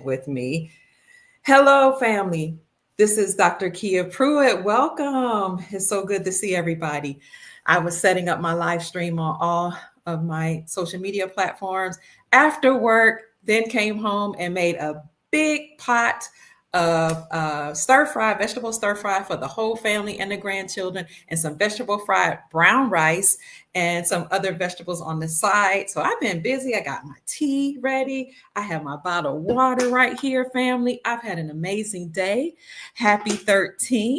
with me. Hello, family. This is Dr. Kia Pruitt. Welcome. It's so good to see everybody. I was setting up my live stream on all of my social media platforms after work, then came home and made a big pot of vegetable stir fry for the whole family and the grandchildren, and some vegetable fried brown rice and some other vegetables on the side. So I've been busy. I got my tea ready. I have my bottle of water right here, family. I've had an amazing day. Happy 13th.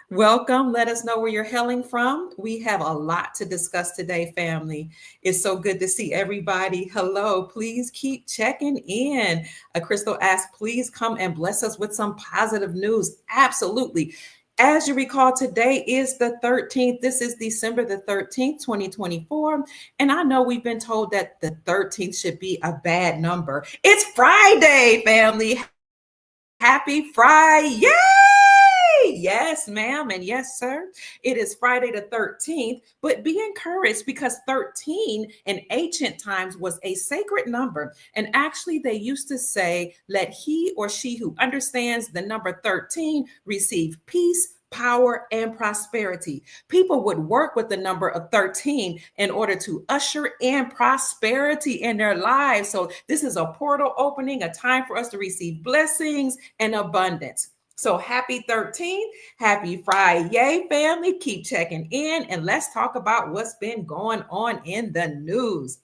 Welcome. Let us know where you're hailing from. We have a lot to discuss today, family. It's so good to see everybody. Hello. Please keep checking in. Crystal asked, please come and bless us with some positive news. Absolutely. As you recall, today is the 13th. This is December the 13th, 2024. And I know we've been told that the 13th should be a bad number. It's Friday, family. Happy Friday. Yay! Yes, ma'am. And yes, sir. It is Friday the 13th, but be encouraged because 13 in ancient times was a sacred number. And actually, they used to say, let he or she who understands the number 13 receive peace, power, and prosperity. People would work with the number of 13 in order to usher in prosperity in their lives. So this is a portal opening, a time for us to receive blessings and abundance. So happy 13th, happy Friday, family. Keep checking in and let's talk about what's been going on in the news.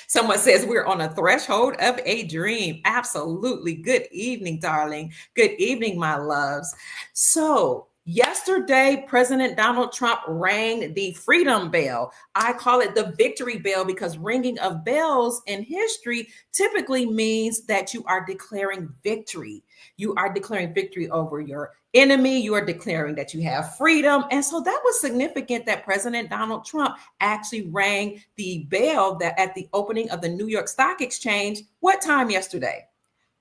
Someone says we're on a threshold of a dream. Absolutely. Good evening, darling. Good evening, my loves. So yesterday, President Donald Trump rang the freedom bell. I call it the victory bell because ringing of bells in history typically means that you are declaring victory. You are declaring victory over your enemy. You are declaring that you have freedom. And so that was significant that President Donald Trump actually rang the bell that at the opening of the New York Stock Exchange. What time yesterday?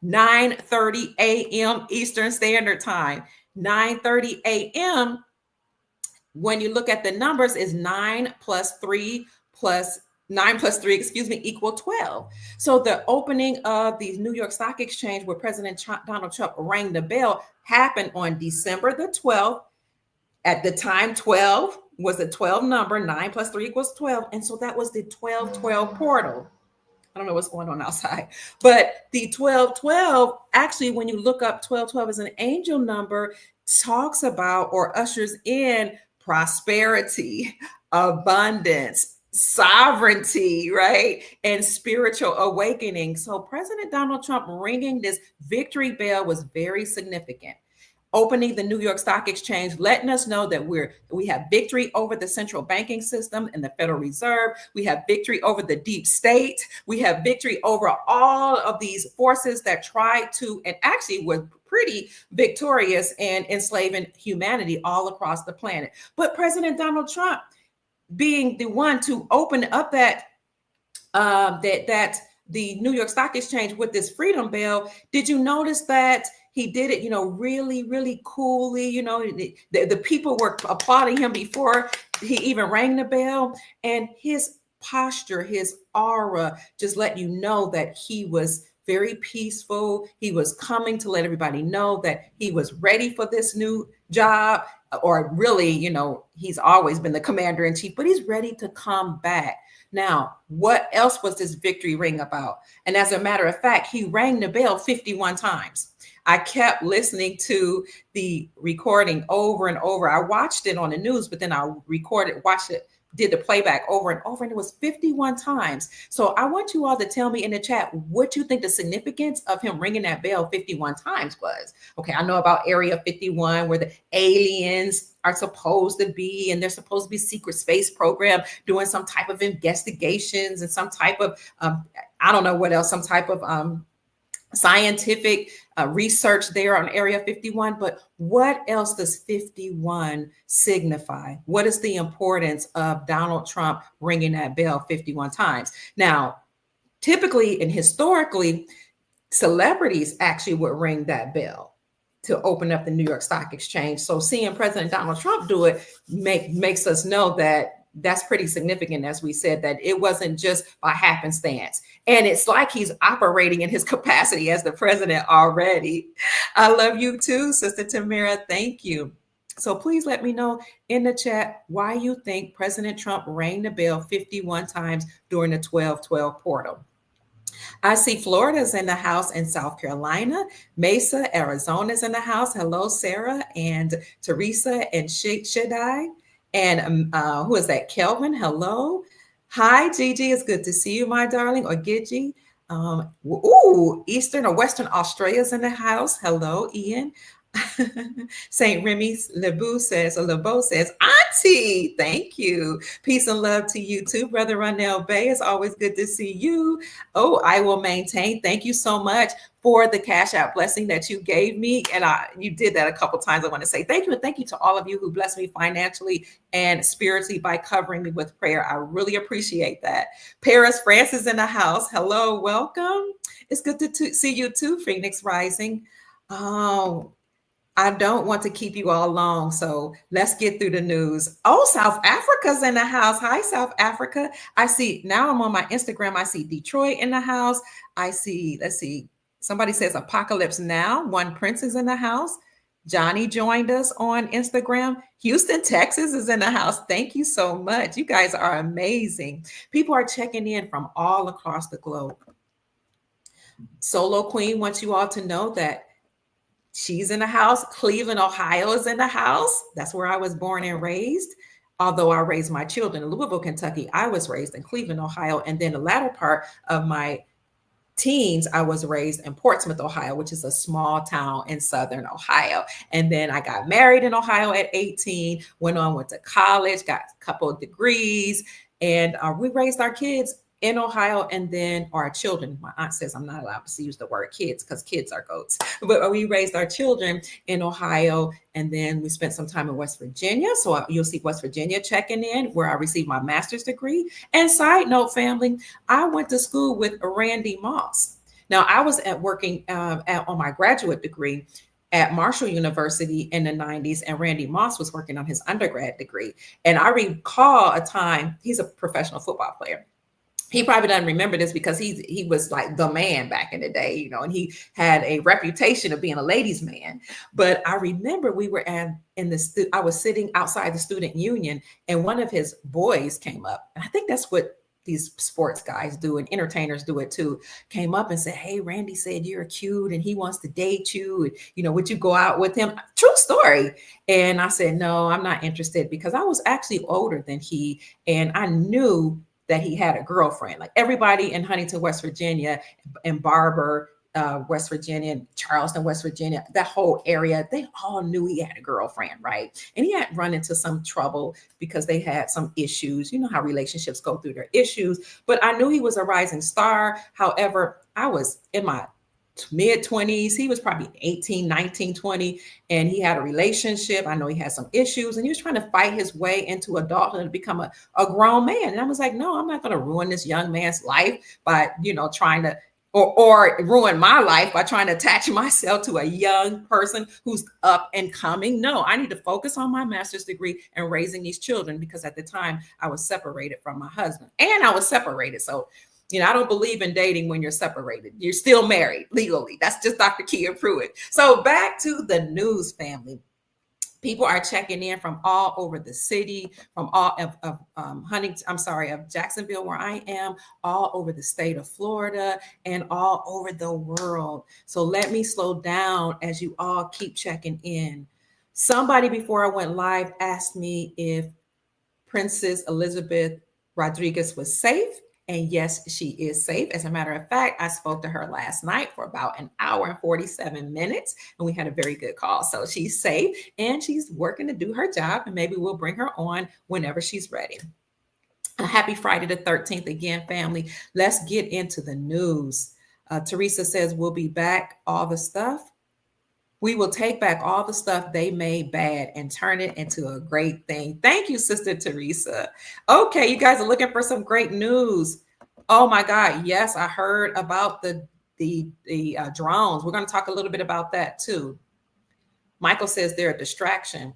9:30 a.m. Eastern Standard Time. 9:30 a.m. when you look at the numbers is 9 plus 3 equal 12. So the opening of the New York Stock Exchange where President Donald Trump rang the bell happened on December the 12th. At the time, 12 was a 12 number, 9 plus 3 equals 12. And so that was the 1212 portal. I don't know what's going on outside, but the 1212, actually, when you look up 1212 as an angel number, talks about or ushers in prosperity, abundance, sovereignty, right? And spiritual awakening. So President Donald Trump ringing this victory bell was very significant. Opening the New York Stock Exchange, letting us know that we have victory over the central banking system and the Federal Reserve. We have victory over the deep state. We have victory over all of these forces that tried to, and actually were pretty victorious in enslaving humanity all across the planet. But President Donald Trump being the one to open up that the New York Stock Exchange with this freedom bell, did you notice that he did it, really, really coolly? The people were applauding him before he even rang the bell, and his posture, his aura just let you know that he was very peaceful. He was coming to let everybody know that he was ready for this new job, or really, he's always been the commander in chief, but he's ready to come back. Now, what else was this victory ring about? And as a matter of fact, he rang the bell 51 times. I kept listening to the recording over and over. I watched it on the news, but then I watched it, did the playback over and over, and it was 51 times. So I want you all to tell me in the chat what you think the significance of him ringing that bell 51 times was. Okay, I know about Area 51 where the aliens are supposed to be, and they're supposed to be secret space program doing some type of investigations and some type of, I don't know what else, some type of scientific research there on Area 51. But what else does 51 signify? What is the importance of Donald Trump ringing that bell 51 times? Now, typically and historically, celebrities actually would ring that bell to open up the New York Stock Exchange. So seeing President Donald Trump do it makes us know that that's pretty significant, as we said, that it wasn't just by happenstance. And it's like he's operating in his capacity as the president already. I love you too, Sister Tamara. Thank you. So please let me know in the chat why you think President Trump rang the bell 51 times during the 1212 portal. I see Florida's in the house and South Carolina. Mesa, Arizona's in the house. Hello, Sarah and Teresa and Shaddai. And who is that? Kelvin, hello. Hi, Gigi. It's good to see you, my darling, or Gigi. Eastern or Western Australia's in the house. Hello, Ian. St. Remy LeBeau says, Auntie, thank you. Peace and love to you too, Brother Ronell Bay. It's always good to see you. Oh, I will maintain. Thank you so much for the cash out blessing that you gave me. And you did that a couple times. I want to say thank you. And thank you to all of you who blessed me financially and spiritually by covering me with prayer. I really appreciate that. Paris France is in the house. Hello, welcome. It's good to see you too, Phoenix Rising. Oh, I don't want to keep you all long, so let's get through the news. Oh, South Africa's in the house. Hi, South Africa. I see, now I'm on my Instagram. I see Detroit in the house. I see, let's see, somebody says Apocalypse Now. One Prince is in the house. Johnny joined us on Instagram. Houston, Texas is in the house. Thank you so much. You guys are amazing. People are checking in from all across the globe. Solo Queen wants you all to know that she's in the house. Cleveland, Ohio is in the house. That's where I was born and raised. Although I raised my children in Louisville, Kentucky, I was raised in Cleveland, Ohio. And then the latter part of my teens, I was raised in Portsmouth, Ohio, which is a small town in Southern Ohio. And then I got married in Ohio at 18, went to college, got a couple of degrees, and we raised our kids in Ohio, and then our children. My aunt says I'm not allowed to use the word kids because kids are goats, but we raised our children in Ohio, and then we spent some time in West Virginia. So you'll see West Virginia checking in, where I received my master's degree. And side note, family, I went to school with Randy Moss. Now I was working on my graduate degree at Marshall University in the 90s, and Randy Moss was working on his undergrad degree. And I recall a time, he's a professional football player. He probably doesn't remember this because he was like the man back in the day, and he had a reputation of being a ladies' man. But I remember we were I was sitting outside the student union, and one of his boys came up. And I think that's what these sports guys do, and entertainers do it too. Came up and said, "Hey, Randy said you're cute and he wants to date you. And, would you go out with him?" True story. And I said, "No, I'm not interested," because I was actually older than he, and I knew that he had a girlfriend. Like everybody in Huntington, West Virginia, and Barber, West Virginia, and Charleston, West Virginia, that whole area, they all knew he had a girlfriend, right? And he had run into some trouble because they had some issues. You know how relationships go through their issues. But I knew he was a rising star. However, I was in my mid-20s. He was probably 18, 19, 20, and he had a relationship. I know he had some issues, and he was trying to fight his way into adulthood and become a grown man. And I was like, no, I'm not going to ruin this young man's life by, trying to, or ruin my life by trying to attach myself to a young person who's up and coming. No, I need to focus on my master's degree and raising these children, because at the time I was separated from my husband, and I was separated. So I don't believe in dating when you're separated. You're still married legally. That's just Dr. Kia Pruitt. So back to the news, family. People are checking in from all over the city, from all of Jacksonville, where I am, all over the state of Florida, and all over the world. So let me slow down as you all keep checking in. Somebody before I went live asked me if Princess Elizabeth Rodriguez was safe. And yes, she is safe. As a matter of fact, I spoke to her last night for about an hour and 47 minutes, and we had a very good call. So she's safe, and she's working to do her job, and maybe we'll bring her on whenever she's ready. A happy Friday the 13th again, family. Let's get into the news. Teresa says, we'll be back, all the stuff. We will take back all the stuff they made bad and turn it into a great thing. Thank you, Sister Teresa. Okay, you guys are looking for some great news. Oh my God, yes, I heard about the drones. We're going to talk a little bit about that too. Michael says they're a distraction.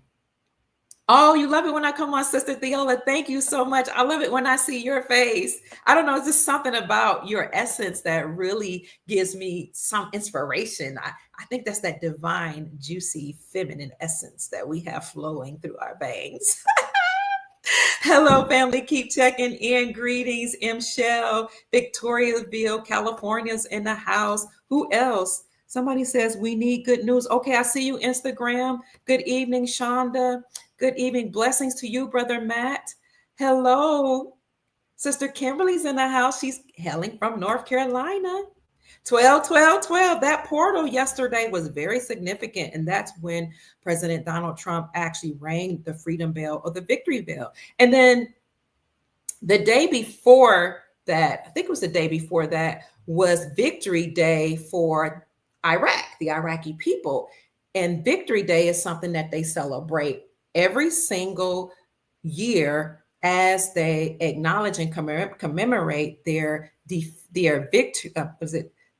Oh, you love it when I come on, Sister Theola. Thank you so much. I love it when I see your face. I don't know, it's just something about your essence that really gives me some inspiration. I think that's that divine, juicy, feminine essence that we have flowing through our veins. Hello, family. Keep checking in. Greetings, M. Shell, Victoriaville, California's in the house. Who else? Somebody says we need good news. Okay, I see you, Instagram. Good evening, Shonda. Good evening. Blessings to you, Brother Matt. Hello. Sister Kimberly's in the house. She's hailing from North Carolina. 12, 12, 12. That portal yesterday was very significant. And that's when President Donald Trump actually rang the freedom bell or the victory bell. And then the day before that, I think it was the day before that, was Victory Day for Iraq, the Iraqi people. And Victory Day is something that they celebrate every single year as they acknowledge and commemorate their victory.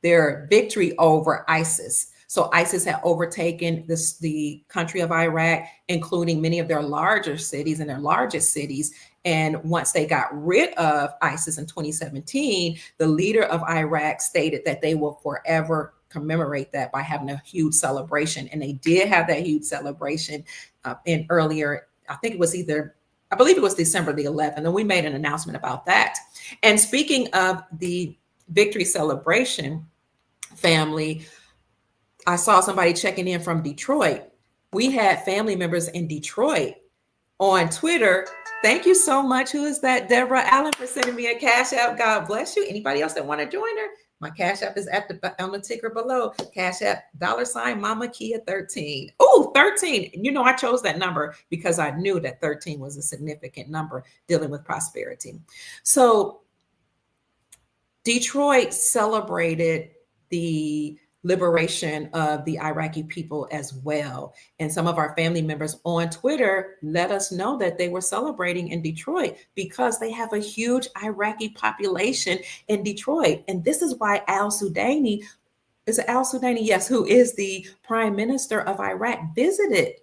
Their victory over ISIS. So ISIS had overtaken the country of Iraq, including many of their larger cities and their largest cities. And once they got rid of ISIS in 2017, the leader of Iraq stated that they will forever commemorate that by having a huge celebration. And they did have that huge celebration in earlier, I believe it was December the 11th. And we made an announcement about that. And speaking of the victory celebration, family, I saw somebody checking in from Detroit. We had family members in Detroit on Twitter. Thank you so much. Who is that? Deborah Allen, for sending me a Cash App. God bless you. Anybody else that want to join her? My Cash App is on the ticker below. Cash App $ Mama Kia 13. Oh, 13. You know, I chose that number because I knew that 13 was a significant number dealing with prosperity. So Detroit celebrated the liberation of the Iraqi people as well. And some of our family members on Twitter let us know that they were celebrating in Detroit because they have a huge Iraqi population in Detroit. And this is why al-Sudani, is it al-Sudani? Yes, who is the prime minister of Iraq, visited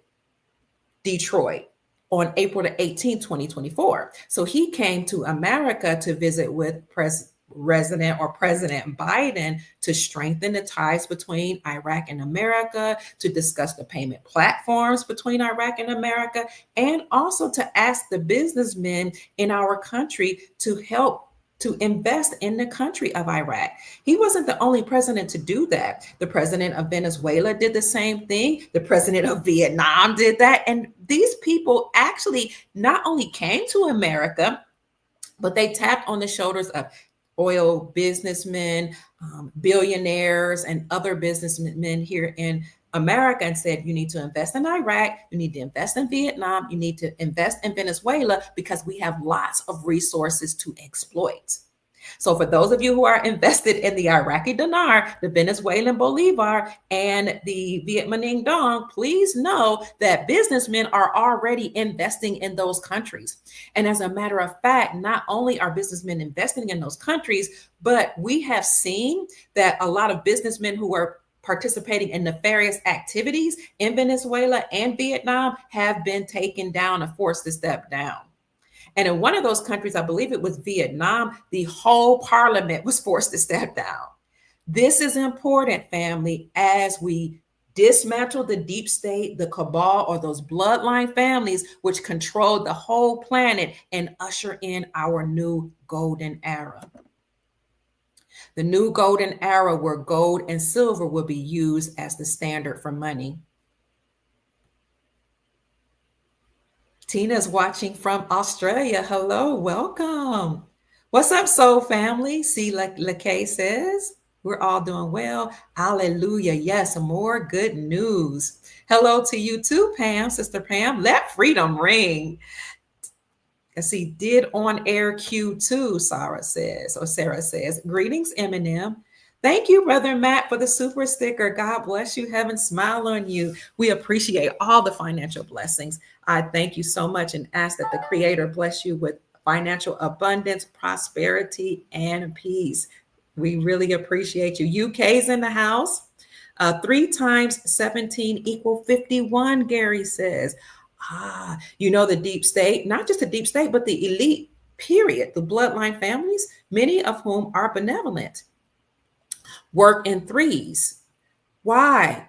Detroit on April the 18th, 2024. So he came to America to visit with President Byeden to strengthen the ties between Iraq and America, to discuss the payment platforms between Iraq and America, and also to ask the businessmen in our country to help to invest in the country of Iraq. He wasn't the only president to do that. The president of Venezuela did the same thing. The president of Vietnam did that. And these people actually not only came to America, but they tapped on the shoulders of oil businessmen, billionaires, and other businessmen here in America and said, you need to invest in Iraq, you need to invest in Vietnam, you need to invest in Venezuela because we have lots of resources to exploit. So for those of you who are invested in the Iraqi dinar, the Venezuelan bolivar, and the Vietnamese dong, please know that businessmen are already investing in those countries. And as a matter of fact, not only are businessmen investing in those countries, but we have seen that a lot of businessmen who are participating in nefarious activities in Venezuela and Vietnam have been taken down and forced to step down. And in one of those countries, I believe it was Vietnam, the whole parliament was forced to step down. This is important, family, as we dismantle the deep state, the cabal, or those bloodline families which control the whole planet and usher in our new golden era. The new golden era where gold and silver will be used as the standard for money. Tina's watching from Australia. Hello, welcome. What's up, soul family? See, like LaKay says, we're all doing well. Hallelujah. Yes, more good news. Hello to you too, Pam, Sister Pam. Let freedom ring. Let's see, did on air Q2, Sarah says. Greetings, Eminem. Thank you, Brother Matt, for the super sticker. God bless you. Heaven smile on you. We appreciate all the financial blessings. I thank you so much and ask that the Creator bless you with financial abundance, prosperity, and peace. We really appreciate you. UK's in the house. 3 times 17 equal 51, Gary says. The deep state, not just the deep state, but the elite, period, the bloodline families, many of whom are benevolent, work in threes. Why?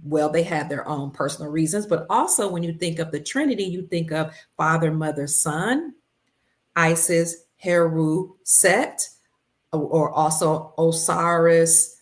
Well, they have their own personal reasons, but also when you think of the Trinity, you think of Father, Mother, Son, Isis, Heru, Set, or also Osiris,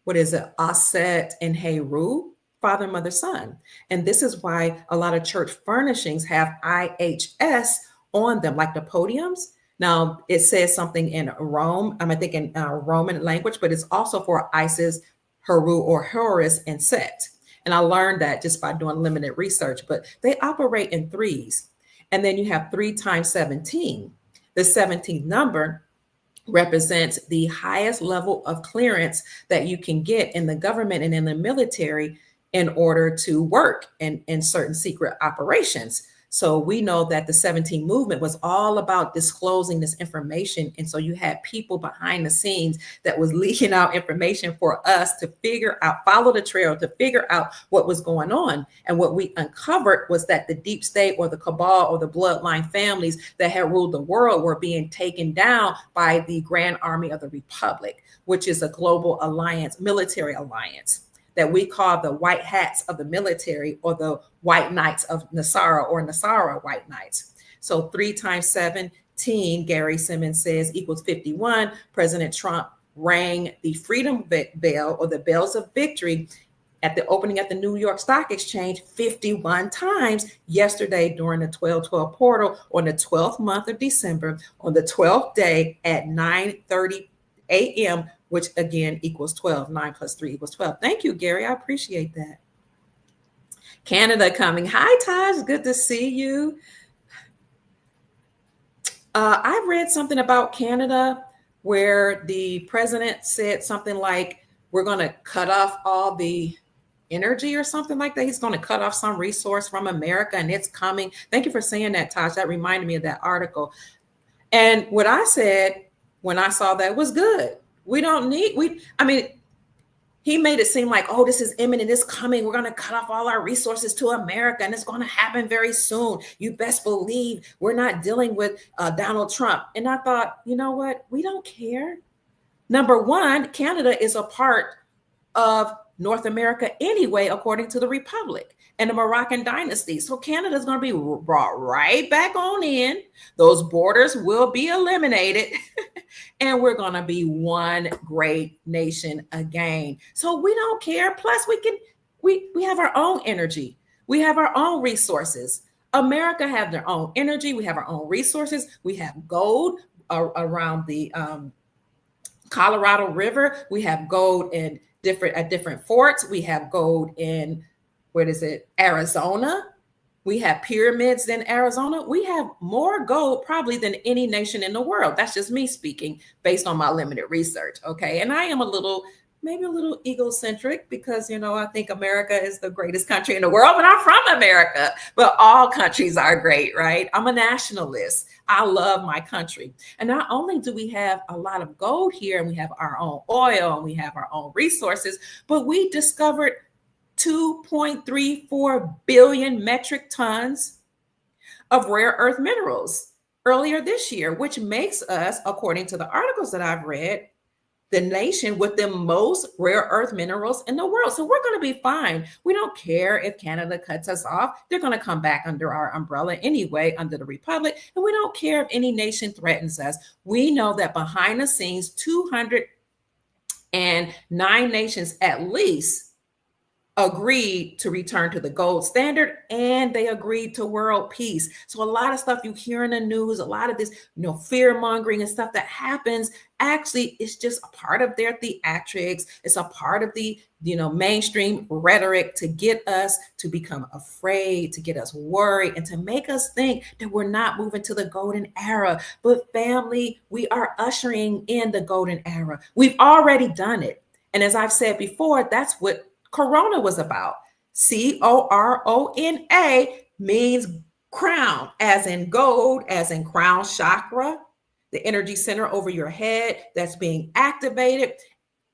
what is it? Aset and Heru, Father, Mother, Son. And this is why a lot of church furnishings have IHS on them, like the podiums. Now, it says something in Rome, I think in Roman language, but it's also for Isis, Heru, or Horus, and Set. And I learned that just by doing limited research, but they operate in threes. And then you have 3 times 17. The 17th number represents the highest level of clearance that you can get in the government and in the military in order to work in certain secret operations. So we know that the 17 movement was all about disclosing this information. And so you had people behind the scenes that was leaking out information for us to figure out, follow the trail to figure out what was going on. And what we uncovered was that the deep state or the cabal or the bloodline families that had ruled the world were being taken down by the Grand Army of the Republic, which is a global alliance, military alliance, that we call the white hats of the military, or the white knights of Nasara, or Nasara white knights. So 3 times 17, Gary Simmons says, equals 51. President Trump rang the freedom bell, or the bells of victory, at the opening at the New York Stock Exchange 51 times yesterday during the 12/12 portal on the 12th month of December, on the 12th day at 9:30 a.m., which again equals 12. 9 plus 3 equals 12. Thank you, Gary. I appreciate that. Canada coming. Hi, Taj. Good to see you. I read something about Canada where the president said something like, we're going to cut off all the energy or something like that. He's going to cut off some resource from America, and it's coming. Thank you for saying that, Taj. That reminded me of that article. And what I said when I saw that was good. We don't need, he made it seem like, oh, this is imminent, it's coming. We're going to cut off all our resources to America, and it's going to happen very soon. You best believe we're not dealing with Donald Trump. And I thought, you know what? We don't care. Number one, Canada is a part of North America anyway, according to the Republic and the Moroccan dynasty. So Canada is going to be brought right back on in. Those borders will be eliminated. And we're going to be one great nation again. So we don't care. Plus, we have our own energy. We have our own resources. America have their own energy. We have our own resources. We have gold around the Colorado River. We have gold in different forts. We have gold in, Arizona. We have pyramids in Arizona. We have more gold probably than any nation in the world. That's just me speaking based on my limited research. Okay. And I am maybe a little egocentric because, I think America is the greatest country in the world, but I'm from America, but all countries are great, right? I'm a nationalist. I love my country. And not only do we have a lot of gold here, and we have our own oil, and we have our own resources, but we discovered 2.34 billion metric tons of rare earth minerals earlier this year, which makes us, according to the articles that I've read, the nation with the most rare earth minerals in the world. So we're going to be fine. We don't care if Canada cuts us off. They're going to come back under our umbrella anyway, under the Republic. And we don't care if any nation threatens us. We know that behind the scenes, 209 nations at least agreed to return to the gold standard, and they agreed to world peace. So a lot of stuff you hear in the news, a lot of this, fear mongering and stuff that happens, actually it's just a part of their theatrics. It's a part of the, mainstream rhetoric to get us to become afraid, to get us worried, and to make us think that we're not moving to the golden era. But family, we are ushering in the golden era. We've already done it. And as I've said before, that's what Corona was about. Corona means crown, as in gold, as in crown chakra, the energy center over your head that's being activated.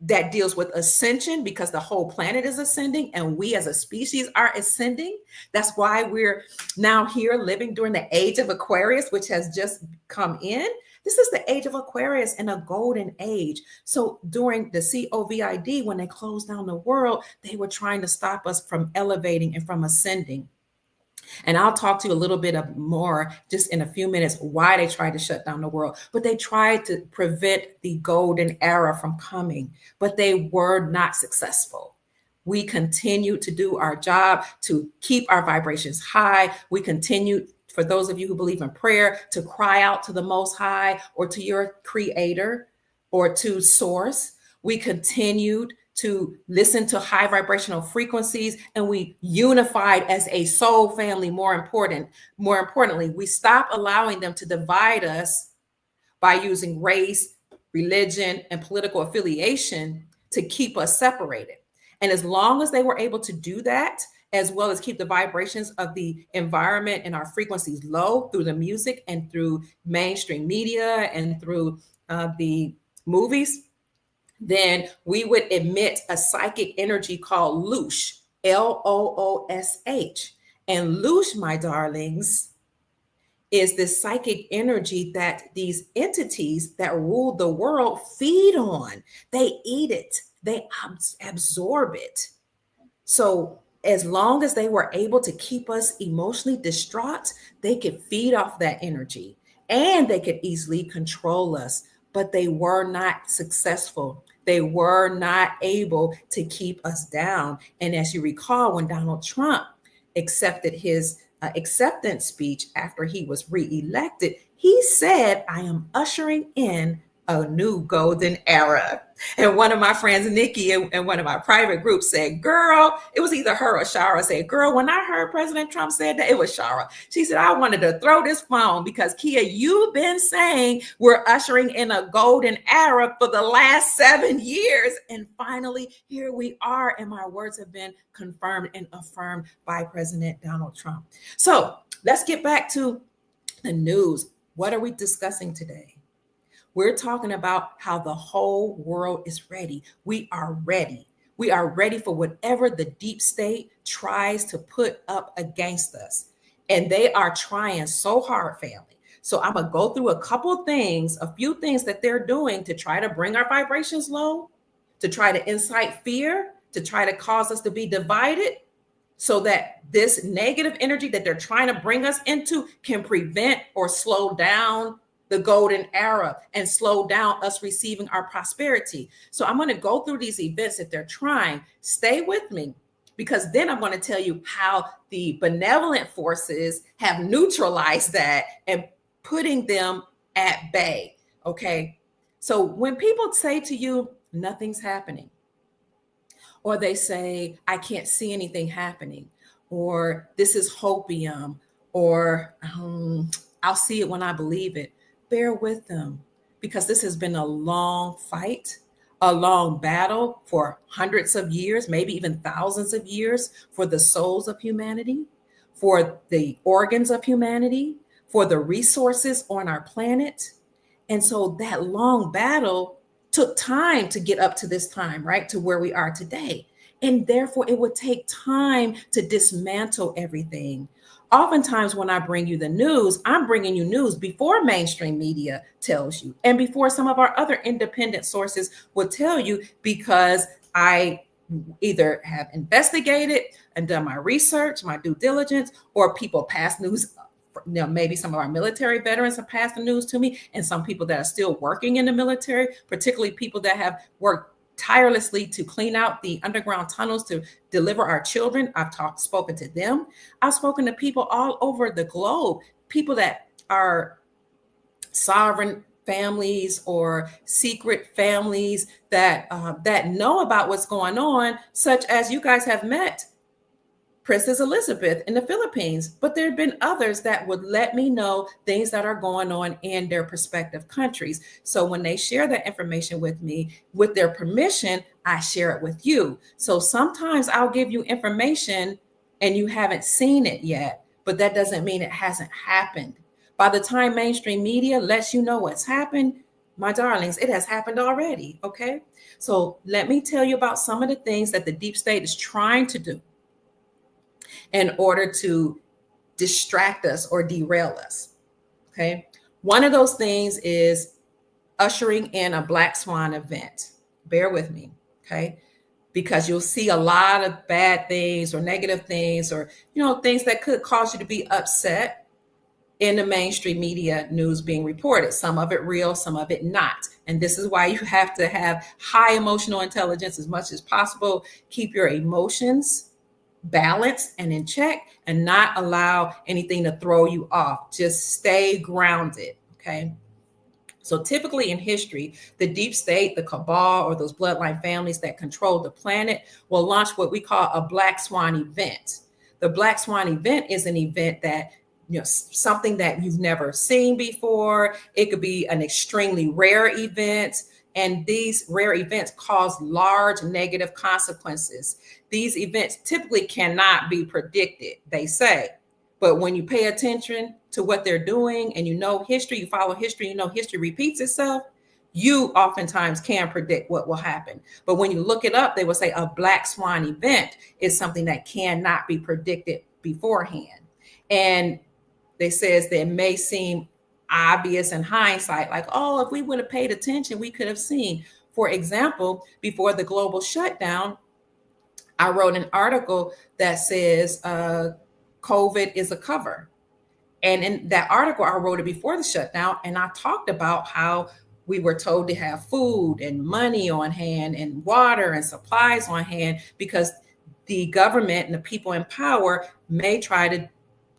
that deals with ascension, because the whole planet is ascending and we as a species are ascending. That's why we're now here living during the age of Aquarius, which has just come in. This is the age of Aquarius and a golden age. So during the COVID, when they closed down the world, they were trying to stop us from elevating and from ascending. And I'll talk to you a little bit more just in a few minutes why they tried to shut down the world. But they tried to prevent the golden era from coming, but they were not successful. We continue to do our job to keep our vibrations high. We continue, for those of you who believe in prayer, to cry out to the Most High or to your Creator or to Source. We continued to listen to high vibrational frequencies, and we unified as a soul family. More importantly, we stopped allowing them to divide us by using race, religion, and political affiliation to keep us separated. And as long as they were able to do that, as well as keep the vibrations of the environment and our frequencies low through the music and through mainstream media and through the movies, then we would emit a psychic energy called loosh, Loosh. And loosh, my darlings, is this psychic energy that these entities that rule the world feed on. They eat it, they absorb it. So as long as they were able to keep us emotionally distraught, they could feed off that energy and they could easily control us, but they were not successful. They were not able to keep us down. And as you recall, when Donald Trump accepted his acceptance speech after he was reelected, he said, "I am ushering in a new golden era." And one of my friends, Nikki, in one of my private groups said, "Girl," it was either her or Shara, said, "Girl, when I heard President Trump said that," it was Shara. She said, "I wanted to throw this phone because, Kia, you've been saying we're ushering in a golden era for the last 7 years. And finally, here we are. And my words have been confirmed and affirmed by President Donald Trump." So let's get back to the news. What are we discussing today? We're talking about how the whole world is ready. We are ready. We are ready for whatever the deep state tries to put up against us. And they are trying so hard, family. So I'm going to go through a few things that they're doing to try to bring our vibrations low, to try to incite fear, to try to cause us to be divided, so that this negative energy that they're trying to bring us into can prevent or slow down the golden era and slow down us receiving our prosperity. So I'm going to go through these events that they're trying. Stay with me, because then I'm going to tell you how the benevolent forces have neutralized that and putting them at bay. Okay. So when people say to you, nothing's happening, or they say, I can't see anything happening, or this is hopium, or I'll see it when I believe it. Bear with them, because this has been a long fight, a long battle for hundreds of years, maybe even thousands of years, for the souls of humanity, for the organs of humanity, for the resources on our planet. And so that long battle took time to get up to this time, right? To where we are today. And therefore, it would take time to dismantle everything. Oftentimes, when I bring you the news, I'm bringing you news before mainstream media tells you, and before some of our other independent sources will tell you, because I either have investigated and done my research, my due diligence, or people pass news. Maybe some of our military veterans have passed the news to me, and some people that are still working in the military, particularly people that have worked tirelessly to clean out the underground tunnels to deliver our children. I've spoken to them. I've spoken to people all over the globe, people that are sovereign families or secret families that know about what's going on, such as you guys have met Princess Elizabeth in the Philippines, but there have been others that would let me know things that are going on in their respective countries. So when they share that information with me, with their permission, I share it with you. So sometimes I'll give you information and you haven't seen it yet, but that doesn't mean it hasn't happened. By the time mainstream media lets you know what's happened, my darlings, it has happened already. Okay. So let me tell you about some of the things that the deep state is trying to do in order to distract us or derail us. Okay. One of those things is ushering in a Black Swan event. Bear with me. Okay. Because you'll see a lot of bad things or negative things or, things that could cause you to be upset in the mainstream media news being reported. Some of it real, some of it not. And this is why you have to have high emotional intelligence as much as possible. Keep your emotions balanced and in check and not allow anything to throw you off. Just stay grounded, okay? So typically in history, the deep state, the cabal, or those bloodline families that control the planet will launch what we call a Black Swan event. The Black Swan event is an event that, something that you've never seen before. It could be an extremely rare event. And these rare events cause large negative consequences. These events typically cannot be predicted, they say. But when you pay attention to what they're doing and history, you follow history, history repeats itself, you oftentimes can predict what will happen. But when you look it up, they will say a Black Swan event is something that cannot be predicted beforehand. And they says that it may seem obvious in hindsight, like, oh, if we would have paid attention, we could have seen. For example, before the global shutdown, I wrote an article that says COVID is a cover. And in that article, I wrote it before the shutdown, and I talked about how we were told to have food and money on hand and water and supplies on hand because the government and the people in power may try to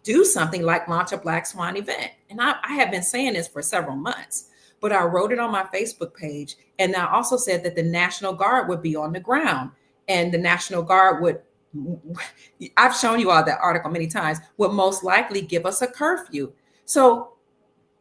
do something like launch a Black Swan event. And I have been saying this for several months, but I wrote it on my Facebook page. And I also said that the National Guard would be on the ground, and the National Guard would, I've shown you all that article many times, would most likely give us a curfew. So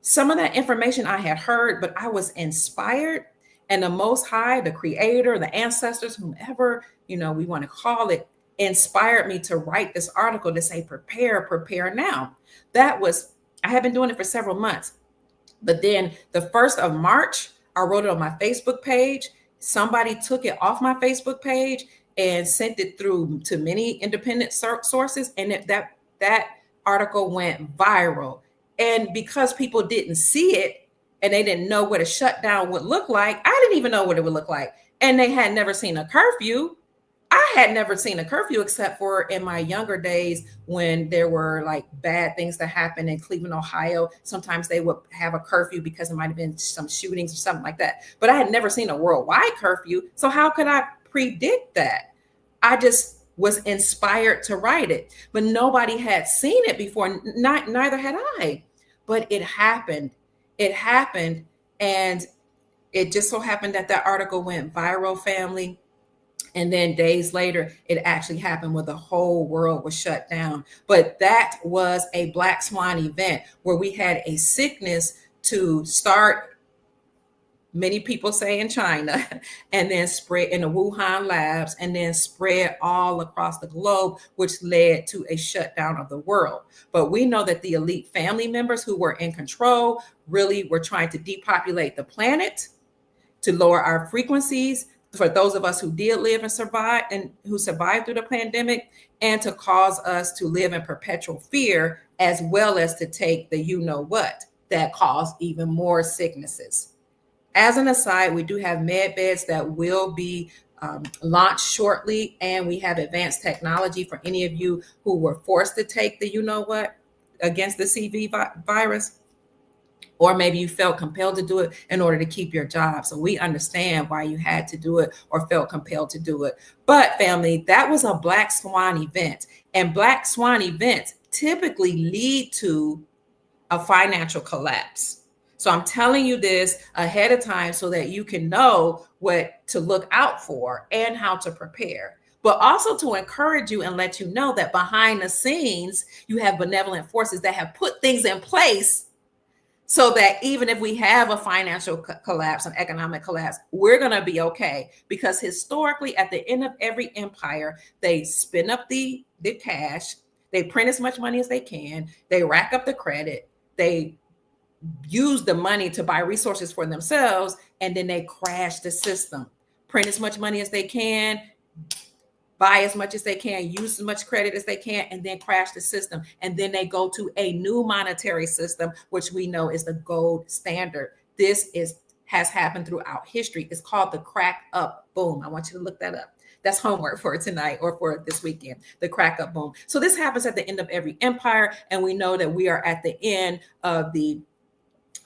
some of that information I had heard, but I was inspired, and the Most High, the Creator, the ancestors, whomever, we want to call it, inspired me to write this article to say, prepare now. I have been doing it for several months. But then the 1st of March, I wrote it on my Facebook page. Somebody took it off my Facebook page and sent it through to many independent sources. And that article went viral. And because people didn't see it and they didn't know what a shutdown would look like, I didn't even know what it would look like. And they had never seen a curfew. I had never seen a curfew except for in my younger days when there were like bad things that happened in Cleveland, Ohio. Sometimes they would have a curfew because it might have been some shootings or something like that. But I had never seen a worldwide curfew. So how could I predict that? I just was inspired to write it, but nobody had seen it before. Neither had I, but it happened. It happened. And it just so happened that article went viral, family. And then days later, it actually happened where the whole world was shut down. But that was a Black Swan event where we had a sickness to start, many people say in China, and then spread in the Wuhan labs, and then spread all across the globe, which led to a shutdown of the world. But we know that the elite family members who were in control really were trying to depopulate the planet, to lower our frequencies, for those of us who did live and survive and who survived through the pandemic, and to cause us to live in perpetual fear, as well as to take the what that caused even more sicknesses. As an aside, we do have med beds that will be launched shortly, and we have advanced technology for any of you who were forced to take the against the CV virus. Or maybe you felt compelled to do it in order to keep your job. So we understand why you had to do it or felt compelled to do it. But family, that was a Black Swan event. And Black Swan events typically lead to a financial collapse. So I'm telling you this ahead of time so that you can know what to look out for and how to prepare. But also to encourage you and let you know that behind the scenes, you have benevolent forces that have put things in place so that even if we have a financial collapse, an economic collapse, we're going to be okay. Because historically, at the end of every empire, they spin up the cash, they print as much money as they can, they rack up the credit, they use the money to buy resources for themselves, and then they crash the system, print as much money as they can, buy as much as they can, use as much credit as they can, and then crash the system. And then they go to a new monetary system, which we know is the gold standard. This has happened throughout history. It's called the crack up boom. I want you to look that up. That's homework for tonight or for this weekend, the crack up boom. So this happens at the end of every empire. And we know that we are at the end of the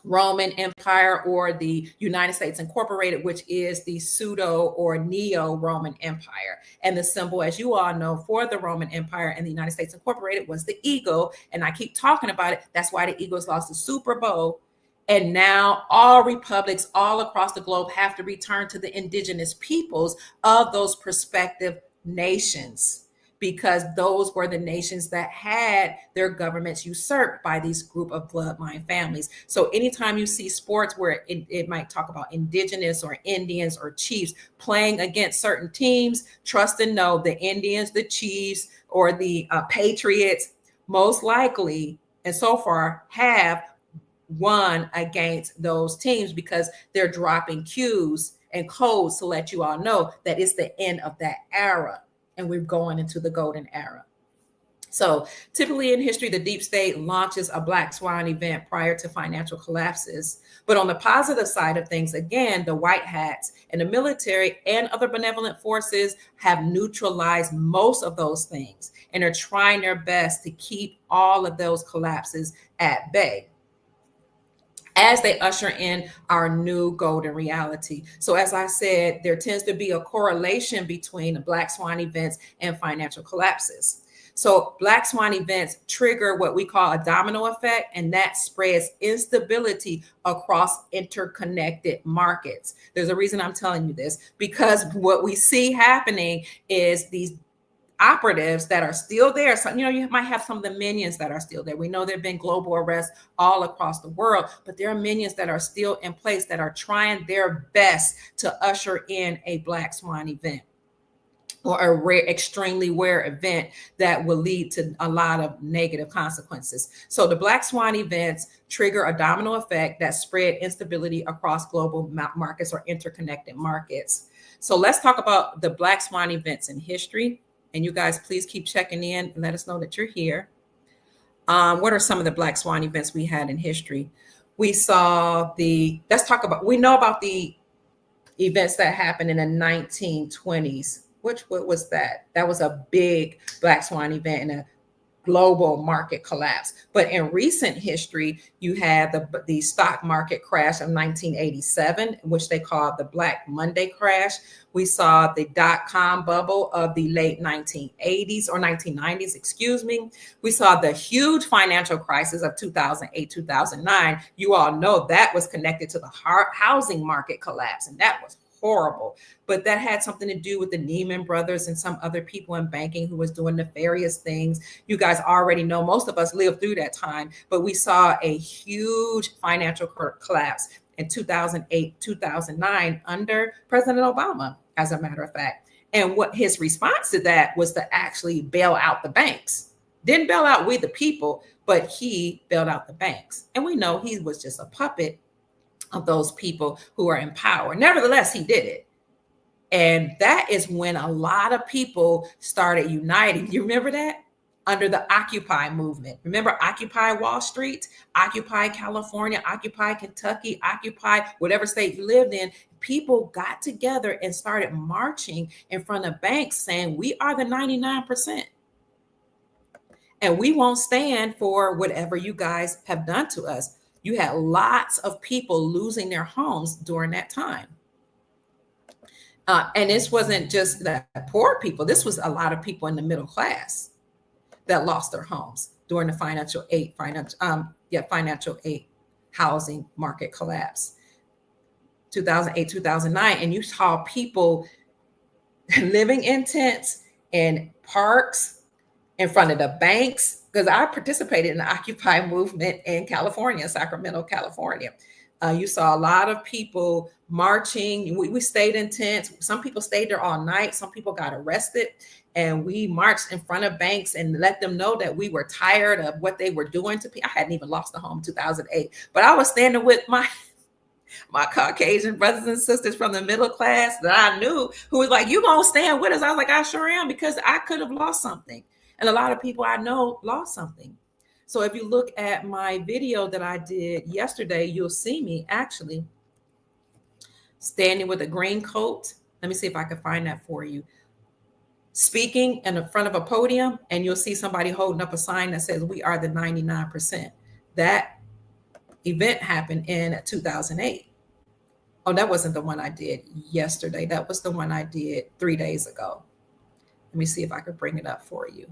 Roman Empire or the United States Incorporated, which is the pseudo or neo-Roman Empire. And the symbol, as you all know, for the Roman Empire and the United States Incorporated was the eagle. And I keep talking about it. That's why the Eagles lost the Super Bowl. And now all republics all across the globe have to return to the indigenous peoples of those prospective nations, because those were the nations that had their governments usurped by these group of bloodline families. So anytime you see sports where it might talk about indigenous or Indians or chiefs playing against certain teams, trust and know the Indians, the Chiefs, or the Patriots most likely, and so far, have won against those teams, because they're dropping cues and codes to let you all know that it's the end of that era. And we're going into the golden era. So typically in history, the deep state launches a black swan event prior to financial collapses. But on the positive side of things, again, the white hats and the military and other benevolent forces have neutralized most of those things and are trying their best to keep all of those collapses at bay as they usher in our new golden reality. So as I said, there tends to be a correlation between the black swan events and financial collapses. So black swan events trigger what we call a domino effect, and that spreads instability across interconnected markets. There's a reason I'm telling you this, because what we see happening is these operatives that are still there. So, you might have some of the minions that are still there. We know there have been global arrests all across the world, but there are minions that are still in place that are trying their best to usher in a black swan event or a rare, extremely rare event that will lead to a lot of negative consequences. So the black swan events trigger a domino effect that spread instability across global markets or interconnected markets. So let's talk about the black swan events in history. And you guys, please keep checking in and let us know that you're here. What are some of the black swan events we had in history? We know about the events that happened in the 1920s. What was that? That was a big black swan event and a global market collapse. But in recent history, you had the stock market crash of 1987, which they called the Black Monday crash. We saw the dot-com bubble of the late 1980s or 1990s, excuse me. We saw the huge financial crisis of 2008, 2009. You all know that was connected to the housing market collapse, and that was horrible. But that had something to do with the Lehman Brothers and some other people in banking who was doing nefarious things. You guys already know, most of us lived through that time, but we saw a huge financial collapse in 2008, 2009 under President Obama, as a matter of fact. And what his response to that was to actually bail out the banks. Didn't bail out we the people, but he bailed out the banks. And we know he was just a puppet of those people who are in power. Nevertheless, he did it. And that is when a lot of people started uniting. You remember that? Under the Occupy movement. Remember Occupy Wall Street, Occupy California, Occupy Kentucky, Occupy whatever state you lived in. People got together and started marching in front of banks saying, we are the 99%. And we won't stand for whatever you guys have done to us. You had lots of people losing their homes during that time. And this wasn't just the poor people. This was a lot of people in the middle class that lost their homes during the financial aid housing market collapse, 2008, 2009. And you saw people living in tents in parks, in front of the banks, because I participated in the Occupy movement in California, Sacramento, California. You saw a lot of people marching. We stayed in tents. Some people stayed there all night. Some people got arrested. And we marched in front of banks and let them know that we were tired of what they were doing to people. I hadn't even lost a home in 2008, but I was standing with my Caucasian brothers and sisters from the middle class that I knew, who was like, "You gonna stand with us?" I was like, "I sure am," because I could have lost something. And a lot of people I know lost something. So if you look at my video that I did yesterday, you'll see me actually standing with a green coat. Let me see if I can find that for you. Speaking in front of a podium, and you'll see somebody holding up a sign that says, "We are the 99%. That event happened in 2008. Oh, that wasn't the one I did yesterday. That was the one I did 3 days ago. Let me see if I could bring it up for you.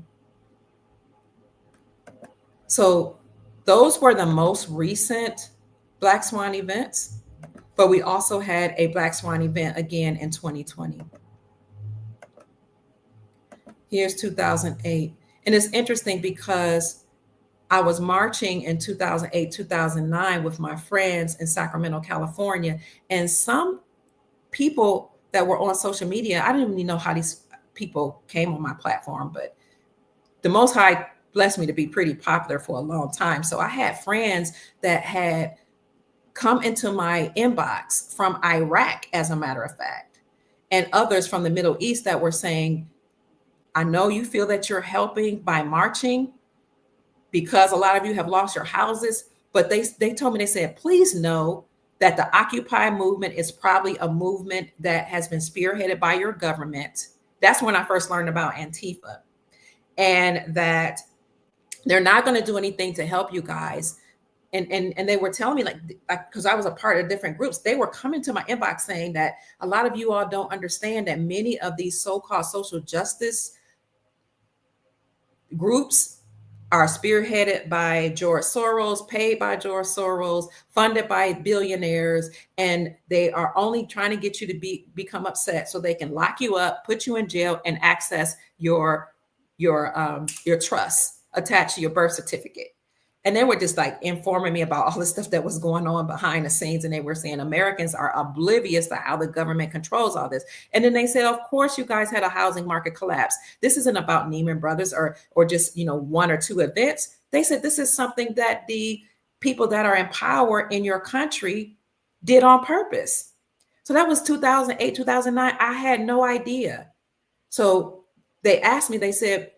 So those were the most recent Black Swan events, but we also had a Black Swan event again in 2020. Here's 2008. And it's interesting because I was marching in 2008, 2009 with my friends in Sacramento, California. And some people that were on social media, I didn't even know how these people came on my platform, but the Most High blessed me to be pretty popular for a long time. So I had friends that had come into my inbox from Iraq, as a matter of fact, and others from the Middle East that were saying, "I know you feel that you're helping by marching because a lot of you have lost your houses," but they told me, they said, "Please know that the Occupy movement is probably a movement that has been spearheaded by your government." That's when I first learned about Antifa, and that they're not going to do anything to help you guys. And they were telling me, like, because I was a part of different groups, they were coming to my inbox saying that a lot of you all don't understand that many of these so-called social justice groups are spearheaded by George Soros, paid by George Soros, funded by billionaires, and they are only trying to get you to become upset so they can lock you up, put you in jail, and access your trust attached to your birth certificate. And they were just like informing me about all the stuff that was going on behind the scenes. And they were saying Americans are oblivious to how the government controls all this. And then they said, "Of course, you guys had a housing market collapse. This isn't about Neiman Brothers or just, one or two events." They said, "This is something that the people that are in power in your country did on purpose." So that was 2008, 2009. I had no idea. So they asked me, they said,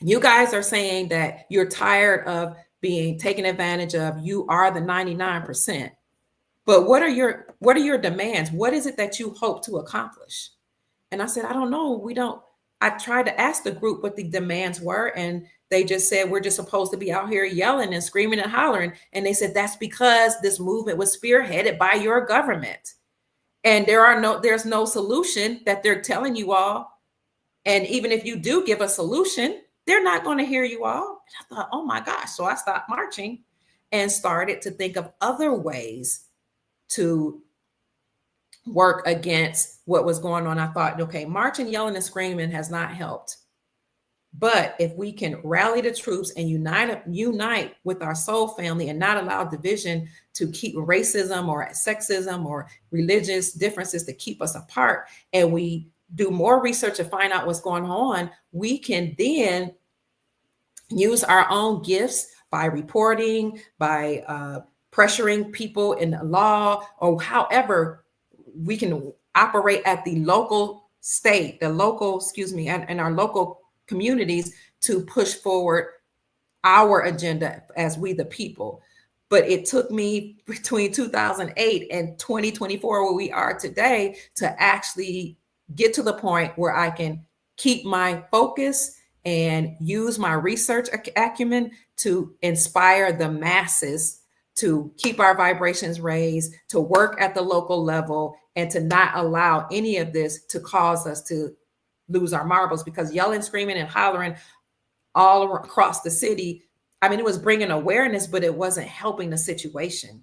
"You guys are saying that you're tired of being taken advantage of. You are the 99%. But what are your demands? What is it that you hope to accomplish?" And I said, "I don't know. I tried to ask the group what the demands were, and they just said, we're just supposed to be out here yelling and screaming and hollering." And they said, "That's because this movement was spearheaded by your government. And there's no solution that they're telling you all. And even if you do give a solution, they're not going to hear you all." And I thought, oh my gosh. So I stopped marching and started to think of other ways to work against what was going on. I thought, okay, marching, yelling, and screaming has not helped. But if we can rally the troops and unite with our soul family and not allow division to keep racism or sexism or religious differences to keep us apart, and we do more research to find out what's going on, we can then use our own gifts by reporting, by pressuring people in the law, or however we can operate at the local state, and our local communities to push forward our agenda as we the people. But it took me between 2008 and 2024, where we are today, to actually get to the point where I can keep my focus and use my research acumen to inspire the masses to keep our vibrations raised, to work at the local level, and to not allow any of this to cause us to lose our marbles. Because yelling, screaming, and hollering all across the city, I mean, it was bringing awareness, but it wasn't helping the situation.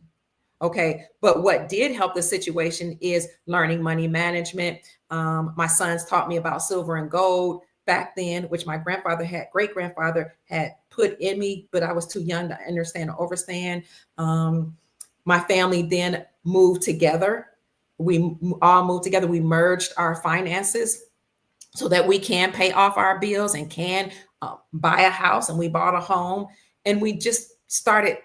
Okay. But what did help the situation is learning money management. My sons taught me about silver and gold back then, which my great grandfather had put in me, but I was too young to understand or understand. My family then moved together we all moved together. We merged our finances so that we can pay off our bills and can buy a house. And we bought a home, and we just started,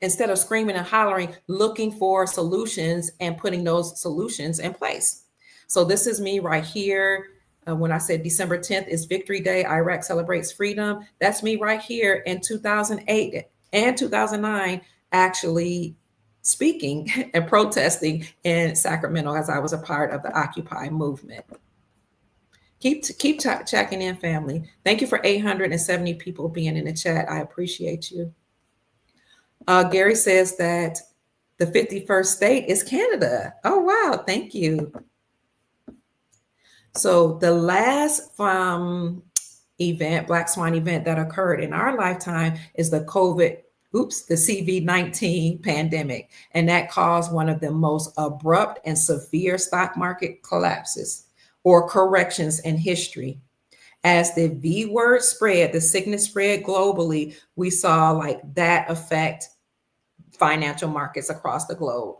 instead of screaming and hollering, looking for solutions and putting those solutions in place. So this is me right here. When I said December 10th is Victory Day, Iraq celebrates freedom. That's me right here in 2008 and 2009, actually speaking and protesting in Sacramento as I was a part of the Occupy movement. Keep checking in, family. Thank you for 870 people being in the chat. I appreciate you. Gary says that the 51st state is Canada. Oh, wow. Thank you. So the last event, Black Swan event that occurred in our lifetime is the CV-19 pandemic. And that caused one of the most abrupt and severe stock market collapses or corrections in history. As the V word spread, the sickness spread globally, we saw like that affect financial markets across the globe.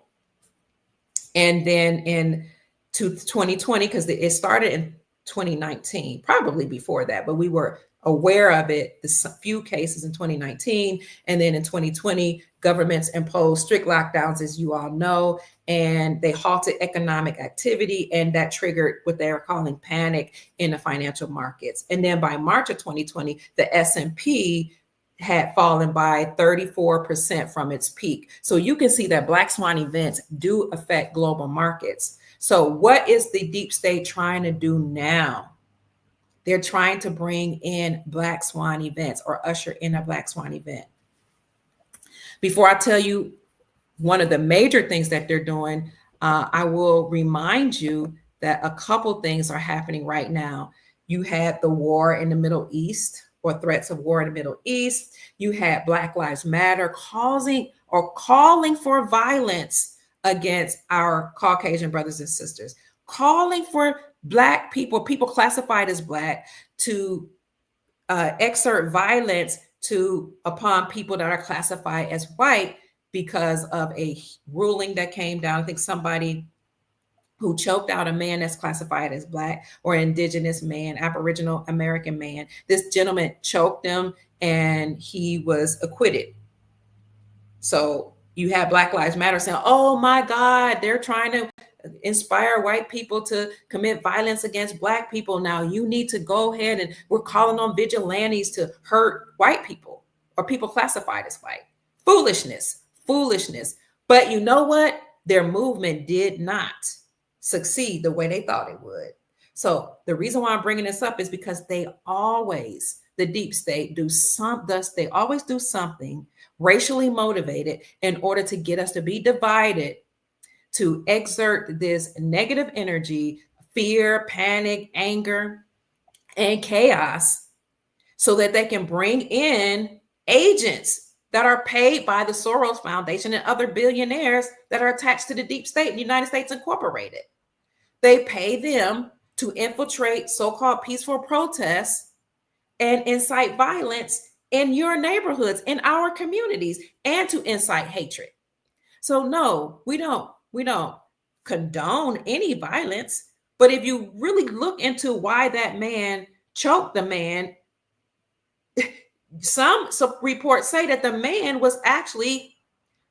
And then in 2020, because it started in 2019, probably before that, but we were aware of it, the few cases in 2019. And then in 2020, governments imposed strict lockdowns, as you all know, and they halted economic activity. And that triggered what they were calling panic in the financial markets. And then by March of 2020, the S&P had fallen by 34% from its peak. So you can see that Black Swan events do affect global markets. So what is the deep state trying to do now? They're trying to bring in Black Swan events or usher in a Black Swan event. Before I tell you one of the major things that they're doing, I will remind you that a couple things are happening right now. You had the war in the Middle East, or threats of war in the Middle East. You had Black Lives Matter causing or calling for violence against our Caucasian brothers and sisters, calling for Black people, people classified as Black, to exert violence upon people that are classified as white because of a ruling that came down. I think somebody who choked out a man that's classified as Black or indigenous man, Aboriginal American man. This gentleman choked him and he was acquitted. So you have Black Lives Matter saying, oh my God, they're trying to inspire white people to commit violence against Black people. Now you need to go ahead, and we're calling on vigilantes to hurt white people or people classified as white. Foolishness. But you know what? Their movement did not succeed the way they thought it would. So the reason why I'm bringing this up is because the deep state they always do something racially motivated in order to get us to be divided, to exert this negative energy, fear, panic, anger, and chaos, so that they can bring in agents that are paid by the Soros Foundation and other billionaires that are attached to the deep state in the United States Incorporated. They pay them to infiltrate so-called peaceful protests and incite violence in your neighborhoods, in our communities, and to incite hatred. So no, we don't condone any violence. But if you really look into why that man choked the man, some reports say that the man was actually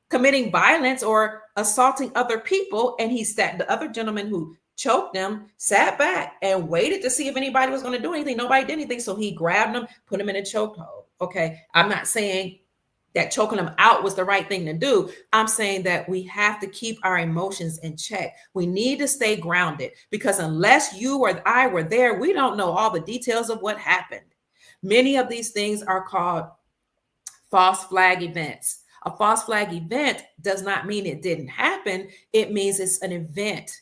committing violence or assaulting other people, and the other gentleman who choked him sat back and waited to see if anybody was going to do anything. Nobody did anything, so he grabbed him, put him in a chokehold. Okay, I'm not saying that choking him out was the right thing to do. I'm saying that we have to keep our emotions in check. We need to stay grounded, because unless you or I were there, we don't know all the details of what happened. Many of these things are called false flag events. A false flag event does not mean it didn't happen. It means it's an event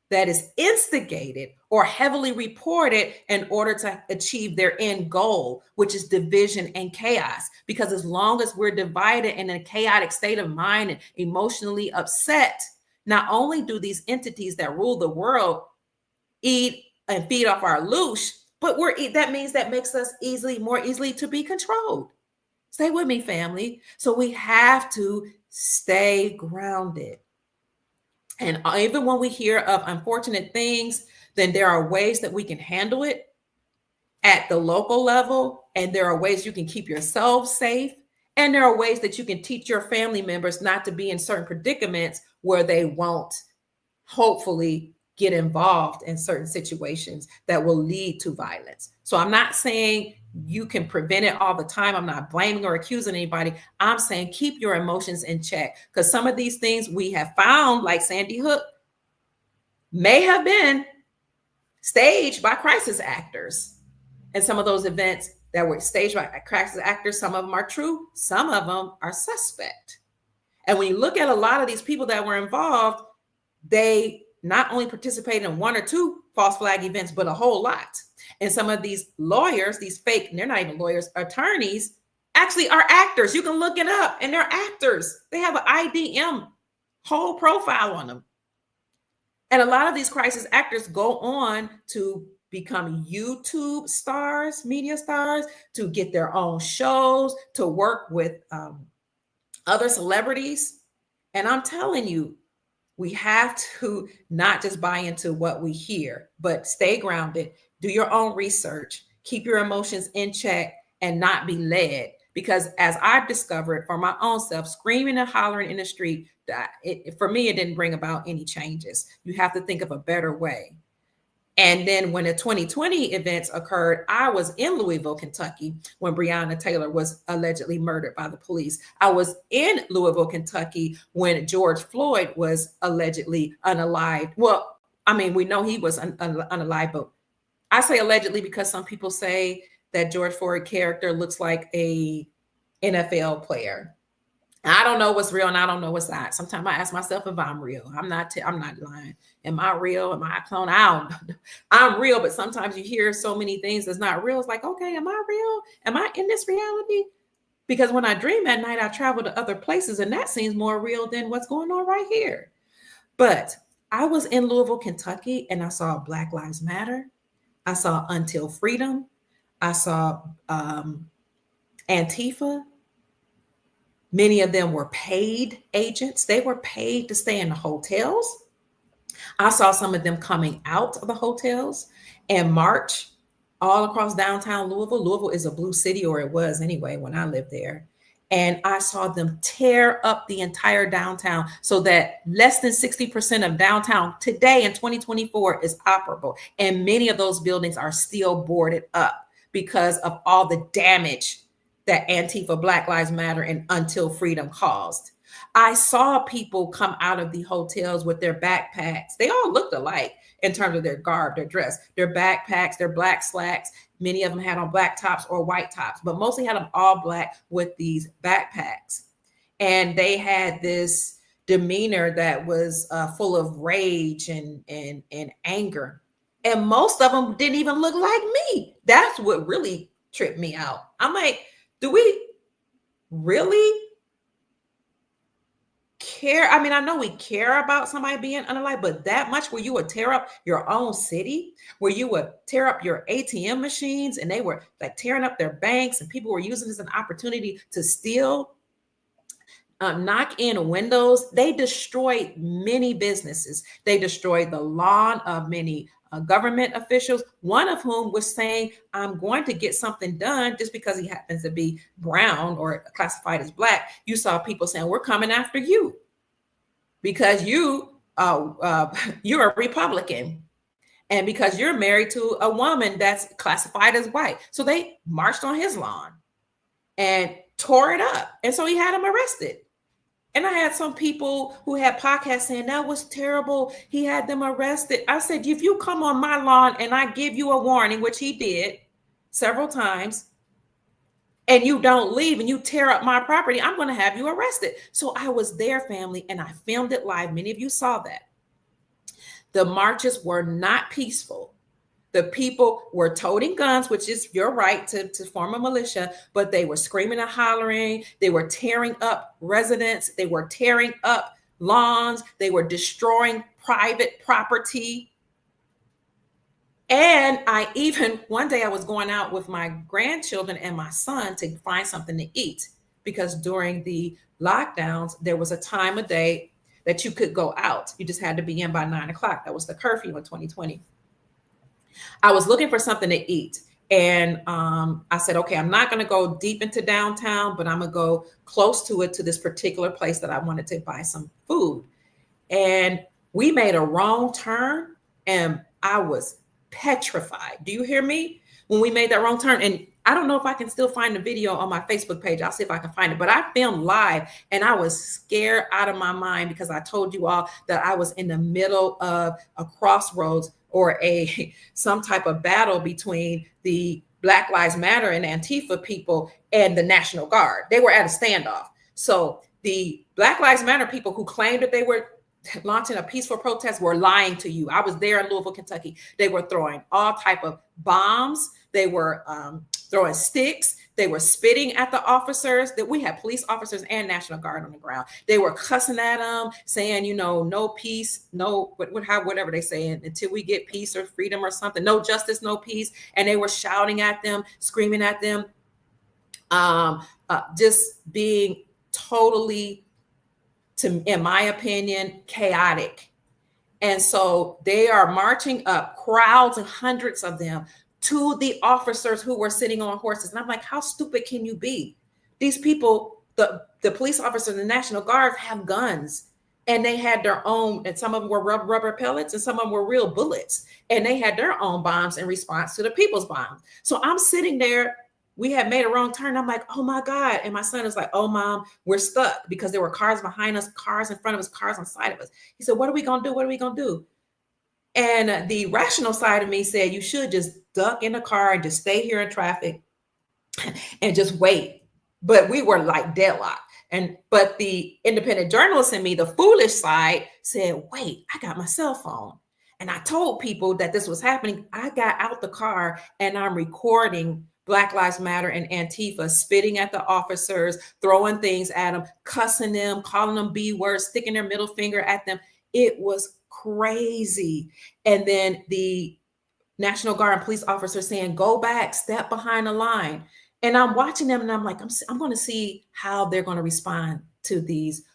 that is instigated or heavily reported in order to achieve their end goal, which is division and chaos. Because as long as we're divided in a chaotic state of mind and emotionally upset, not only do these entities that rule the world eat and feed off our loosh, but that makes us more easily to be controlled. Stay with me, family. So we have to stay grounded. And even when we hear of unfortunate things, then there are ways that we can handle it at the local level. And there are ways you can keep yourself safe. And there are ways that you can teach your family members not to be in certain predicaments where they won't hopefully get involved in certain situations that will lead to violence. So I'm not saying you can prevent it all the time. I'm not blaming or accusing anybody. I'm saying keep your emotions in check, because some of these things we have found, like Sandy Hook, may have been staged by crisis actors. And some of those events that were staged by crisis actors, some of them are true, some of them are suspect. And when you look at a lot of these people that were involved, they not only participated in one or two false flag events, but a whole lot. And some of these lawyers, these fake, they're not even lawyers, attorneys, actually are actors. You can look it up, and they're actors. They have an IDM whole profile on them. And a lot of these crisis actors go on to become YouTube stars, media stars, to get their own shows, to work with other celebrities. And I'm telling you, we have to not just buy into what we hear, but stay grounded, do your own research, keep your emotions in check, and not be led. Because as I've discovered for my own self, screaming and hollering in the street, for me, it didn't bring about any changes. You have to think of a better way. And then when the 2020 events occurred, I was in Louisville, Kentucky, when Breonna Taylor was allegedly murdered by the police. I was in Louisville, Kentucky, when George Floyd was allegedly unalived. Well, I mean, we know he was unalived, but I say allegedly because some people say that George Floyd character looks like a NFL player. I don't know what's real and I don't know what's not. Sometimes I ask myself if I'm real. I'm not lying. Am I real? Am I a clone? I don't know. I'm real, but sometimes you hear so many things that's not real. It's like, okay, am I real? Am I in this reality? Because when I dream at night, I travel to other places and that seems more real than what's going on right here. But I was in Louisville, Kentucky, and I saw Black Lives Matter. I saw Until Freedom. I saw Antifa. Many of them were paid agents. They were paid to stay in the hotels. I saw some of them coming out of the hotels and march all across downtown Louisville. Louisville is a blue city, or it was anyway when I lived there. And I saw them tear up the entire downtown so that less than 60% of downtown today in 2024 is operable. And many of those buildings are still boarded up because of all the damage that Antifa, Black Lives Matter, and Until Freedom caused. I saw people come out of the hotels with their backpacks. They all looked alike in terms of their garb, their dress, their backpacks, their black slacks. Many of them had on black tops or white tops, but mostly had them all black with these backpacks. And they had this demeanor that was full of rage and anger. And most of them didn't even look like me. That's what really tripped me out. I'm like, do we really care? I mean, I know we care about somebody being unalive, but that much where you would tear up your own city, where you would tear up your ATM machines, and they were like tearing up their banks, and people were using this as an opportunity to steal, knock in windows. They destroyed many businesses. They destroyed the lawn of many government officials, one of whom was saying, I'm going to get something done just because he happens to be brown or classified as black. You saw people saying, we're coming after you because you're a Republican and because you're married to a woman that's classified as white. So they marched on his lawn and tore it up. And so he had him arrested. And I had some people who had podcasts saying that was terrible. He had them arrested. I said, if you come on my lawn and I give you a warning, which he did several times, and you don't leave and you tear up my property, I'm going to have you arrested. So I was there, family, and I filmed it live. Many of you saw that. The marches were not peaceful. The people were toting guns, which is your right to form a militia, but they were screaming and hollering. They were tearing up residents. They were tearing up lawns. They were destroying private property. And one day I was going out with my grandchildren and my son to find something to eat because during the lockdowns, there was a time of day that you could go out. You just had to be in by 9 o'clock. That was the curfew in 2020. I was looking for something to eat. And I said, okay, I'm not going to go deep into downtown, but I'm going to go close to it, to this particular place that I wanted to buy some food. And we made a wrong turn and I was petrified. Do you hear me? When we made that wrong turn, and I don't know if I can still find the video on my Facebook page. I'll see if I can find it, but I filmed live and I was scared out of my mind because I told you all that I was in the middle of a crossroads or some type of battle between the Black Lives Matter and Antifa people and the National Guard. They were at a standoff. So the Black Lives Matter people who claimed that they were launching a peaceful protest were lying to you. I was there in Louisville, Kentucky. They were throwing all type of bombs. They were throwing sticks. They were spitting at the officers. That we had police officers and National Guard on the ground. They were cussing at them, saying, you know, no peace, no, whatever they say, until we get peace or freedom or something. No justice, no peace. And they were shouting at them, screaming at them, just being totally, in my opinion, chaotic. And so they are marching up, crowds and hundreds of them, to the officers who were sitting on horses. And I'm like, how stupid can you be? These people, the police officers and the National Guard have guns, and they had their own, and some of them were rubber pellets and some of them were real bullets. And they had their own bombs in response to the people's bombs. So I'm sitting there, we had made a wrong turn. I'm like, oh my God. And my son is like, oh mom, we're stuck, because there were cars behind us, cars in front of us, cars on the side of us. He said, what are we gonna do? What are we gonna do? And the rational side of me said, you should just duck in the car and just stay here in traffic and just wait. But we were like deadlocked. But the independent journalist in me, the foolish side, said, wait, I got my cell phone. And I told people that this was happening. I got out the car and I'm recording Black Lives Matter and Antifa spitting at the officers, throwing things at them, cussing them, calling them B words, sticking their middle finger at them. It was crazy. And then the National Guard and police officers saying, go back, step behind the line. And I'm watching them and I'm like, I'm going to see how they're going to respond to these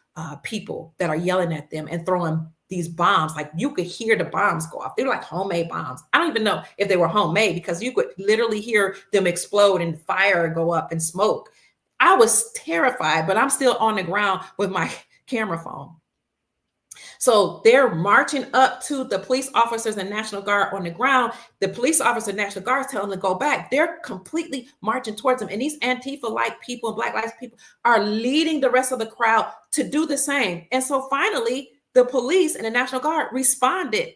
people that are yelling at them and throwing these bombs. Like, you could hear the bombs go off. They were like homemade bombs. I don't even know if they were homemade, because you could literally hear them explode and fire go up and smoke. I was terrified, but I'm still on the ground with my camera phone. So they're marching up to the police officers and National Guard on the ground. The police officer and National Guard tell them to go back. They're completely marching towards them. And these Antifa-like people and Black Lives people are leading the rest of the crowd to do the same. And so finally, the police and the National Guard responded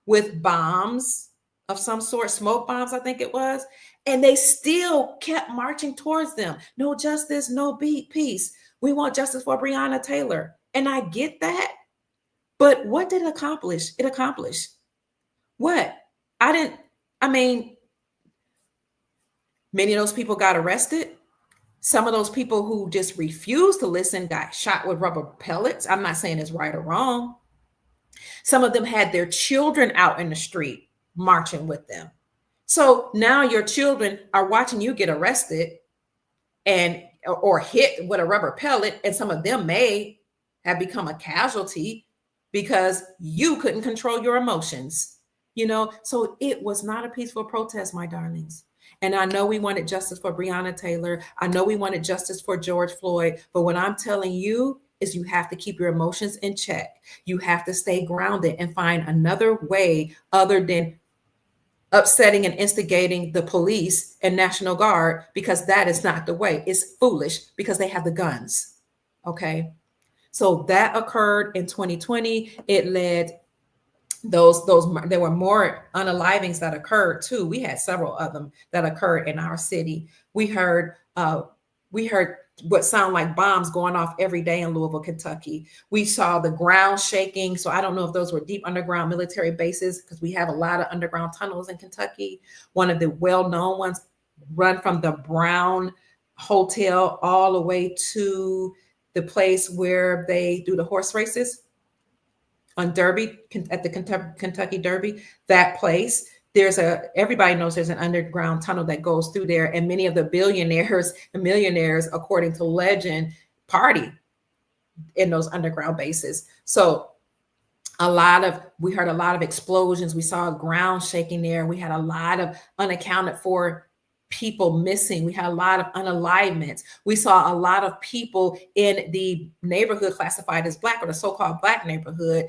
with bombs of some sort, smoke bombs, I think it was. And they still kept marching towards them. No justice, no peace. We want justice for Breonna Taylor. And I get that. But what did it accomplish? It accomplished what? Many of those people got arrested. Some of those people who just refused to listen got shot with rubber pellets. I'm not saying it's right or wrong. Some of them had their children out in the street marching with them. So now your children are watching you get arrested or hit with a rubber pellet, and some of them may have become a casualty because you couldn't control your emotions, So it was not a peaceful protest, my darlings. And I know we wanted justice for Breonna Taylor. I know we wanted justice for George Floyd. But what I'm telling you is you have to keep your emotions in check. You have to stay grounded and find another way other than upsetting and instigating the police and National Guard, because that is not the way. It's foolish because they have the guns. Okay. So that occurred in 2020. It led there were more unalivings that occurred too. We had several of them that occurred in our city. We heard what sound like bombs going off every day in Louisville, Kentucky. We saw the ground shaking. So I don't know if those were deep underground military bases, because we have a lot of underground tunnels in Kentucky. One of the well-known ones run from the Brown Hotel all the way to the place where they do the horse races on Derby, at the Kentucky Derby. That place, everybody knows there's an underground tunnel that goes through there, and many of the billionaires and millionaires, according to legend, party in those underground bases. So we heard a lot of explosions. We saw ground shaking there. We had a lot of unaccounted for people missing. We had a lot of unalivements. We saw a lot of people in the neighborhood classified as Black, or the so-called Black neighborhood,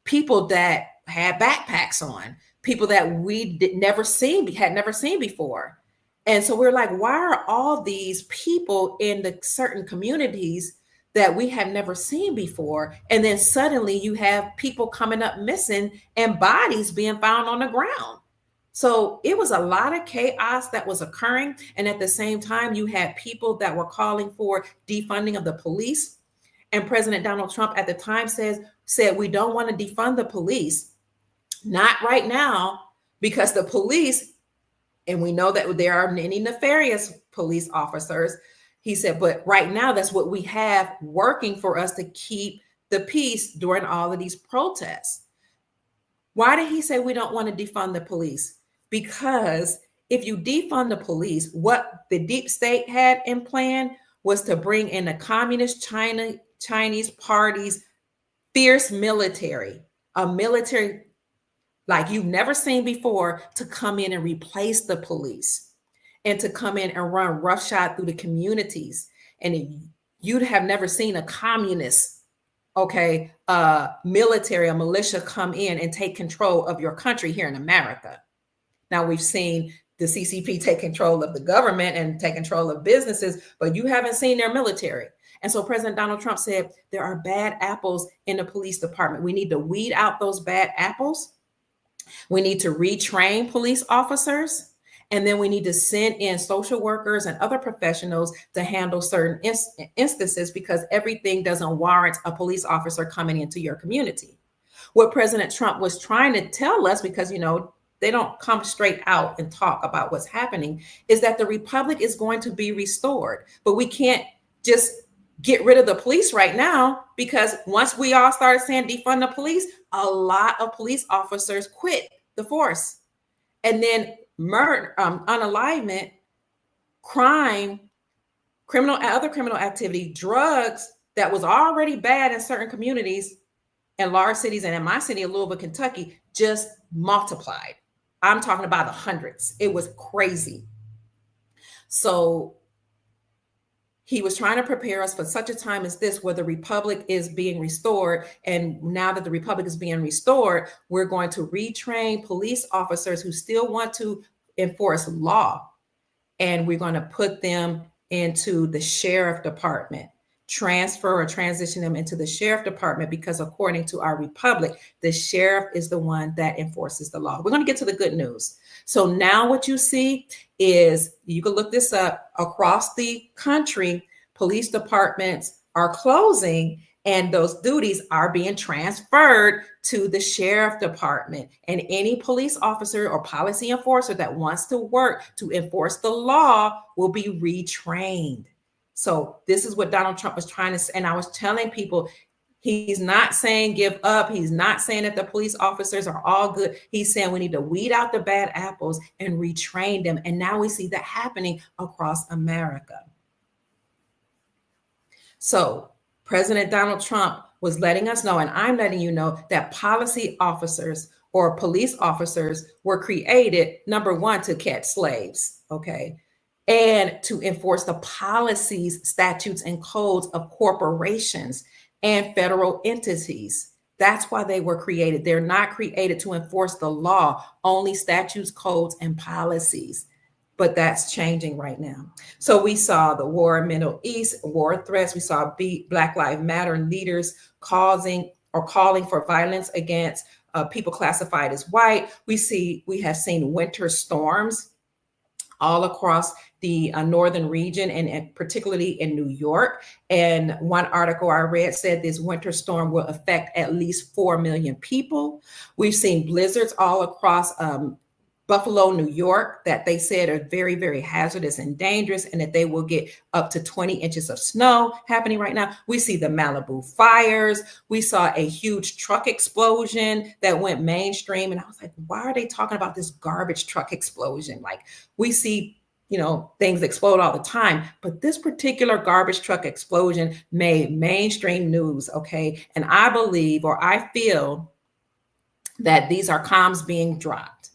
people that had backpacks on, people that we had never seen before. And so we're like, why are all these people in the certain communities that we have never seen before? And then suddenly you have people coming up missing and bodies being found on the ground. So it was a lot of chaos that was occurring. And at the same time, you had people that were calling for defunding of the police. And President Donald Trump at the time said, we don't want to defund the police. Not right now, because the police, and we know that there are many nefarious police officers. He said, but right now, that's what we have working for us to keep the peace during all of these protests. Why did he say we don't want to defund the police? Because if you defund the police, what the deep state had in plan was to bring in the communist Chinese party's fierce military, a military like you've never seen before, to come in and replace the police, and to come in and run roughshod through the communities. And you'd have never seen a communist, military, a militia come in and take control of your country here in America. Now, we've seen the CCP take control of the government and take control of businesses, but you haven't seen their military. And so President Donald Trump said, there are bad apples in the police department. We need to weed out those bad apples. We need to retrain police officers. And then we need to send in social workers and other professionals to handle certain instances, because everything doesn't warrant a police officer coming into your community. What President Trump was trying to tell us, because, they don't come straight out and talk about what's happening, is that the republic is going to be restored. But we can't just get rid of the police right now, because once we all started saying defund the police, a lot of police officers quit the force. And then murder, unalivement, crime, other criminal activity, drugs that was already bad in certain communities and large cities, and in my city of Louisville, Kentucky, just multiplied. I'm talking about the hundreds. It was crazy. So he was trying to prepare us for such a time as this, where the republic is being restored. And now that the republic is being restored, we're going to retrain police officers who still want to enforce law. And we're going to put them into the sheriff department, transfer or transition them into the sheriff department, because according to our republic, the sheriff is the one that enforces the law. We're going to get to the good news. So now what you see is, you can look this up, across the country, police departments are closing, and those duties are being transferred to the sheriff department. And any police officer or policy enforcer that wants to work to enforce the law will be retrained. So this is what Donald Trump was trying to say. And I was telling people, he's not saying give up. He's not saying that the police officers are all good. He's saying we need to weed out the bad apples and retrain them. And now we see that happening across America. So President Donald Trump was letting us know, and I'm letting you know, that policy officers or police officers were created, number one, to catch slaves, and to enforce the policies, statutes, and codes of corporations and federal entities. That's why they were created. They're not created to enforce the law, only statutes, codes, and policies. But that's changing right now. So we saw the war in Middle East, war threats. We saw Black Lives Matter leaders calling for violence against people classified as white. We have seen winter storms all across the northern region, and particularly in New York. And one article I read said this winter storm will affect at least 4 million people. We've seen blizzards all across Buffalo, New York, that they said are very, very hazardous and dangerous, and that they will get up to 20 inches of snow happening right now. We see the Malibu fires. We saw a huge truck explosion that went mainstream. And I was like, why are they talking about this garbage truck explosion? Like, we see things explode all the time. But this particular garbage truck explosion made mainstream news, okay? And I believe, or I feel, that these are comms being dropped,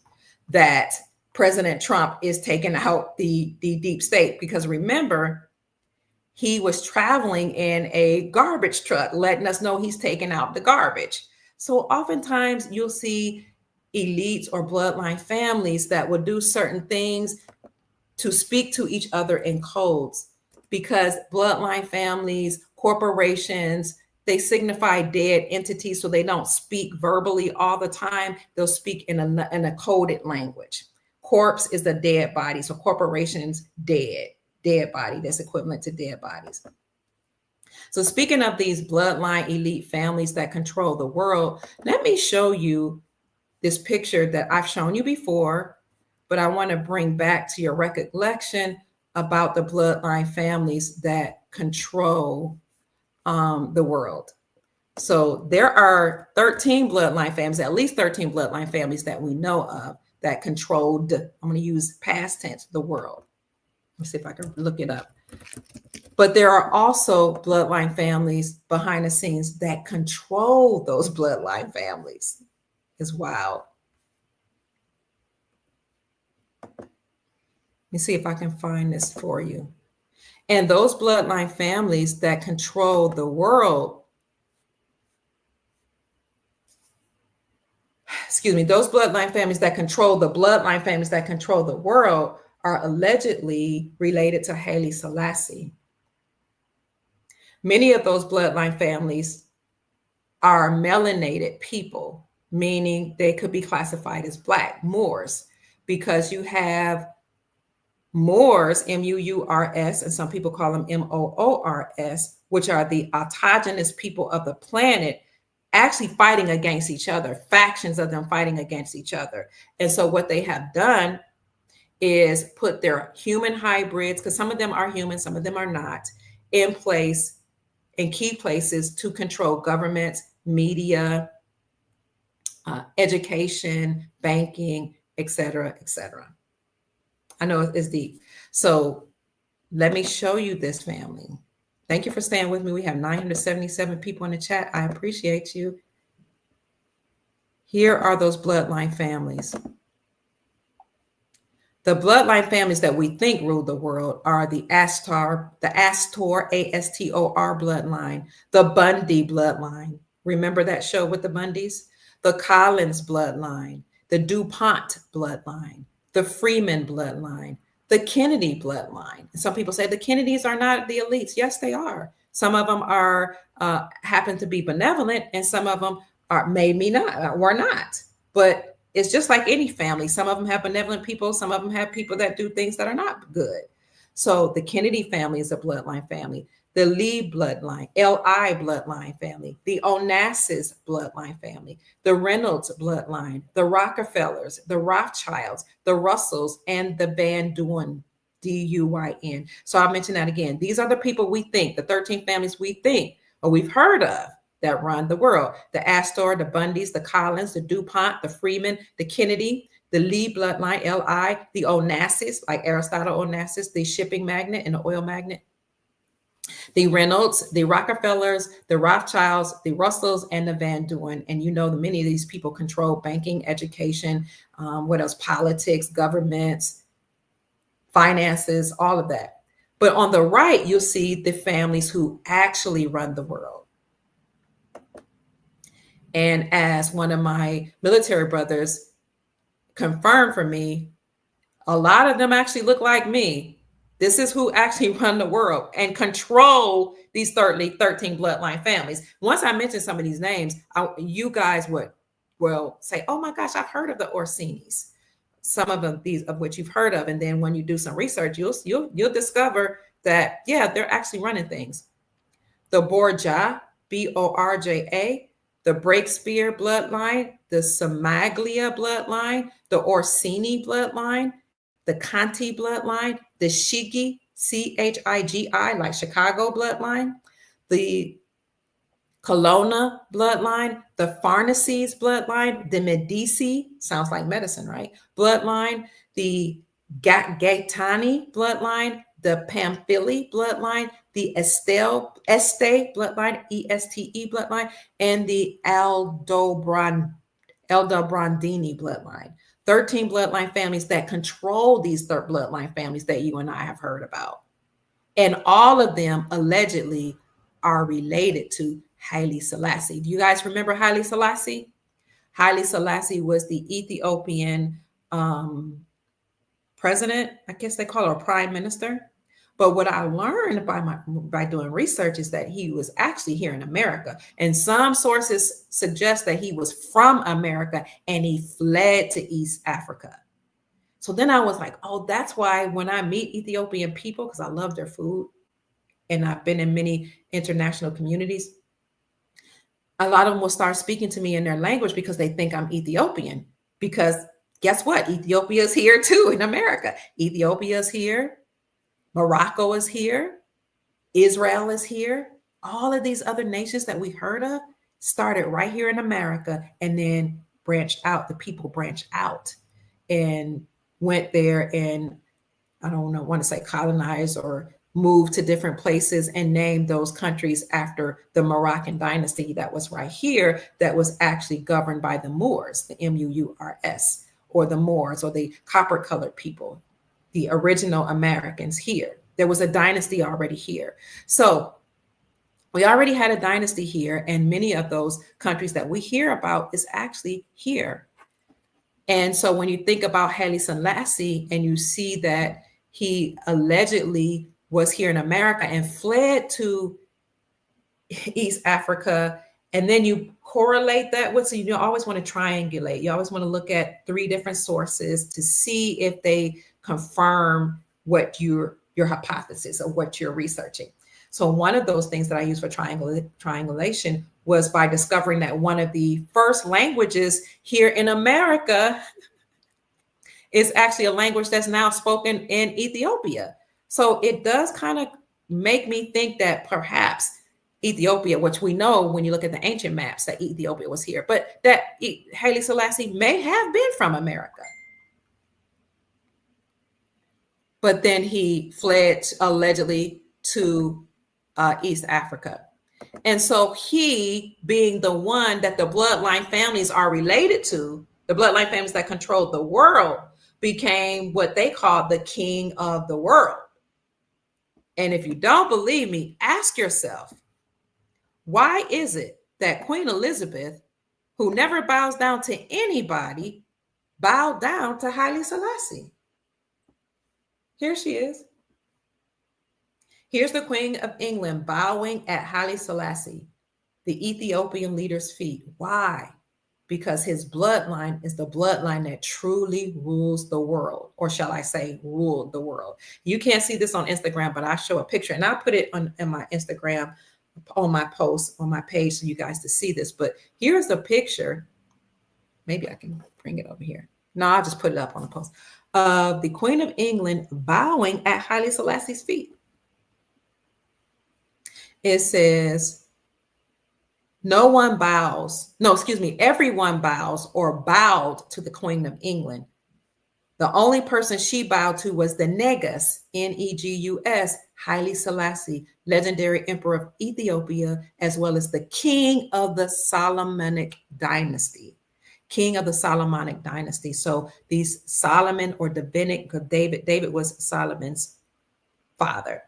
that President Trump is taking out the deep state, because remember, he was traveling in a garbage truck, letting us know he's taking out the garbage. So oftentimes you'll see elites or bloodline families that will do certain things to speak to each other in codes, because bloodline families, corporations, they signify dead entities, so they don't speak verbally all the time. They'll speak in a coded language. Corpse is a dead body, so corporations, dead body, that's equivalent to dead bodies. So speaking of these bloodline elite families that control the world, let me show you this picture that I've shown you before, but I want to bring back to your recollection about the bloodline families that control the world. So there are 13 bloodline families, at least 13 bloodline families that we know of that controlled, I'm going to use past tense, the world. Let's see if I can look it up. But there are also bloodline families behind the scenes that control those bloodline families. It's wild. Let me see if I can find this for you. And those bloodline families that control the world, those bloodline families that control the bloodline families that control the world are allegedly related to Haile Selassie. Many of those bloodline families are melanated people, meaning they could be classified as Black, Moors, because you have Moors, M-U-U-R-S, and some people call them M-O-O-R-S, which are the autogenous people of the planet, actually fighting against each other, factions of them fighting against each other. And so what they have done is put their human hybrids, because some of them are human, some of them are not, in place, in key places to control governments, media, education, banking, et cetera, et cetera. I know it's deep. So let me show you this family. Thank you for staying with me. We have 977 people in the chat. I appreciate you. Here are those bloodline families. The bloodline families that we think rule the world are the Astor, A-S-T-O-R bloodline, the Bundy bloodline. Remember that show with the Bundys? The Collins bloodline, the DuPont bloodline, the Freeman bloodline, the Kennedy bloodline. Some people say the Kennedys are not the elites. Yes, they are. Some of them are happen to be benevolent, and some of them are were not. But it's just like any family. Some of them have benevolent people. Some of them have people that do things that are not good. So the Kennedy family is a bloodline family. The Lee bloodline, L.I. bloodline family, the Onassis bloodline family, the Reynolds bloodline, the Rockefellers, the Rothschilds, the Russells, and the Van Duyn, D-U-Y-N. So I'll mention that again. These are the people we think, the 13 families we think, or we've heard of, that run the world. The Astor, the Bundys, the Collins, the DuPont, the Freeman, the Kennedy, the Lee bloodline, L.I., the Onassis, like Aristotle Onassis, the shipping magnate and the oil magnate, the Reynolds, the Rockefellers, the Rothschilds, the Russells, and the Van Duyn. And you know, many of these people control banking, education, what else? Politics, governments, finances, all of that. But on the right, you'll see the families who actually run the world. And as one of my military brothers confirmed for me, a lot of them actually look like me. This is who actually run the world and control these 13 bloodline families. Once I mention some of these names, you guys will say, oh my gosh, I've heard of the Orsinis. Some of them, these of which you've heard of. And then when you do some research, you'll discover that, yeah, they're actually running things. The Borgia, B-O-R-J-A, the Breakspear bloodline, the Somaglia bloodline, the Orsini bloodline, the Conti bloodline, the Shigi, C-H-I-G-I, like Chicago bloodline, the Colonna bloodline, the Farnaces bloodline, the Medici, sounds like medicine, right? Bloodline, the Gaetani bloodline, the Pamphili bloodline, the Este bloodline, ESTE bloodline, and the Aldobrandini bloodline. 13 bloodline families that control these bloodline families that you and I have heard about. And all of them allegedly are related to Haile Selassie. Do you guys remember Haile Selassie? Haile Selassie was the Ethiopian president, I guess they call her a prime minister. But what I learned by doing research is that he was actually here in America. And some sources suggest that he was from America and he fled to East Africa. So then I was like, oh, that's why when I meet Ethiopian people, because I love their food, and I've been in many international communities, a lot of them will start speaking to me in their language because they think I'm Ethiopian. Because guess what? Ethiopia is here too in America. Ethiopia is here. Morocco is here. Israel is here. All of these other nations that we heard of started right here in America and then branched out. The people branched out and went there and, I don't know, want to say colonized or moved to different places and named those countries after the Moroccan dynasty that was right here, that was actually governed by the Moors, the Mours, or the Moors, or the copper-colored people, the original Americans here. There was a dynasty already here. So we already had a dynasty here, and many of those countries that we hear about is actually here. And so when you think about Haile Selassie and you see that he allegedly was here in America and fled to East Africa, and then you correlate that with, so you always want to triangulate. You always want to look at 3 different sources to see if they confirm what your hypothesis or what you're researching. So one of those things that I use for triangulation was by discovering that one of the first languages here in America is actually a language that's now spoken in Ethiopia. So it does kind of make me think that perhaps Ethiopia, which we know when you look at the ancient maps that Ethiopia was here, but that Haile Selassie may have been from America. But then he fled allegedly to East Africa. And so he, being the one that the bloodline families are related to, the bloodline families that controlled the world, became what they called the king of the world. And if you don't believe me, ask yourself, why is it that Queen Elizabeth, who never bows down to anybody, bowed down to Haile Selassie? Here she is. Here's the Queen of England bowing at Haile Selassie, the Ethiopian leader's feet. Why? Because his bloodline is the bloodline that truly rules the world, or shall I say, ruled the world. You can't see this on Instagram, but I show a picture, and I'll put it in my Instagram, on my post, on my page, so you guys to see this. But here's the picture. Maybe I can bring it over here. No, I'll just put it up on the post of the Queen of England bowing at Haile Selassie's feet. It says, everyone bows or bowed to the Queen of England. The only person she bowed to was the Negus, Negus, Haile Selassie, legendary emperor of Ethiopia, as well as the king of the Solomonic dynasty. King of the Solomonic dynasty. So these Solomon or Davidic, David was Solomon's father.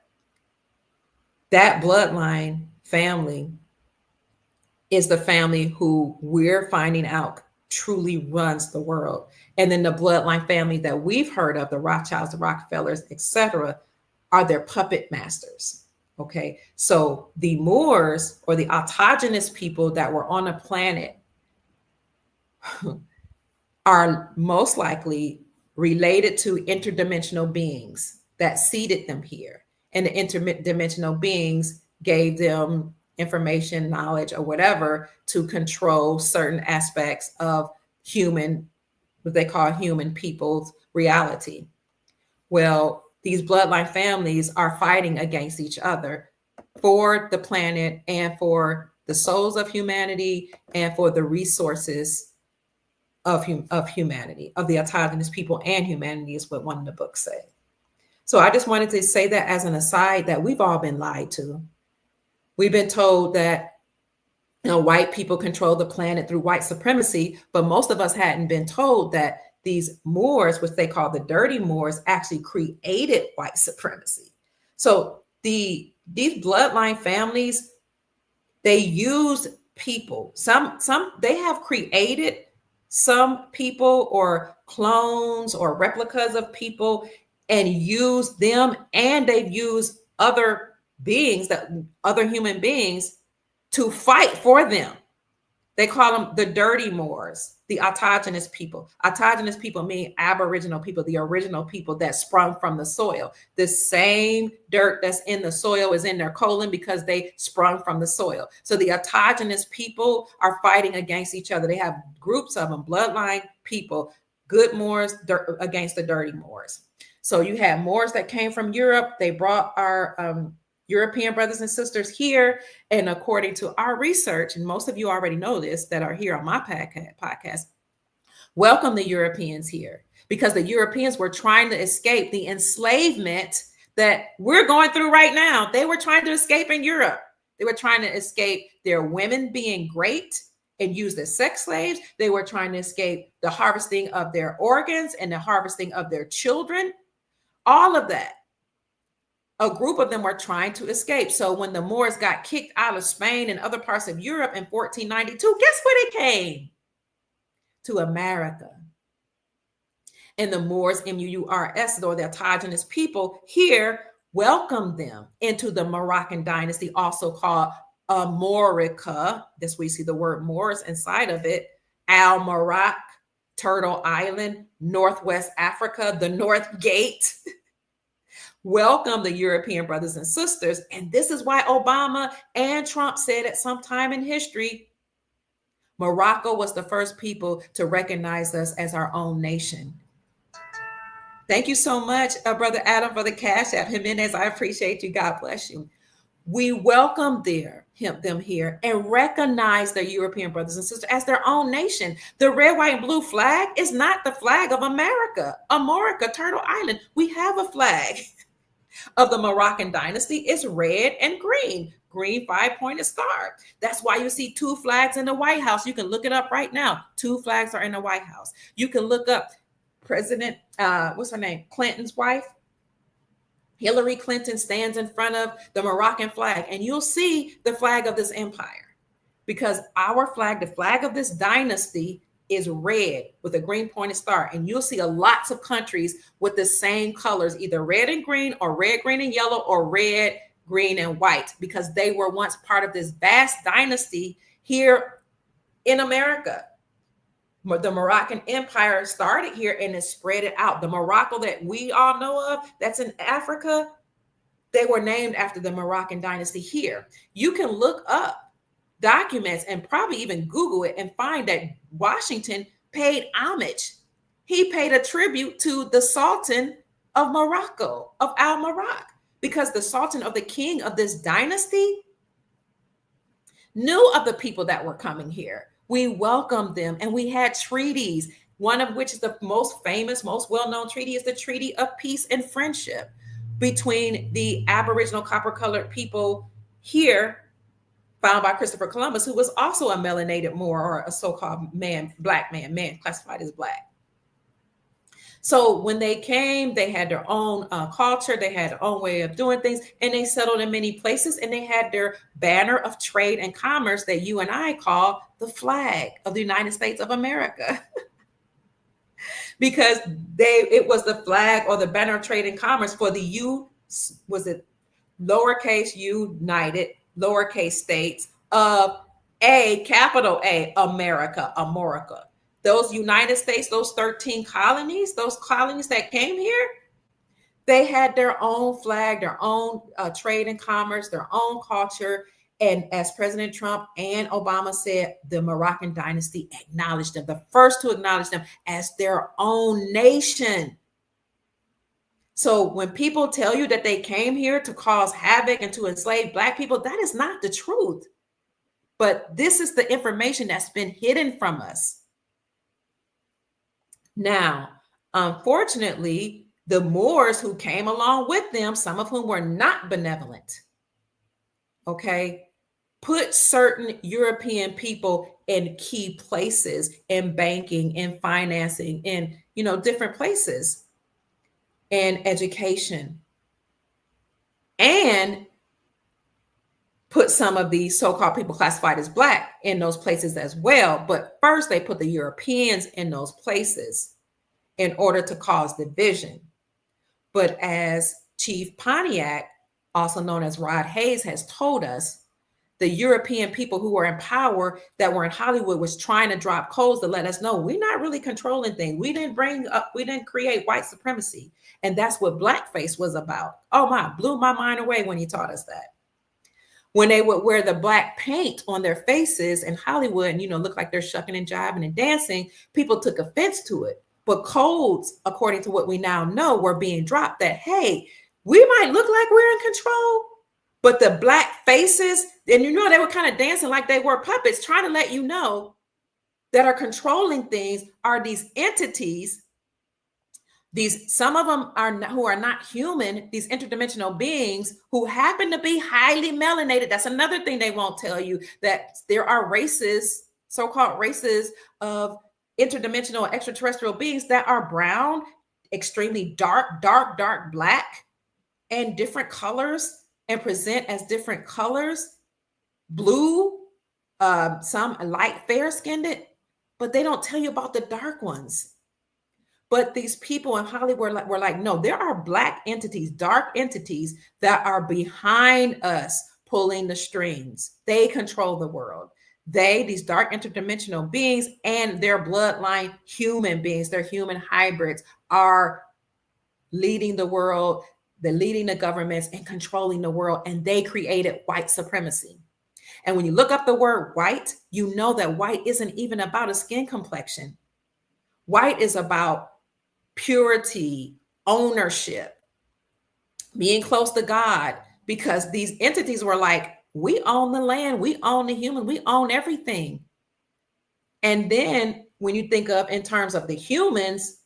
That bloodline family is the family who we're finding out truly runs the world. And then the bloodline family that we've heard of, the Rothschilds, the Rockefellers, etc., are their puppet masters. Okay, so the Moors, or the autogenous people that were on a planet, are most likely related to interdimensional beings that seeded them here. And the interdimensional beings gave them information, knowledge, or whatever to control certain aspects of what they call human people's reality. Well, these bloodline families are fighting against each other for the planet and for the souls of humanity and for the resources of humanity, of the autogenous people and humanity, is what one of the books say. So I just wanted to say that as an aside, that we've all been lied to. We've been told that white people control the planet through white supremacy, but most of us hadn't been told that these Moors, which they call the dirty Moors, actually created white supremacy. So these bloodline families, they use people. Some they have created some people or clones or replicas of people and use them, and they've used other beings, other human beings, to fight for them. They call them the dirty Moors, the autogenous people. Autogenous people mean Aboriginal people, the original people that sprung from the soil. The same dirt that's in the soil is in their colon because they sprung from the soil. So the autogenous people are fighting against each other. They have groups of them, bloodline people, good Moors against the dirty Moors. So you have Moors that came from Europe. They brought our European brothers and sisters here. And according to our research, and most of you already know this that are here on my podcast, welcome the Europeans here, because the Europeans were trying to escape the enslavement that we're going through right now. They were trying to escape in Europe. They were trying to escape their women being raped and used as sex slaves. They were trying to escape the harvesting of their organs and the harvesting of their children. All of that. A group of them were trying to escape. So when the Moors got kicked out of Spain and other parts of Europe in 1492, guess where they came? To America. And the Moors, M-U-U-R-S, or the autogenous people here, welcomed them into the Moroccan dynasty, also called Amorica. That's where you see the word Moors inside of it. Al-Marak, Turtle Island, Northwest Africa, the North Gate. Welcome the European brothers and sisters. And this is why Obama and Trump said at some time in history, Morocco was the first people to recognize us as our own nation. Thank you so much, Brother Adam, for the Cash App. Jimenez, I appreciate you. God bless you. We welcome them here and recognize their European brothers and sisters as their own nation. The red, white, and blue flag is not the flag of America. Amorica, Turtle Island, we have a flag of the Moroccan dynasty. Is red and green. Green 5-pointed star. That's why you see 2 flags in the White House. You can look it up right now. 2 flags are in the White House. You can look up President, what's her name? Clinton's wife. Hillary Clinton stands in front of the Moroccan flag, and you'll see the flag of this empire, because our flag, the flag of this dynasty, is red with a green pointed star. And you'll see lots of countries with the same colors, either red and green or red, green, and yellow, or red, green, and white, because they were once part of this vast dynasty here in America. The Moroccan Empire started here and it spread it out. The Morocco that we all know of, that's in Africa, they were named after the Moroccan dynasty here. You can look up documents and probably even Google it and find that Washington paid homage. He paid a tribute to the Sultan of Morocco, of Al-Marak, because the Sultan, of the king of this dynasty, knew of the people that were coming here. We welcomed them and we had treaties, one of which is the most famous, most well-known treaty is the Treaty of Peace and Friendship between the Aboriginal copper-colored people here, found by Christopher Columbus, who was also a melanated Moor, or a so-called black man classified as black. So when they came, they had their own culture, they had their own way of doing things, and they settled in many places, and they had their banner of trade and commerce that you and I call the flag of the United States of America. Because it was the flag or the banner of trade and commerce for the lowercase united, lowercase states of a capital A, America, Amorica. Those United States, those 13 colonies, those colonies that came here, they had their own flag, their own trade and commerce, their own culture. And as President Trump and Obama said, the Moroccan dynasty acknowledged them, the first to acknowledge them as their own nation. So when people tell you that they came here to cause havoc and to enslave Black people, that is not the truth. But this is the information that's been hidden from us. Now, unfortunately, the Moors who came along with them, some of whom were not benevolent, okay, put certain European people in key places in banking, in financing, in, different places, in education, and put some of these so-called people classified as Black in those places as well. But first, they put the Europeans in those places in order to cause division. But as Chief Pontiac, also known as Rod Hayes, has told us, the European people who were in power that were in Hollywood was trying to drop codes to let us know we're not really controlling things. We didn't create white supremacy. And that's what blackface was about. Oh my, blew my mind away when he taught us that. When they would wear the black paint on their faces in Hollywood and, look like they're shucking and jiving and dancing, people took offense to it. But codes, according to what we now know, were being dropped that, hey, we might look like we're in control, but the black faces, and they were kind of dancing like they were puppets, trying to let you know that are controlling things are these entities. Some of them who are not human, these interdimensional beings who happen to be highly melanated. That's another thing they won't tell you, that there are races, so-called races of interdimensional extraterrestrial beings that are brown, extremely dark black, and different colors, and present as different colors, blue, some light fair-skinned, but they don't tell you about the dark ones. But these people in Hollywood were like, no, there are black entities, dark entities that are behind us pulling the strings. They control the world. These dark interdimensional beings and their bloodline human beings, their human hybrids, are leading the world. They're leading the governments and controlling the world. And they created white supremacy. And when you look up the word white, you know that white isn't even about a skin complexion. White is about purity, ownership, being close to God, because these entities were like, we own the land, we own the human, we own everything. And then when you think of in terms of the humans,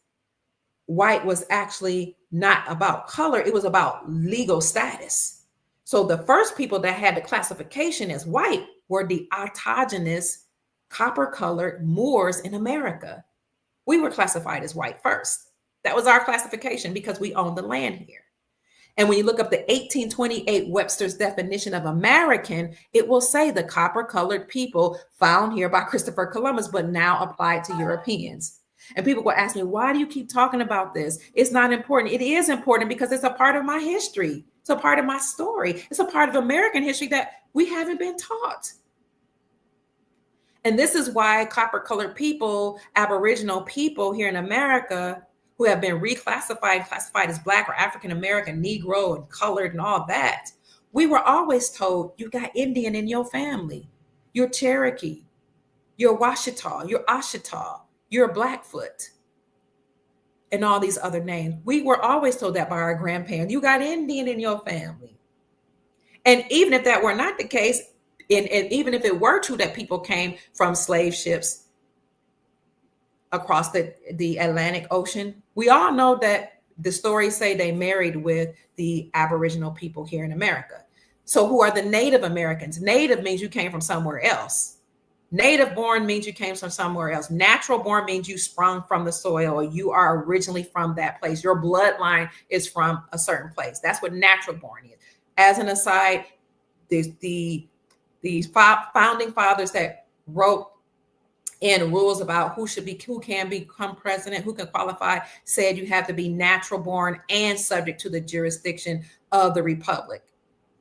white was actually not about color, it was about legal status. So the first people that had the classification as white were the autogenous, copper-colored Moors in America. We were classified as white first. That was our classification because we owned the land here. And when you look up the 1828 Webster's definition of American, it will say the copper-colored people found here by Christopher Columbus, but now applied to Europeans. And people will ask me, why do you keep talking about this? It's not important. It is important because it's a part of my history. It's a part of my story. It's a part of American history that we haven't been taught. And this is why copper-colored people, Aboriginal people here in America, who have been classified as Black or African-American, Negro, and colored and all that, we were always told, you got Indian in your family. You're Cherokee. You're Washita. You're Ashita. You're Blackfoot. And all these other names. We were always told that by our grandparents. You got Indian in your family. And even if that were not the case, and even if it were true that people came from slave ships across the Atlantic Ocean, we all know that the stories say they married with the Aboriginal people here in America. So who are the Native Americans? Native means you came from somewhere else. Native born means you came from somewhere else. Natural born means you sprung from the soil, or you are originally from that place. Your bloodline is from a certain place. That's what natural born is. As an aside, these founding fathers that wrote in rules about who can become president, who can qualify, said you have to be natural born and subject to the jurisdiction of the republic,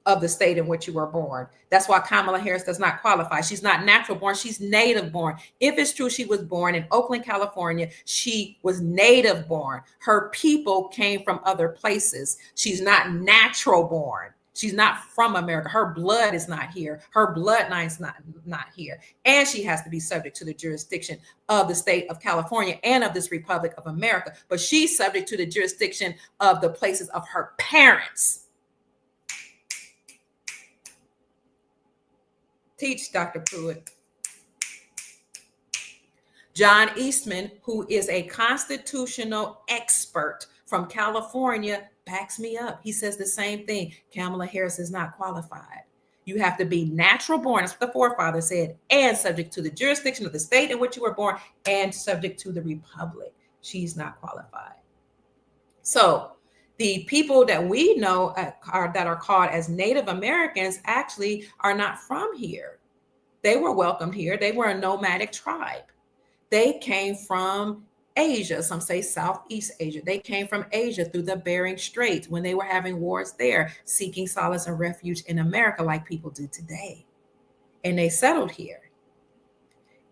of the state in which you were born. That's why Kamala Harris does not qualify. She's not natural born, she's native born. If it's true she was born in Oakland, California, she was native born. Her people came from other places. She's not natural born. She's not from America. Her blood is not here. Her bloodline's not here. And she has to be subject to the jurisdiction of the state of California and of this Republic of America. But she's subject to the jurisdiction of the places of her parents. Teach, Dr. Pruitt. John Eastman, who is a constitutional expert from California, backs me up. He says the same thing. Kamala Harris is not qualified. You have to be natural born, that's what the forefathers said, and subject to the jurisdiction of the state in which you were born, and subject to the republic. She's not qualified. So the people that we know that are called as Native Americans actually are not from here. They were welcomed here. They were a nomadic tribe. They came from Asia. Some say Southeast Asia. They came from Asia through the Bering Strait when they were having wars there, seeking solace and refuge in America like people do today. And they settled here.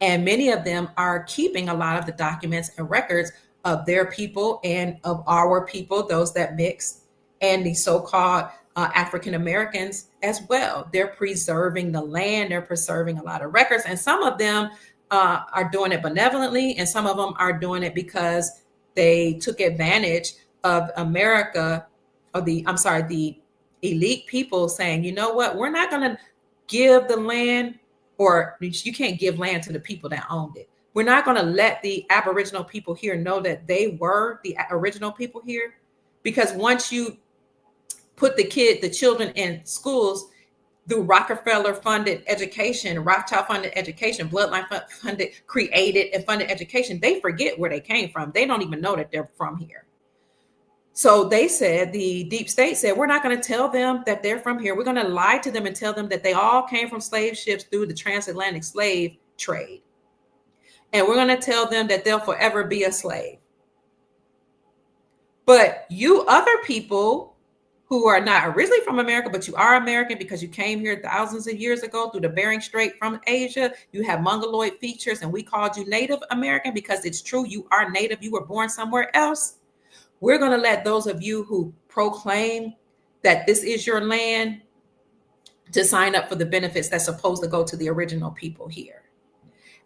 And many of them are keeping a lot of the documents and records of their people and of our people, those that mix, and the so-called African Americans as well. They're preserving the land. They're preserving a lot of records. And some of them are doing it benevolently, and some of them are doing it because they took advantage of America, or the elite people saying, you know what, we're not going to give the land, or you can't give land to the people that owned it. We're not going to let the Aboriginal people here know that they were the original people here, because once you put the children in schools through Rockefeller-funded education, Rothschild-funded education, Bloodline-funded, created and funded education, they forget where they came from. They don't even know that they're from here. So they said, the deep state said, we're not going to tell them that they're from here. We're going to lie to them and tell them that they all came from slave ships through the transatlantic slave trade. And we're going to tell them that they'll forever be a slave. But you other people who are not originally from America, but you are American because you came here thousands of years ago through the Bering Strait from Asia. You have Mongoloid features, and we called you Native American because it's true. You are Native. You were born somewhere else. We're going to let those of you who proclaim that this is your land to sign up for the benefits that's supposed to go to the original people here.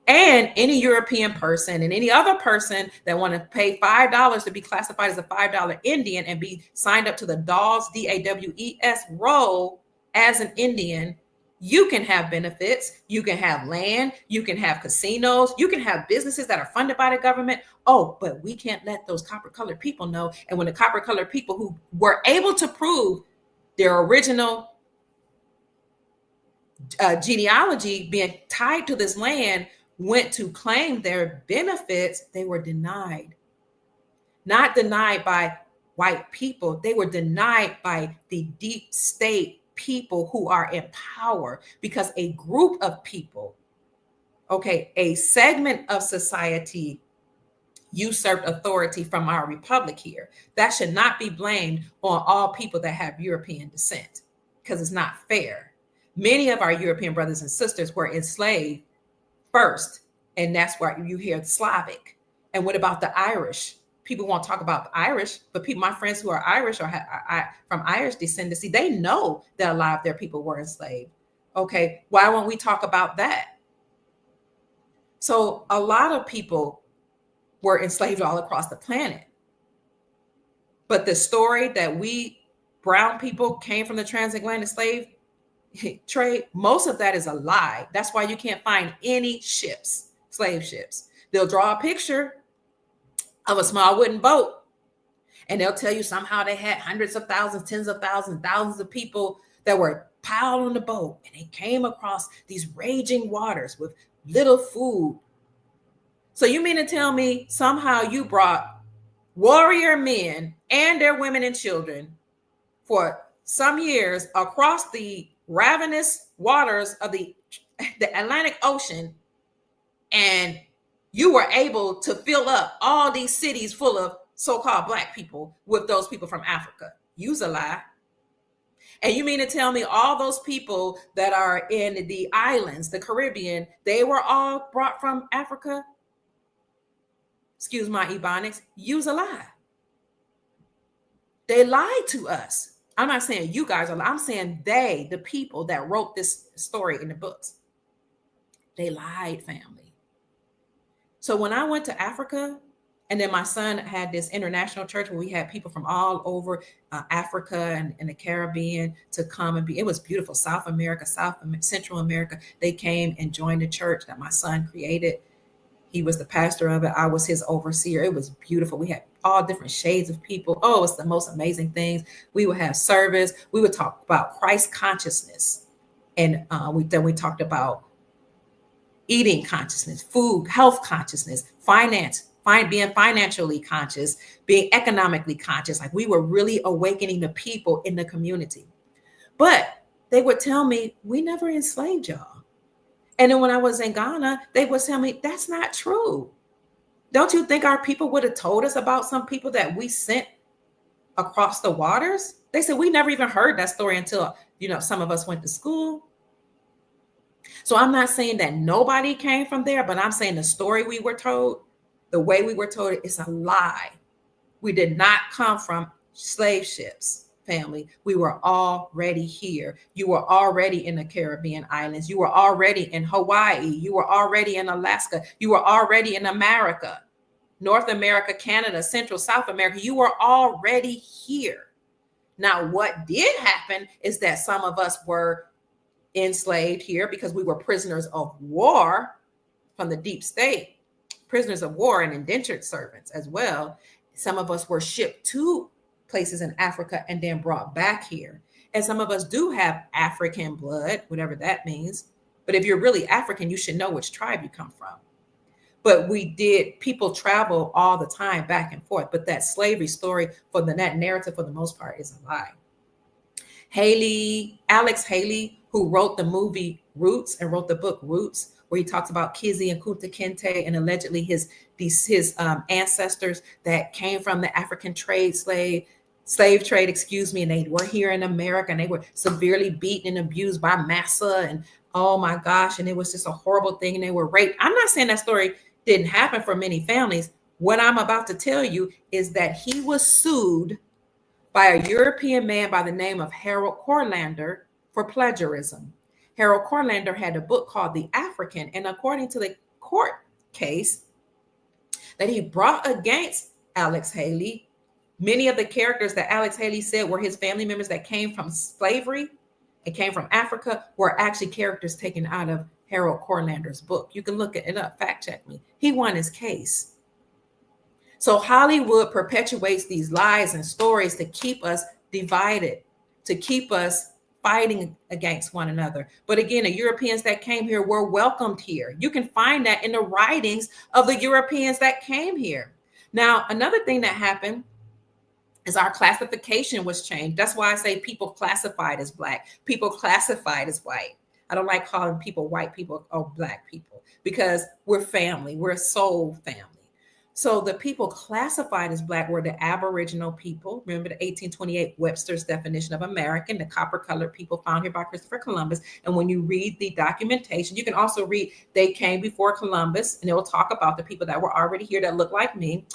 And any European person and any other person that want to pay $5 to be classified as a $5 Indian and be signed up to the DAWES, DAWES roll as an Indian, you can have benefits. You can have land. You can have casinos. You can have businesses that are funded by the government. Oh, but we can't let those copper-colored people know. And when the copper-colored people who were able to prove their original genealogy being tied to this land went to claim their benefits, they were denied. Not denied by white people. They were denied by the deep state people who are in power, because a group of people, a segment of society usurped authority from our republic here. That should not be blamed on all people that have European descent, because it's not fair. Many of our European brothers and sisters were enslaved first, and that's why you hear Slavic. And what about the Irish? People won't talk about the Irish, but my friends who are Irish or from Irish descendancy, they know that a lot of their people were enslaved. Okay, why won't we talk about that? So a lot of people were enslaved all across the planet. But the story that we brown people came from the transatlantic slave trade, most of that is a lie. That's why you can't find any ships, slave ships. They'll draw a picture of a small wooden boat, and they'll tell you somehow they had hundreds of thousands, tens of thousands, thousands of people that were piled on the boat, and they came across these raging waters with little food. So you mean to tell me somehow you brought warrior men and their women and children for some years across the ravenous waters of the Atlantic Ocean, and you were able to fill up all these cities full of so-called Black people with those people from Africa? You's a lie. And you mean to tell me all those people that are in the islands, the Caribbean, they were all brought from Africa? Excuse my ebonics. You's a lie. They lied to us. I'm not saying you guys are, I'm saying they, the people that wrote this story in the books, they lied, family. So when I went to Africa, and then my son had this international church where we had people from all over Africa and the Caribbean to come and be, it was beautiful. South America, Central America, they came and joined the church that my son created. He was the pastor of it. I was his overseer. It was beautiful. We had all different shades of people. Oh, it's the most amazing things. We would have service. We would talk about Christ consciousness. And we talked about eating consciousness, food, health consciousness, finance, being financially conscious, being economically conscious. Like we were really awakening the people in the community. But they would tell me, we never enslaved y'all. And then when I was in Ghana, they would tell me, that's not true. Don't you think our people would have told us about some people that we sent across the waters? They said, we never even heard that story until, some of us went to school. So I'm not saying that nobody came from there, but I'm saying the story we were told, the way we were told, it's a lie. We did not come from slave ships, family. We were already here. You were already in the Caribbean islands. You were already in Hawaii. You were already in Alaska. You were already in America, North America, Canada, Central, South America. You were already here. Now, what did happen is that some of us were enslaved here because we were prisoners of war from the deep state, prisoners of war and indentured servants as well. Some of us were shipped to places in Africa and then brought back here. And some of us do have African blood, whatever that means. But if you're really African, you should know which tribe you come from. But people travel all the time back and forth. But that slavery story that narrative for the most part is a lie. Alex Haley, who wrote the movie Roots and wrote the book Roots, where he talks about Kizzy and Kunta Kinte and allegedly his ancestors that came from the African slave trade, and they were here in America and they were severely beaten and abused by massa and oh my gosh, and it was just a horrible thing and they were raped. I'm not saying that story didn't happen for many families. What I'm about to tell you is that he was sued by a European man by the name of Harold Corlander for plagiarism. Harold Corlander had a book called The African, and according to the court case that he brought against Alex Haley, many of the characters that Alex Haley said were his family members that came from slavery and came from Africa were actually characters taken out of Harold Corlander's book. You can look it up, fact check me. He won his case. So Hollywood perpetuates these lies and stories to keep us divided, to keep us fighting against one another. But again, the Europeans that came here were welcomed here. You can find that in the writings of the Europeans that came here. Now, another thing that happened is our classification was changed. That's why I say people classified as Black, people classified as white. I don't like calling people white people or Black people because we're family. We're a soul family. So the people classified as Black were the Aboriginal people. Remember the 1828 Webster's definition of American, the copper-colored people found here by Christopher Columbus. And when you read the documentation, you can also read they came before Columbus, and it will talk about the people that were already here that look like me.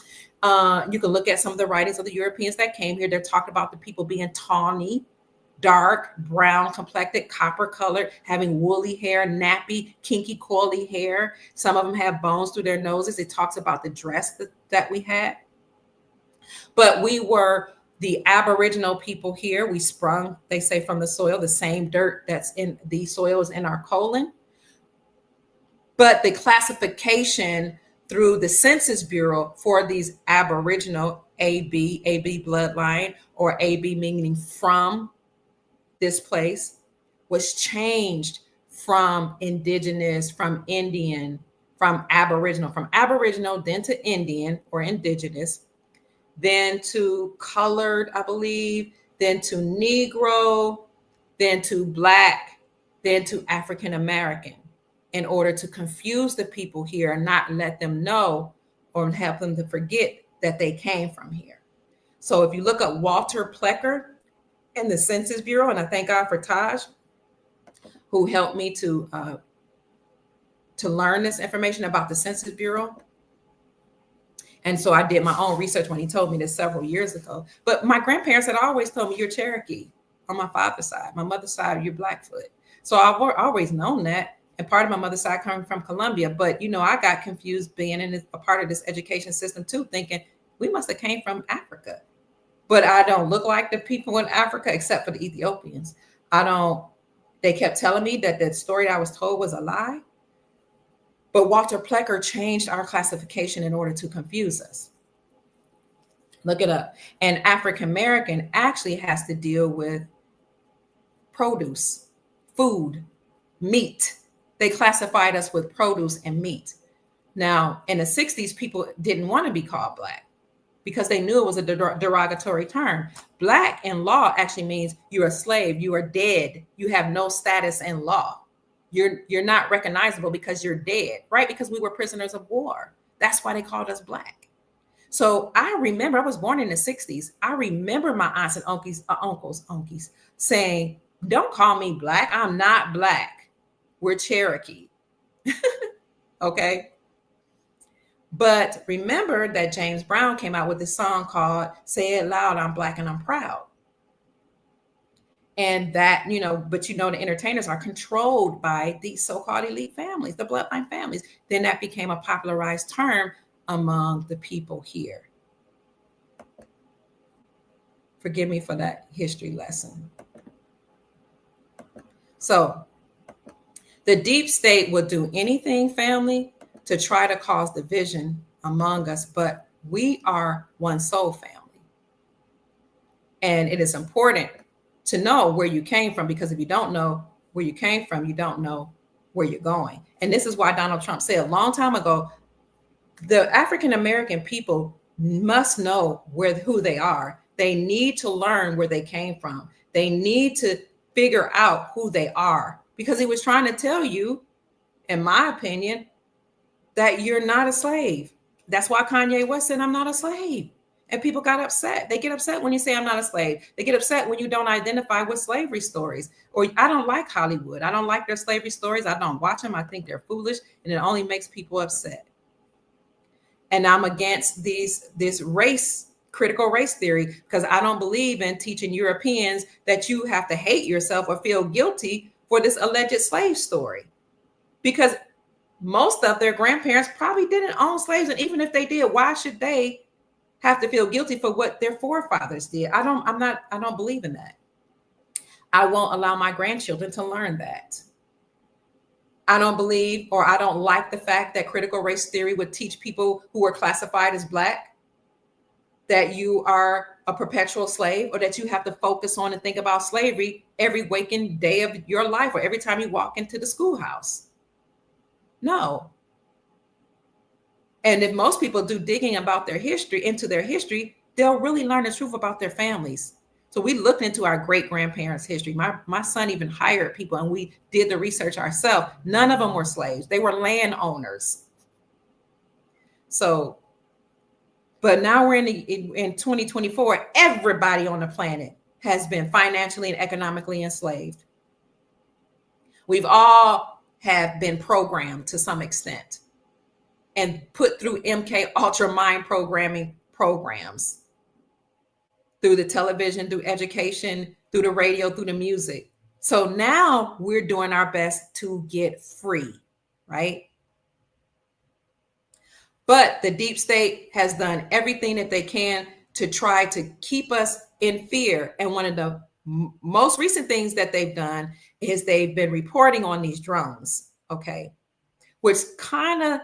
You can look at some of the writings of the Europeans that came here. They're talking about the people being tawny, dark, brown complected, copper colored, having woolly hair, nappy, kinky, coily hair. Some of them have bones through their noses. It talks about the dress that we had. But we were the Aboriginal people here. We sprung, they say, from the soil, the same dirt that's in the soil is in our colon. But the classification through the Census Bureau for these Aboriginal AB bloodline, or AB meaning from this place, was changed from indigenous, from Indian, from Aboriginal, then to Indian or indigenous, then to colored, I believe, then to Negro, then to Black, then to African American, in order to confuse the people here and not let them know or help them to forget that they came from here. So if you look up Walter Plecker and the Census Bureau, and I thank God for Taj, who helped me to learn this information about the Census Bureau. And so I did my own research when he told me this several years ago. But my grandparents had always told me, you're Cherokee on my father's side. My mother's side, you're Blackfoot. So I've always known that. And part of my mother's side coming from Columbia. But, I got confused being in a part of this education system too, thinking we must have came from Africa. But I don't look like the people in Africa, except for the Ethiopians. They kept telling me that the story I was told was a lie. But Walter Plecker changed our classification in order to confuse us. Look it up. And African American actually has to deal with produce, food, meat. They classified us with produce and meat. Now, in the 60s, people didn't want to be called Black because they knew it was a derogatory term. Black in law actually means you're a slave, you are dead, you have no status in law. You're not recognizable because you're dead, right? Because we were prisoners of war. That's why they called us Black. So I remember, I was born in the 60s. I remember my aunts and uncles saying, don't call me Black. I'm not Black. We're Cherokee. Okay. But remember that James Brown came out with this song called Say It Loud, I'm Black and I'm Proud. And that, but the entertainers are controlled by these so-called elite families, the bloodline families. Then that became a popularized term among the people here. Forgive me for that history lesson. So the deep state will do anything, family, to try to cause division among us, but we are one soul family. And it is important to know where you came from, because if you don't know where you came from, you don't know where you're going. And this is why Donald Trump said a long time ago, the African American people must know who they are. They need to learn where they came from. They need to figure out who they are, because he was trying to tell you, in my opinion, that you're not a slave. That's why Kanye West said, I'm not a slave. And people got upset. They get upset when you say I'm not a slave. They get upset when you don't identify with slavery stories. Or I don't like Hollywood. I don't like their slavery stories. I don't watch them. I think they're foolish, and it only makes people upset. And I'm against this critical race theory, because I don't believe in teaching Europeans that you have to hate yourself or feel guilty for this alleged slave story. Because most of their grandparents probably didn't own slaves. And even if they did, why should they have to feel guilty for what their forefathers did? I don't believe in that. I won't allow my grandchildren to learn that. I don't believe, or I don't like the fact that critical race theory would teach people who are classified as Black that you are a perpetual slave, or that you have to focus on and think about slavery every waking day of your life, or every time you walk into the schoolhouse. No. And if most people do digging about their history, they'll really learn the truth about their families. So we looked into our great-grandparents' history. My son even hired people, and we did the research ourselves. None of them were slaves. They were landowners. So, but now we're in 2024, everybody on the planet has been financially and economically enslaved. We've all have been programmed to some extent and put through MK Ultra mind programming programs, through the television, through education, through the radio, through the music. So now we're doing our best to get free, right? But the deep state has done everything that they can to try to keep us in fear. And one of the most recent things that they've done is they've been reporting on these drones, okay, which kind of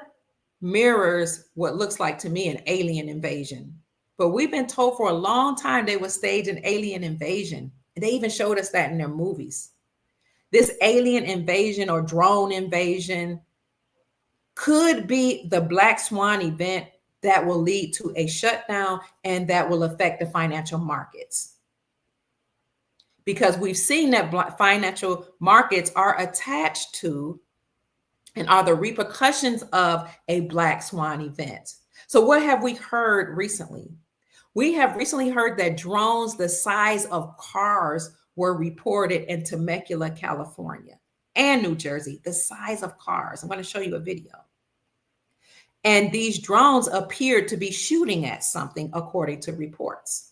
mirrors what looks like to me an alien invasion. But we've been told for a long time they would stage an alien invasion. And they even showed us that in their movies. This alien invasion or drone invasion could be the Black Swan event that will lead to a shutdown and that will affect the financial markets. Because we've seen that financial markets are attached to and are the repercussions of a Black Swan event. So what have we heard recently? We have recently heard that drones the size of cars were reported in Temecula, California, and New Jersey, the size of cars. I'm going to show you a video. And these drones appeared to be shooting at something, according to reports.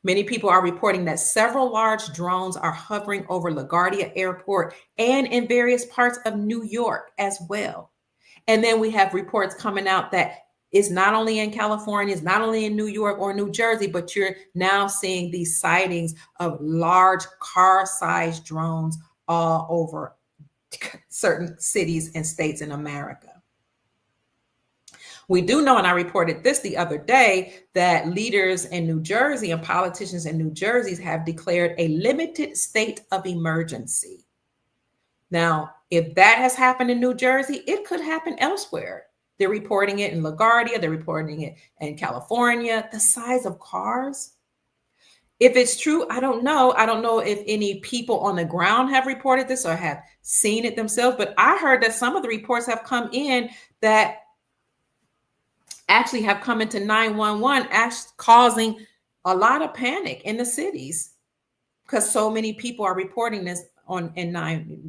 Many people are reporting that several large drones are hovering over LaGuardia Airport and in various parts of New York as well. And then we have reports coming out that it's not only in California, it's not only in New York or New Jersey, but you're now seeing these sightings of large car-sized drones all over certain cities and states in America. We do know, and I reported this the other day, that leaders in New Jersey and politicians in New Jersey have declared a limited state of emergency. Now, if that has happened in New Jersey, it could happen elsewhere. They're reporting it in LaGuardia, they're reporting it in California. The size of cars. If it's true, I don't know. I don't know if any people on the ground have reported this or have seen it themselves, but I heard that some of the reports have come in that actually have come into 911, causing a lot of panic in the cities because so many people are reporting this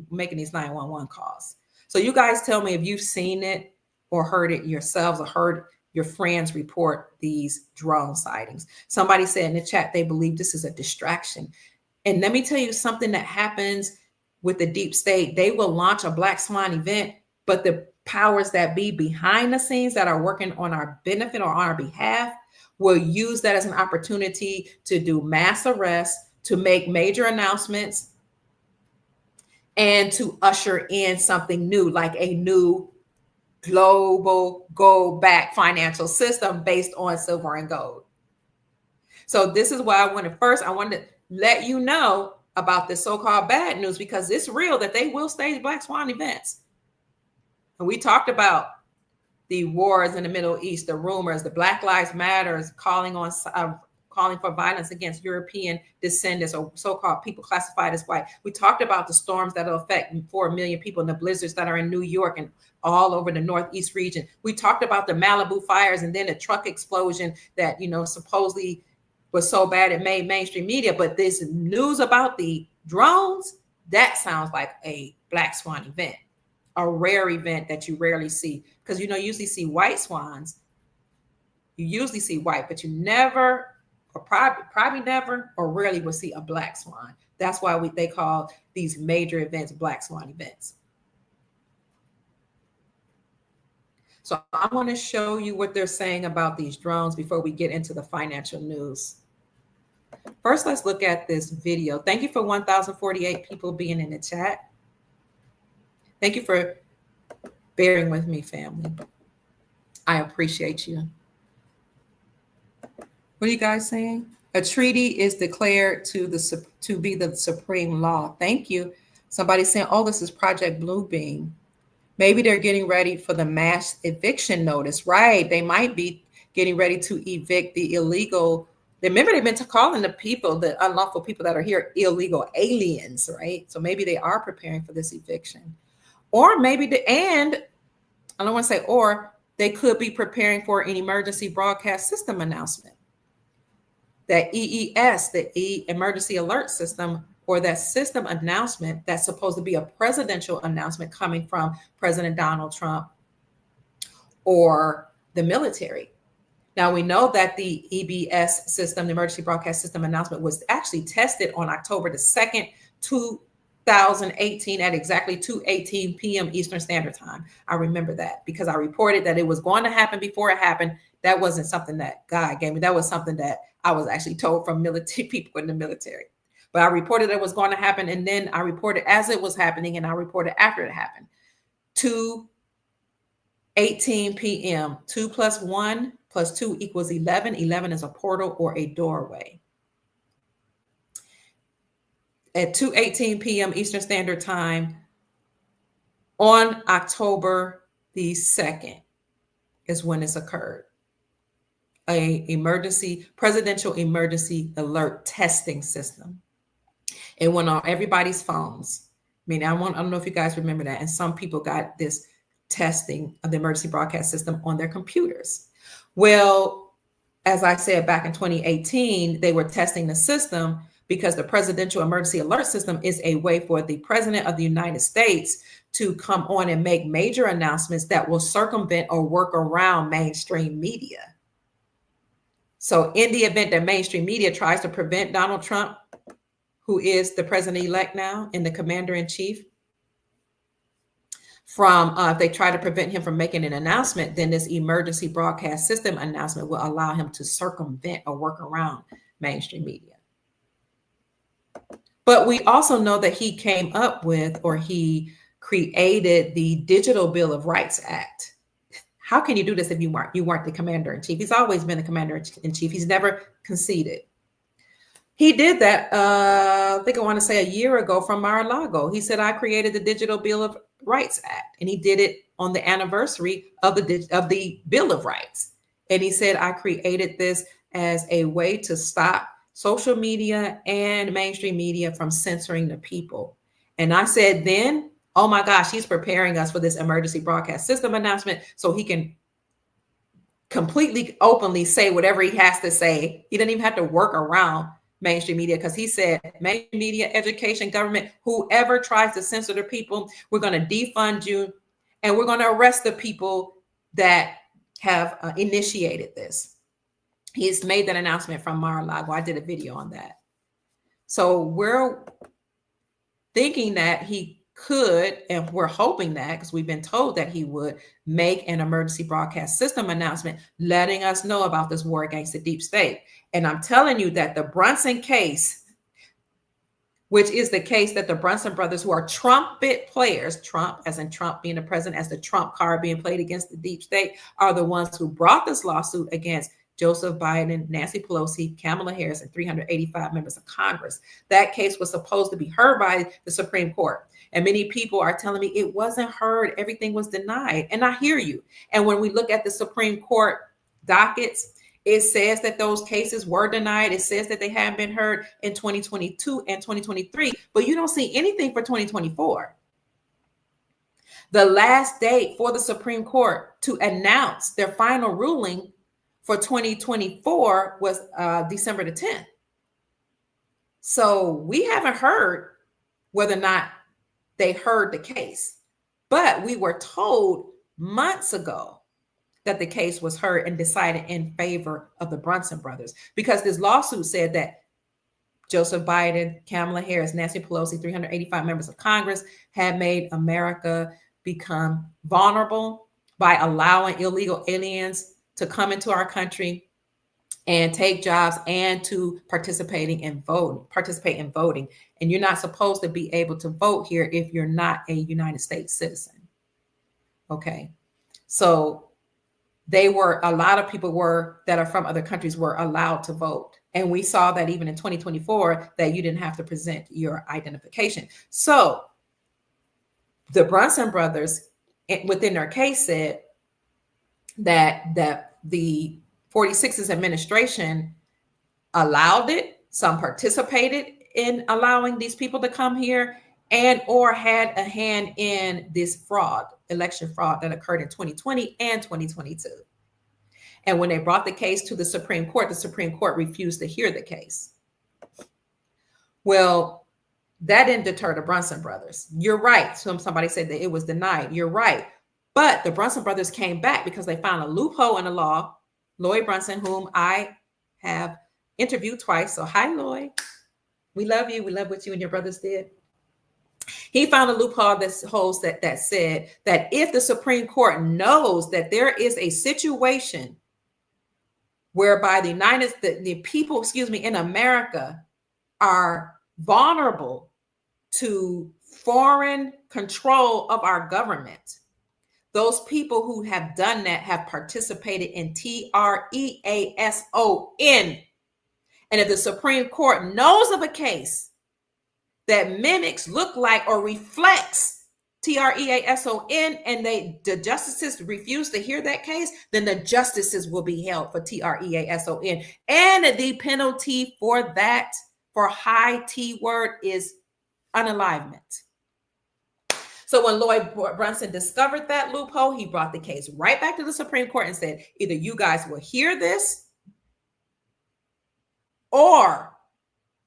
making these 911 calls. So you guys tell me if you've seen it or heard it yourselves or heard your friends report these drone sightings. Somebody said in the chat they believe this is a distraction. And let me tell you something that happens with the deep state. They will launch a Black Swan event, but the powers that be behind the scenes that are working on our benefit or on our behalf will use that as an opportunity to do mass arrests, to make major announcements, and to usher in something new, like a new global gold-backed financial system based on silver and gold. So this is why I wanted to let you know about this so-called bad news, because it's real that they will stage Black Swan events. And we talked about the wars in the Middle East, the rumors, the Black Lives Matters calling for violence against European descendants or so-called people classified as white. We talked about the storms that will affect 4 million people and the blizzards that are in New York and all over the Northeast region. We talked about the Malibu fires and then the truck explosion that, supposedly was so bad it made mainstream media. But this news about the drones, that sounds like a Black Swan event, a rare event that you rarely see, because you usually see white swans. You usually see white, but you never, or probably never, or rarely will see a Black Swan. That's why they call these major events Black Swan events. So I want to show you what they're saying about these drones before we get into the financial news. First, let's look at this video. Thank you for 1,048 people being in the chat. Thank you for bearing with me, family. I appreciate you. What are you guys saying? A treaty is declared to be the supreme law. Thank you. Somebody's saying, oh, this is Project Bluebeam. Maybe they're getting ready for the mass eviction notice, right? They might be getting ready to evict the illegal. Remember, they've been calling the people, the unlawful people that are here, illegal aliens, right? So maybe they are preparing for this eviction. Or maybe, I don't want to say, or they could be preparing for an emergency broadcast system announcement. That EES, the emergency alert system, or that system announcement that's supposed to be a presidential announcement coming from President Donald Trump or the military. Now, we know that the EBS system, the emergency broadcast system announcement, was actually tested on October the 2nd, 2018 at exactly 2:18 p.m. Eastern Standard Time. I remember that because I reported that it was going to happen before it happened. That wasn't something that God gave me. That was something that I was actually told from military people in the military. But I reported it was going to happen, and then I reported as it was happening, and I reported after it happened. 2:18 p.m. 2 + 1 + 2 = 11. 11 is a portal or a doorway. At 2:18 p.m. Eastern Standard Time on October the 2nd is when this occurred. Presidential emergency alert testing system. It went on everybody's phones. I don't know if you guys remember that. And some people got this testing of the emergency broadcast system on their computers. Well, as I said, back in 2018, they were testing the system because the presidential emergency alert system is a way for the president of the United States to come on and make major announcements that will circumvent or work around mainstream media. So in the event that mainstream media tries to prevent Donald Trump, who is the president-elect now and the commander-in-chief, if they try to prevent him from making an announcement, then this emergency broadcast system announcement will allow him to circumvent or work around mainstream media. But we also know that he came up with, or he created the Digital Bill of Rights Act. How can you do this if you weren't the commander-in-chief? He's always been the commander-in-chief. He's never conceded. He did that, I think I want to say a year ago from Mar-a-Lago. He said, I created the Digital Bill of Rights Act. And he did it on the anniversary of the Bill of Rights. And he said, I created this as a way to stop social media and mainstream media from censoring the people. And I said then, oh my gosh, he's preparing us for this emergency broadcast system announcement so he can completely openly say whatever he has to say. He didn't even have to work around mainstream media, because he said mainstream media, education, government, whoever tries to censor the people, we're going to defund you and we're going to arrest the people that have initiated this. He's made that announcement from Mar-a-Lago. I did a video on that. So we're thinking that he could, and we're hoping that, because we've been told that he would make an emergency broadcast system announcement letting us know about this war against the deep state. And I'm telling you that the Brunson case, which is the case that the Brunson brothers, who are trumpet players, Trump as in Trump being the president, as the Trump card being played against the deep state, are the ones who brought this lawsuit against Joseph Byeden, Nancy Pelosi, Kamala Harris, and 385 members of Congress. That case was supposed to be heard by the Supreme Court. And many people are telling me it wasn't heard. Everything was denied. And I hear you. And when we look at the Supreme Court dockets, it says that those cases were denied. It says that they haven't been heard in 2022 and 2023, but you don't see anything for 2024. The last date for the Supreme Court to announce their final ruling for 2024 was December the 10th. So we haven't heard whether or not they heard the case, but we were told months ago that the case was heard and decided in favor of the Brunson brothers, because this lawsuit said that Joseph Byeden, Kamala Harris, Nancy Pelosi, 385 members of Congress had made America become vulnerable by allowing illegal aliens to come into our country and take jobs and to participate in voting. And you're not supposed to be able to vote here if you're not a United States citizen. Okay. So a lot of people that are from other countries were allowed to vote. And we saw that even in 2024, that you didn't have to present your identification. So the Brunson brothers within their case said that the 46th administration allowed it. Some participated in allowing these people to come here and or had a hand in this election fraud that occurred in 2020 and 2022. And when they brought the case to the Supreme Court refused to hear the case. Well, that didn't deter the Brunson brothers. You're right. Somebody said that it was denied. You're right. But the Brunson brothers came back because they found a loophole in the law. Lloyd Brunson, whom I have interviewed twice. So hi, Lloyd. We love you. We love what you and your brothers did. He found a loophole that said that if the Supreme Court knows that there is a situation whereby the people in America are vulnerable to foreign control of our government, those people who have done that have participated in treason. And if the Supreme Court knows of a case that mimics, look like, or reflects treason, and the justices refuse to hear that case, then the justices will be held for treason. And the penalty for that, for high T word, is unalivement. So when Lloyd Brunson discovered that loophole, he brought the case right back to the Supreme Court and said, either you guys will hear this or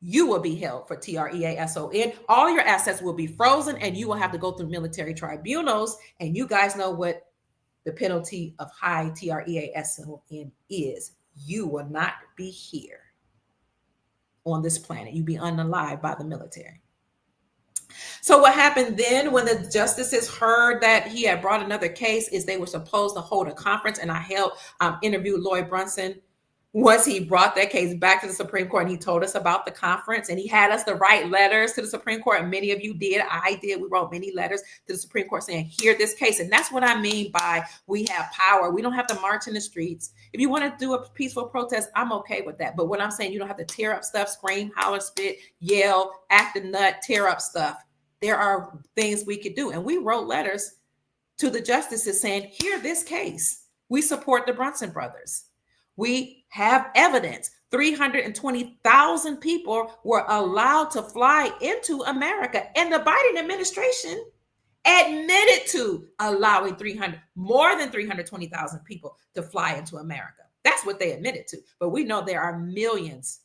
you will be held for treason. All your assets will be frozen and you will have to go through military tribunals. And you guys know what the penalty of high treason is. You will not be here on this planet. You'll be unalived by the military. So what happened then when the justices heard that he had brought another case is they were supposed to hold a conference, and I interviewed Lloyd Brunson once he brought that case back to the Supreme Court and he told us about the conference and he had us to write letters to the Supreme Court, and many of you did, I did, we wrote many letters to the Supreme Court saying, hear this case. And that's what I mean by we have power. We don't have to march in the streets. If you want to do a peaceful protest, I'm okay with that. But what I'm saying, you don't have to tear up stuff, scream, holler, spit, yell, act a nut, tear up stuff. There are things we could do. And we wrote letters to the justices saying, hear this case. We support the Brunson brothers. We have evidence. 320,000 people were allowed to fly into America. And the Biden administration admitted to allowing more than 320,000 people to fly into America. That's what they admitted to. But we know there are millions.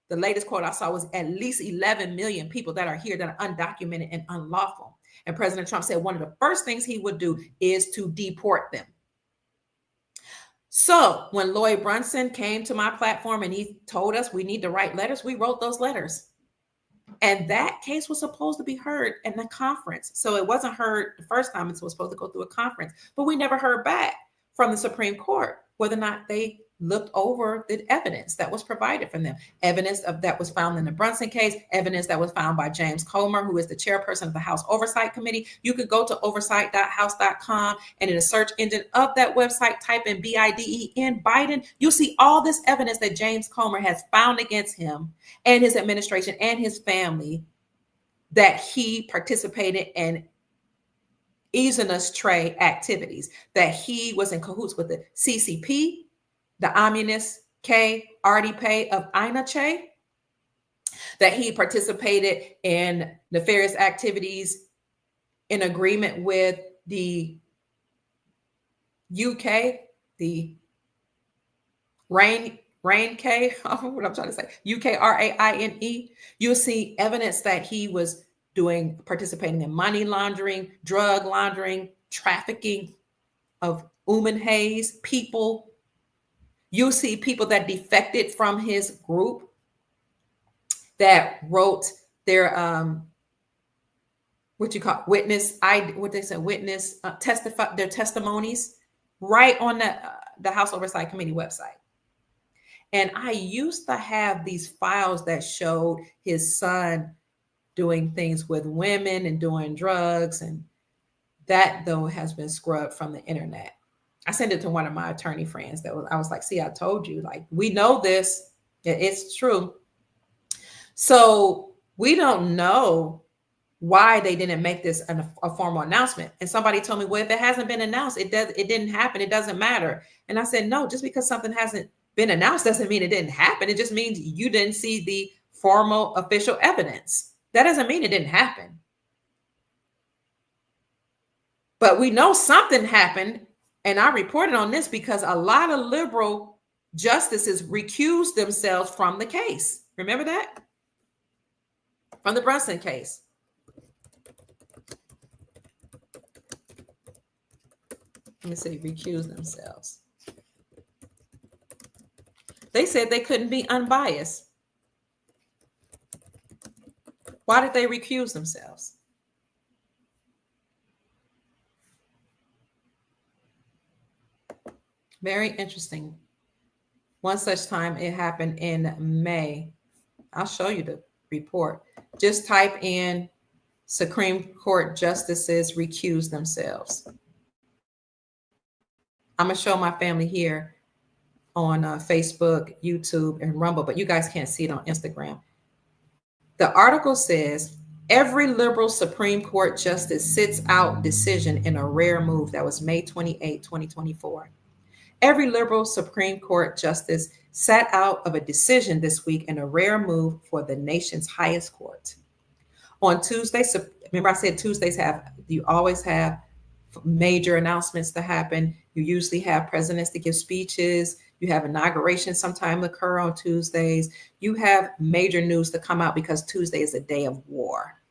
The latest quote I saw was at least 11 million people that are here that are undocumented and unlawful. And President Trump said one of the first things he would do is to deport them. So when Lloyd Brunson came to my platform and he told us we need to write letters, we wrote those letters. And that case was supposed to be heard in the conference. So it wasn't heard the first time. It was supposed to go through a conference. But we never heard back from the Supreme Court whether or not they looked over the evidence that was provided from them. Evidence that was found in the Brunson case, evidence that was found by James Comer, who is the chairperson of the House Oversight Committee. You could go to oversight.house.com and in the search engine of that website, type in Byeden, Byeden. You'll see all this evidence that James Comer has found against him and his administration and his family that he participated in Easinus Trey activities, that he was in cahoots with the CCP, the Amunis K. Artie Pay of Ina Che, that he participated in nefarious activities in agreement with the UK, the Rain K, what I'm trying to say, UKRAINE. You'll see evidence that he was participating in money laundering, drug laundering, trafficking of Hayes people. You'll see people that defected from his group that wrote their testify their testimonies right on the House Oversight Committee website. And I used to have these files that showed his son doing things with women and doing drugs, and that though has been scrubbed from the internet. I sent it to one of my attorney friends I was like, see, I told you, like, we know this, it's true. So we don't know why they didn't make this a formal announcement. And somebody told me, well, if it hasn't been announced, it didn't happen. It doesn't matter. And I said, no, just because something hasn't been announced doesn't mean it didn't happen. It just means you didn't see the formal official evidence. That doesn't mean it didn't happen. But we know something happened. And I reported on this because a lot of liberal justices recused themselves from the case. Remember that? From the Brunson case. Let me see, recuse themselves. They said they couldn't be unbiased. Why did they recuse themselves? Very interesting. One such time, it happened in May. I'll show you the report. Just type in Supreme Court justices recuse themselves. I'm going to show my family here on Facebook, YouTube, and Rumble, but you guys can't see it on Instagram. The article says, every liberal Supreme Court justice sits out decision in a rare move. That was May 28, 2024. Every liberal Supreme Court justice sat out of a decision this week in a rare move for the nation's highest court. On Tuesday, remember I said Tuesdays you always have major announcements to happen. You usually have presidents to give speeches. You have inaugurations sometime occur on Tuesdays. You have major news to come out because Tuesday is a day of war.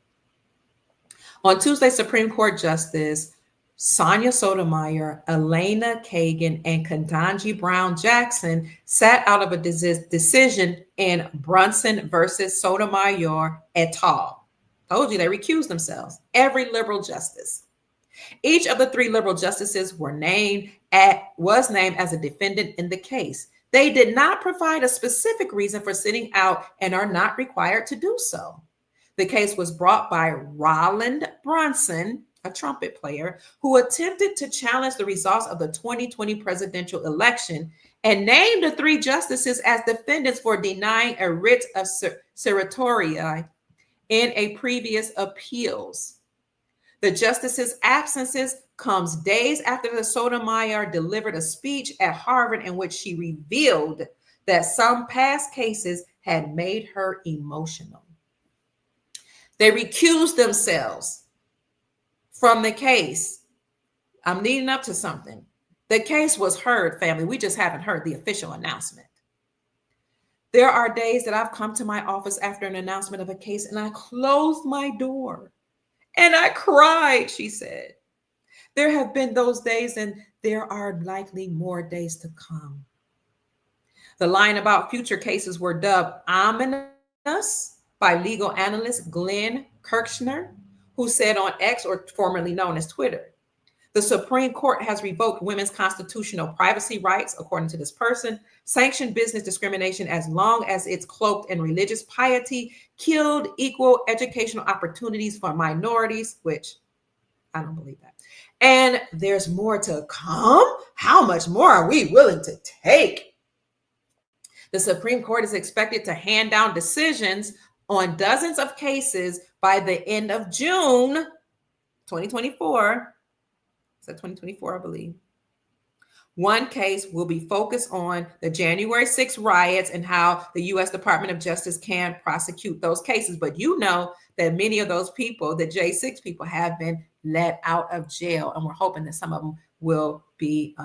On Tuesday, Supreme Court Justice Sonia Sotomayor, Elena Kagan, and Ketanji Brown Jackson sat out of a decision in Brunson versus Sotomayor et al. Told you they recused themselves. Every liberal justice. Each of the three liberal justices was named as a defendant in the case. They did not provide a specific reason for sitting out and are not required to do so. The case was brought by Roland Brunson, a trumpet player, who attempted to challenge the results of the 2020 presidential election and named the three justices as defendants for denying a writ of certiorari in a previous appeals. The justices' absences comes days after the Sotomayor delivered a speech at Harvard in which she revealed that some past cases had made her emotional. They recused themselves from the case. I'm leading up to something. The case was heard, family. We just haven't heard the official announcement. There are days that I've come to my office after an announcement of a case and I closed my door and I cried, she said. There have been those days and there are likely more days to come. The line about future cases were dubbed ominous by legal analyst Glenn Kirshner, who said on X, or formerly known as Twitter, the Supreme Court has revoked women's constitutional privacy rights, according to this person, sanctioned business discrimination as long as it's cloaked in religious piety, killed equal educational opportunities for minorities, which I don't believe that. And there's more to come. How much more are we willing to take? The Supreme Court is expected to hand down decisions on dozens of cases by the end of June 2024. Is that 2024, I believe? One case will be focused on the January 6th riots and how the U.S. Department of Justice can prosecute those cases. But you know that many of those people, the J6 people, have been let out of jail. And we're hoping that some of them will be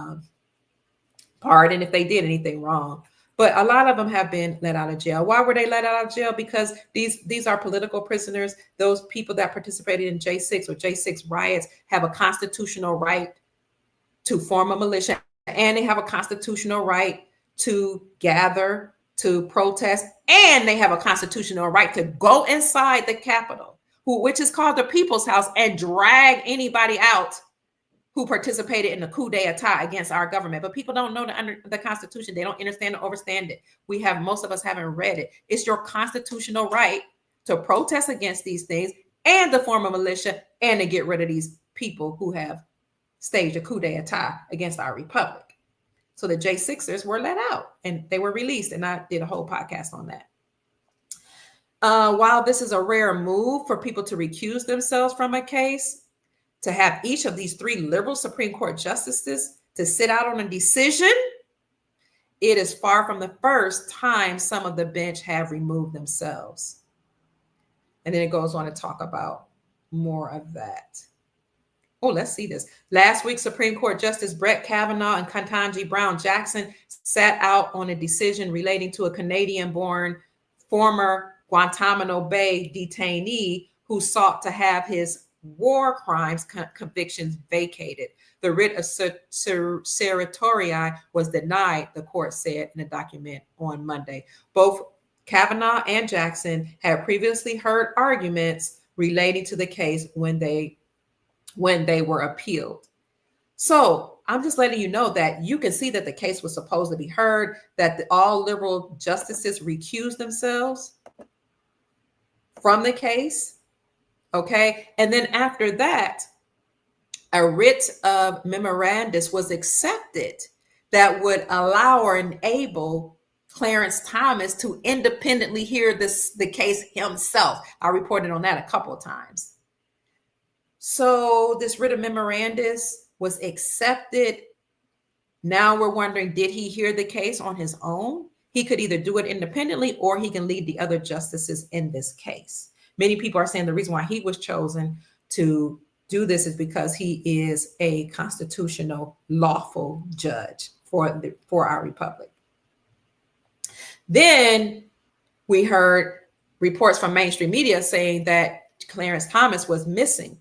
pardoned if they did anything wrong. But a lot of them have been let out of jail. Why were they let out of jail? Because these are political prisoners. Those people that participated in J6 or J6 riots have a constitutional right to form a militia, and they have a constitutional right to gather, to protest, and they have a constitutional right to go inside the Capitol, which is called the People's House, and drag anybody out who participated in the coup d'etat against our government. But people don't know the Constitution. They don't understand or understand it. Most of us haven't read it. It's your constitutional right to protest against these things and to form a militia and to get rid of these people who have staged a coup d'etat against our republic. So the J6ers were let out and they were released. And I did a whole podcast on that. While this is a rare move for people to recuse themselves from a case, to have each of these three liberal Supreme Court justices to sit out on a decision, it is far from the first time some of the bench have removed themselves. And then it goes on to talk about more of that. Oh, let's see this. Last week, Supreme Court Justice Brett Kavanaugh and Ketanji Brown Jackson sat out on a decision relating to a Canadian-born former Guantanamo Bay detainee who sought to have his war crimes convictions vacated. The writ of certiorari was denied, the court said in a document on Monday. Both Kavanaugh and Jackson had previously heard arguments relating to the case when they were appealed. So I'm just letting you know that you can see that the case was supposed to be heard, that all liberal justices recused themselves from the case. Okay. And then after that, a writ of memorandus was accepted that would allow or enable Clarence Thomas to independently hear the case himself. I reported on that a couple of times. So this writ of memorandus was accepted. Now we're wondering, did he hear the case on his own? He could either do it independently or he can lead the other justices in this case. Many people are saying the reason why he was chosen to do this is because he is a constitutional lawful judge for our republic. Then we heard reports from mainstream media saying that Clarence Thomas was missing.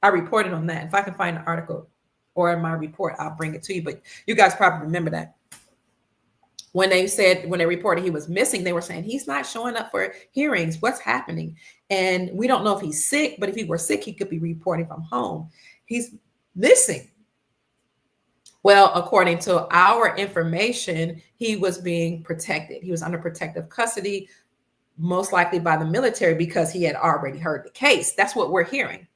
I reported on that. If I can find an article or in my report, I'll bring it to you. But you guys probably remember that. When they reported he was missing, they were saying he's not showing up for hearings. What's happening? And we don't know if he's sick, but if he were sick, he could be reporting from home. He's missing. Well, according to our information, he was being protected. He was under protective custody, most likely by the military, because he had already heard the case. That's what we're hearing.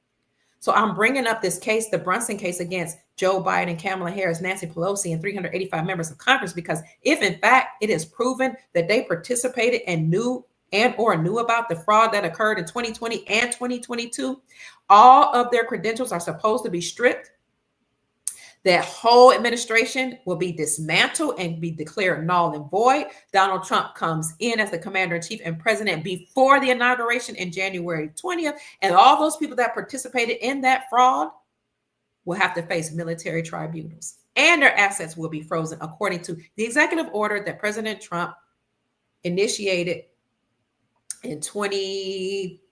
So I'm bringing up this case, the Brunson case against Joe Biden, Kamala Harris, Nancy Pelosi, and 385 members of Congress, because if in fact it is proven that they participated and knew about the fraud that occurred in 2020 and 2022, all of their credentials are supposed to be stripped. That whole administration will be dismantled and be declared null and void. Donald Trump comes in as the commander-in-chief and president before the inauguration in January 20th. And all those people that participated in that fraud will have to face military tribunals. And their assets will be frozen according to the executive order that President Trump initiated in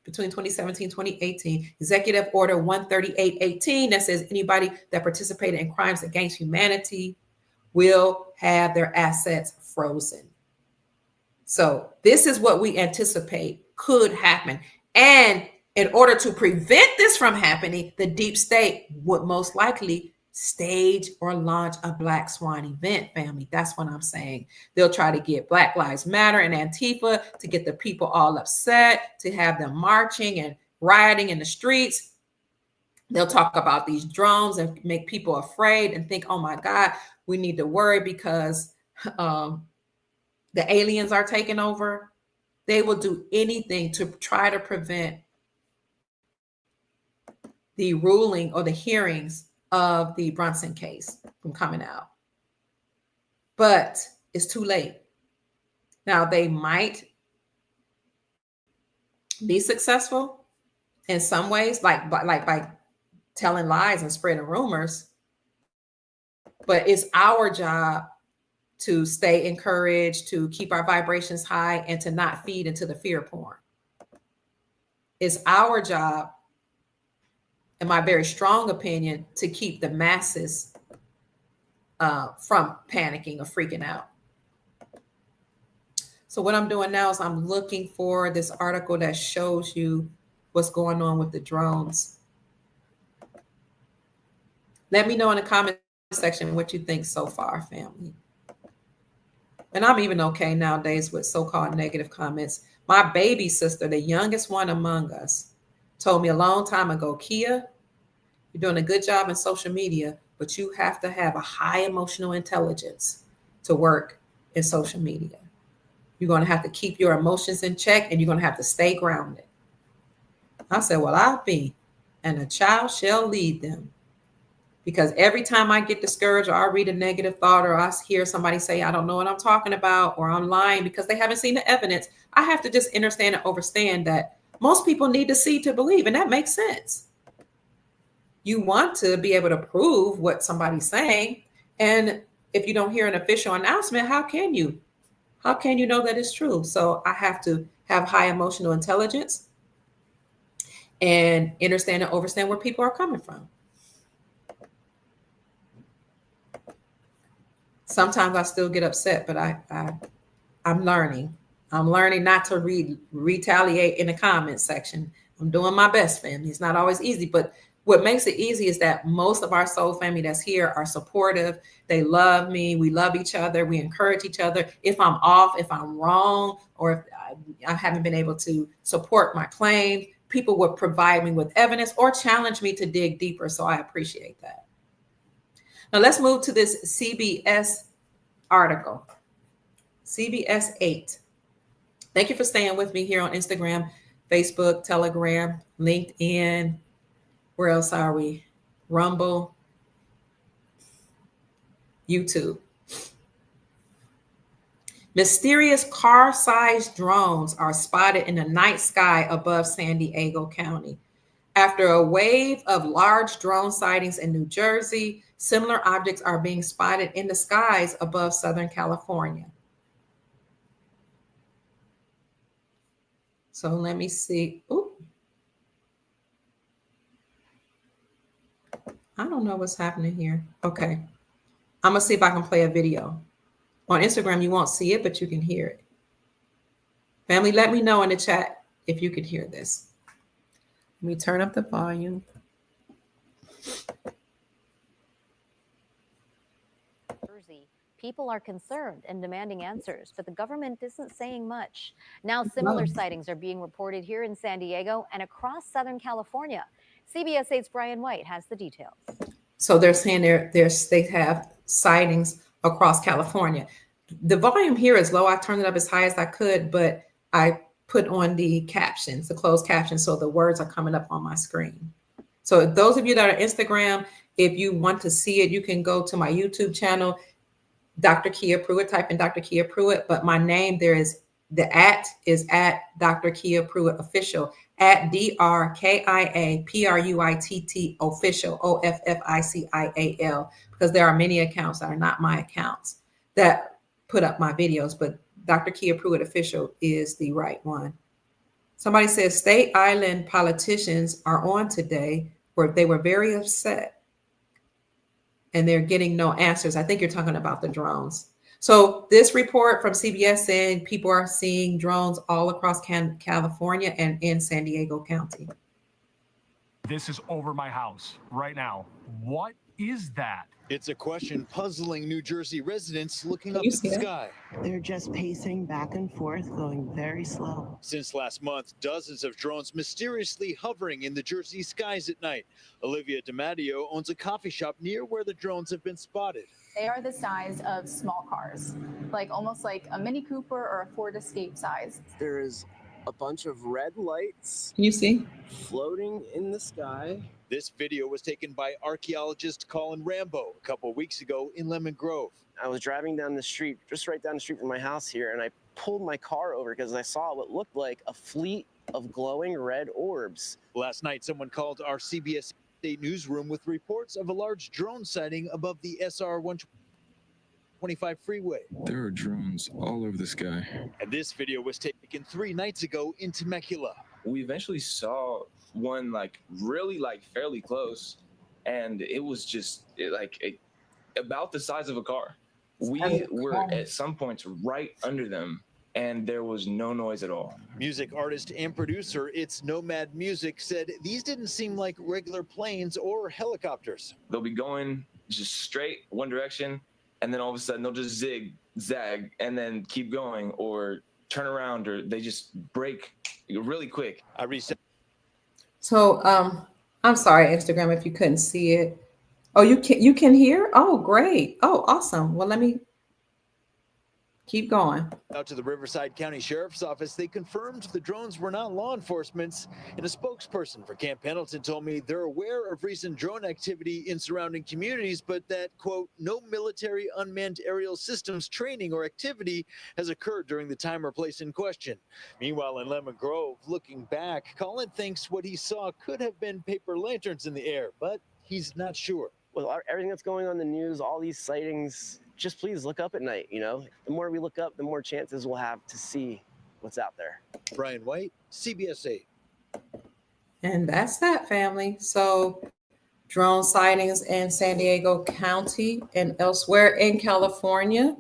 between 2017 and 2018, Executive Order 13818, that says anybody that participated in crimes against humanity will have their assets frozen. So this is what we anticipate could happen. And in order to prevent this from happening, the deep state would most likely stage or launch a Black Swan event, family. That's what I'm saying. They'll try to get Black Lives Matter and Antifa to get the people all upset, to have them marching and rioting in the streets. They'll talk about these drones and make people afraid and think, oh my God, we need to worry because the aliens are taking over. They will do anything to try to prevent the ruling or the hearings of the Brunson case from coming out. But it's too late. Now, they might be successful in some ways, like by telling lies and spreading rumors. But it's our job to stay encouraged, to keep our vibrations high, and to not feed into the fear porn. It's our job, in my very strong opinion, to keep the masses from panicking or freaking out. So what I'm doing now is I'm looking for this article that shows you what's going on with the drones. Let me know in the comment section what you think so far, family. And I'm even okay nowadays with so-called negative comments. My baby sister, the youngest one among us, told me a long time ago, Kia, you're doing a good job in social media, but you have to have a high emotional intelligence to work in social media. You're going to have to keep your emotions in check, and you're going to have to stay grounded. I said, well, I'll be, and a child shall lead them. Because every time I get discouraged, or I read a negative thought, or I hear somebody say, I don't know what I'm talking about, or I'm lying because they haven't seen the evidence, I have to just understand and overstand that most people need to see to believe, and that makes sense. You want to be able to prove what somebody's saying. And if you don't hear an official announcement, how can you? How can you know that it's true? So I have to have high emotional intelligence and understand and overstand where people are coming from. Sometimes I still get upset, but I'm learning. I'm learning not to retaliate in the comment section. I'm doing my best, family. It's not always easy, but what makes it easy is that most of our soul family that's here are supportive. They love me. We love each other. We encourage each other. If I'm off, if I'm wrong, or if I haven't been able to support my claim, people would provide me with evidence or challenge me to dig deeper. So I appreciate that. Now let's move to this CBS article, CBS 8. Thank you for staying with me here on Instagram, Facebook, Telegram, LinkedIn. Where else are we? Rumble, YouTube. Mysterious car-sized drones are spotted in the night sky above San Diego County. After a wave of large drone sightings in New Jersey, similar objects are being spotted in the skies above Southern California. So let me see. Ooh. I don't know what's happening here. Okay. I'm going to see if I can play a video. On Instagram, you won't see it, but you can hear it. Family, let me know in the chat if you could hear this. Let me turn up the volume. People are concerned and demanding answers, but the government isn't saying much. Now, similar sightings are being reported here in San Diego and across Southern California. CBS 8's Brian White has the details. So they're saying they have sightings across California. The volume here is low. I turned it up as high as I could, but I put on the captions, the closed captions, so the words are coming up on my screen. So those of you that are Instagram, if you want to see it, you can go to my YouTube channel, Dr. Kia Pruitt, type in Dr. Kia Pruitt, but my name there is the @ is at Dr. Kia Pruitt Official, at DRKIAPRUITT Official, OFFICIAL, because there are many accounts that are not my accounts that put up my videos, but Dr. Kia Pruitt Official is the right one. Somebody says State Island politicians are on today where they were very upset and they're getting no answers. I think you're talking about the drones. So this report from CBS saying people are seeing drones all across California and in San Diego County. This is over my house right now. What is that? It's a question puzzling New Jersey residents looking up at the sky. They're just pacing back and forth, going very slow. Since last month, dozens of drones mysteriously hovering in the Jersey skies at night. Olivia DiMatteo owns a coffee shop near where the drones have been spotted. They are the size of small cars, like almost like a Mini Cooper or a Ford Escape size. There is a bunch of red lights. Can you see? Floating in the sky. This video was taken by archaeologist Colin Rambo a couple weeks ago in Lemon Grove. I was driving down the street, just right down the street from my house here, and I pulled my car over because I saw what looked like a fleet of glowing red orbs. Last night, someone called our CBS State newsroom with reports of a large drone sighting above the SR 125 freeway. There are drones all over the sky. And this video was taken 3 nights ago in Temecula. We eventually saw one really fairly close, and it was just about the size of a car. We were at some points right under them, and there was no noise at all. Music artist and producer It's Nomad Music said these didn't seem like regular planes or helicopters. They'll be going just straight one direction, and then all of a sudden they'll just zag and then keep going, or turn around, or they just break really quick. I reset. So I'm sorry, Instagram, if you couldn't see it. Oh, you can hear? Oh, great. Oh, awesome. Well, let me keep going. Out to the Riverside County Sheriff's Office, they confirmed the drones were not law enforcement's, and a spokesperson for Camp Pendleton told me they're aware of recent drone activity in surrounding communities, but that, quote, no military unmanned aerial systems training or activity has occurred during the time or place in question. Meanwhile, in Lemon Grove, looking back, Colin thinks what he saw could have been paper lanterns in the air, but he's not sure. With everything that's going on in the news, all these sightings, just please look up at night, you know? The more we look up, the more chances we'll have to see what's out there. Brian White, CBS 8. And that's that, family. So drone sightings in San Diego County and elsewhere in California,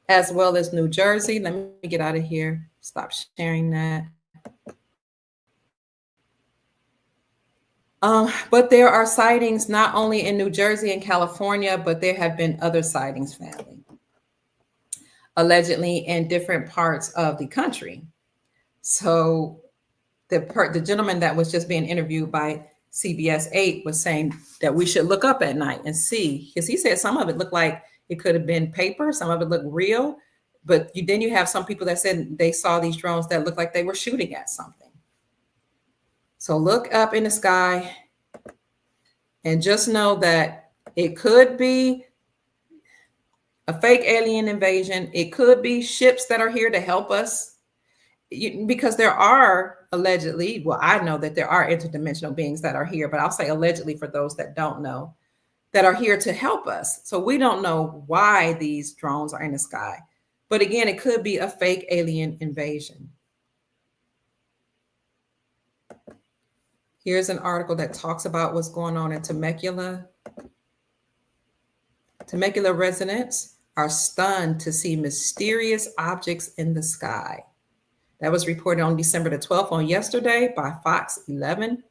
as well as New Jersey. Let me get out of here. Stop sharing that. But there are sightings not only in New Jersey and California, but there have been other sightings, family, allegedly in different parts of the country. So the gentleman that was just being interviewed by CBS 8 was saying that we should look up at night and see, because he said some of it looked like it could have been paper, some of it looked real, but then you have some people that said they saw these drones that looked like they were shooting at something. So look up in the sky and just know that it could be a fake alien invasion. It could be ships that are here to help us, because there are allegedly, well, I know that there are interdimensional beings that are here, but I'll say allegedly for those that don't know, that are here to help us. So we don't know why these drones are in the sky. But again, it could be a fake alien invasion. Here's an article that talks about what's going on in Temecula. Temecula residents are stunned to see mysterious objects in the sky. That was reported on December the 12th, on yesterday, by Fox 11.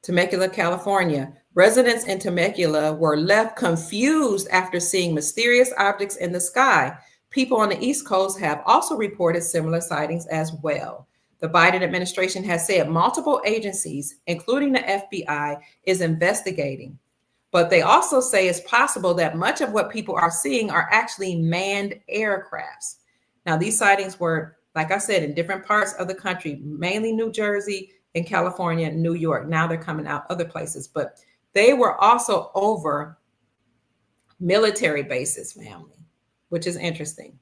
Temecula, California. Residents in Temecula were left confused after seeing mysterious objects in the sky. People on the East Coast have also reported similar sightings as well. The Biden administration has said multiple agencies, including the FBI, is investigating. But they also say it's possible that much of what people are seeing are actually manned aircrafts. Now, these sightings were, like I said, in different parts of the country, mainly New Jersey and California and New York. Now they're coming out other places, but they were also over military bases, family, which is interesting.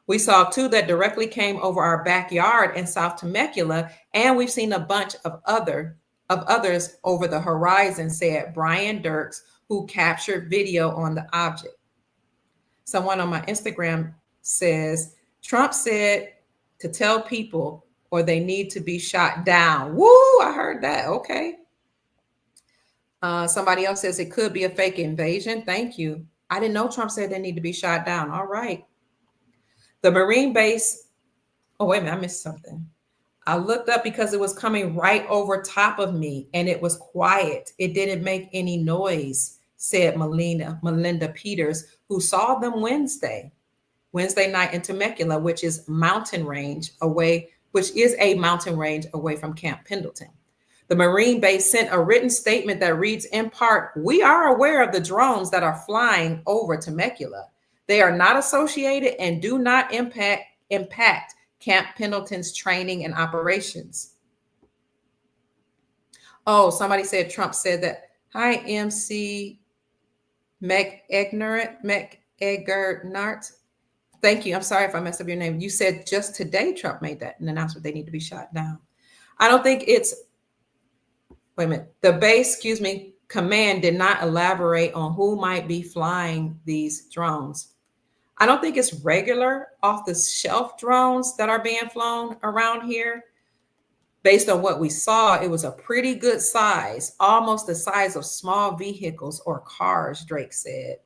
We saw two that directly came over our backyard in South Temecula, and we've seen a bunch of others over the horizon, said Brian Dirks, who captured video on the object. Someone on my Instagram says, Trump said to tell people or they need to be shot down. Woo, I heard that. Okay. Somebody else says it could be a fake invasion. Thank you. I didn't know Trump said they need to be shot down. All right. The Marine base. Oh, wait a minute. I missed something. I looked up because it was coming right over top of me and it was quiet. It didn't make any noise, said Melinda Peters, who saw them Wednesday night in Temecula, which is a mountain range away from Camp Pendleton. The Marine base sent a written statement that reads in part, "We are aware of the drones that are flying over Temecula. They are not associated and do not impact Camp Pendleton's training and operations." Oh, somebody said Trump said that. Hi, MC McEgnert. Thank you. I'm sorry if I messed up your name. You said just today Trump made that an announcement they need to be shot down. I don't think it's, wait a minute. The base, command did not elaborate on who might be flying these drones. I don't think it's regular off-the-shelf drones that are being flown around here. Based on what we saw, it was a pretty good size, almost the size of small vehicles or cars, Drake said.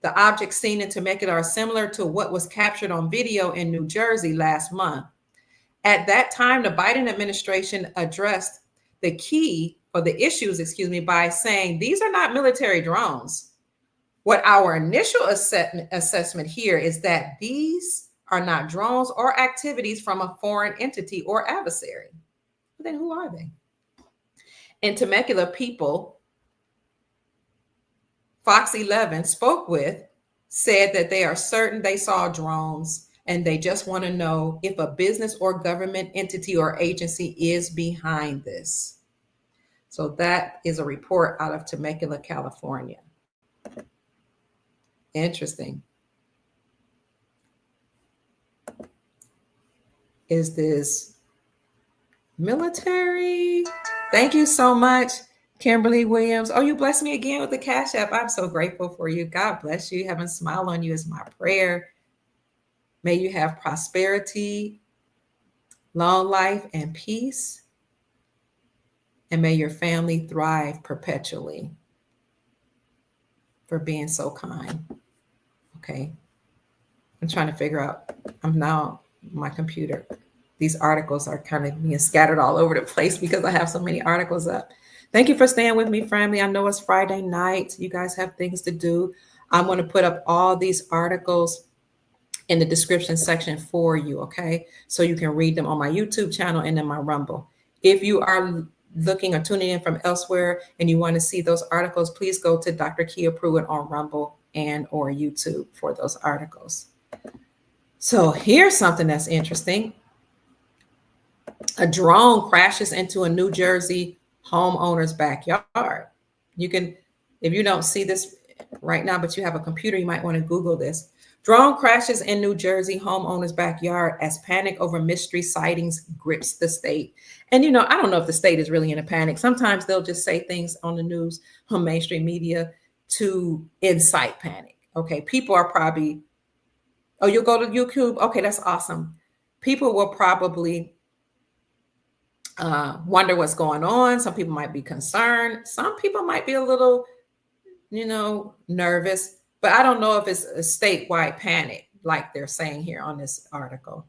The objects seen in Temecula are similar to what was captured on video in New Jersey last month. At that time, the Biden administration addressed the issues, by saying these are not military drones. What our initial assessment here is that these are not drones or activities from a foreign entity or adversary. But then who are they? In Temecula, people Fox 11 spoke with said that they are certain they saw drones and they just want to know if a business or government entity or agency is behind this. So that is a report out of Temecula, California. Interesting. Is this military? Thank you so much, Kimberly Williams. Oh, you blessed me again with the Cash App. I'm so grateful for you. God bless you. Heaven smile on you is my prayer. May you have prosperity, long life, and peace. And may your family thrive perpetually for being so kind. Okay. I'm trying to figure out, I'm now my computer. These articles are kind of being scattered all over the place because I have so many articles up. Thank you for staying with me, family. I know it's Friday night. You guys have things to do. I'm going to put up all these articles in the description section for you, okay? So you can read them on my YouTube channel and in my Rumble. If you are looking or tuning in from elsewhere and you want to see those articles, please go to Dr. Kia Pruitt on Rumble and or YouTube for those articles. So here's something that's interesting. A drone crashes into a New Jersey homeowner's backyard. You can, if you don't see this right now, but you have a computer, you might want to Google this. Drone crashes in New Jersey homeowner's backyard as panic over mystery sightings grips the state. And, I don't know if the state is really in a panic. Sometimes they'll just say things on the news, on mainstream media to incite panic. Okay. People are probably, oh, you'll go to YouTube. Okay. That's awesome. People will probably wonder what's going on. Some people might be concerned. Some people might be a little, nervous, but I don't know if it's a statewide panic like they're saying here on this article.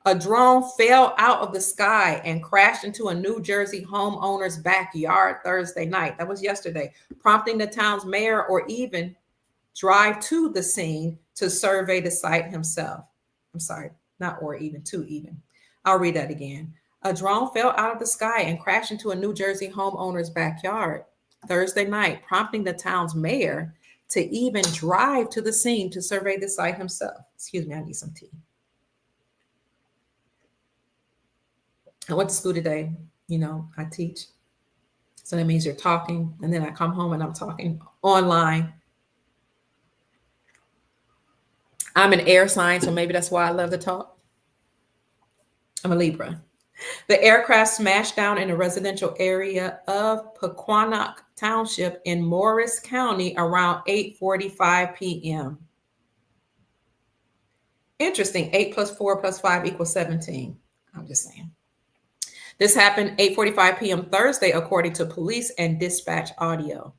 A drone fell out of the sky and crashed into a New Jersey homeowner's backyard Thursday night. That was yesterday, prompting the town's mayor or even drive to the scene to survey the site himself. I'm sorry, not or even, to even. I'll read that again. A drone fell out of the sky and crashed into a New Jersey homeowner's backyard Thursday night, prompting the town's mayor to even drive to the scene to survey the site himself. Excuse me, I need some tea. I went to school today. You know, I teach. So that means you're talking, and then I come home and I'm talking online. I'm an air sign, so maybe that's why I love to talk. I'm a Libra. The aircraft smashed down in a residential area of Pequannock Township in Morris County around 8:45 p.m. Interesting. 8 plus 4 plus 5 equals 17. I'm just saying. This happened 8:45 p.m. Thursday, according to police and dispatch audio.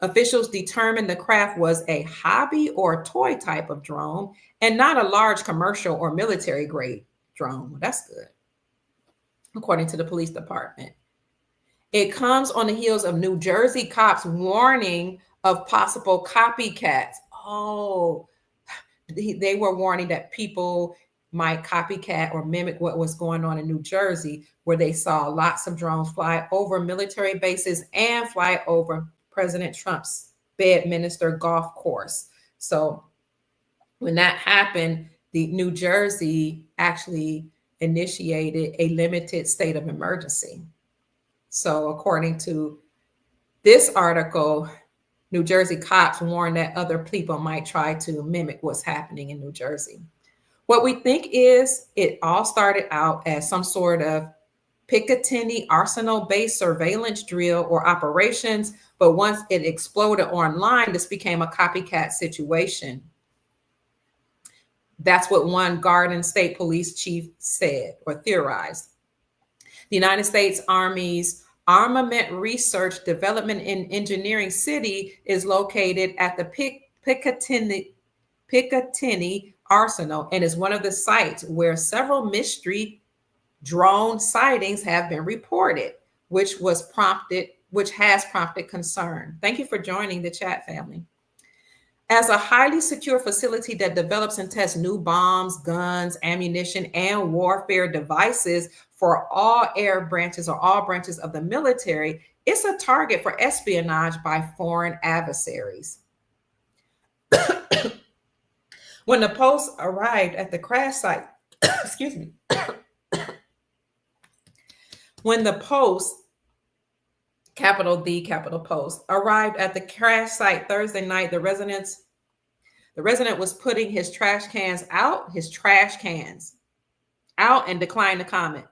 Officials determined the craft was a hobby or toy type of drone and not a large commercial or military grade drone. Well, that's good, according to the police department. It comes on the heels of New Jersey cops warning of possible copycats. Oh, they were warning that people might copycat or mimic what was going on in New Jersey, where they saw lots of drones fly over military bases and fly over President Trump's Bedminster golf course. So when that happened, the New Jersey actually initiated a limited state of emergency. So according to this article, New Jersey cops warned that other people might try to mimic what's happening in New Jersey. What we think is it all started out as some sort of Picatinny arsenal-based surveillance drill or operations, but once it exploded online, this became a copycat situation. That's what one Garden State Police chief said or theorized. The United States Army's Armament Research Development and Engineering City is located at the Picatinny Arsenal and is one of the sites where several mystery drone sightings have been reported, which has prompted concern. Thank you for joining the chat, family. As a highly secure facility that develops and tests new bombs, guns, ammunition, and warfare devices for all branches of the military, it's a target for espionage by foreign adversaries. When the Post arrived at the crash site, excuse me, when the Post, capital D, capital Post, arrived at the crash site Thursday night, the resident was putting his trash cans out and declined to comment.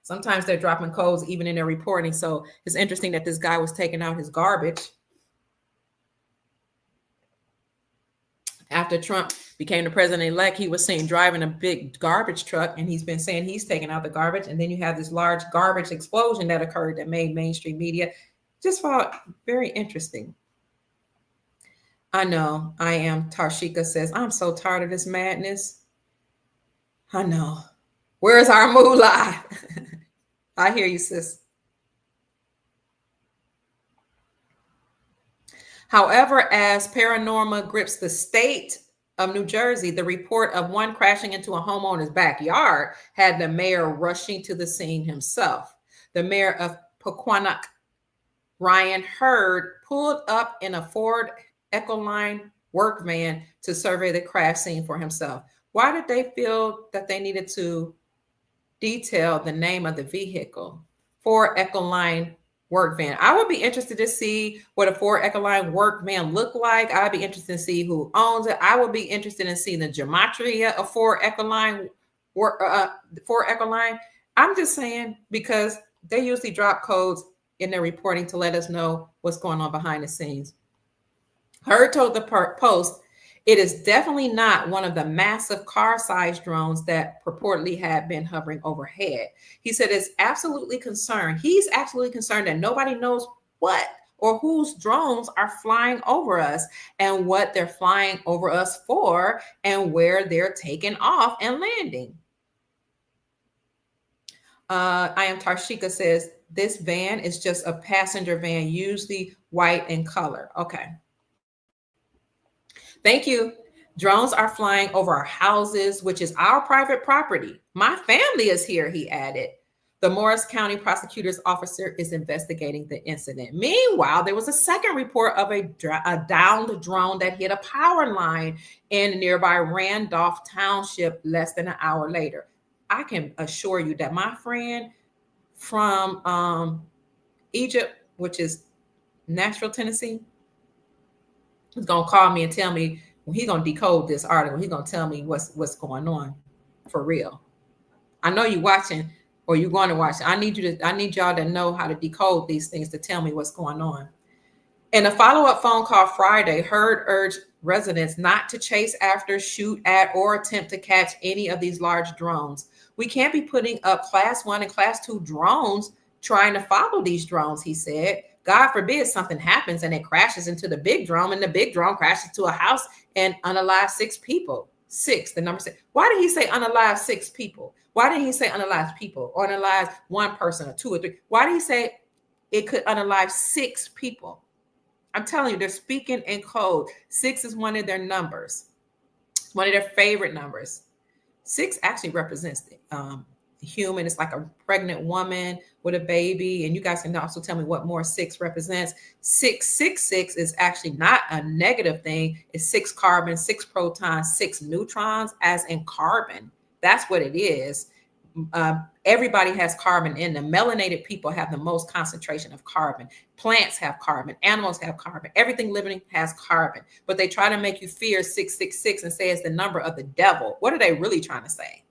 Sometimes they're dropping codes even in their reporting. So it's interesting that this guy was taking out his garbage after Trump became the president-elect. He was seen driving a big garbage truck, and he's been saying he's taking out the garbage. And then you have this large garbage explosion that occurred that made mainstream media. Just found very interesting. I know I am. Tarshika says, I'm so tired of this madness. I know. Where's our moolah? I hear you, sis. However, as paranormal grips the state of New Jersey, the report of one crashing into a homeowner's backyard had the mayor rushing to the scene himself. The mayor of Pequannock, Ryan Hurd, pulled up in a Ford Ecoline work van to survey the crash scene for himself. Why did they feel that they needed to detail the name of the vehicle? Ford Ecoline work van. I would be interested to see what a Ford Ecoline work van look like. I'd be interested to see who owns it. I would be interested in seeing the gematria of Ford Ecoline. Ford Ecoline. I'm just saying, because they usually drop codes in their reporting to let us know what's going on behind the scenes. Hurd told the Post, it is definitely not one of the massive car-sized drones that purportedly had been hovering overhead. He said he's absolutely concerned that nobody knows what or whose drones are flying over us and what they're flying over us for and where they're taking off and landing. I am Tarshika says, this van is just a passenger van, usually white in color. Okay. Thank you. Drones are flying over our houses, which is our private property. My family is here, he added. The Morris County prosecutor's officer is investigating the incident. Meanwhile, there was a second report of a downed drone that hit a power line in nearby Randolph Township less than an hour later. I can assure you that my friend from Egypt, which is Nashville, Tennessee, is going to call me and tell me, when he's going to decode this article, he's going to tell me what's going on for real. I know you're watching, or you're going to watch. I need y'all to know how to decode these things to tell me what's going on. In a follow-up phone call Friday, Hurd urged residents not to chase after, shoot at, or attempt to catch any of these large drones. We can't be putting up Class 1 and Class 2 drones trying to follow these drones, he said. God forbid something happens and it crashes into the big drone, and the big drone crashes to a house and unalive 6 people. 6, the number 6. Why did he say unalive 6 people? Why didn't he say unalive people or unalive 1 person or 2 or 3? Why did he say it could unalive 6 people? I'm telling you, they're speaking in code. 6 is one of their numbers. It's one of their favorite numbers. 6 actually represents the human. It's like a pregnant woman with a baby. And you guys can also tell me what more 6 represents. 666 is actually not a negative thing. It's 6 carbon, 6 protons, 6 neutrons, as in carbon. That's what it is. Everybody has carbon in them. Melanated people have the most concentration of carbon. Plants have carbon. Animals have carbon. Everything living has carbon. But they try to make you fear 666 and say it's the number of the devil. What are they really trying to say?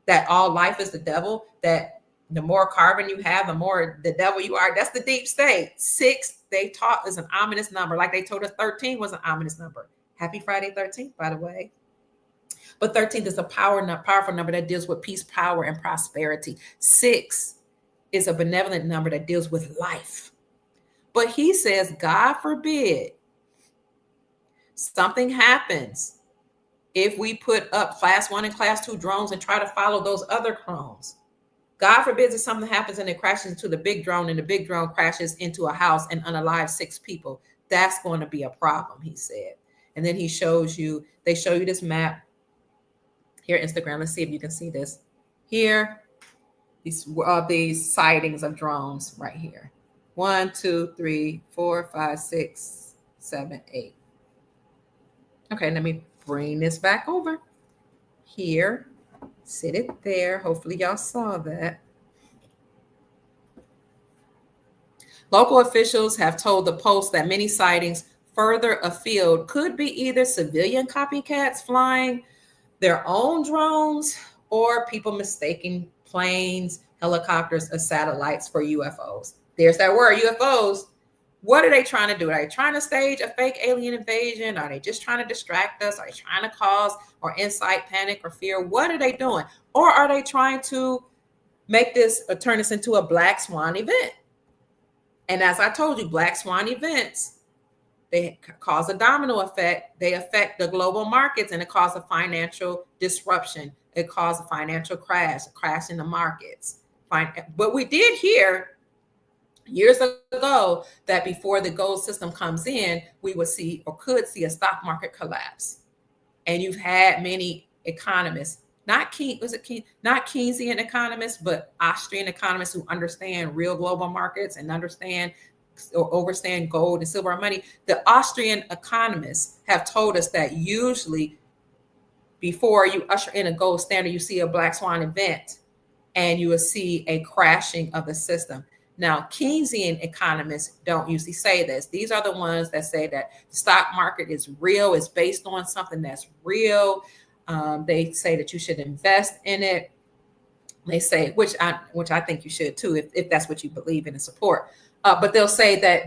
That all life is the devil? That the more carbon you have, the more the devil you are? That's the deep state. 6, they taught, is an ominous number. Like they told us 13 was an ominous number. Happy Friday 13th, by the way. But 13th is a powerful number that deals with peace, power, and prosperity. 6 is a benevolent number that deals with life. But he says, God forbid something happens if we put up Class 1 and Class 2 drones and try to follow those other drones. God forbid if something happens and it crashes into the big drone, and the big drone crashes into a house and unalive 6 people. That's going to be a problem, he said. And then they show you this map. Here, Instagram, let's see if you can see this. Here, these sightings of drones right here. 1, 2, 3, 4, 5, 6, 7, 8. Okay, let me bring this back over. Here, sit it there. Hopefully y'all saw that. Local officials have told the Post that many sightings further afield could be either civilian copycats flying their own drones or people mistaking planes, helicopters, or satellites for UFOs. There's that word, UFOs. What are they trying to do? Are they trying to stage a fake alien invasion? Are they just trying to distract us? Are they trying to cause or incite panic or fear? What are they doing? Or are they trying to make this or turn this into a black swan event? And as I told you, black swan events, they cause a domino effect. They affect the global markets, and it causes a financial disruption. It caused a financial crash, a crash in the markets. But we did hear years ago that before the gold system comes in, we would see or could see a stock market collapse. And you've had many economists, not Keynesian economists, but Austrian economists who understand real global markets and understand or overstand gold and silver and money. The Austrian economists have told us that usually before you usher in a gold standard, you see a black swan event and you will see a crashing of the system. Now, Keynesian economists don't usually say this. These are the ones that say that the stock market is real, it's based on something that's real. They say that you should invest in it. They say, which I think you should too, if that's what you believe in and support. But they'll say that,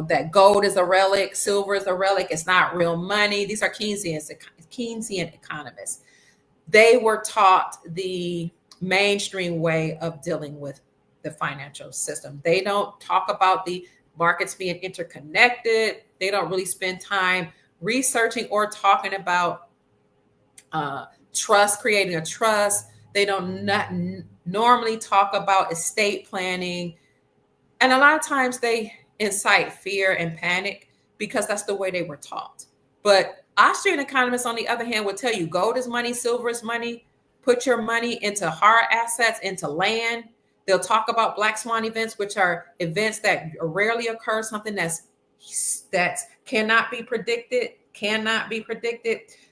that gold is a relic, silver is a relic, it's not real money. These are Keynesian economists. They were taught the mainstream way of dealing with the financial system. They don't talk about the markets being interconnected. They don't really spend time researching or talking about trust, creating a trust. They don't normally talk about estate planning. And a lot of times they incite fear and panic because that's the way they were taught. But Austrian economists, on the other hand, will tell you gold is money, silver is money. Put your money into hard assets, into land. They'll talk about black swan events, which are events that rarely occur, something that cannot be predicted,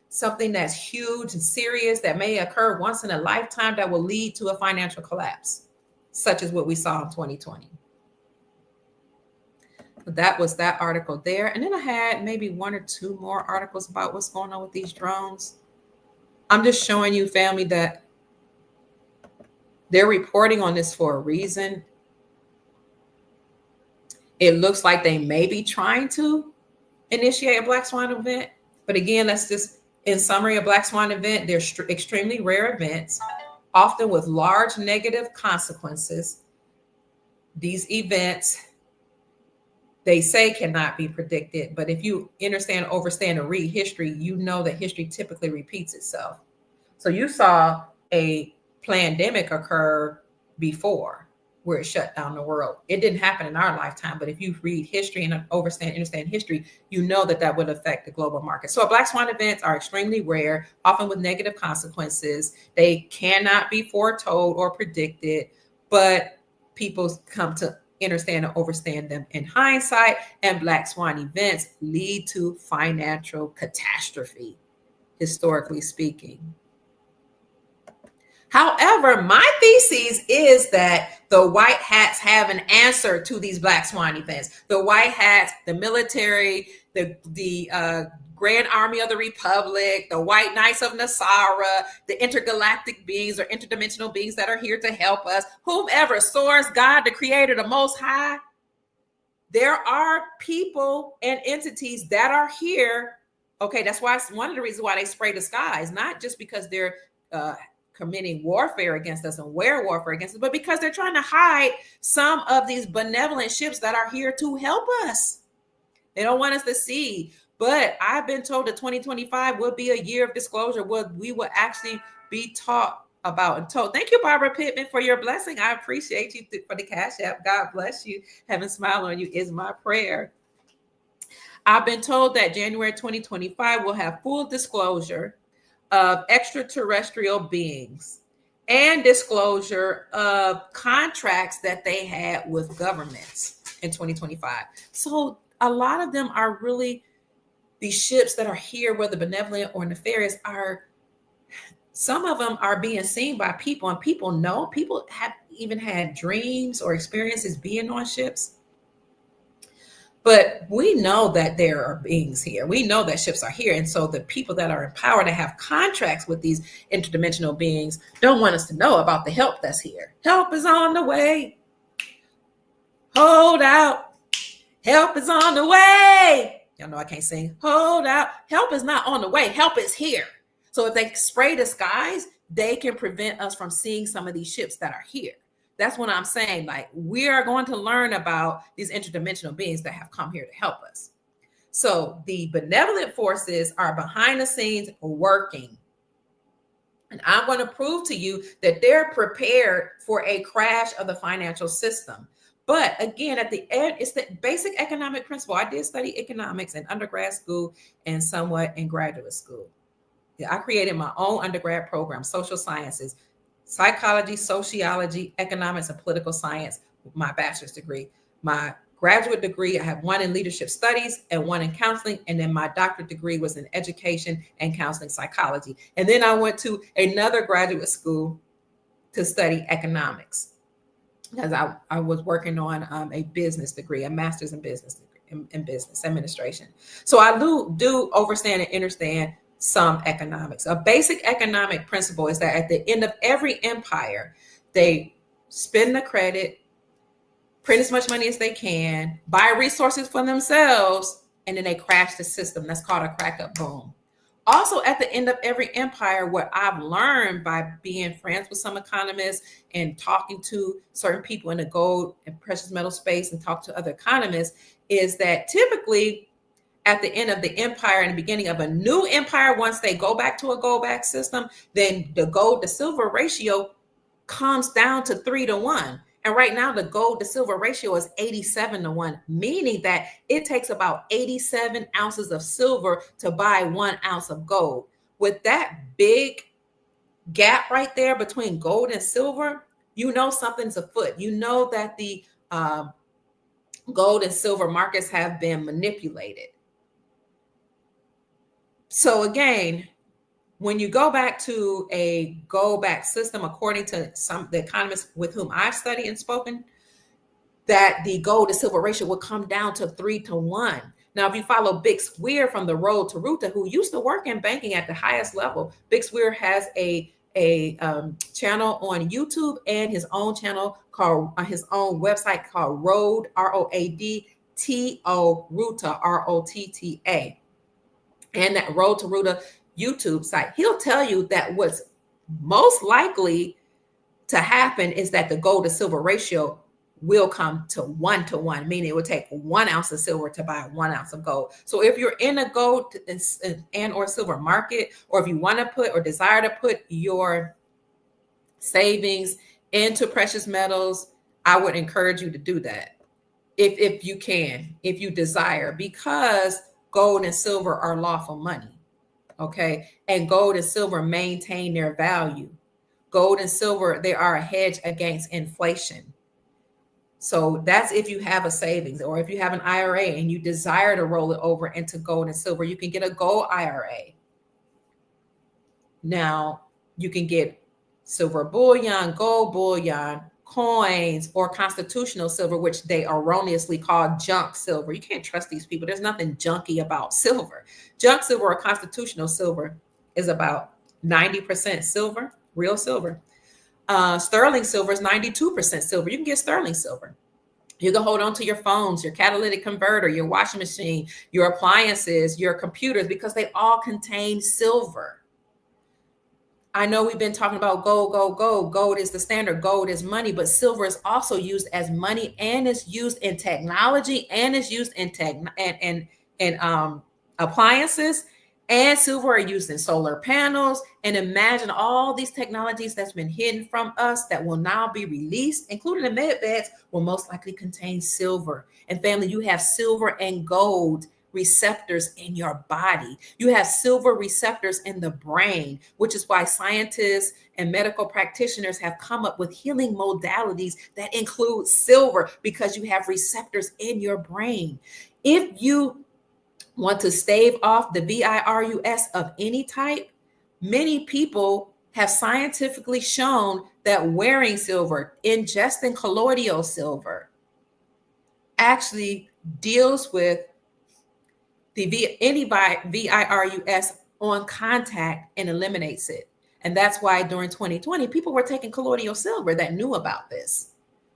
something that's huge and serious that may occur once in a lifetime that will lead to a financial collapse, such as what we saw in 2020. That was that article there. And then I had maybe one or two more articles about what's going on with these drones. I'm just showing you, family, that they're reporting on this for a reason. It looks like they may be trying to initiate a black swan event. But again, that's just in summary, a black swan event. They're extremely rare events, often with large negative consequences. These events, they say, cannot be predicted. But if you understand, overstand, and read history, you know that history typically repeats itself. So you saw a pandemic occur before where it shut down the world. It didn't happen in our lifetime, but if you read history and understand history, you know that would affect the global market. So black swan events are extremely rare, often with negative consequences. They cannot be foretold or predicted, but people come to understand and overstand them in hindsight, and black swan events lead to financial catastrophe, historically speaking. However, my thesis is that the white hats have an answer to these black swan events. The white hats, the military, the Grand Army of the Republic, the White Knights of Nasara, the intergalactic beings or interdimensional beings that are here to help us, whomever, Source, God, the Creator, the Most High. There are people and entities that are here. Okay, that's why it's one of the reasons why they spray the skies, not just because they're committing warfare against us and warfare against us, but because they're trying to hide some of these benevolent ships that are here to help us. They don't want us to see. But I've been told that 2025 will be a year of disclosure, where we will actually be taught about and told. Thank you, Barbara Pittman, for your blessing. I appreciate you for the Cash App. God bless you. Heaven smile on you is my prayer. I've been told that January 2025 will have full disclosure of extraterrestrial beings and disclosure of contracts that they had with governments in 2025. So a lot of them are really these ships that are here, whether benevolent or nefarious, some of them are being seen by people, and people have even had dreams or experiences being on ships. But we know that there are beings here. We know that ships are here. And so the people that are in power to have contracts with these interdimensional beings don't want us to know about the help that's here. Help is on the way. Hold out. Help is on the way. Y'all know I can't sing. Hold out. Help is not on the way. Help is here. So if they spray the skies, they can prevent us from seeing some of these ships that are here. That's what I'm saying. Like, we are going to learn about these interdimensional beings that have come here to help us. So the benevolent forces are behind the scenes working. And I'm going to prove to you that they're prepared for a crash of the financial system. But again, at the end, it's the basic economic principle. I did study economics in undergrad school and somewhat in graduate school. I created my own undergrad program, social sciences, psychology, sociology, economics, and political science, my bachelor's degree. My graduate degree, I have one in leadership studies and one in counseling. And then my doctorate degree was in education and counseling psychology. And then I went to another graduate school to study economics, because I was working on a business degree, a master's in business degree, in business administration. So I do understand and understand some economics. A basic economic principle is that at the end of every empire, they spend the credit, print as much money as they can, buy resources for themselves, and then they crash the system. That's called a crack up boom. Also, at the end of every empire, what I've learned by being friends with some economists and talking to certain people in the gold and precious metal space and talk to other economists is that typically at the end of the empire and the beginning of a new empire, once they go back to a gold back system, then the gold to silver ratio comes down to 3-1. And right now, the gold to silver ratio is 87-1, meaning that it takes about 87 ounces of silver to buy 1 ounce of gold. With that big gap right there between gold and silver, you know something's afoot. You know that the gold and silver markets have been manipulated. So again, when you go back to a gold-backed system, according to some the economists with whom I've studied and spoken, that the gold to silver ratio will come down to 3-1. Now, if you follow Big Swear from the Road to Ruta, who used to work in banking at the highest level, Big Swear has a channel on YouTube and his own channel called his own website called Road ROADTO Ruta ROTTA, and that Road to Ruta YouTube site. He'll tell you that what's most likely to happen is that the gold to silver ratio will come to 1-1, meaning it would take 1 ounce of silver to buy 1 ounce of gold. So if you're in a gold and or silver market, or if you want to put or desire to put your savings into precious metals, I would encourage you to do that if you can, if you desire, because gold and silver are lawful money. Okay. And gold and silver maintain their value. Gold and silver, they are a hedge against inflation. So that's if you have a savings, or if you have an IRA and you desire to roll it over into gold and silver, you can get a gold IRA. Now you can get silver bullion, gold bullion, coins, or constitutional silver, which they erroneously call junk silver. You can't trust these people. There's nothing junky about silver. Junk silver or constitutional silver is about 90% silver, real silver. Sterling silver is 92% silver. You can get sterling silver. You can hold on to your phones, your catalytic converter, your washing machine, your appliances, your computers, because they all contain silver. I know we've been talking about gold, gold, gold. Gold is the standard. Gold is money, but silver is also used as money, and is used in technology, and is used in appliances, and silver are used in solar panels. And imagine all these technologies that's been hidden from us that will now be released, including the med beds, will most likely contain silver. And family, you have silver and gold receptors in your body. You have silver receptors in the brain, which is why scientists and medical practitioners have come up with healing modalities that include silver, because you have receptors in your brain. If you want to stave off the virus of any type, many people have scientifically shown that wearing silver, ingesting colloidal silver, actually deals with any virus on contact and eliminates it. And that's why during 2020, people were taking colloidal silver that knew about this,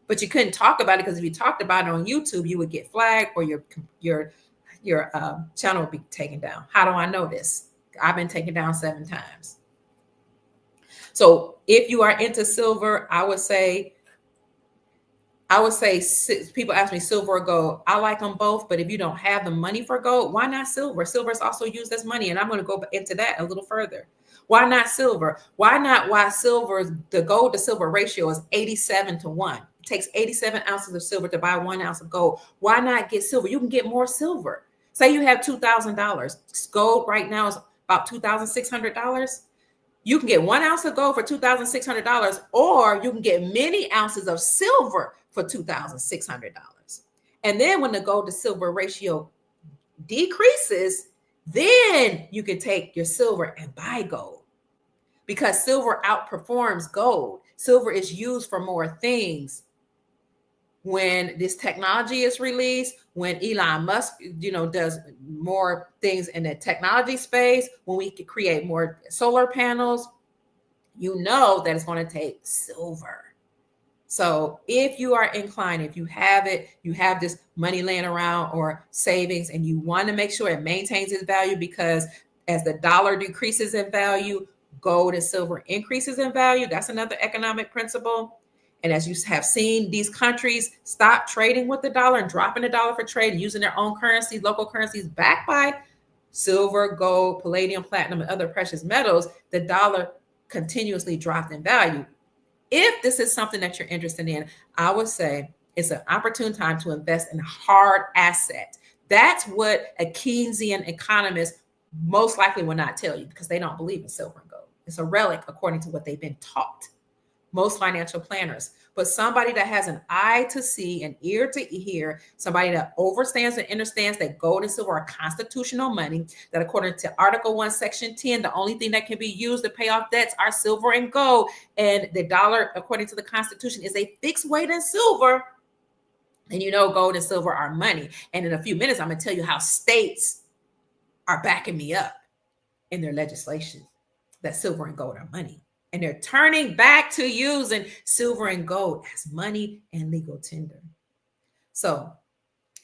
but you couldn't talk about it, because if you talked about it on YouTube, you would get flagged, or your channel would be taken down. How do I know this? I've been taken down 7 times. So if you are into silver, I would say people ask me silver or gold. I like them both, but if you don't have the money for gold, why not silver? Silver is also used as money, and I'm going to go into that a little further. Why not silver? Why silver, the gold to silver ratio is 87-1. It takes 87 ounces of silver to buy 1 ounce of gold. Why not get silver? You can get more silver. Say you have $2,000. Gold right now is about $2,600. You can get 1 ounce of gold for $2,600, or you can get many ounces of silver for $2,600. And then when the gold to silver ratio decreases, then you can take your silver and buy gold, because silver outperforms gold. Silver is used for more things. When this technology is released, when Elon Musk, does more things in the technology space, when we can create more solar panels, that it's going to take silver. So if you are inclined, if you have it, you have this money laying around or savings, and you want to make sure it maintains its value, because as the dollar decreases in value, gold and silver increases in value. That's another economic principle. And as you have seen, these countries stop trading with the dollar and dropping the dollar for trade and using their own currencies, local currencies backed by silver, gold, palladium, platinum, and other precious metals. The dollar continuously dropped in value. if this is something that you're interested in, I would say it's an opportune time to invest in a hard asset. That's what a Keynesian economist most likely will not tell you, because they don't believe in silver and gold. It's a relic according to what they've been taught. Most financial planners. But somebody that has an eye to see, an ear to hear, somebody that understands and understands that gold and silver are constitutional money, that according to Article 1, Section 10, the only thing that can be used to pay off debts are silver and gold. And the dollar, according to the Constitution, is a fixed weight in silver. And you know, gold and silver are money. And in a few minutes, I'm going to tell you how states are backing me up in their legislation that silver and gold are money. And they're turning back to using silver and gold as money and legal tender. So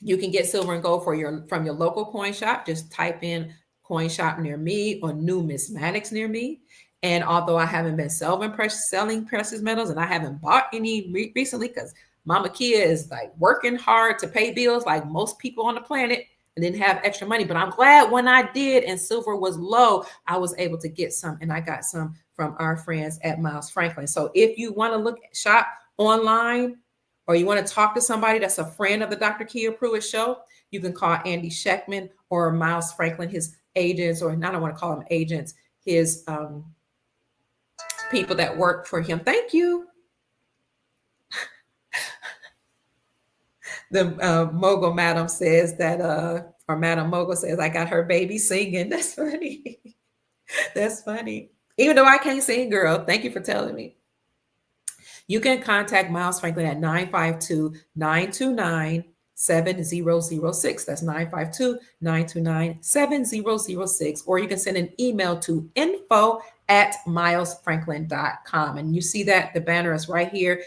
you can get silver and gold from your local coin shop. Just type in coin shop near me or numismatics near me. And although I haven't been selling precious metals, and I haven't bought any recently because Mama Kia is like working hard to pay bills like most people on the planet and didn't have extra money. But I'm glad when I did and silver was low, I was able to get some, and I got some from our friends at Miles Franklin. So if you want to shop online, or you want to talk to somebody that's a friend of the Dr. Kia Pruitt show, you can call Andy Sheckman or Miles Franklin, his agents, or I don't want to call them agents, his people that work for him. Thank you. The mogul madam says that, or Madam Mogul says, I got her baby singing. That's funny. That's funny. Even though I can't sing, girl, thank you for telling me. You can contact Miles Franklin at 952-929-7006. That's 952-929-7006. Or you can send an email to info@milesfranklin.com. And you see that the banner is right here.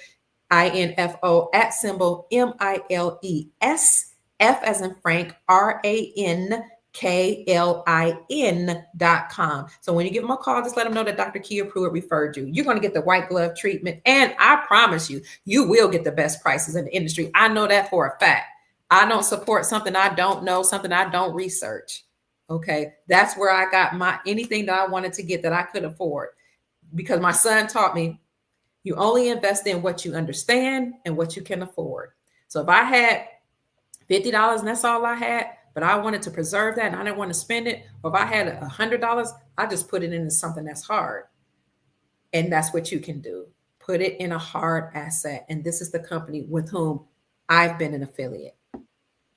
INFO @ symbol MILES, F as in Frank, RANKLIN.com. So when you give them a call, just let them know that Dr. Kia Pruitt referred you. You're going to get the white glove treatment. And I promise you, you will get the best prices in the industry. I know that for a fact. I don't support something I don't know, something I don't research. Okay. That's where I got anything that I wanted to get that I could afford, because my son taught me, you only invest in what you understand and what you can afford. So if I had $50 and that's all I had, but I wanted to preserve that and I didn't want to spend it, or if I had $100, I just put it into something that's hard. And that's what you can do. Put it in a hard asset. And this is the company with whom I've been an affiliate.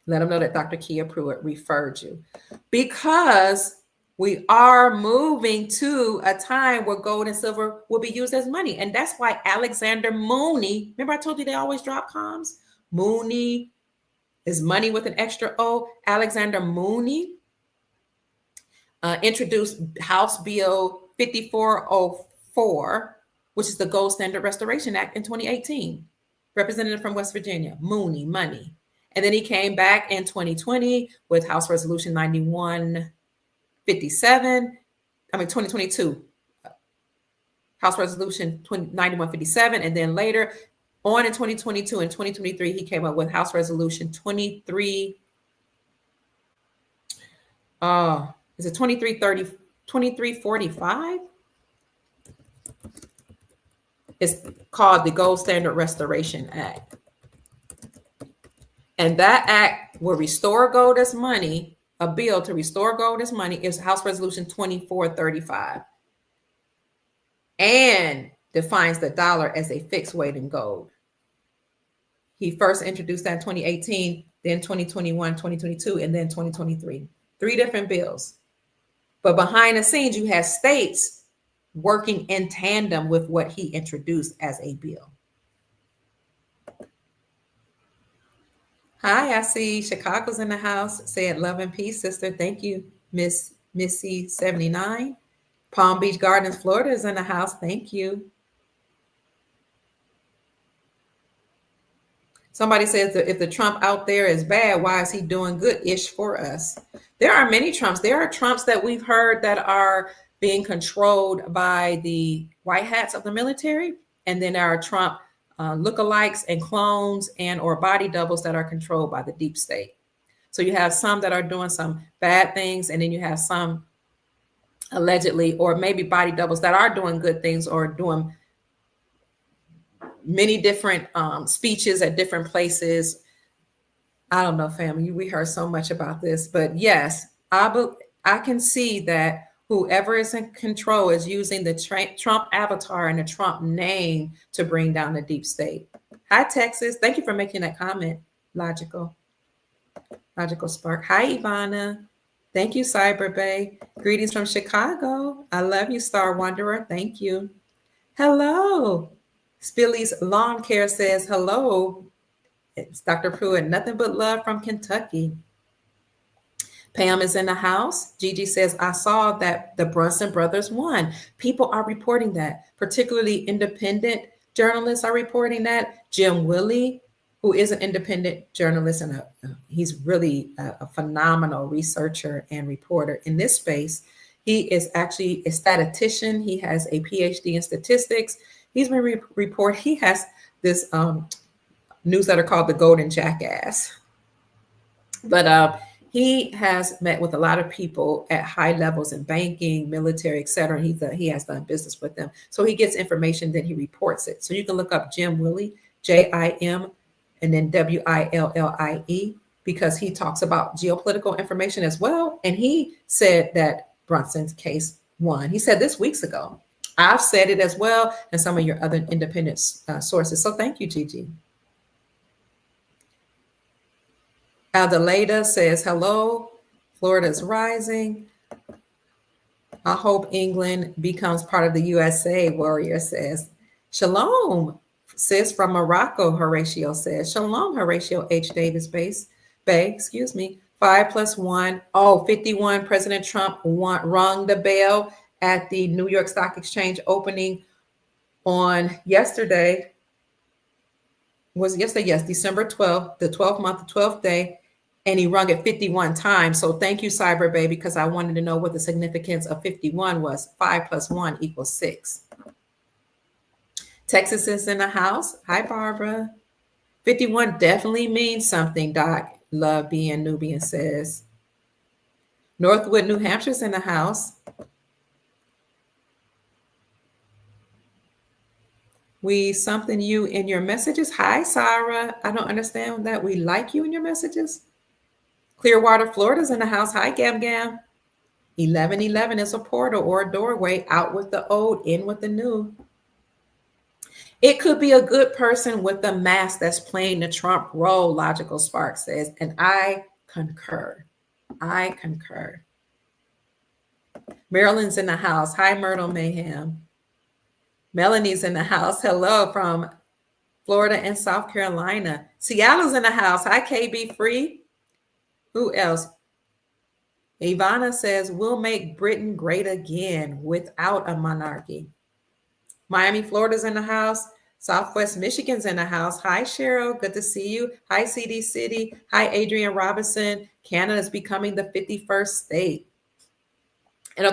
Let them know that Dr. Kia Pruitt referred you, because we are moving to a time where gold and silver will be used as money. And that's why Alexander Mooney, remember I told you they always drop comms? Mooney is money with an extra O. Alexander Mooney introduced House Bill 5404, which is the Gold Standard Restoration Act in 2018. Representative from West Virginia, Mooney, money. And then he came back in 2020 with House Resolution 2022, House Resolution 9157, and then later on in 2022 and 2023, he came up with House Resolution 2345? It's called the Gold Standard Restoration Act. And that act will restore gold as money. A bill to restore gold as money is House Resolution 2435, and defines the dollar as a fixed weight in gold. He first introduced that in 2018, then 2021, 2022, and then 2023. 3 different bills. But behind the scenes, you have states working in tandem with what he introduced as a bill. Hi, I see Chicago's in the house. Said love and peace, sister. Thank you, Miss Missy 79. Palm Beach Gardens, Florida is in the house. Thank you. Somebody says that if the Trump out there is bad, why is he doing good-ish for us? There are many Trumps. There are Trumps that we've heard that are being controlled by the white hats of the military. And then there are Trump lookalikes and clones and or body doubles that are controlled by the deep state. So you have some that are doing some bad things, and then you have some allegedly, or maybe body doubles that are doing good things or doing many different speeches at different places. I don't know, family. We heard so much about this, but yes, I can see that whoever is in control is using the Trump avatar and the Trump name to bring down the deep state. Hi, Texas. Thank you for making that comment. Logical Spark. Hi, Ivana. Thank you, Cyber Bay. Greetings from Chicago. I love you, Star Wanderer. Thank you. Hello. Spilly's Lawn Care says hello. It's Dr. Pruitt. Nothing but love from Kentucky. Pam is in the house. Gigi says, I saw that the Brunson brothers won. People are reporting that, particularly independent journalists are reporting that. Jim Willie, who is an independent journalist, and he's really a phenomenal researcher and reporter in this space. He is actually a statistician. He has a PhD in statistics. He's been he has this newsletter called The Golden Jackass. But he has met with a lot of people at high levels in banking, military, et cetera. He has done business with them. So he gets information, then he reports it. So you can look up Jim Willie, Jim, and then Willie, because he talks about geopolitical information as well. And he said that Brunson's case won. He said this weeks ago. I've said it as well, and some of your other independent sources. So thank you, Gigi. Adelaida says, hello, Florida's rising. I hope England becomes part of the USA, Warrior says. Shalom, sis from Morocco, Horatio says. Shalom, Horatio H. Davis Bay, 5 + 1. Oh, 51, President Trump rung the bell at the New York Stock Exchange opening on yesterday. Yes, December 12th, the 12th month, the 12th day. And he rung it 51 times. So thank you, Cyber Bay, because I wanted to know what the significance of 51 was. 5 + 1 = 6. Texas is in the house. Hi, Barbara. 51 definitely means something, Doc. Love being Nubian says. Northwood, New Hampshire's in the house. We something you in your messages. Hi, Sarah. I don't understand that. We like you in your messages. Clearwater, Florida's in the house. Hi, Gam Gam. 1111 is a portal or a doorway, out with the old, in with the new. It could be a good person with the mask that's playing the Trump role, Logical Spark says, and I concur. Marilyn's in the house. Hi, Myrtle Mayhem. Melanie's in the house. Hello from Florida and South Carolina. Seattle's in the house. Hi, KB Free. Who else? Ivana says, we'll make Britain great again without a monarchy. Miami, Florida's in the house. Southwest Michigan's in the house. Hi, Cheryl. Good to see you. Hi, CD City. Hi, Adrian Robinson. Canada is becoming the 51st state. And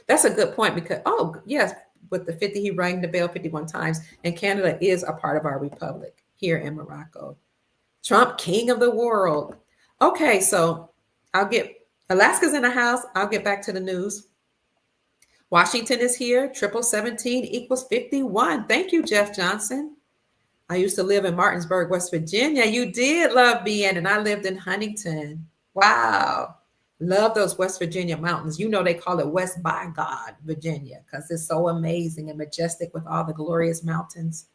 that's a good point because, yes, with the 50, he rang the bell 51 times. And Canada is a part of our republic here in Morocco. Trump, king of the world. Okay, so Alaska's in the house. I'll get back to the news. Washington is here. 777 = 51. Thank you, Jeff Johnson. I used to live in Martinsburg, West Virginia. You did, love being, and I lived in Huntington. Wow. Love those West Virginia mountains. You know, they call it West by God, Virginia, because it's so amazing and majestic with all the glorious mountains.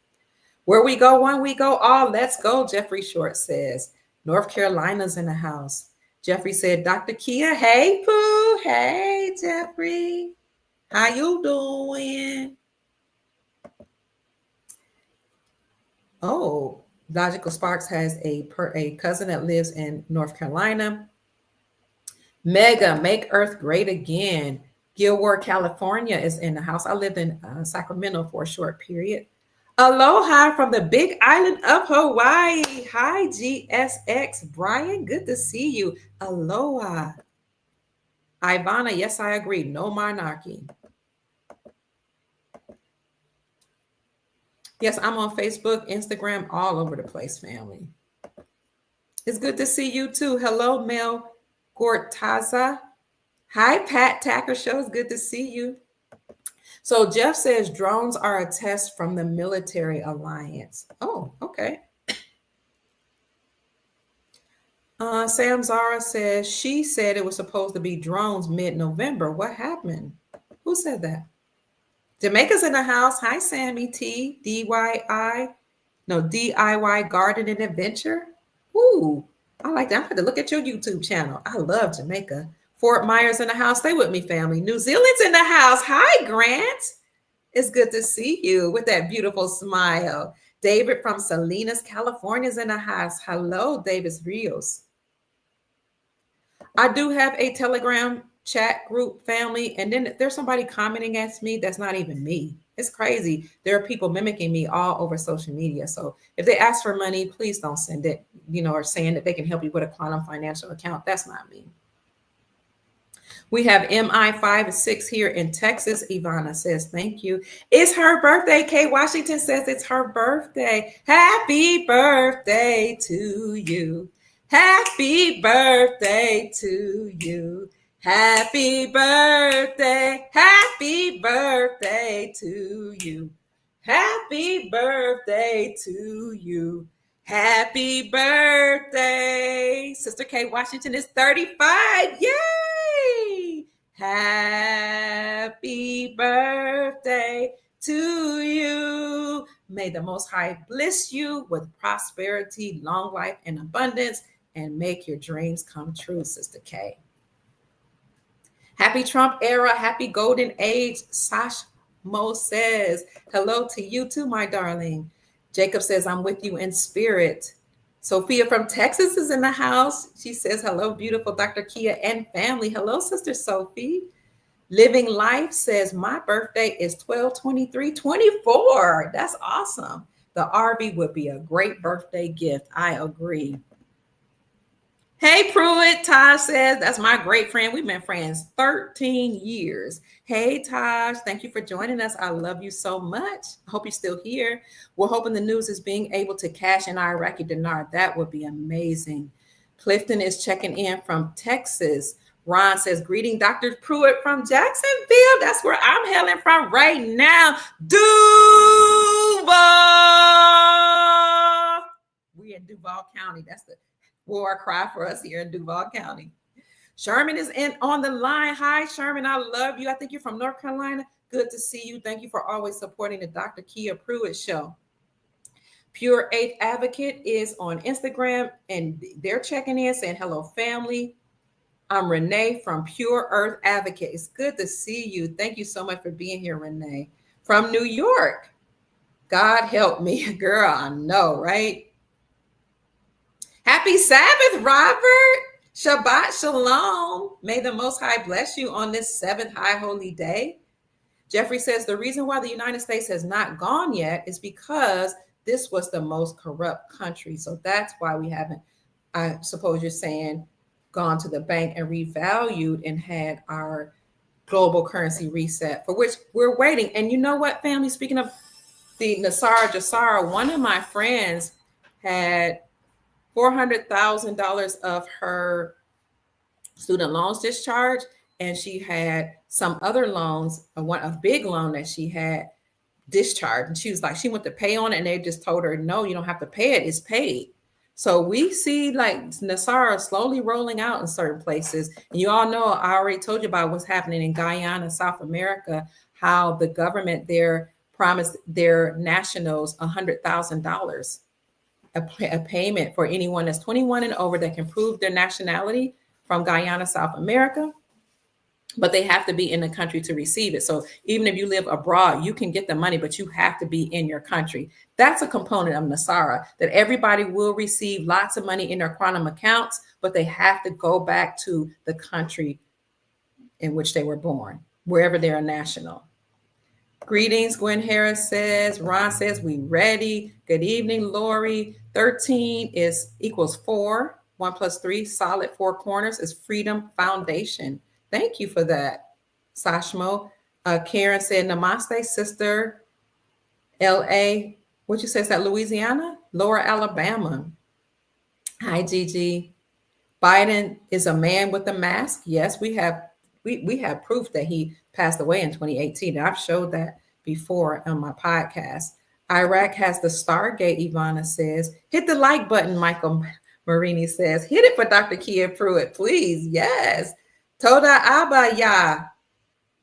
Where we go one, we go all. Let's go, Jeffrey Short says. North Carolina's in the house. Jeffrey said, Dr. Kia, hey, Pooh. Hey, Jeffrey. How you doing? Oh, Logical Sparks has a cousin that lives in North Carolina. Mega, make Earth great again. Gilward, California is in the house. I lived in Sacramento for a short period. Aloha from the big island of Hawaii. Hi, GSX. Brian, good to see you. Aloha. Ivana, yes, I agree. No monarchy. Yes, I'm on Facebook, Instagram, all over the place, family. It's good to see you too. Hello, Mel Gortaza. Hi, Pat Tacker Show. It's good to see you. So Jeff says drones are a test from the military alliance. Oh, okay. Sam Zara says she said it was supposed to be drones mid-November. What happened? Who said that? Jamaica's in the house. Hi, Sammy T. DIY Garden and Adventure. Ooh, I like that. I'm going to look at your YouTube channel. I love Jamaica. Fort Myers in the house. Stay with me, family. New Zealand's in the house. Hi, Grant. It's good to see you with that beautiful smile. David from Salinas, California is in the house. Hello, David Rios. I do have a Telegram chat group, family, and then there's somebody commenting at me that's not even me. It's crazy. There are people mimicking me all over social media. So if they ask for money, please don't send it, or saying that they can help you with a quantum financial account. That's not me. We have MI56 here in Texas. Ivana says, thank you. It's her birthday. Kay Washington says it's her birthday. Happy birthday to you. Happy birthday to you. Happy birthday. Happy birthday to you. Happy birthday to you. Happy birthday. Sister Kay Washington is 35. Yay! Happy birthday to you. May the Most High bless you with prosperity, long life, and abundance, and make your dreams come true, Sister Kay. Happy Trump era, happy golden age. Sash Mo says, hello to you too, my darling. Jacob says, I'm with you in spirit. Sophia from Texas is in the house. She says, hello, beautiful Dr. Kia and family. Hello, Sister Sophie. Living Life says, my birthday is 12/23/24. That's awesome. The RV would be a great birthday gift. I agree. Hey, Pruitt. Taj says, that's my great friend. We've been friends 13 years. Hey, Taj, thank you for joining us. I love you so much. I hope you're still here. We're hoping the news is being able to cash in our Iraqi dinar. That would be amazing. Clifton is checking in from Texas. Ron says, greeting Dr. Pruitt from Jacksonville. That's where I'm hailing from right now. Duval. We're in Duval County. That's the war cry for us here in Duval County. Sherman is on the line. Hi, Sherman. I love you. I think you're from North Carolina. Good to see you. Thank you for always supporting the Dr. Kia Pruitt Show. Pure Eighth Advocate is on Instagram, and they're checking in, saying, hello, family. I'm Renee from Pure Earth Advocate. It's good to see you. Thank you so much for being here, Renee. From New York. God help me, girl. I know, right? Happy Sabbath, Robert. Shabbat Shalom. May the Most High bless you on this 7th high holy day. Jeffrey says the reason why the United States has not gone yet is because this was the most corrupt country. So that's why we haven't, I suppose you're saying, gone to the bank and revalued and had our global currency reset, for which we're waiting. And you know what, family? Speaking of the Nasara Jasara, one of my friends had $400,000 of her student loans discharged, and she had some other loans, a big loan that she had discharged. And she was like, she went to pay on it, and they just told her, no, you don't have to pay it. It's paid. So we see like Nasara slowly rolling out in certain places. And you all know, I already told you about what's happening in Guyana, South America, how the government there promised their nationals $100,000. A payment for anyone that's 21 and over that can prove their nationality from Guyana, South America, but they have to be in the country to receive it. So even if you live abroad, you can get the money, but you have to be in your country. That's a component of Nasara, that everybody will receive lots of money in their quantum accounts, but they have to go back to the country in which they were born, wherever they're a national. Greetings, Gwen Harris says. Ron says, we ready. Good evening, Lori. 13 equals 4. 1 plus 3, solid 4 corners is Freedom Foundation. Thank you for that, Sashmo. Karen said, namaste, sister. L.A., what you say, is that Louisiana? Lower Alabama. Hi, Gigi. Byeden is a man with a mask. Yes, we have we have proof that he passed away in 2018. And I've showed that before on my podcast. Iraq has the Stargate, Ivana says. Hit the like button, Michael Marini says. Hit it for Dr. Kia Pruitt, please. Yes. Toda Abaya,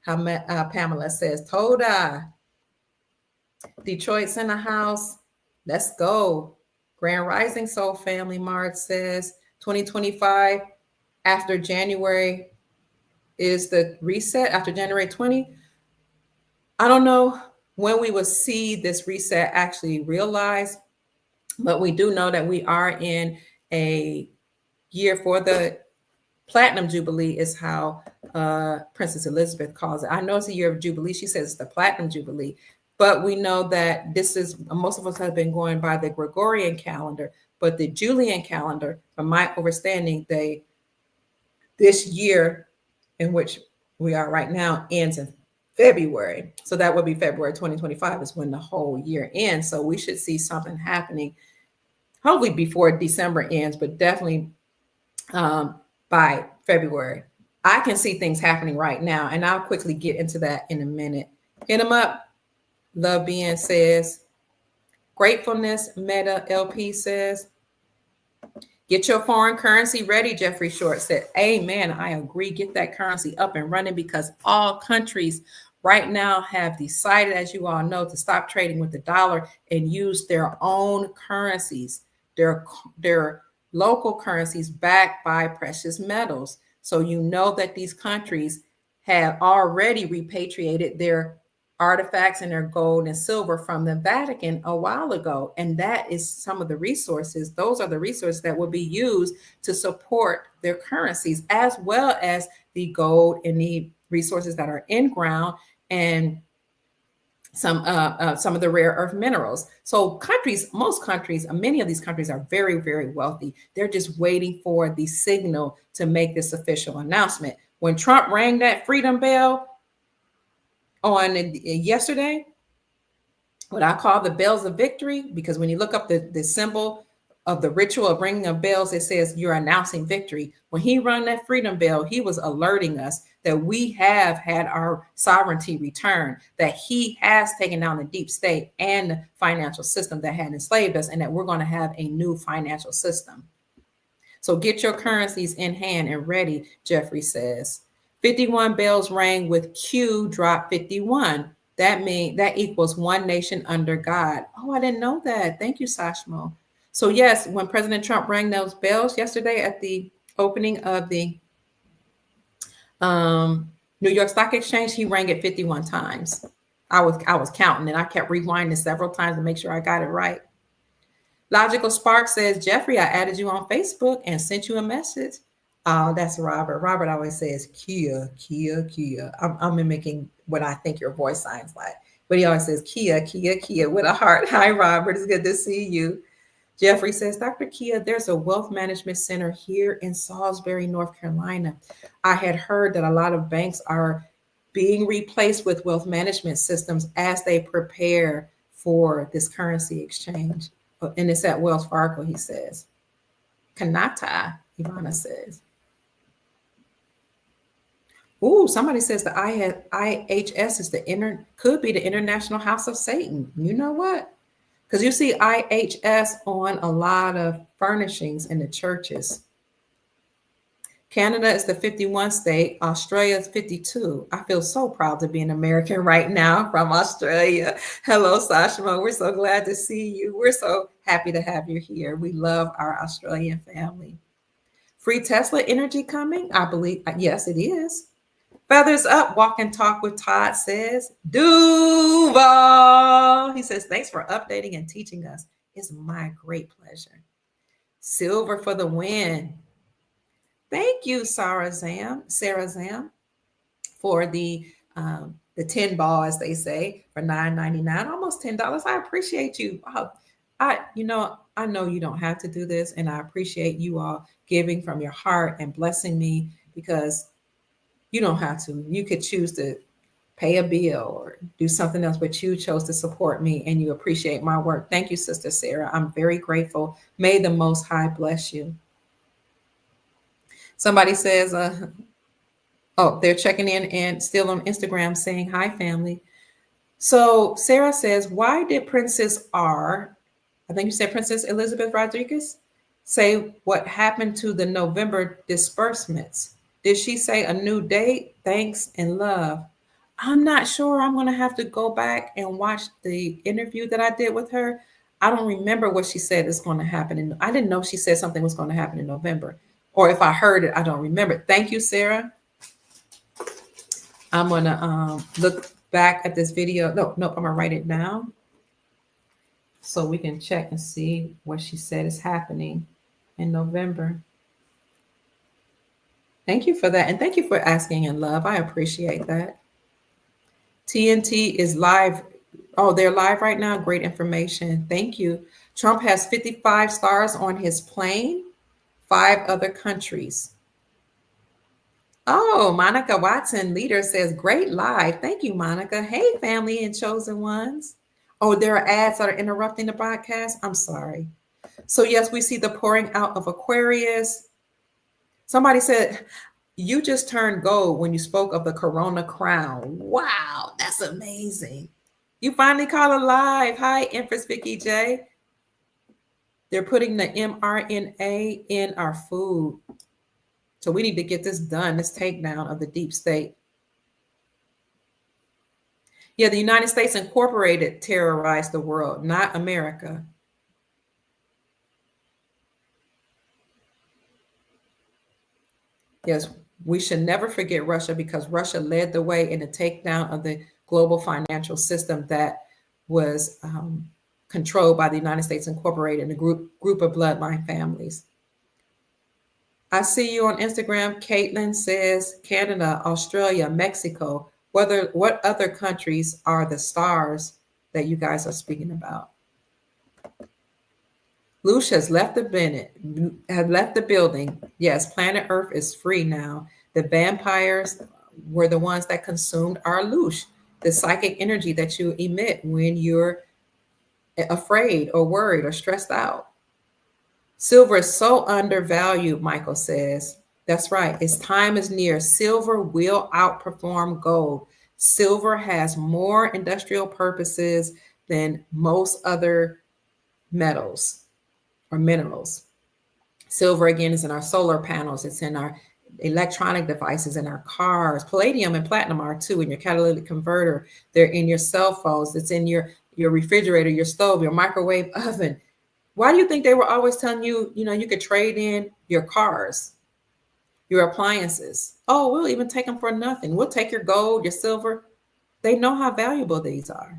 Pamela says. Toda. Detroit's in the house. Let's go. Grand Rising Soul Family, Marge says. 2025, after January is the reset, after January 20. I don't know when we will see this reset actually realized, but we do know that we are in a year for the Platinum Jubilee is how Princess Elizabeth calls it. I know it's a year of Jubilee. She says it's the Platinum Jubilee, but we know that this is, most of us have been going by the Gregorian calendar, but the Julian calendar, from my understanding, this year in which we are right now ends in February. So that would be February 2025 is when the whole year ends. So we should see something happening, hopefully before December ends, but definitely by February. I can see things happening right now, and I'll quickly get into that in a minute. Hit them up. Love Being says. Gratefulness Meta LP says. Get your foreign currency ready, Jeffrey Short said. Amen. I agree. Get that currency up and running because all countries right now have decided, as you all know, to stop trading with the dollar and use their own currencies, their local currencies backed by precious metals. So you know that these countries have already repatriated their artifacts and their gold and silver from the Vatican a while ago. And that is some of the resources. Those are the resources that will be used to support their currencies, as well as the gold and the resources that are in ground and some of the rare earth minerals. So most countries, many of these countries are very, very wealthy. They're just waiting for the signal to make this official announcement. When Trump rang that freedom bell on yesterday, what I call the bells of victory, because when you look up the symbol of the ritual of ringing of bells, it says you're announcing victory. When he rang that freedom bell, he was alerting us that we have had our sovereignty returned, that he has taken down the deep state and the financial system that had enslaved us, and that we're going to have a new financial system. So get your currencies in hand and ready, Jeffrey says. 51 bells rang with Q drop 51. That equals one nation under God. Oh, I didn't know that. Thank you, Sashmo. So yes, when President Trump rang those bells yesterday at the opening of the New York Stock Exchange, he rang it 51 times. I was counting and I kept rewinding several times to make sure I got it right. Logical Spark says, Jeffrey, I added you on Facebook and sent you a message. Oh, that's Robert. Robert always says Kia, Kia, Kia. I'm mimicking what I think your voice sounds like. But he always says Kia, Kia, Kia with a heart. Hi, Robert. It's good to see you. Jeffrey says, Dr. Kia, there's a wealth management center here in Salisbury, North Carolina. I had heard that a lot of banks are being replaced with wealth management systems as they prepare for this currency exchange. And it's at Wells Fargo, he says. Kanata, Ivana says. Ooh, somebody says the IHS is could be the International House of Satan. You know what? Because you see IHS on a lot of furnishings in the churches. Canada is the 51 state. Australia is 52. I feel so proud to be an American right now from Australia. Hello, Sashma. We're so glad to see you. We're so happy to have you here. We love our Australian family. Free Tesla energy coming? I believe, yes, it is. Feathers up, walk and talk with Todd says. Duval. He says, thanks for updating and teaching us. It's my great pleasure. Silver for the win. Thank you, Sarah Zam, for the 10 ball, as they say, for $9.99, almost $10. I appreciate you. I know you don't have to do this, and I appreciate you all giving from your heart and blessing me, because you don't have to. You could choose to pay a bill or do something else, but you chose to support me and you appreciate my work. Thank you, Sister Sarah. I'm very grateful. May the Most High bless you. Somebody says, Oh, they're checking in and still on Instagram saying, hi, family. So Sarah says, why did Princess R, I think you said Princess Elizabeth Rodriguez, say what happened to the November disbursements? Did she say a new date? Thanks and love. I'm not sure. I'm going to have to go back and watch the interview that I did with her. I don't remember what she said is going to happen. And I didn't know she said something was going to happen in November. Or if I heard it, I don't remember. Thank you, Sarah. I'm going to look back at this video. No, I'm going to write it down so we can check and see what she said is happening in November. Thank you for that. And thank you for asking in love. I appreciate that. TNT is live. Oh, they're live right now. Great information. Thank you. Trump has 55 stars on his plane, 5 other countries. Oh, Monica Watson, leader, says, great live. Thank you, Monica. Hey, family and chosen ones. Oh, there are ads that are interrupting the broadcast. I'm sorry. So yes, we see the pouring out of Aquarius. Somebody said, you just turned gold when you spoke of the Corona crown. Wow, that's amazing. You finally caught it live. Hi, Empress Vicky J. They're putting the mRNA in our food. So we need to get this done, this takedown of the deep state. Yeah, the United States Incorporated terrorized the world, not America. Yes, we should never forget Russia because Russia led the way in the takedown of the global financial system that was controlled by the United States Incorporated and a group of bloodline families. I see you on Instagram. Caitlin says Canada, Australia, Mexico. What other countries are the stars that you guys are speaking about? Lush has left the building. Yes, planet Earth is free now. The vampires were the ones that consumed our Lush, the psychic energy that you emit when you're afraid or worried or stressed out. Silver is so undervalued, Michael says. That's right. Its time is near. Silver will outperform gold. Silver has more industrial purposes than most other metals or minerals. Silver, again, is in our solar panels. It's in our electronic devices, in our cars. Palladium and platinum are too, in your catalytic converter. They're in your cell phones. It's in your refrigerator, your stove, your microwave oven. Why do you think they were always telling you, you could trade in your cars, your appliances? Oh, we'll even take them for nothing. We'll take your gold, your silver. They know how valuable these are.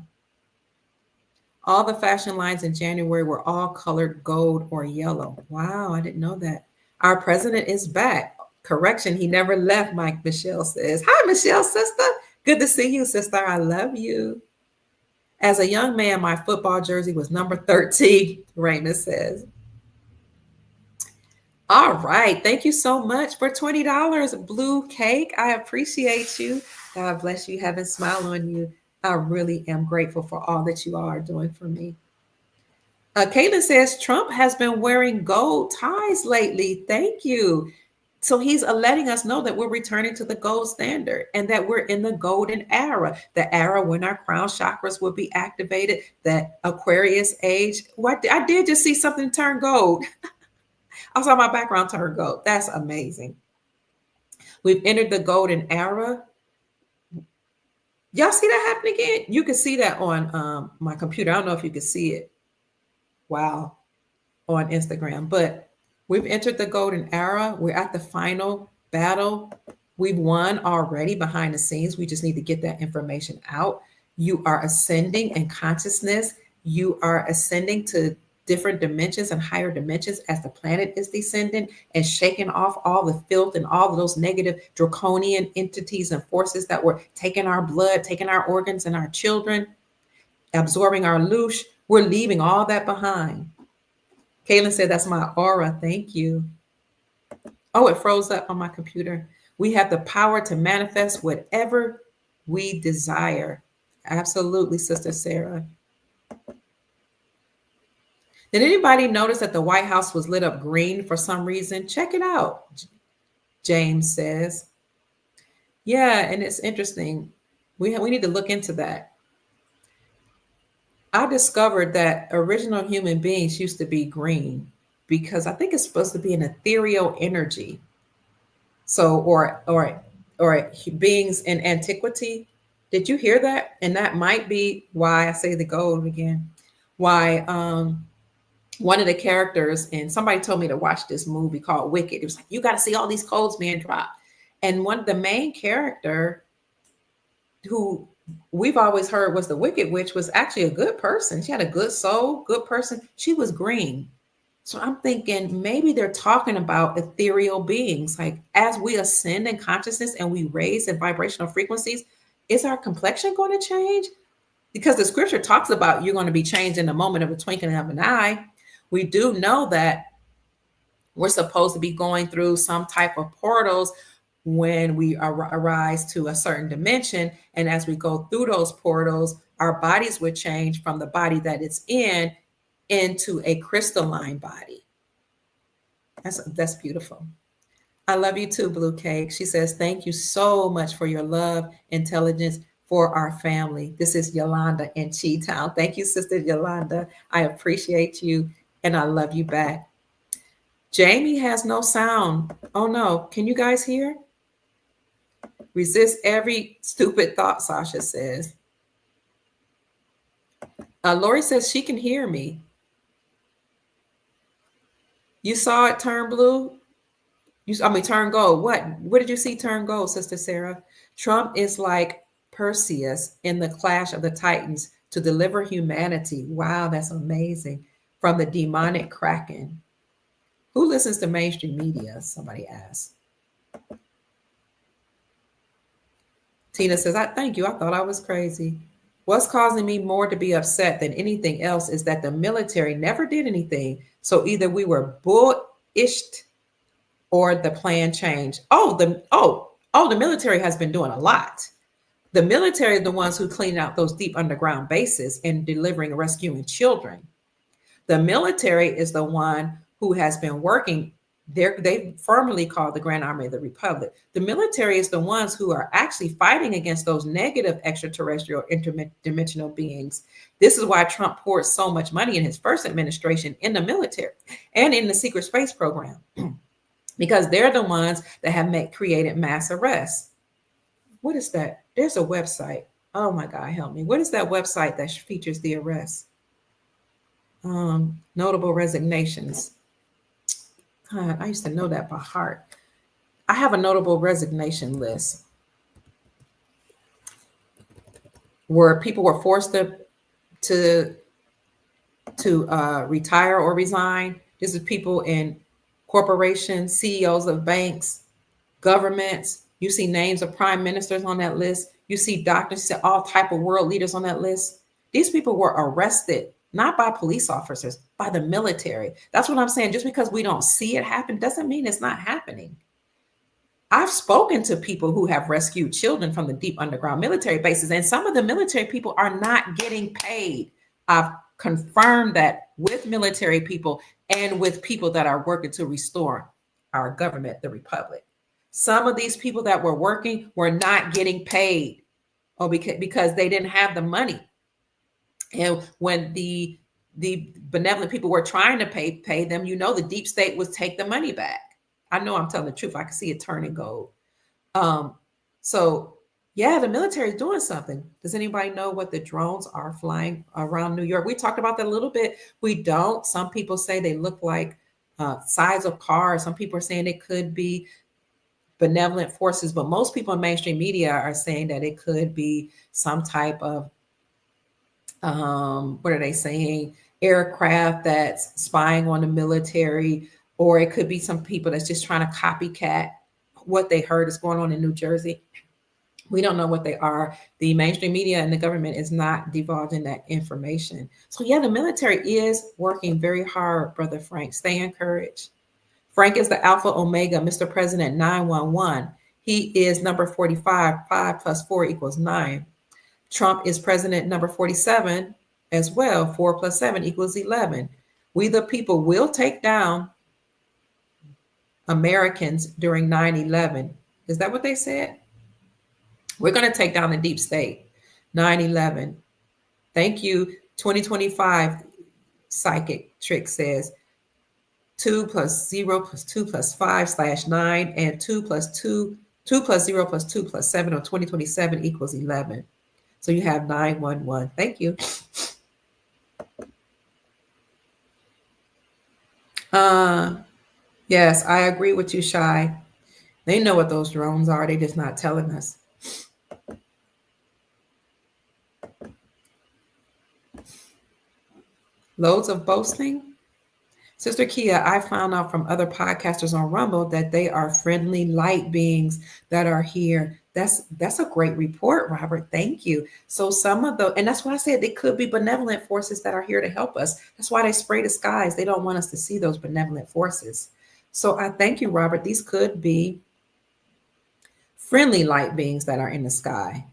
All the fashion lines in January were all colored gold or yellow. Wow, I didn't know that. Our president is back. Correction, he never left, Mike Michelle says. Hi, Michelle, sister. Good to see you, sister. I love you. As a young man, my football jersey was number 13, Raymond says. All right. Thank you so much for $20, Blue Cake. I appreciate you. God bless you. Heaven smile on you. I really am grateful for all that you are doing for me. Caitlin says, Trump has been wearing gold ties lately. Thank you. So he's letting us know that we're returning to the gold standard and that we're in the golden era, the era when our crown chakras will be activated, that Aquarius age. I did just see something turn gold. I saw my background turn gold. That's amazing. We've entered the golden era. Y'all see that happen again? You can see that on my computer. I don't know if you can see it. Wow. On Instagram, but we've entered the golden era. We're at the final battle. We've won already behind the scenes. We just need to get that information out. You are ascending in consciousness. You are ascending to different dimensions and higher dimensions as the planet is descending and shaking off all the filth and all of those negative draconian entities and forces that were taking our blood, taking our organs and our children, absorbing our loosh. We're leaving all that behind. Kaylin said, that's my aura. Thank you. Oh, it froze up on my computer. We have the power to manifest whatever we desire. Absolutely, Sister Sarah. Did anybody notice that the White House was lit up green for some reason? Check it out, James says. Yeah, and it's interesting. We need to look into that. I discovered that original human beings used to be green because I think it's supposed to be an ethereal energy. So, or beings in antiquity. Did you hear that? And that might be why I say the gold again. Why one of the characters, and somebody told me to watch this movie called Wicked. It was like, you got to see all these codes being dropped. And one of the main character who we've always heard was the Wicked Witch was actually a good person. She had a good soul, good person. She was green. So I'm thinking maybe they're talking about ethereal beings. Like as we ascend in consciousness and we raise in vibrational frequencies, is our complexion going to change? Because the scripture talks about you're going to be changed in the moment of a twinkling of an eye. We do know that we're supposed to be going through some type of portals when we arise to a certain dimension. And as we go through those portals, our bodies would change from the body that it's in into a crystalline body. That's beautiful. I love you too, Blue Cake. She says, thank you so much for your love, intelligence for our family. This is Yolanda in Chi-Town. Thank you, Sister Yolanda. I appreciate you and I love you back. Jamie has no sound. Oh no, can you guys hear? Resist every stupid thought, Sasha says. Lori says she can hear me. You saw it turn blue? Turn gold. What did you see turn gold, Sister Sarah? Trump is like Perseus in the Clash of the Titans to deliver humanity. Wow, that's amazing. From the demonic kraken. Who listens to mainstream media? Somebody asked. Tina says, thank you. I thought I was crazy. What's causing me more to be upset than anything else is that the military never did anything. So either we were bullished or the plan changed. The military has been doing a lot. The military are the ones who clean out those deep underground bases and delivering and rescuing children. The military is the one who has been working. They firmly call the Grand Army of the Republic. The military is the ones who are actually fighting against those negative extraterrestrial interdimensional beings. This is why Trump poured so much money in his first administration in the military and in the secret space program, because they're the ones that have created mass arrests. What is that? There's a website. Oh my God, help me. What is that website that features the arrests? Notable resignations. God, I used to know that by heart. I have a notable resignation list where people were forced to retire or resign. This is people in corporations, CEOs of banks, governments. You see names of prime ministers on that list. You see doctors, all type of world leaders on that list. These people were arrested, not by police officers, by the military. That's what I'm saying. Just because we don't see it happen doesn't mean it's not happening. I've spoken to people who have rescued children from the deep underground military bases, and some of the military people are not getting paid. I've confirmed that with military people and with people that are working to restore our government, the Republic. Some of these people that were working were not getting paid because they didn't have the money. And when the benevolent people were trying to pay them, the deep state would take the money back. I know I'm telling the truth. I can see it turning gold. So yeah, the military is doing something. Does anybody know what the drones are flying around New York? We talked about that a little bit. We don't. Some people say they look like size of cars. Some people are saying it could be benevolent forces, but most people in mainstream media are saying that it could be some type of what are they saying? Aircraft that's spying on the military, or it could be some people that's just trying to copycat what they heard is going on in New Jersey. We don't know what they are. The mainstream media and the government is not divulging that information. So yeah, the military is working very hard, Brother Frank. Stay encouraged. Frank is the Alpha Omega, Mr. President 911. He is number 45. 5 plus 4 equals 9. Trump is president number 47 as well. 4 plus 7 equals 11. We the people will take down Americans during 9/11. Is that what they said? We're going to take down the deep state. 9/11. Thank you. 2025 psychic trick says 2 plus 0 plus 2 plus 5 / 9 and 2 plus 2 plus 0 plus 2 plus 7 or 2027 equals 11. So you have 911. Thank you. Yes, I agree with you, Shy. They know what those drones are. They just not telling us. Loads of boasting. Sister Kia, I found out from other podcasters on Rumble that they are friendly light beings that are here. That's a great report, Robert. Thank you. So some of the, and that's why I said they could be benevolent forces that are here to help us. That's why they spray the skies. They don't want us to see those benevolent forces. So I thank you, Robert. These could be friendly light beings that are in the sky.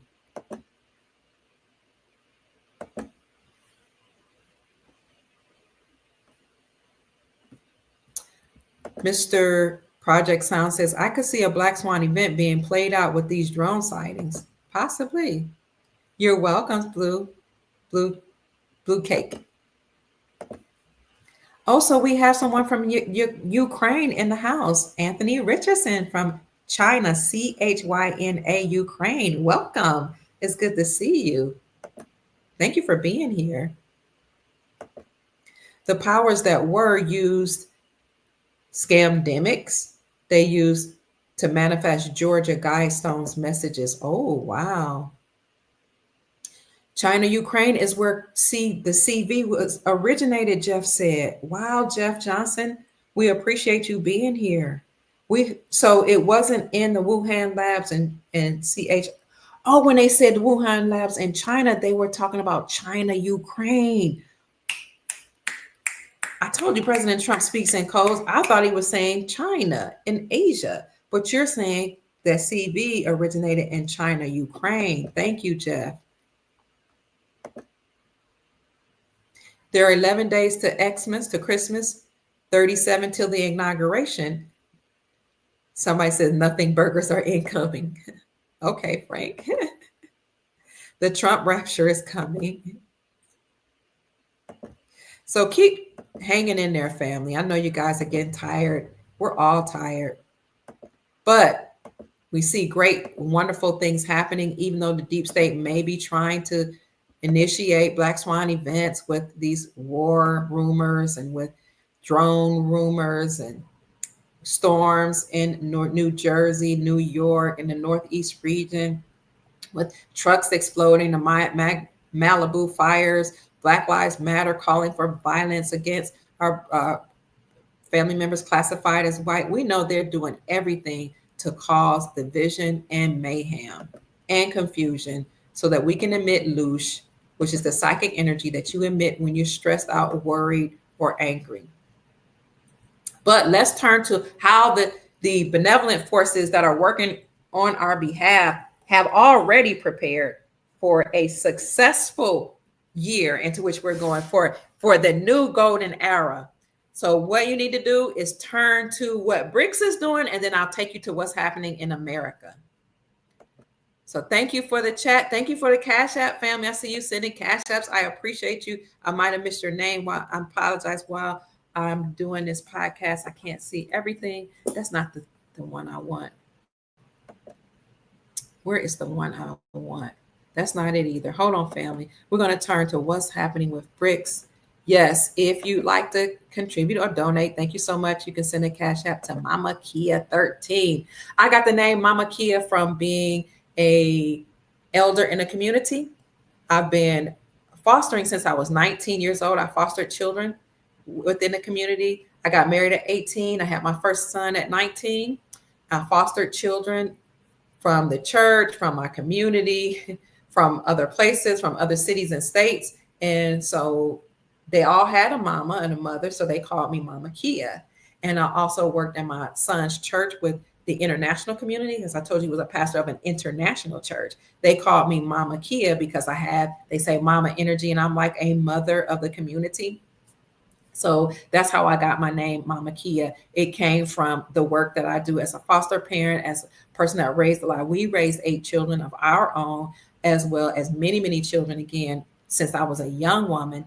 Mr. Project Sound says, I could see a Black Swan event being played out with these drone sightings. Possibly. You're welcome, Blue Cake. Also, we have someone from Ukraine in the house. Anthony Richardson from China, CHYNA, Ukraine. Welcome. It's good to see you. Thank you for being here. The powers that were used scamdemics. They used to manifest Georgia Guidestone's messages. Oh, wow. China, Ukraine is where the CV was originated, Jeff said. Wow, Jeff Johnson, we appreciate you being here. So it wasn't in the Wuhan labs and CH. Oh, when they said Wuhan labs in China, they were talking about China, Ukraine. I told you President Trump speaks in codes. I thought he was saying China in Asia, but you're saying that CV originated in China, Ukraine. Thank you, Jeff. There are 11 days to Xmas, to Christmas, 37 till the inauguration. Somebody said nothing burgers are incoming. Okay, Frank. The Trump rapture is coming. So keep hanging in there, family. I know you guys are getting tired. We're all tired. But we see great, wonderful things happening, even though the deep state may be trying to initiate Black Swan events with these war rumors and with drone rumors and storms in New Jersey, New York, and the Northeast region, with trucks exploding, the Malibu fires, Black Lives Matter calling for violence against our family members classified as white. We know they're doing everything to cause division and mayhem and confusion so that we can emit loosh, which is the psychic energy that you emit when you're stressed out, worried, or angry. But let's turn to how the benevolent forces that are working on our behalf have already prepared for a successful year into which we're going for the new golden era. So what you need to do is turn to what BRICS is doing, and then I'll take you to what's happening in America. So thank you for the chat. Thank you for the Cash App family. I see you sending Cash Apps. I appreciate you. I might have missed your name. I apologize while I'm doing this podcast. I can't see everything. That's not the one I want. Where is the one I want? That's not it either. Hold on, family. We're going to turn to what's happening with BRICS. Yes, if you'd like to contribute or donate, thank you so much. You can send a Cash App to Mama Kia 13. I got the name Mama Kia from being a elder in a community. I've been fostering since I was 19 years old. I fostered children within the community. I got married at 18. I had my first son at 19. I fostered children from the church, from my community, from other places, from other cities and states. And so they all had a mama and a mother, so they called me Mama Kia. And I also worked in my son's church with the international community. As I told you, was a pastor of an international church. They called me Mama Kia because they say mama energy, and I'm like a mother of the community. So that's how I got my name, Mama Kia. It came from the work that I do as a foster parent, as a person that raised a lot. We raised 8 children of our own, as well as many, many children, again, since I was a young woman.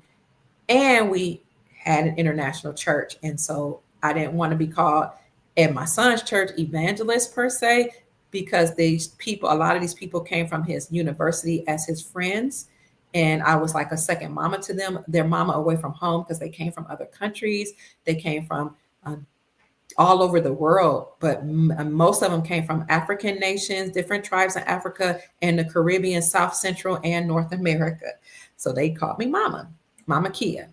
And we had an international church. And so I didn't want to be called at my son's church evangelist per se, because these people, a lot of these people came from his university as his friends. And I was like a second mama to them, their mama away from home, because they came from other countries. They came from all over the world, but most of them came from African nations, different tribes in Africa and the Caribbean, South Central, and North America. So they called me Mama Kia.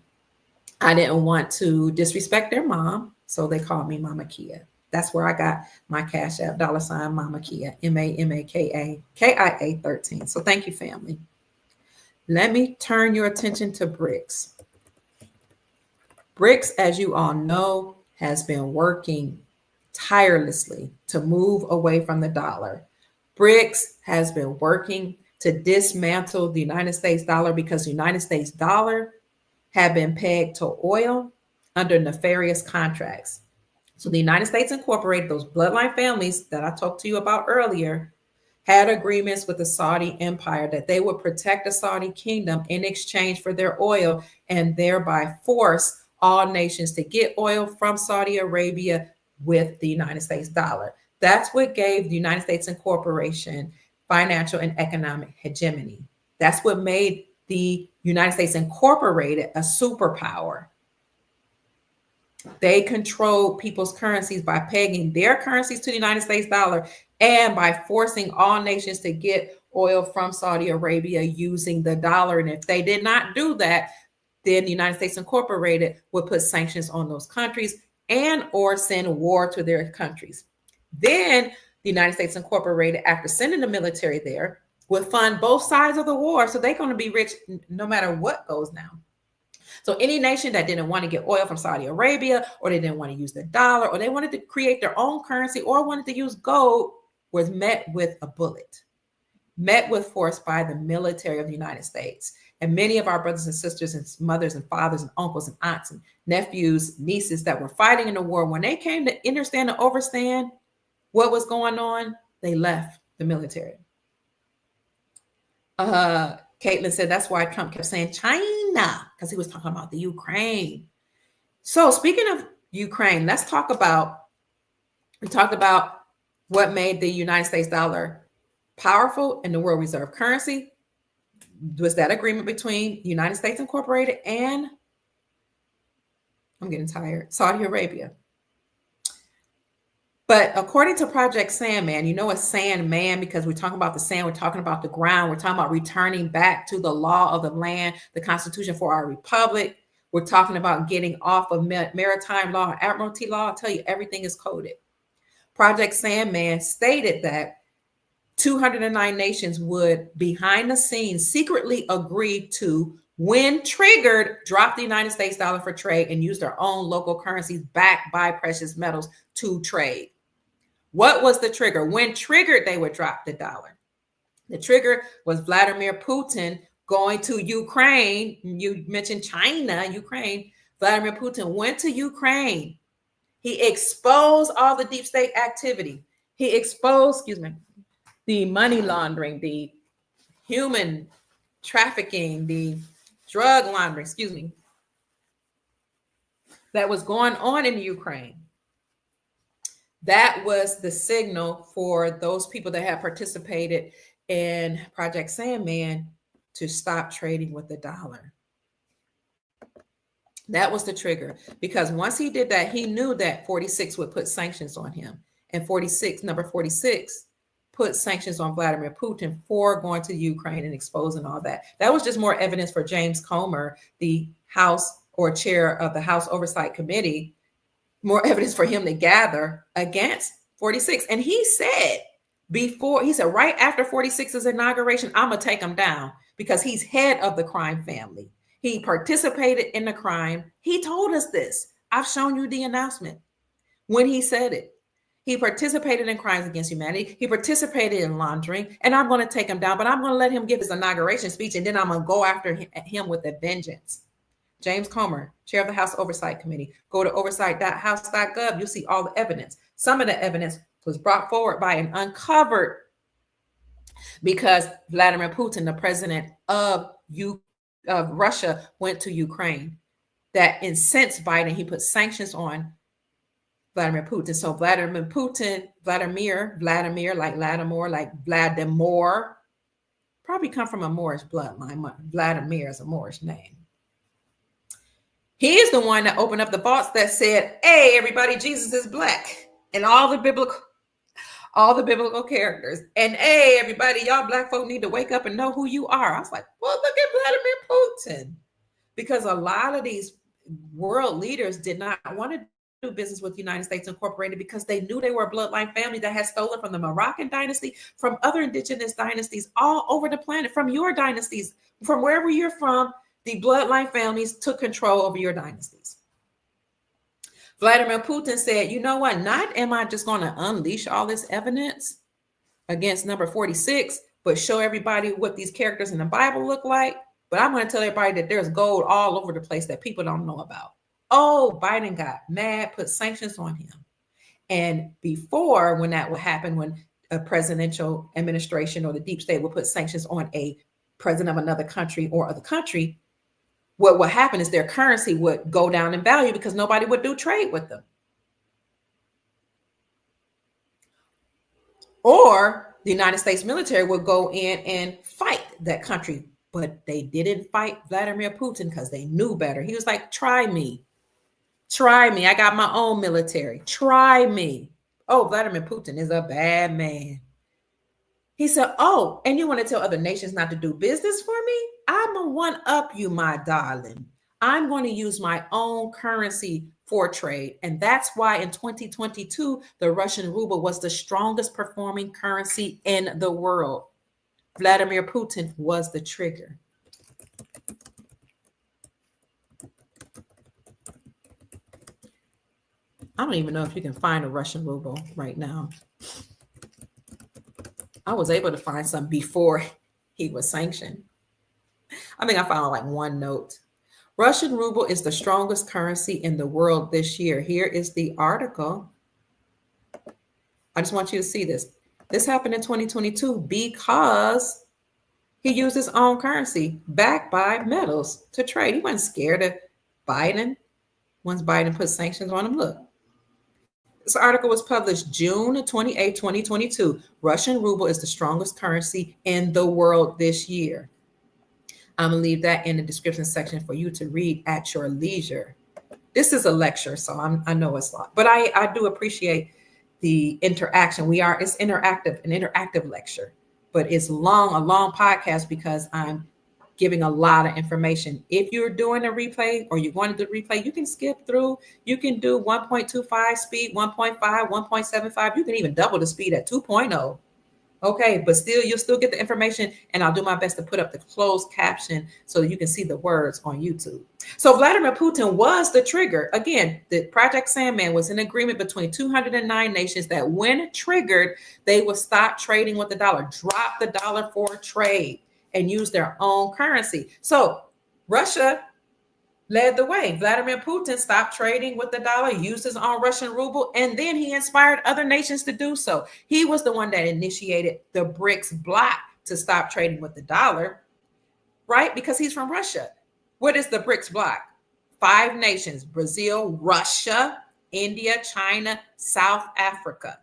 I didn't want to disrespect their mom, so they called me Mama Kia. That's where I got my Cash App, $ Mama Kia, MAMAKA, KIA 13. So thank you, family. Let me turn your attention to BRICS. BRICS, as you all know, has been working tirelessly to move away from the dollar. BRICS has been working to dismantle the United States dollar, because the United States dollar had been pegged to oil under nefarious contracts. So the United States Incorporated, those bloodline families that I talked to you about earlier, had agreements with the Saudi empire that they would protect the Saudi kingdom in exchange for their oil, and thereby force all nations to get oil from Saudi Arabia with the United States dollar. That's what gave the United States Incorporation financial and economic hegemony. That's what made the United States Incorporated a superpower. They control people's currencies by pegging their currencies to the United States dollar, and by forcing all nations to get oil from Saudi Arabia using the dollar. And if they did not do that, then the United States Incorporated would put sanctions on those countries and or send war to their countries. Then the United States Incorporated, after sending the military there, would fund both sides of the war. So they're going to be rich no matter what goes down. So any nation that didn't want to get oil from Saudi Arabia, or they didn't want to use the dollar, or they wanted to create their own currency, or wanted to use gold, was met with a bullet, met with force by the military of the United States. And many of our brothers and sisters and mothers and fathers and uncles and aunts and nephews, nieces that were fighting in the war, when they came to understand and overstand what was going on, they left the military. Caitlin said that's why Trump kept saying China, because he was talking about the Ukraine. So speaking of Ukraine, we talked about what made the United States dollar powerful in the world reserve currency. Was that agreement between the United States Incorporated and, I'm getting tired, Saudi Arabia. But according to Project Sandman, you know a Sandman, because we're talking about the sand, we're talking about the ground, we're talking about returning back to the law of the land, the Constitution for our republic. We're talking about getting off of maritime law, admiralty law. I'll tell you, everything is coded. Project Sandman stated that 209 nations would, behind the scenes, secretly agree to, when triggered, drop the United States dollar for trade and use their own local currencies backed by precious metals to trade. What was the trigger? When triggered, they would drop the dollar. The trigger was Vladimir Putin going to Ukraine. You mentioned China, Ukraine. Vladimir Putin went to Ukraine. He exposed all the deep state activity. He exposed, the money laundering, the human trafficking, the drug laundering, that was going on in Ukraine. That was the signal for those people that had participated in Project Sandman to stop trading with the dollar. That was the trigger, because once he did that, he knew that 46 would put sanctions on him. And number 46, put sanctions on Vladimir Putin for going to Ukraine and exposing all that. That was just more evidence for James Comer, the House or chair of the House Oversight Committee, more evidence for him to gather against 46. And he said right after 46's inauguration, I'm going to take him down, because he's head of the crime family. He participated in the crime. He told us this. I've shown you the announcement when he said it. He participated in crimes against humanity. He participated in laundering, and I'm going to take him down, but I'm going to let him give his inauguration speech, and then I'm going to go after him with a vengeance. James Comer, chair of the House Oversight Committee. Go to oversight.house.gov. You'll see all the evidence. Some of the evidence was brought forward by and uncovered because Vladimir Putin, the president of Russia, went to Ukraine. That incensed Biden. He put sanctions on Vladimir Putin. So Vladimir Putin, Vladimir, like Lattimore, like Vladimir, probably come from a Moorish bloodline. Vladimir is a Moorish name. He is the one that opened up the vaults that said, hey, everybody, Jesus is black. And all the biblical characters. And hey, everybody, y'all black folk need to wake up and know who you are. I was like, well, look at Vladimir Putin. Because a lot of these world leaders did not want to do business with the United States Incorporated because they knew they were a bloodline family that had stolen from the Moroccan dynasty, from other indigenous dynasties all over the planet, from your dynasties, from wherever you're from. The bloodline families took control over your dynasties. Vladimir Putin said, you know what? Not am I just going to unleash all this evidence against number 46, but show everybody what these characters in the Bible look like. But I'm going to tell everybody that there's gold all over the place that people don't know about. Oh, Biden got mad, put sanctions on him. And before, when that would happen, when a presidential administration or the deep state would put sanctions on a president of another country or other country, what would happen is their currency would go down in value because nobody would do trade with them. Or the United States military would go in and fight that country. But they didn't fight Vladimir Putin because they knew better. He was like, try me. Try me. I got my own military. Try me. Oh, Vladimir Putin is a bad man. He said, oh, and you want to tell other nations not to do business for me? I'm going to one-up you, my darling. I'm going to use my own currency for trade. And that's why in 2022, the Russian ruble was the strongest performing currency in the world. Vladimir Putin was the trigger. I don't even know if you can find a Russian ruble right now. I was able to find some before he was sanctioned. I think I found like one note. Russian ruble is the strongest currency in the world this year. Here is the article. I just want you to see this. This happened in 2022 because he used his own currency backed by metals to trade. He wasn't scared of Biden. Once Biden put sanctions on him, look. This article was published June 28, 2022. Russian ruble is the strongest currency in the world this year. I'm going to leave that in the description section for you to read at your leisure. This is a lecture, so I know it's a lot, but I do appreciate the interaction. It's interactive, an interactive lecture, but it's a long podcast because I'm giving a lot of information. If you're doing a replay or you want to do a replay, you can skip through. You can do 1.25 speed, 1.5, 1.75. You can even double the speed at 2.0. Okay, but still, you'll still get the information, and I'll do my best to put up the closed caption so that you can see the words on YouTube. So Vladimir Putin was the trigger. Again, the Project Sandman was an agreement between 209 nations that when triggered, they would stop trading with the dollar, drop the dollar for trade, and use their own currency. So Russia led the way. Vladimir Putin stopped trading with the dollar, used his own Russian ruble, and then he inspired other nations to do so. He was the one that initiated the BRICS bloc to stop trading with the dollar, right? Because he's from Russia. What is the BRICS bloc? 5 nations: Brazil, Russia, India, China, South Africa.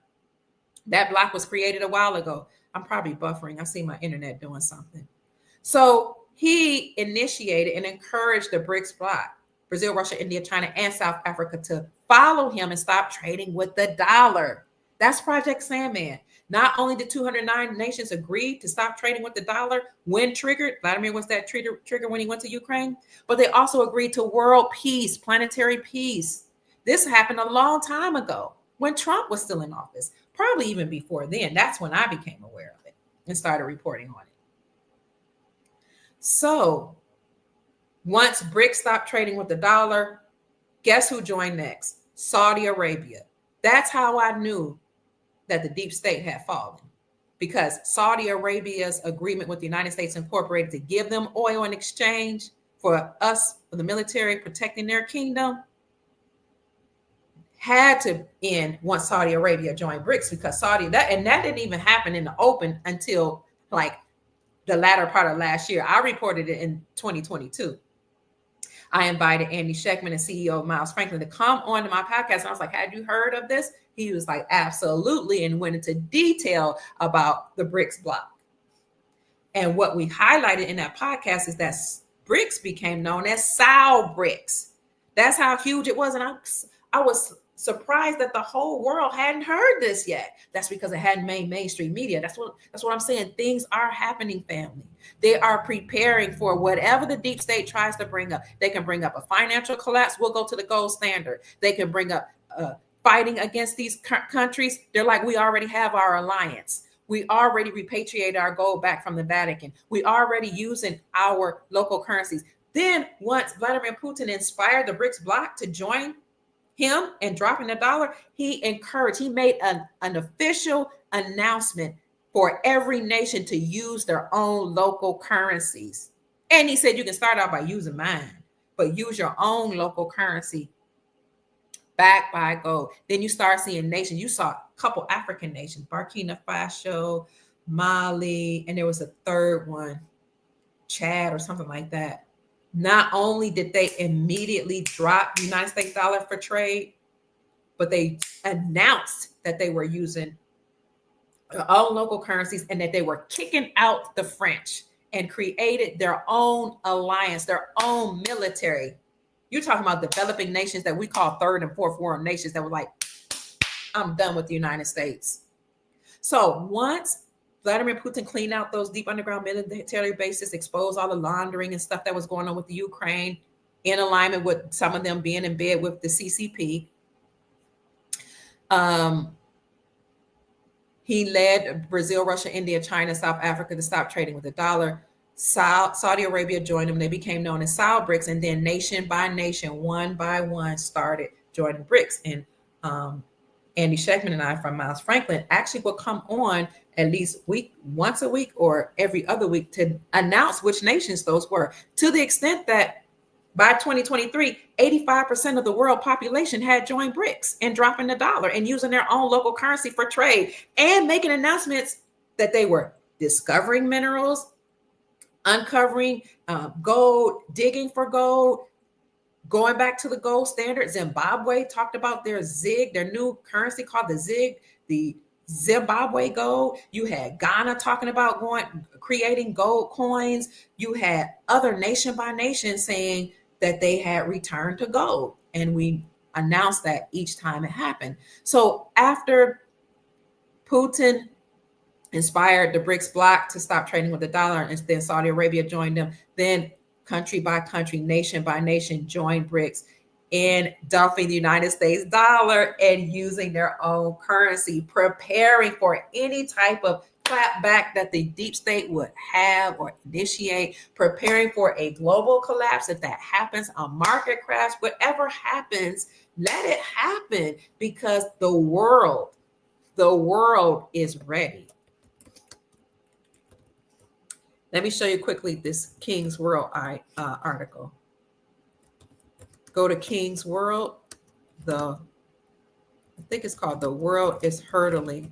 That bloc was created a while ago. I'm probably buffering. I see my internet doing something. So he initiated and encouraged the BRICS bloc, Brazil, Russia, India, China, and South Africa, to follow him and stop trading with the dollar. That's Project Sandman. Not only did 209 nations agree to stop trading with the dollar when triggered, Vladimir was that trigger when he went to Ukraine, but they also agreed to world peace, planetary peace. This happened a long time ago when Trump was still in office, probably even before then. That's when I became aware of it and started reporting on it. So once BRICS stopped trading with the dollar, guess who joined next? Saudi Arabia. That's how I knew that the deep state had fallen, because Saudi Arabia's agreement with the United States Incorporated to give them oil in exchange for us, for the military protecting their kingdom, had to end once Saudi Arabia joined BRICS, because that didn't even happen in the open until like the latter part of last year. I reported it in 2022. I invited Andy Schectman, the CEO of Miles Franklin, to come on to my podcast. And I was like, had you heard of this? He was like, absolutely, and went into detail about the BRICS bloc. And what we highlighted in that podcast is that BRICS became known as Sal BRICS. That's how huge it was. And I was surprised that the whole world hadn't heard this yet. That's because it hadn't made mainstream media. That's what I'm saying. Things are happening, family. They are preparing for whatever the deep state tries to bring up. They can bring up a financial collapse. We'll go to the gold standard. They can bring up fighting against these countries. They're like, we already have our alliance. We already repatriated our gold back from the Vatican. We already using our local currencies. Then once Vladimir Putin inspired the BRICS bloc to join him and dropping the dollar, he made an official announcement for every nation to use their own local currencies. And he said, you can start out by using mine, but use your own local currency backed by gold. Then you start seeing nations. You saw a couple African nations, Burkina Faso, Mali, and there was a third one, Chad or something like that. Not only did they immediately drop the United States dollar for trade, but they announced that they were using their own local currencies and that they were kicking out the French and created their own alliance, their own military. You're talking about developing nations that we call third and fourth world nations that were like, I'm done with the United States. So once Vladimir Putin cleaned out those deep underground military bases, exposed all the laundering and stuff that was going on with the Ukraine, in alignment with some of them being in bed with the CCP. He led Brazil, Russia, India, China, South Africa to stop trading with the dollar. Saudi Arabia joined them. They became known as Sal BRICS, and then nation by nation, one by one, started joining BRICS. And Andy Schectman and I from Miles Franklin actually will come on at least once a week or every other week to announce which nations those were, to the extent that by 2023, 85% of the world population had joined BRICS and dropping the dollar and using their own local currency for trade and making announcements that they were discovering minerals, uncovering gold, digging for gold, going back to the gold standard. Zimbabwe talked about their ZIG, their new currency called the ZIG, the Zimbabwe gold. You had Ghana talking about creating gold coins. You had other nation by nation saying that they had returned to gold. And we announced that each time it happened. So after Putin inspired the BRICS bloc to stop trading with the dollar, and then Saudi Arabia joined them, then country by country, nation by nation joined BRICS in dumping the United States dollar and using their own currency, preparing for any type of clapback that the deep state would have or initiate, preparing for a global collapse. If that happens, a market crash, whatever happens, let it happen, because the world is ready. Let me show you quickly this King's World article. Go to King's World. I think it's called "The World is Hurtling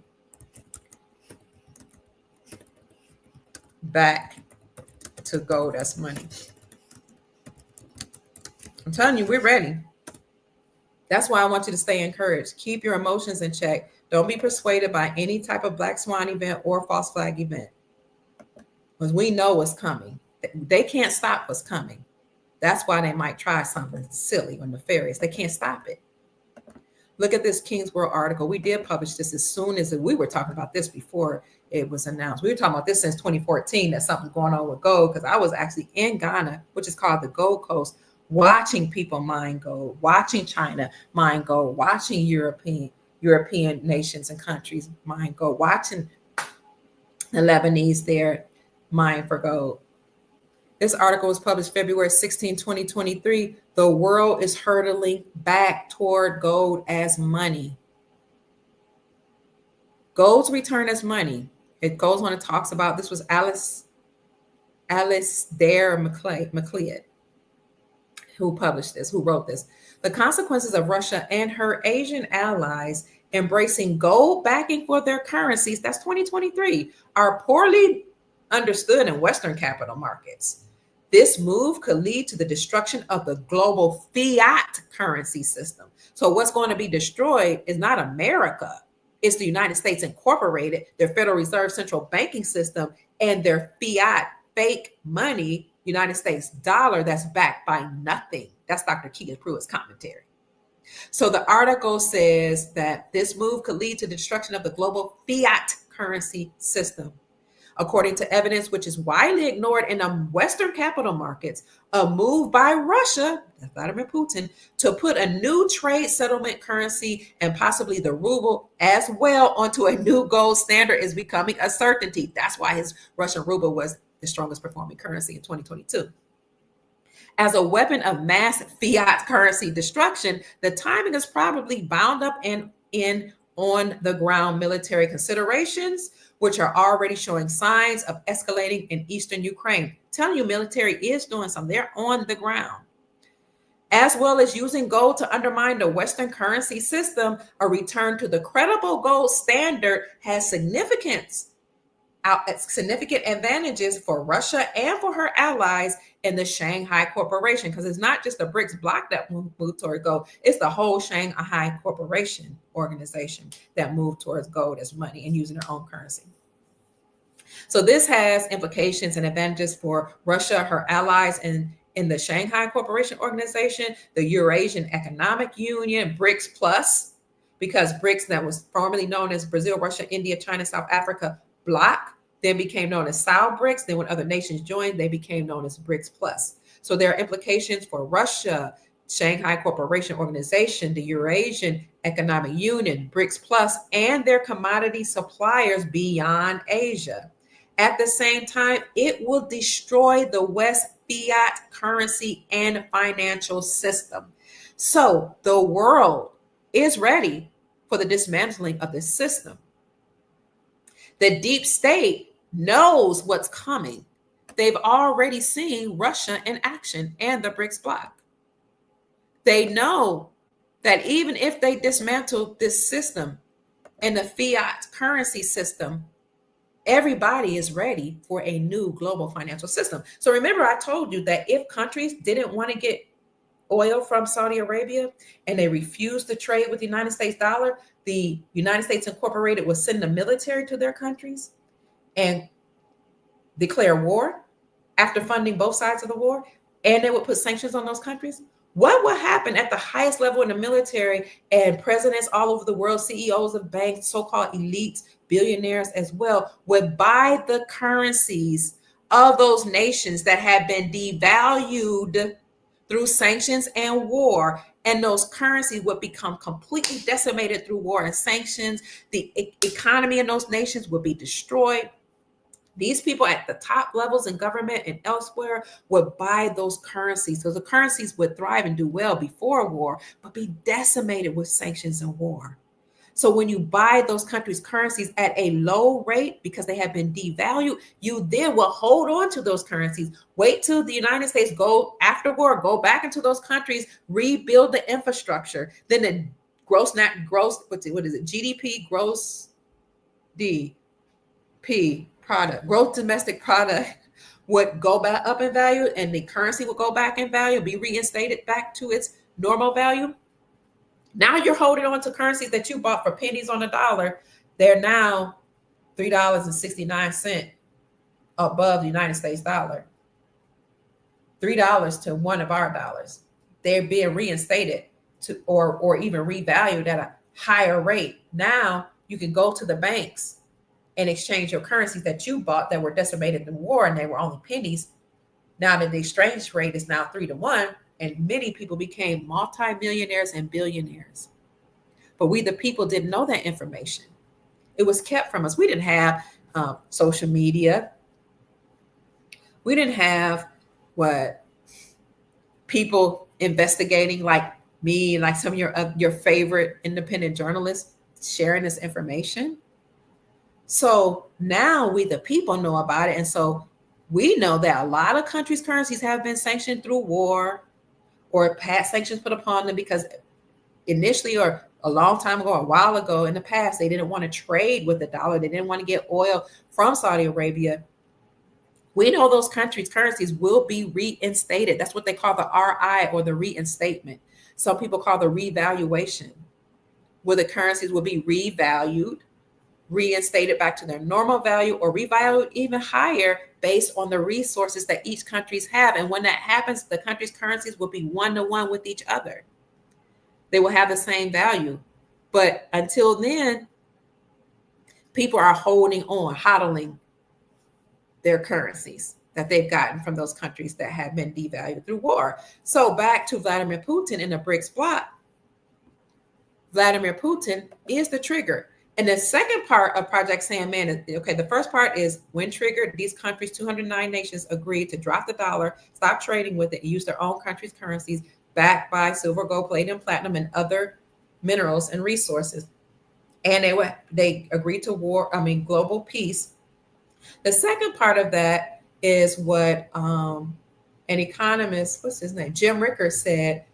Back to Gold as Money." I'm telling you, we're ready. That's why I want you to stay encouraged. Keep your emotions in check. Don't be persuaded by any type of black swan event or false flag event, because we know what's coming. They can't stop what's coming. That's why they might try something silly or nefarious. They can't stop it. Look at this King's World article. We did publish this as soon as we were talking about this before it was announced. We were talking about this since 2014, that something's going on with gold, because I was actually in Ghana, which is called the Gold Coast, watching people mine gold, watching China mine gold, watching European nations and countries mine gold, watching the Lebanese there mine for gold. This article was published February 16, 2023. The world is hurtling back toward gold as money. Gold's return as money. It goes on and talks about, this was Alice Dare McLeod. who published this, who wrote this. The consequences of Russia and her Asian allies embracing gold backing for their currencies, that's 2023, are poorly understood in Western capital markets. This move could lead to the destruction of the global fiat currency system. So what's going to be destroyed is not America. It's the United States Incorporated, their Federal Reserve central banking system, and their fiat fake money, United States dollar, that's backed by nothing. That's Dr. Kia Pruitt's commentary. So the article says that this move could lead to the destruction of the global fiat currency system. According to evidence which is widely ignored in the Western capital markets, a move by Russia, Vladimir Putin, to put a new trade settlement currency and possibly the ruble as well onto a new gold standard is becoming a certainty. That's why his Russian ruble was the strongest performing currency in 2022. As a weapon of mass fiat currency destruction, the timing is probably bound up in on the ground military considerations, which are already showing signs of escalating in eastern Ukraine. Telling you, military is doing something. They're on the ground. As well as using gold to undermine the Western currency system, a return to the credible gold standard has significant advantages for Russia and for her allies in the Shanghai Corporation, because it's not just the BRICS bloc that moved toward gold, it's the whole Shanghai Corporation organization that moved towards gold as money and using their own currency. So this has implications and advantages for Russia, her allies in the Shanghai Corporation organization, the Eurasian Economic Union, BRICS Plus, because BRICS, that was formerly known as Brazil, Russia, India, China, South Africa bloc, then became known as South BRICS. Then when other nations joined, they became known as BRICS Plus. So there are implications for Russia, Shanghai Corporation Organization, the Eurasian Economic Union, BRICS Plus, and their commodity suppliers beyond Asia. At the same time, it will destroy the West fiat currency and financial system. So the world is ready for the dismantling of this system. The deep state knows what's coming. They've already seen Russia in action and the BRICS bloc. They know that even if they dismantle this system and the fiat currency system, everybody is ready for a new global financial system. So remember, I told you that if countries didn't want to get oil from Saudi Arabia and they refused to trade with the United States dollar, the United States Incorporated would send the military to their countries and declare war after funding both sides of the war, and they would put sanctions on those countries. What would happen at the highest level in the military and presidents all over the world, CEOs of banks, so-called elites, billionaires as well, would buy the currencies of those nations that have been devalued through sanctions and war, and those currencies would become completely decimated through war and sanctions. The economy in those nations would be destroyed. These people at the top levels in government and elsewhere would buy those currencies, because the currencies would thrive and do well before war, but be decimated with sanctions and war. So when you buy those countries' currencies at a low rate because they have been devalued, you then will hold on to those currencies. Wait till the United States go after war, go back into those countries, rebuild the infrastructure. Then the GDP, gross DP product, gross domestic product would go back up in value, and the currency would go back in value, be reinstated back to its normal value. Now you're holding on to currencies that you bought for pennies on the dollar. They're now $3.69 above the United States dollar. $3 to one of our dollars. They're being reinstated to or even revalued at a higher rate. Now you can go to the banks and exchange your currencies that you bought that were decimated in war and they were only pennies. Now that the exchange rate is now 3 to 1, and many people became multimillionaires and billionaires. But we, the people, didn't know that information. It was kept from us. We didn't have social media. We didn't have people investigating like me, like some of your favorite independent journalists sharing this information. So now we, the people, know about it. And so we know that a lot of countries' currencies have been sanctioned through war or had sanctions put upon them because initially or a long time ago, a while ago in the past, they didn't want to trade with the dollar. They didn't want to get oil from Saudi Arabia. We know those countries' currencies will be reinstated. That's what they call the RI, or the reinstatement. Some people call the revaluation, where the currencies will be revalued, reinstated back to their normal value, or revalued even higher based on the resources that each countries have. And when that happens, the countries' currencies will be one-to-one with each other. They will have the same value. But until then, people are holding on, hodling their currencies that they've gotten from those countries that have been devalued through war. So back to Vladimir Putin and the BRICS bloc. Vladimir Putin is the trigger. And the second part of Project Sandman is, okay, the first part is when triggered, these countries, 209 nations, agreed to drop the dollar, stop trading with it, and use their own country's currencies backed by silver, gold, palladium, platinum, and other minerals and resources. And they agreed to global peace. The second part of that is what an economist, what's his name, Jim Ricker, said.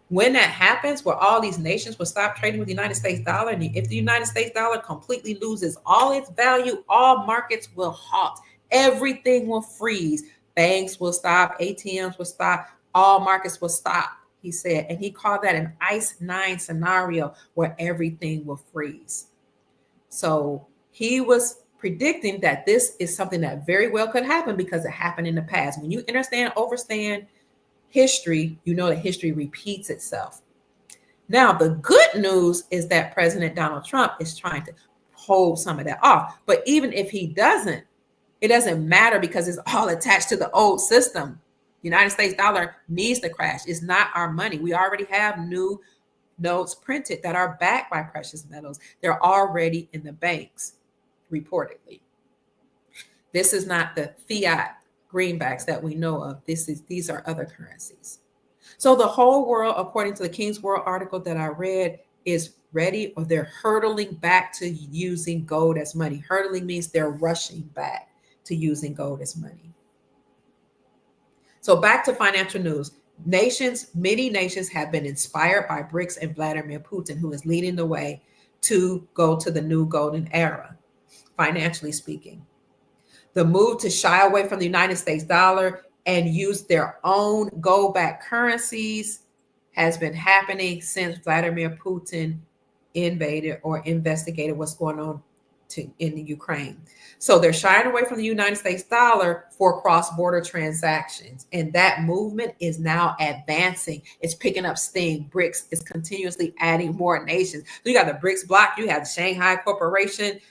When that happens, where all these nations will stop trading with the United States dollar, and if the United States dollar completely loses all its value, all markets will halt. Everything will freeze. Banks will stop. ATMs will stop. All markets will stop, he said. And he called that an ICE 9 scenario, where everything will freeze. So he was predicting that this is something that very well could happen because it happened in the past. When you overstand history, you know that history repeats itself. Now, the good news is that President Donald Trump is trying to hold some of that off. But even if he doesn't, it doesn't matter because it's all attached to the old system. The United States dollar needs to crash. It's not our money. We already have new notes printed that are backed by precious metals. They're already in the banks, reportedly. This is not the fiat greenbacks that we know of. These are other currencies. So the whole world, according to the King's World article that I read, is ready, or they're hurtling back to using gold as money. Hurtling means they're rushing back to using gold as money. So back to financial news. Many nations have been inspired by BRICS and Vladimir Putin, who is leading the way to go to the new golden era, financially speaking. The move to shy away from the United States dollar and use their own gold-backed currencies has been happening since Vladimir Putin invaded or investigated what's going on in the Ukraine. So they're shying away from the United States dollar for cross-border transactions. And that movement is now advancing. It's picking up steam. BRICS is continuously adding more nations. So you got the BRICS bloc, you have the Shanghai Corporation,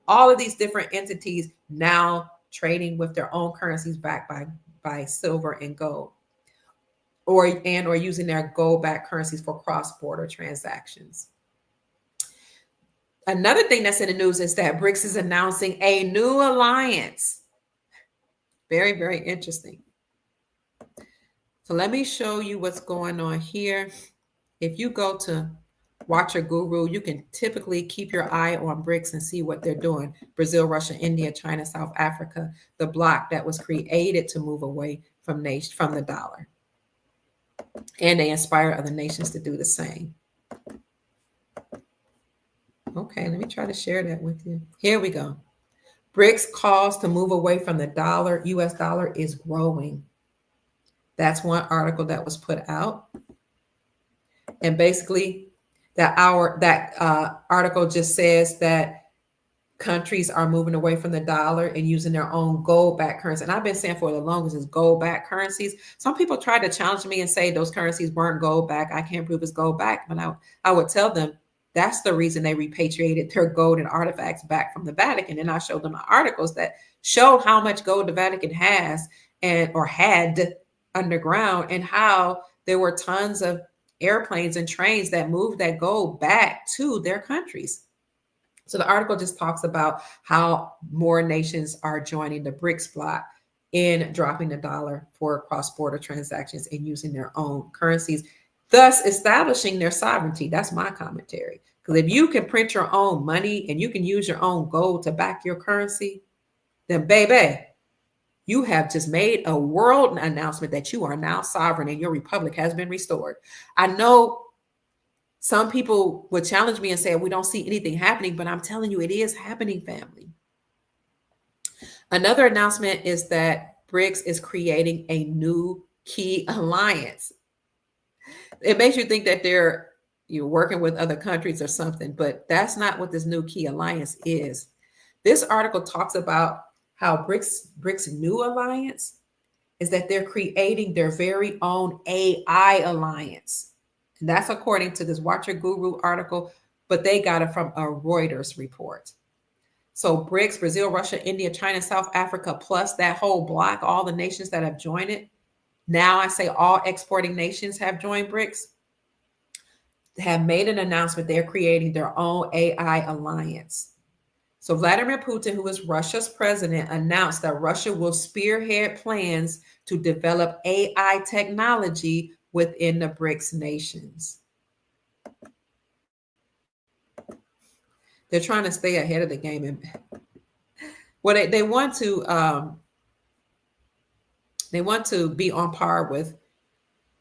all of these different entities now trading with their own currencies backed by silver and gold, or using their gold-backed currencies for cross-border transactions. Another thing that's in the news is that BRICS is announcing a new alliance. Very, very interesting. So let me show you what's going on here. If you go to Watcher Guru, you can typically keep your eye on BRICS and see what they're doing. Brazil, Russia, India, China, South Africa, the bloc that was created to move away from the dollar. And they inspire other nations to do the same. Okay, let me try to share that with you. Here we go. BRICS calls to move away from the dollar. US dollar is growing. That's one article that was put out. And basically, that article just says that countries are moving away from the dollar and using their own gold-backed currency. And I've been saying for the longest is gold-backed currencies. Some people try to challenge me and say those currencies weren't gold-backed. I can't prove it's gold-backed. But I would tell them that's the reason they repatriated their gold and artifacts back from the Vatican. And I showed them the articles that showed how much gold the Vatican has or had underground, and how there were tons of airplanes and trains that moved that gold back to their countries. So the article just talks about how more nations are joining the BRICS bloc in dropping the dollar for cross-border transactions and using their own currencies, thus establishing their sovereignty. That's my commentary. Because if you can print your own money and you can use your own gold to back your currency, then baby, You have just made a world announcement that you are now sovereign and your republic has been restored. I know some people would challenge me and say, we don't see anything happening, but I'm telling you, it is happening, family. Another announcement is that BRICS is creating a new key alliance. It makes you think that you're working with other countries or something, but that's not what this new key alliance is. This article talks about how BRICS new alliance is that they're creating their very own AI alliance. And that's according to this Watcher Guru article, but they got it from a Reuters report. So BRICS, Brazil, Russia, India, China, South Africa, plus that whole block, all the nations that have joined it. Now I say all exporting nations have joined BRICS, have made an announcement they're creating their own AI alliance. So Vladimir Putin, who is Russia's president, announced that Russia will spearhead plans to develop AI technology within the BRICS nations. They're trying to stay ahead of the game. And well, they want to be on par with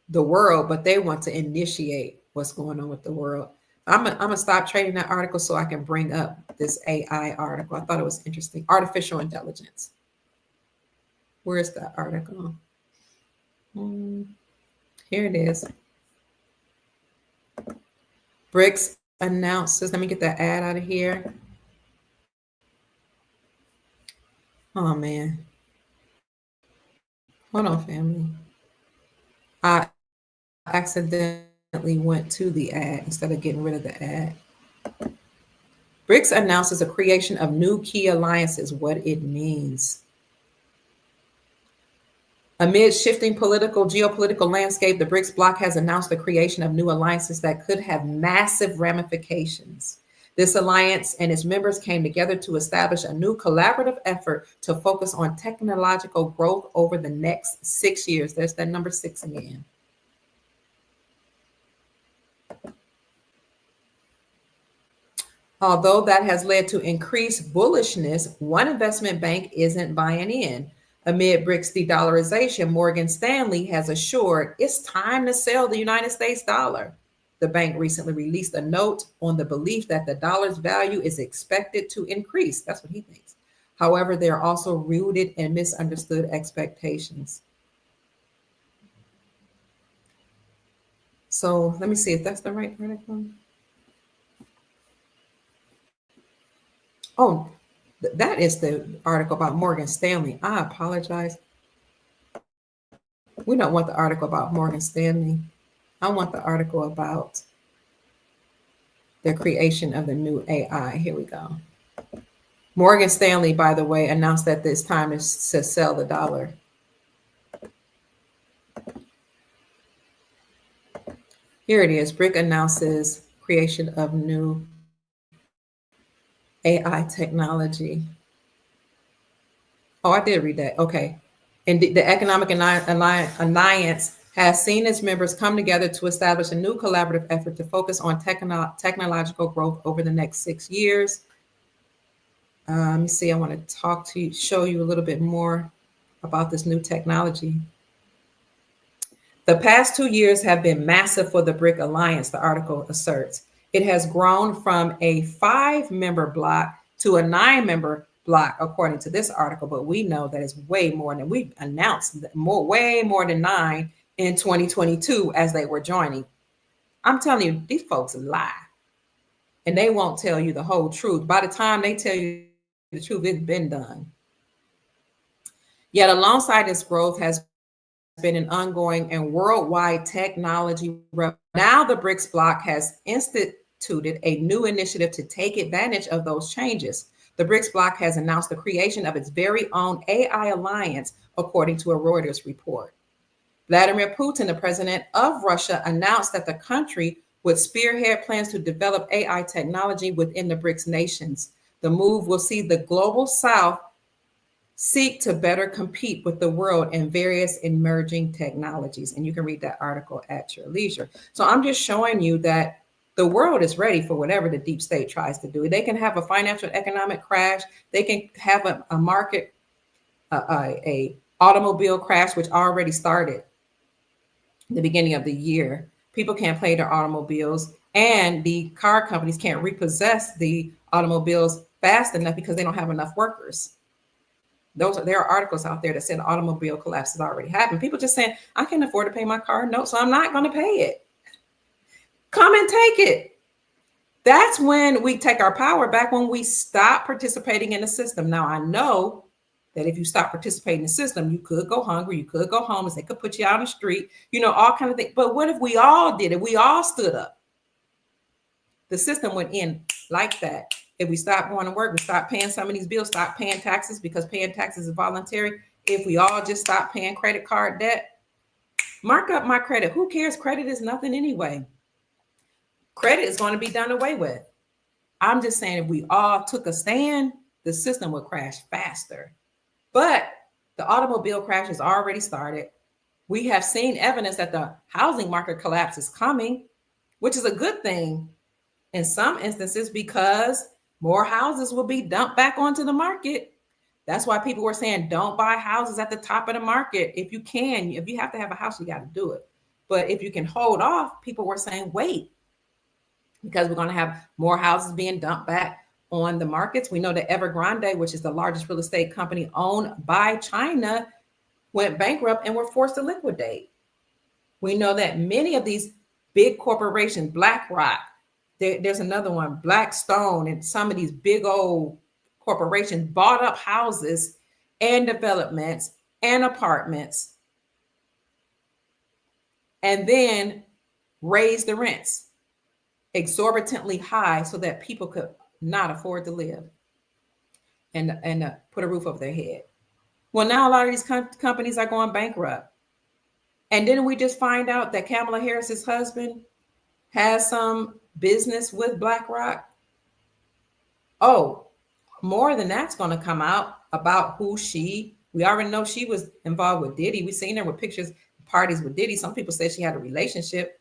the world, but they want to initiate what's going on with the world. I'm gonna stop trading that article so I can bring up this AI article. I thought it was interesting. Artificial intelligence. Where is that article? Here it is. BRICS announces. Let me get that ad out of here. Oh man. Hold on, family. I accidentally went to the ad instead of getting rid of the ad. BRICS announces a creation of new key alliances, what it means. Amid shifting geopolitical landscape, the BRICS bloc has announced the creation of new alliances that could have massive ramifications. This alliance and its members came together to establish a new collaborative effort to focus on technological growth over the next 6 years. There's that number 6 again. Although that has led to increased bullishness, one investment bank isn't buying in. Amid BRICS de-dollarization, Morgan Stanley has assured it's time to sell the United States dollar. The bank recently released a note on the belief that the dollar's value is expected to increase. That's what he thinks. However, there are also rooted and misunderstood expectations. So let me see if that's the right article. Oh, that is the article about Morgan Stanley. I apologize. We don't want the article about Morgan Stanley. I want the article about the creation of the new AI. Here we go. Morgan Stanley, by the way, announced that it's time to sell the dollar. Here it is. BRIC announces creation of new AI technology. Oh, I did read that. Okay. And the Economic Alliance has seen its members come together to establish a new collaborative effort to focus on technological growth over the next 6 years. Let me see. I want to show you a little bit more about this new technology. The past 2 years have been massive for the BRIC Alliance, the article asserts. It has grown from a 5-member bloc to a 9-member bloc, according to this article, but we know that it's way more than we've announced, way more than 9 in 2022 as they were joining. I'm telling you, these folks lie, and they won't tell you the whole truth. By the time they tell you the truth, it's been done. Yet alongside this growth has been an ongoing and worldwide technology. Now the BRICS bloc has instituted a new initiative to take advantage of those changes. The BRICS bloc has announced the creation of its very own AI alliance, according to a Reuters report. Vladimir Putin, the president of Russia, announced that the country would spearhead plans to develop AI technology within the BRICS nations. The move will see the global South seek to better compete with the world in various emerging technologies. And you can read that article at your leisure. So I'm just showing you that the world is ready for whatever the deep state tries to do. They can have a financial economic crash. They can have a market a automobile crash, which already started the beginning of the year. People can't play their automobiles, and the car companies can't repossess the automobiles fast enough because they don't have enough workers. There are articles out there that said automobile collapse has already happened. People just saying, I can't afford to pay my car note, so I'm not going to pay it. Come and take it. That's when we take our power back, when we stop participating in the system. Now, I know that if you stop participating in the system, you could go hungry, you could go homeless, they could put you out on the street, all kind of things. But what if we all did it? We all stood up. The system went in like that. If we stop going to work, we stop paying some of these bills, stop paying taxes, because paying taxes is voluntary. If we all just stop paying credit card debt, mark up my credit. Who cares? Credit is nothing anyway. Credit is going to be done away with. I'm just saying, if we all took a stand, the system would crash faster. But the automobile crash has already started. We have seen evidence that the housing market collapse is coming, which is a good thing in some instances, because more houses will be dumped back onto the market. That's why people were saying, don't buy houses at the top of the market. If you can, if you have to have a house, you got to do it. But if you can hold off, people were saying, wait, because we're going to have more houses being dumped back on the markets. We know that Evergrande, which is the largest real estate company owned by China, went bankrupt and were forced to liquidate. We know that many of these big corporations, BlackRock, there's another one, Blackstone, and some of these big old corporations bought up houses and developments and apartments and then raised the rents exorbitantly high so that people could not afford to live and put a roof over their head. Well, now a lot of these companies are going bankrupt. And then we just find out that Kamala Harris's husband has some business with BlackRock. Oh, more than that's going to come out about who we already know she was involved with Diddy. We've seen her with pictures, parties with Diddy. Some people say she had a relationship.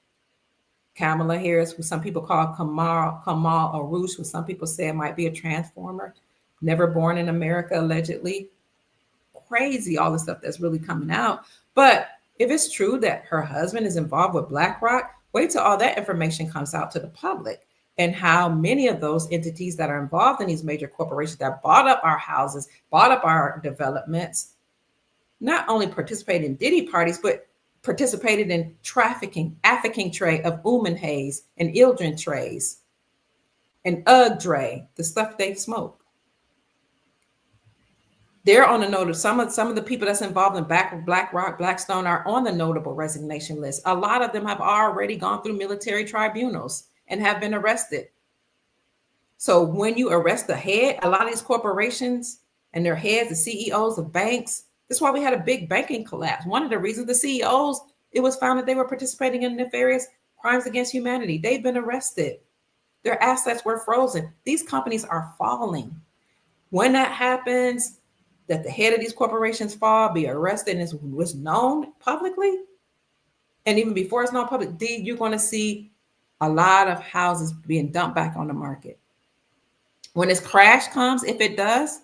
Kamala Harris, who some people call Kamal Arush, who some people say it might be a transformer, never born in America, allegedly. Crazy, all the stuff that's really coming out. But if it's true that her husband is involved with BlackRock, wait till all that information comes out to the public, and how many of those entities that are involved in these major corporations that bought up our houses, bought up our developments, not only participated in Diddy parties, but participated in trafficking trade of Umanhaze and Ildren trays and Ugg Dre, the stuff they smoke. They're on the note of some of the people that's involved in BlackRock, Blackstone are on the notable resignation list. A lot of them have already gone through military tribunals and have been arrested. So when you arrest the head, a lot of these corporations and their heads, the CEOs of banks, that's why we had a big banking collapse. One of the reasons the CEOs, it was found that they were participating in nefarious crimes against humanity. They've been arrested. Their assets were frozen. These companies are falling. When that happens, that the head of these corporations fall, be arrested, and was known publicly, and even before it's known public, you're going to see a lot of houses being dumped back on the market. When this crash comes, if it does,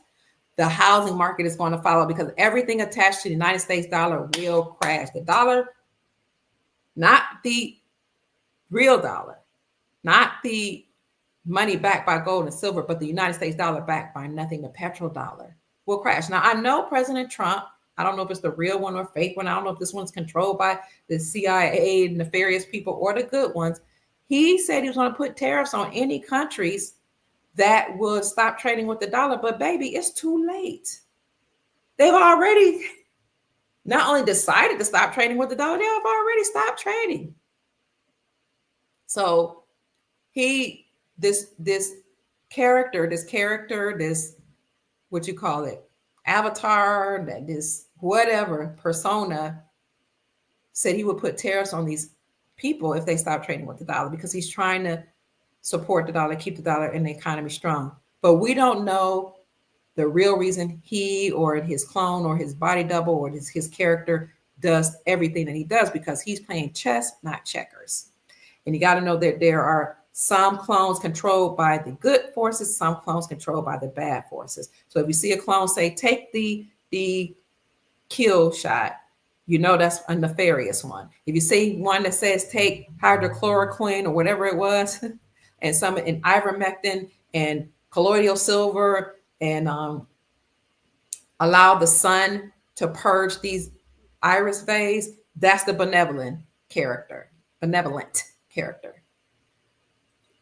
the housing market is going to follow, because everything attached to the United States dollar will crash. The dollar, not the real dollar, not the money backed by gold and silver, but the United States dollar backed by nothing, the petrodollar, will crash. Now, I know President Trump, I don't know if it's the real one or fake one. I don't know if this one's controlled by the CIA, nefarious people, or the good ones. He said he was going to put tariffs on any countries that would stop trading with the dollar. But baby, it's too late. They've already not only decided to stop trading with the dollar, they have already stopped trading. So this what you call it, avatar, this whatever persona, said he would put tariffs on these people if they stop trading with the dollar, because he's trying to support the dollar, keep the dollar and the economy strong. But we don't know the real reason he or his clone or his body double or his character does everything that he does, because he's playing chess, not checkers. And you got to know that there are some clones controlled by the good forces, some clones controlled by the bad forces. So if you see a clone say, take the the kill shot, you know that's a nefarious one. If you see one that says take hydrochloroquine or whatever it was, and some in ivermectin and colloidal silver, and allow the sun to purge these iris veins, that's the benevolent character.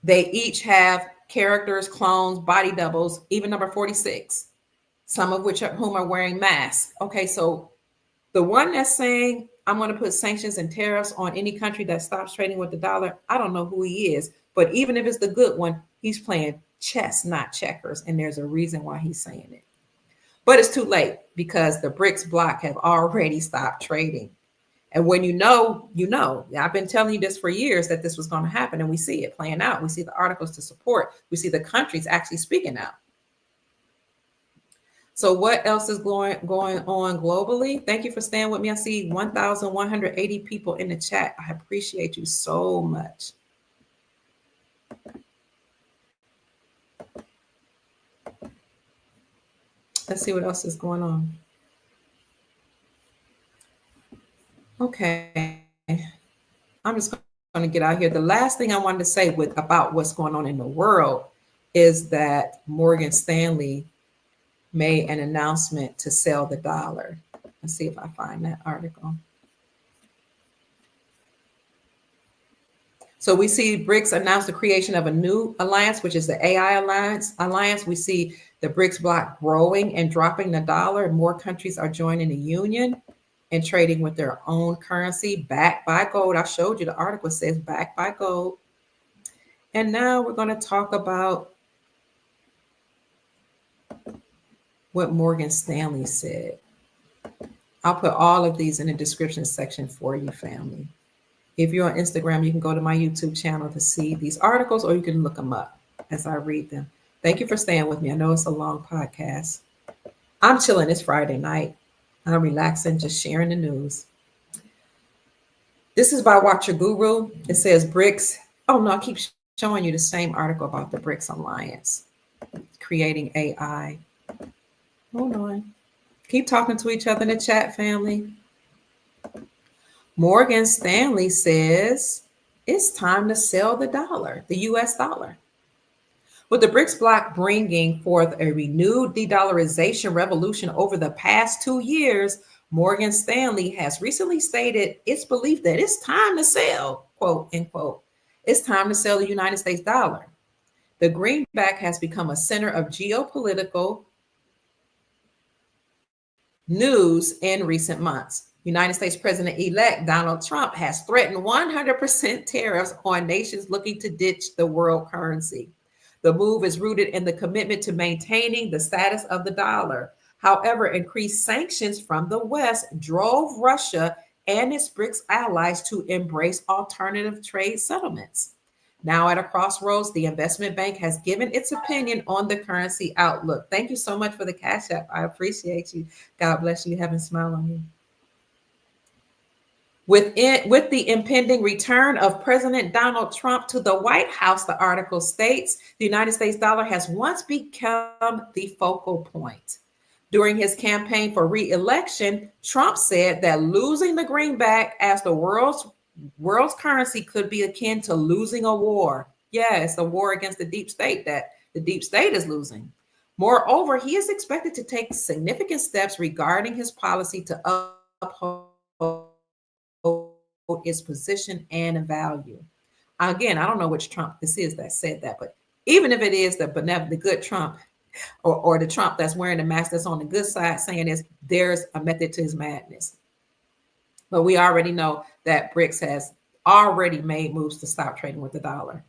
They each have characters, clones, body doubles, even number 46, some of whom are wearing masks. Okay, so the one that's saying, I'm going to put sanctions and tariffs on any country that stops trading with the dollar, I don't know who he is. But even if it's the good one, he's playing chess, not checkers. And there's a reason why he's saying it. But it's too late because the BRICS bloc have already stopped trading. And when you know, you know. I've been telling you this for years that this was going to happen, and we see it playing out. We see the articles to support. We see the countries actually speaking out. So what else is going on globally? Thank you for staying with me. I see 1,180 people in the chat. I appreciate you so much. Let's see what else is going on. Okay. I'm just going to get out here. The last thing I wanted to say about what's going on in the world is that Morgan Stanley made an announcement to sell the dollar. Let's see if I find that article. So we see BRICS announce the creation of a new alliance, which is the AI alliance. We see the BRICS bloc growing and dropping the dollar. More countries are joining the union and trading with their own currency, backed by gold. I showed you the article says backed by gold. And now we're going to talk about what Morgan Stanley said. I'll put all of these in the description section for you, family. If you're on Instagram, you can go to my YouTube channel to see these articles, or you can look them up as I read them. Thank you for staying with me. I know it's a long podcast. I'm chilling. It's Friday night. I'm relaxing, just sharing the news. This is by Watcher Guru. It says BRICS. Oh, no, I keep showing you the same article about the BRICS Alliance, creating AI. Hold on. Keep talking to each other in the chat, family. Morgan Stanley says it's time to sell the dollar, the US dollar. With the BRICS bloc bringing forth a renewed de-dollarization revolution over the past 2 years, Morgan Stanley has recently stated its belief that it's time to sell, quote, unquote, it's time to sell the United States dollar. The greenback has become a center of geopolitical news in recent months. United States President-elect Donald Trump has threatened 100% tariffs on nations looking to ditch the world currency. The move is rooted in the commitment to maintaining the status of the dollar. However, increased sanctions from the West drove Russia and its BRICS allies to embrace alternative trade settlements. Now at a crossroads, the investment bank has given its opinion on the currency outlook. Thank you so much for the Cash App. I appreciate you. God bless you. Have a smile on you. With the impending return of President Donald Trump to the White House, the article states, the United States dollar has once become the focal point. During his campaign for re-election, Trump said that losing the greenback as the world's currency could be akin to losing a war. Yeah, it's a war against the deep state that the deep state is losing. Moreover, he is expected to take significant steps regarding his policy to uphold its position and value. Again, I don't know which Trump this is that said that, but even if it is the good Trump or the Trump that's wearing the mask that's on the good side saying this, there's a method to his madness. But we already know that BRICS has already made moves to stop trading with the dollar.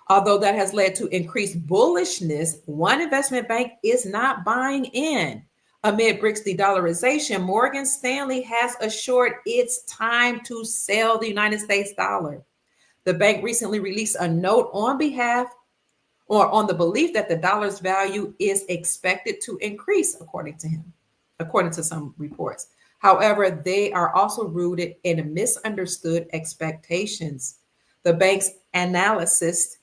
Although that has led to increased bullishness, one investment bank is not buying in. Amid BRICS de-dollarization, Morgan Stanley has assured it's time to sell the United States dollar. The bank recently released a note on behalf or on the belief that the dollar's value is expected to increase, according to some reports. However, they are also rooted in misunderstood expectations. The bank's analyst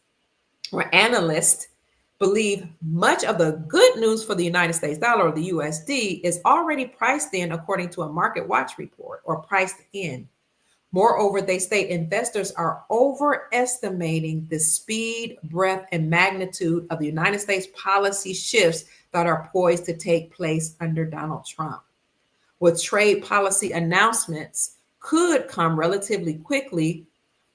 believe much of the good news for the United States dollar, or the USD, is already priced in according to a Market Watch report, or priced in. Moreover, they state investors are overestimating the speed, breadth, and magnitude of the United States policy shifts that are poised to take place under Donald Trump. With trade policy announcements could come relatively quickly,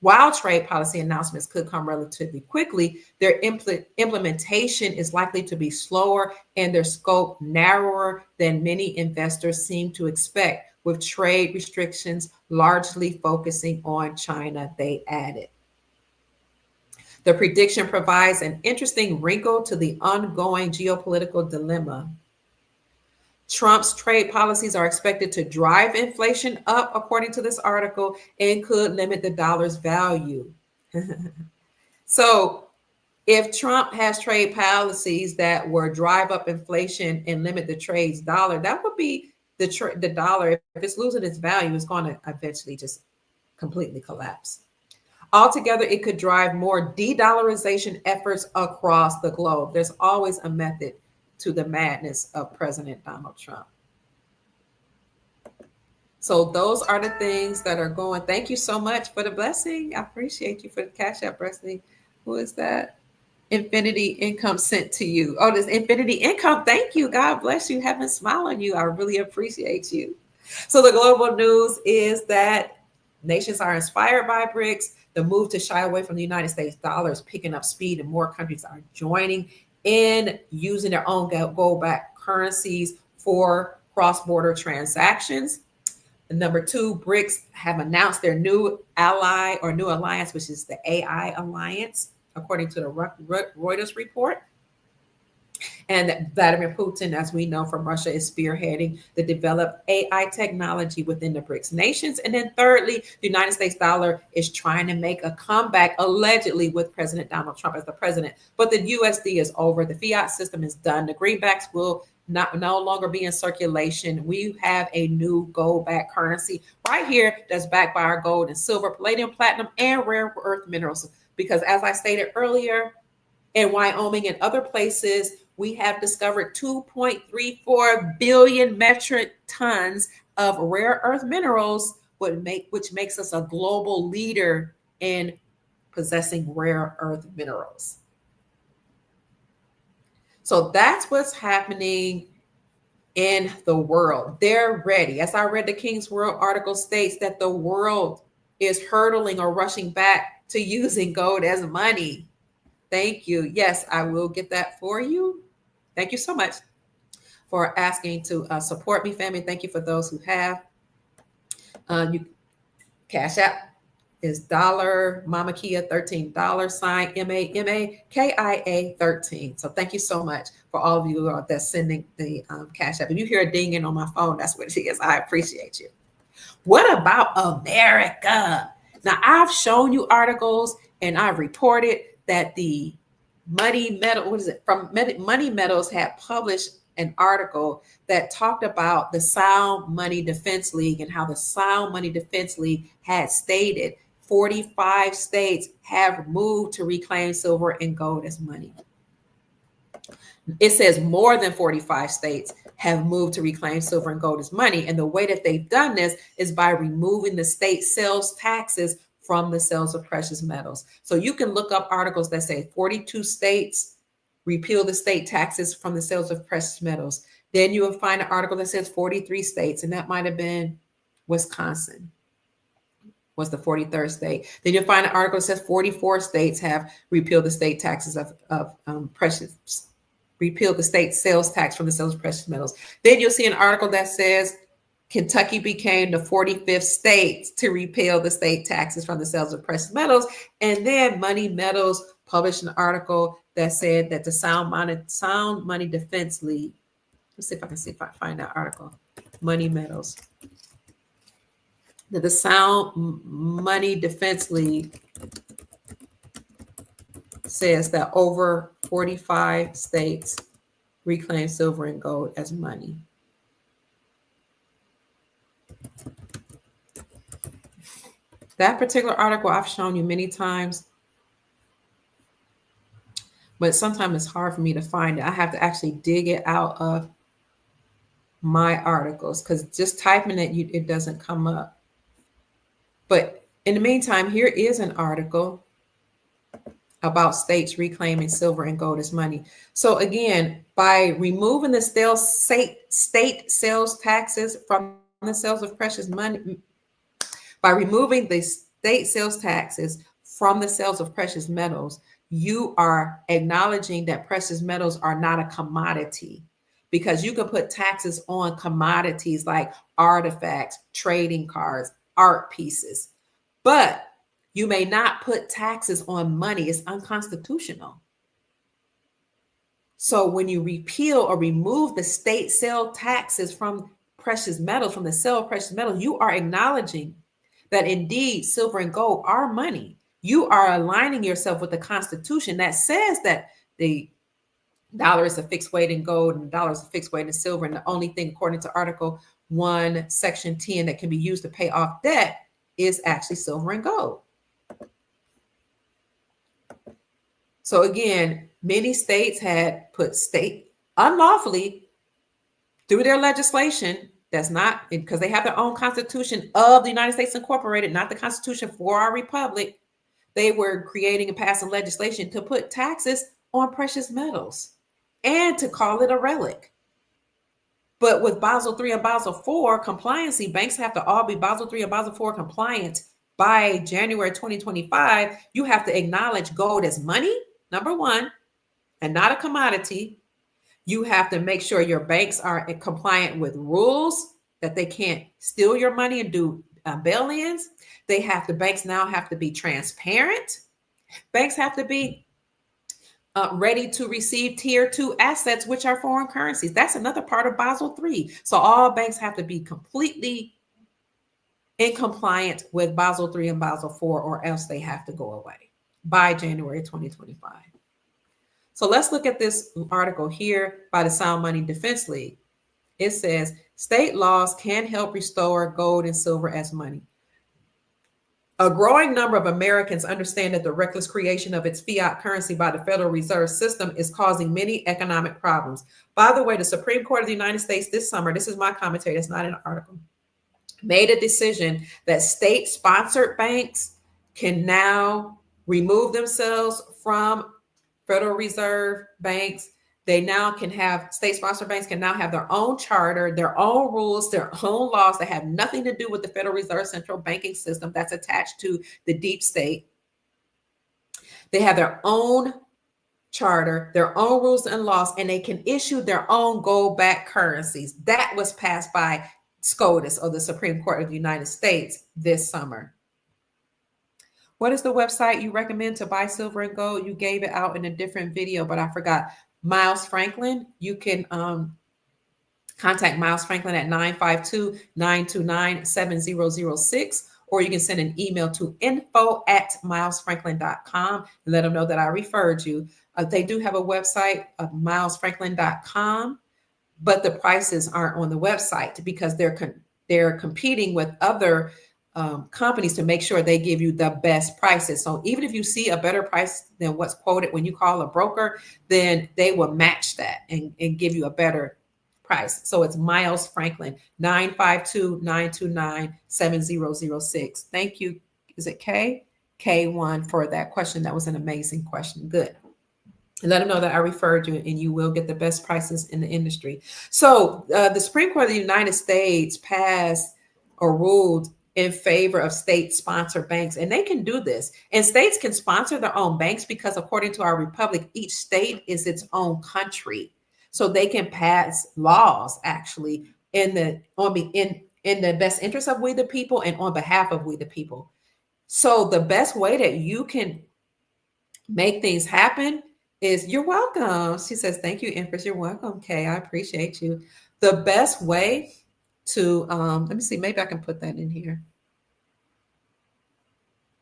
while trade policy announcements could come relatively quickly, their implementation is likely to be slower and their scope narrower than many investors seem to expect, with trade restrictions largely focusing on China, they added. The prediction provides an interesting wrinkle to the ongoing geopolitical dilemma. Trump's trade policies are expected to drive inflation up, according to this article, and could limit the dollar's value. So if Trump has trade policies that will drive up inflation and limit the trade's dollar, that would be the dollar, if it's losing its value, is going to eventually just completely collapse. Altogether, it could drive more de-dollarization efforts across the globe. There's always a method to the madness of President Donald Trump. So those are the things that are going. Thank you so much for the blessing. I appreciate you for the Cash App, Presley. Who is that? Infinity Income sent to you. Oh, this Infinity Income. Thank you. God bless you. Heaven smile on you. I really appreciate you. So the global news is that nations are inspired by BRICS. The move to shy away from the United States dollar is picking up speed, and more countries are joining in using their own gold-backed currencies for cross-border transactions. And number two, BRICS have announced their new ally or new alliance, which is the AI alliance, according to the Reuters report. And Vladimir Putin, as we know from Russia, is spearheading the developed AI technology within the BRICS nations. And then thirdly, the United States dollar is trying to make a comeback, allegedly, with President Donald Trump as the president. But the USD is over. The fiat system is done. The greenbacks will no longer be in circulation. We have a new gold-backed currency right here that's backed by our gold and silver, palladium, platinum, and rare earth minerals. Because as I stated earlier, in Wyoming and other places, we have discovered 2.34 billion metric tons of rare earth minerals, which makes us a global leader in possessing rare earth minerals. So that's what's happening in the world. They're ready. As I read the King's World article states that the world is hurtling or rushing back to using gold as money. Thank you. Yes, I will get that for you. Thank you so much for asking to support me, family. Thank you for those who have. You Cash App is dollar Mama Kia $13 MAMAKIA 13. So thank you so much for all of you that's sending the Cash App. If you hear a dinging on my phone, that's what it is. I appreciate you. What about America? Now, I've shown you articles and I've reported that the Money Metals had published an article that talked about the Sound Money Defense League and how the Sound Money Defense League had stated 45 states have moved to reclaim silver and gold as money. It says more than 45 states have moved to reclaim silver and gold as money. And the way that they've done this is by removing the state sales taxes from the sales of precious metals. So you can look up articles that say 42 states repeal the state taxes from the sales of precious metals. Then you will find an article that says 43 states, and that might have been Wisconsin was the 43rd state. Then you'll find an article that says 44 states have repealed the state taxes repealed the state sales tax from the sales of precious metals. Then you'll see an article that says Kentucky became the 45th state to repeal the state taxes from the sales of precious metals. And then Money Metals published an article that said that the Sound Money Defense League, let's see if I can find that article, Money Metals, that the Sound Money Defense League says that over 45 states reclaim silver and gold as money. That particular article I've shown you many times, but sometimes it's hard for me to find it. I have to actually dig it out of my articles because just typing it, it doesn't come up. But in the meantime, here is an article about states reclaiming silver and gold as money. So again, by removing the state sales taxes from the sales of precious money, by removing the state sales taxes from the sales of precious metals, you are acknowledging that precious metals are not a commodity, because you can put taxes on commodities like artifacts, trading cards, art pieces, but you may not put taxes on money. It's unconstitutional. So when you repeal or remove the state sale taxes from precious metals, from the sale of precious metals, you are acknowledging that indeed silver and gold are money. You are aligning yourself with the Constitution that says that the dollar is a fixed weight in gold and the dollar is a fixed weight in silver. And the only thing, according to Article 1, Section 10, that can be used to pay off debt is actually silver and gold. So again, many states had put state unlawfully through their legislation. That's not because they have their own Constitution of the United States Incorporated, not the Constitution for our republic. They were creating and passing legislation to put taxes on precious metals and to call it a relic. But with Basel III and Basel IV compliancy, banks have to all be Basel III and Basel IV compliant by January 2025. You have to acknowledge gold as money, number one, and not a commodity. You have to make sure your banks are compliant with rules, that they can't steal your money and do bail-ins. Banks now have to be transparent. Banks have to be ready to receive tier 2 assets, which are foreign currencies. That's another part of Basel III. So all banks have to be completely in compliance with Basel III and Basel IV, or else they have to go away by January 2025. So let's look at this article here by the Sound Money Defense League. It says, state laws can help restore gold and silver as money. A growing number of Americans understand that the reckless creation of its fiat currency by the Federal Reserve System is causing many economic problems. By the way, the Supreme Court of the United States this summer, this is my commentary, it's not an article, made a decision that state-sponsored banks can now remove themselves from Federal Reserve banks. They now can have, state-sponsored banks can now have their own charter, their own rules, their own laws that have nothing to do with the Federal Reserve central banking system that's attached to the deep state. They have their own charter, their own rules and laws, and they can issue their own gold-backed currencies. That was passed by SCOTUS, or the Supreme Court of the United States, this summer. What is the website you recommend to buy silver and gold? You gave it out in a different video, but I forgot. Miles Franklin. You can contact Miles Franklin at 952-929-7006, or you can send an email to info@milesfranklin.com and let them know that I referred you. They do have a website of milesfranklin.com, but the prices aren't on the website because they're competing with other companies to make sure they give you the best prices. So even if you see a better price than what's quoted when you call a broker, then they will match that and give you a better price. So it's Miles Franklin, 952-929-7006. Thank you. Is it K1 for that question? That was an amazing question. Good. And let them know that I referred you, and you will get the best prices in the industry. So the Supreme Court of the United States passed or ruled in favor of state-sponsored banks, and they can do this. And states can sponsor their own banks because, according to our republic, each state is its own country. So they can pass laws actually in the best interest of we the people and on behalf of we the people. So the best way that you can make things happen is, you're welcome. She says, thank you, Empress. You're welcome, Kay. I appreciate you. The best way to, let me see, maybe I can put that in here.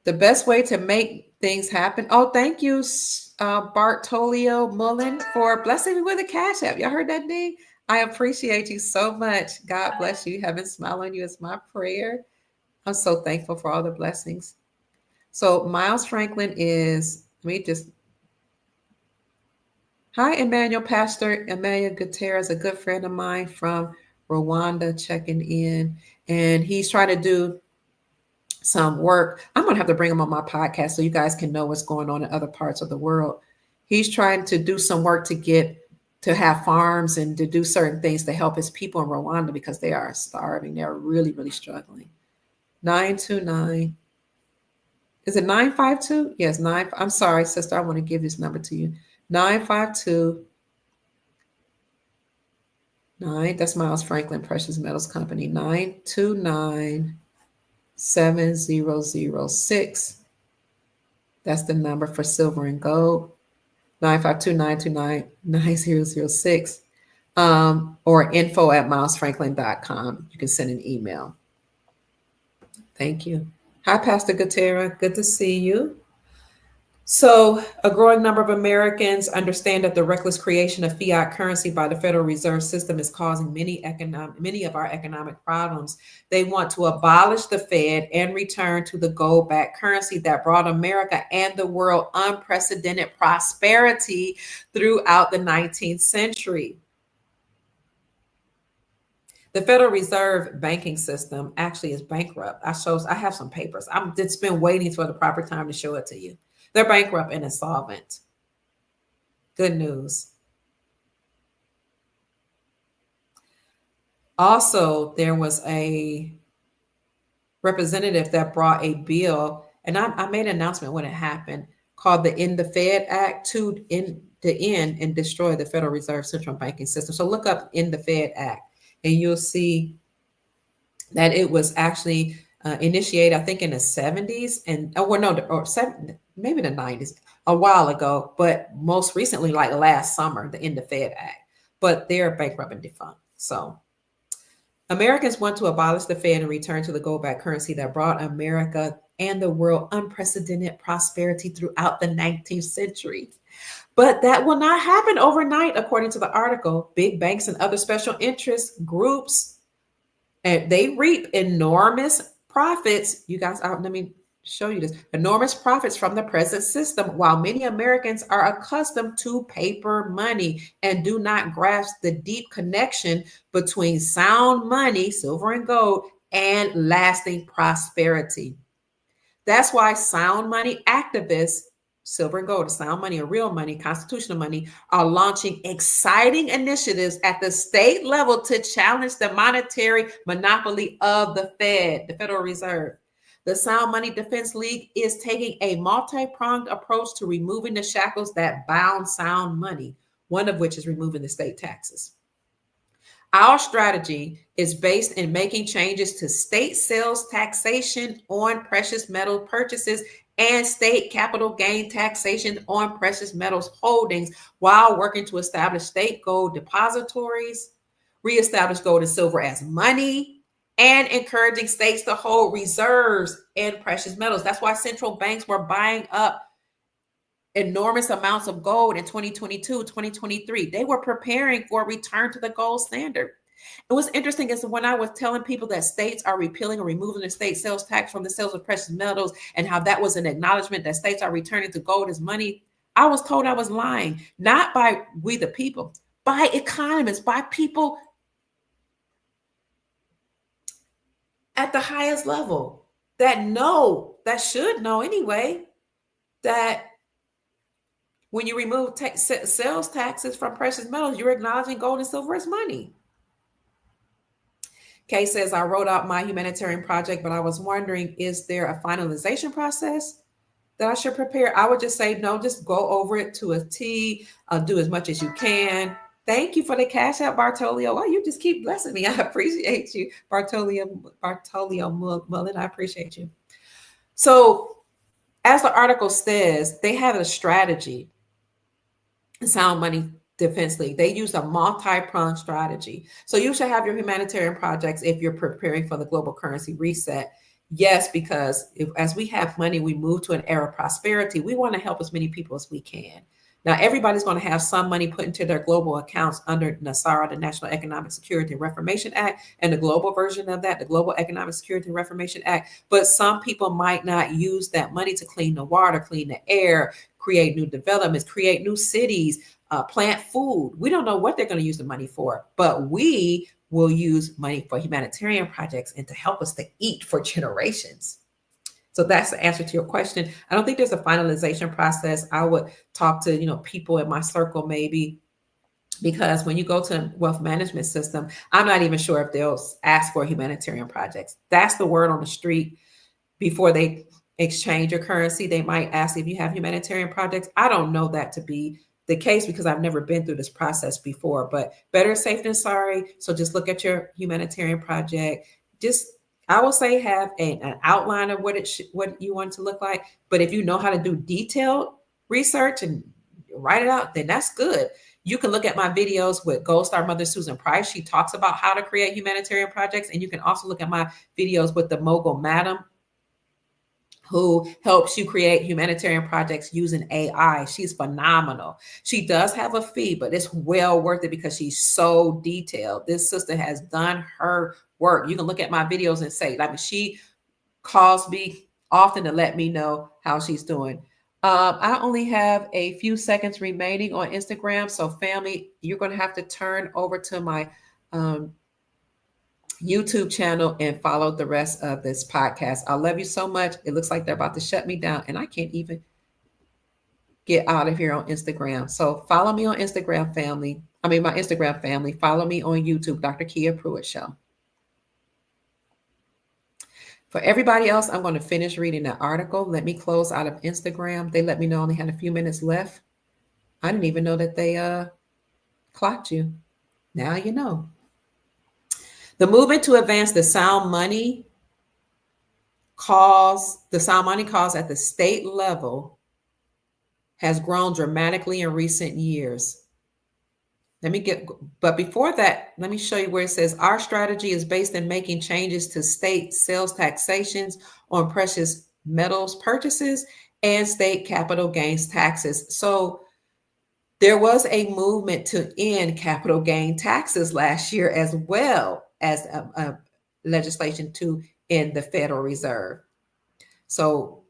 The best way to make things happen. Oh, thank you, Bartolio Mullen, for blessing me with a Cash App. Y'all heard that, D? I appreciate you so much. God bless you. Heaven smile on you is my prayer. I'm so thankful for all the blessings. So Miles Franklin is, let me just Hi, Emmanuel. Pastor Emmanuel Gutierrez, a good friend of mine from Rwanda, checking in. And he's trying to do some work. I'm going to have to bring him on my podcast so you guys can know what's going on in other parts of the world. He's trying to do some work to have farms and to do certain things to help his people in Rwanda because they are starving. They're really, really struggling. 929. Is it 952? Yes, 9. I'm sorry, sister. I want to give this number to you. 952 9. That's Miles Franklin Precious Metals Company. 929 7006. That's the number for silver and gold. 952-929-9006. Or info@milesfranklin.com. You can send an email. Thank you. Hi, Pastor Gutierrez. Good to see you. So a growing number of Americans understand that the reckless creation of fiat currency by the Federal Reserve System is causing many of our economic problems. They want to abolish the Fed and return to the gold-backed currency that brought America and the world unprecedented prosperity throughout the 19th century. The Federal Reserve banking system actually is bankrupt. I have some papers. I've just been waiting for the proper time to show it to you. They're bankrupt and insolvent. Good news. Also, there was a representative that brought a bill, and I made an announcement when it happened, called the End the Fed Act to end and destroy the Federal Reserve central banking system. So look up End the Fed Act, and you'll see that it was actually initiated, I think, in the 70s maybe the 90s, a while ago, but most recently, like last summer, the End the Fed Act. But they're bankrupt and defunct. So Americans want to abolish the Fed and return to the gold-backed currency that brought America and the world unprecedented prosperity throughout the 19th century. But that will not happen overnight, according to the article. Big banks and other special interest groups, and they reap enormous profits. You guys, let me show you this. Enormous profits from the present system, while many Americans are accustomed to paper money and do not grasp the deep connection between sound money, silver and gold, and lasting prosperity. That's why sound money activists, silver and gold, sound money or real money, constitutional money, are launching exciting initiatives at the state level to challenge the monetary monopoly of the Fed, the Federal Reserve. The Sound Money Defense League is taking a multi-pronged approach to removing the shackles that bound sound money, one of which is removing the state taxes. Our strategy is based in making changes to state sales taxation on precious metal purchases and state capital gain taxation on precious metals holdings, while working to establish state gold depositories, reestablish gold and silver as money, and encouraging states to hold reserves in precious metals. That's why central banks were buying up enormous amounts of gold in 2022, 2023. They were preparing for a return to the gold standard. And what's interesting is when I was telling people that states are repealing or removing the state sales tax from the sales of precious metals and how that was an acknowledgement that states are returning to gold as money, I was told I was lying, not by we the people, by economists, by people at the highest level that should know anyway, that when you remove sales taxes from precious metals, you're acknowledging gold and silver as money. Kay says, I wrote out my humanitarian project, but I was wondering, is there a finalization process that I should prepare? I would just say, no, just go over it to a T, do as much as you can. Thank you for the Cash App, Bartolio. Oh, you just keep blessing me. I appreciate you, Bartolio Mullen. I appreciate you. So as the article says, they have a strategy, Sound Money Defense League. They use a multi-pronged strategy. So you should have your humanitarian projects if you're preparing for the global currency reset. Yes, because as we have money, we move to an era of prosperity. We want to help as many people as we can. Now, everybody's going to have some money put into their global accounts under NASARA, the National Economic Security and Reformation Act, and the global version of that, the Global Economic Security and Reformation Act. But some people might not use that money to clean the water, clean the air, create new developments, create new cities, plant food. We don't know what they're going to use the money for, but we will use money for humanitarian projects and to help us to eat for generations. So that's the answer to your question. I don't think there's a finalization process. I would talk to, people in my circle maybe, because when you go to the wealth management system, I'm not even sure if they'll ask for humanitarian projects. That's the word on the street. Before they exchange your currency, they might ask if you have humanitarian projects. I don't know that to be the case because I've never been through this process before, but better safe than sorry. So just look at your humanitarian project. I will say have an outline of what you want it to look like. But if you know how to do detailed research and write it out, then that's good. You can look at my videos with Gold Star Mother Susan Price. She talks about how to create humanitarian projects. And you can also look at my videos with the mogul Madam, who helps you create humanitarian projects using AI. She's phenomenal. She does have a fee, but it's well worth it because she's so detailed. This sister has done her work. You can look at my videos and say, she calls me often to let me know how she's doing. I only have a few seconds remaining on Instagram. So family, you're going to have to turn over to my YouTube channel and follow the rest of this podcast. I love you so much. It looks like they're about to shut me down and I can't even get out of here on Instagram. So follow me on Instagram, family. My Instagram family. Follow me on YouTube, Dr. Kia Pruitt Show. For everybody else, I'm going to finish reading the article. Let me close out of Instagram. They let me know I only had a few minutes left. I didn't even know that they clocked you. Now you know. The movement to advance the sound money cause at the state level has grown dramatically in recent years. But before that, let me show you where it says our strategy is based in making changes to state sales taxations on precious metals purchases and state capital gains taxes. So there was a movement to end capital gain taxes last year, as well as legislation to end the Federal Reserve. So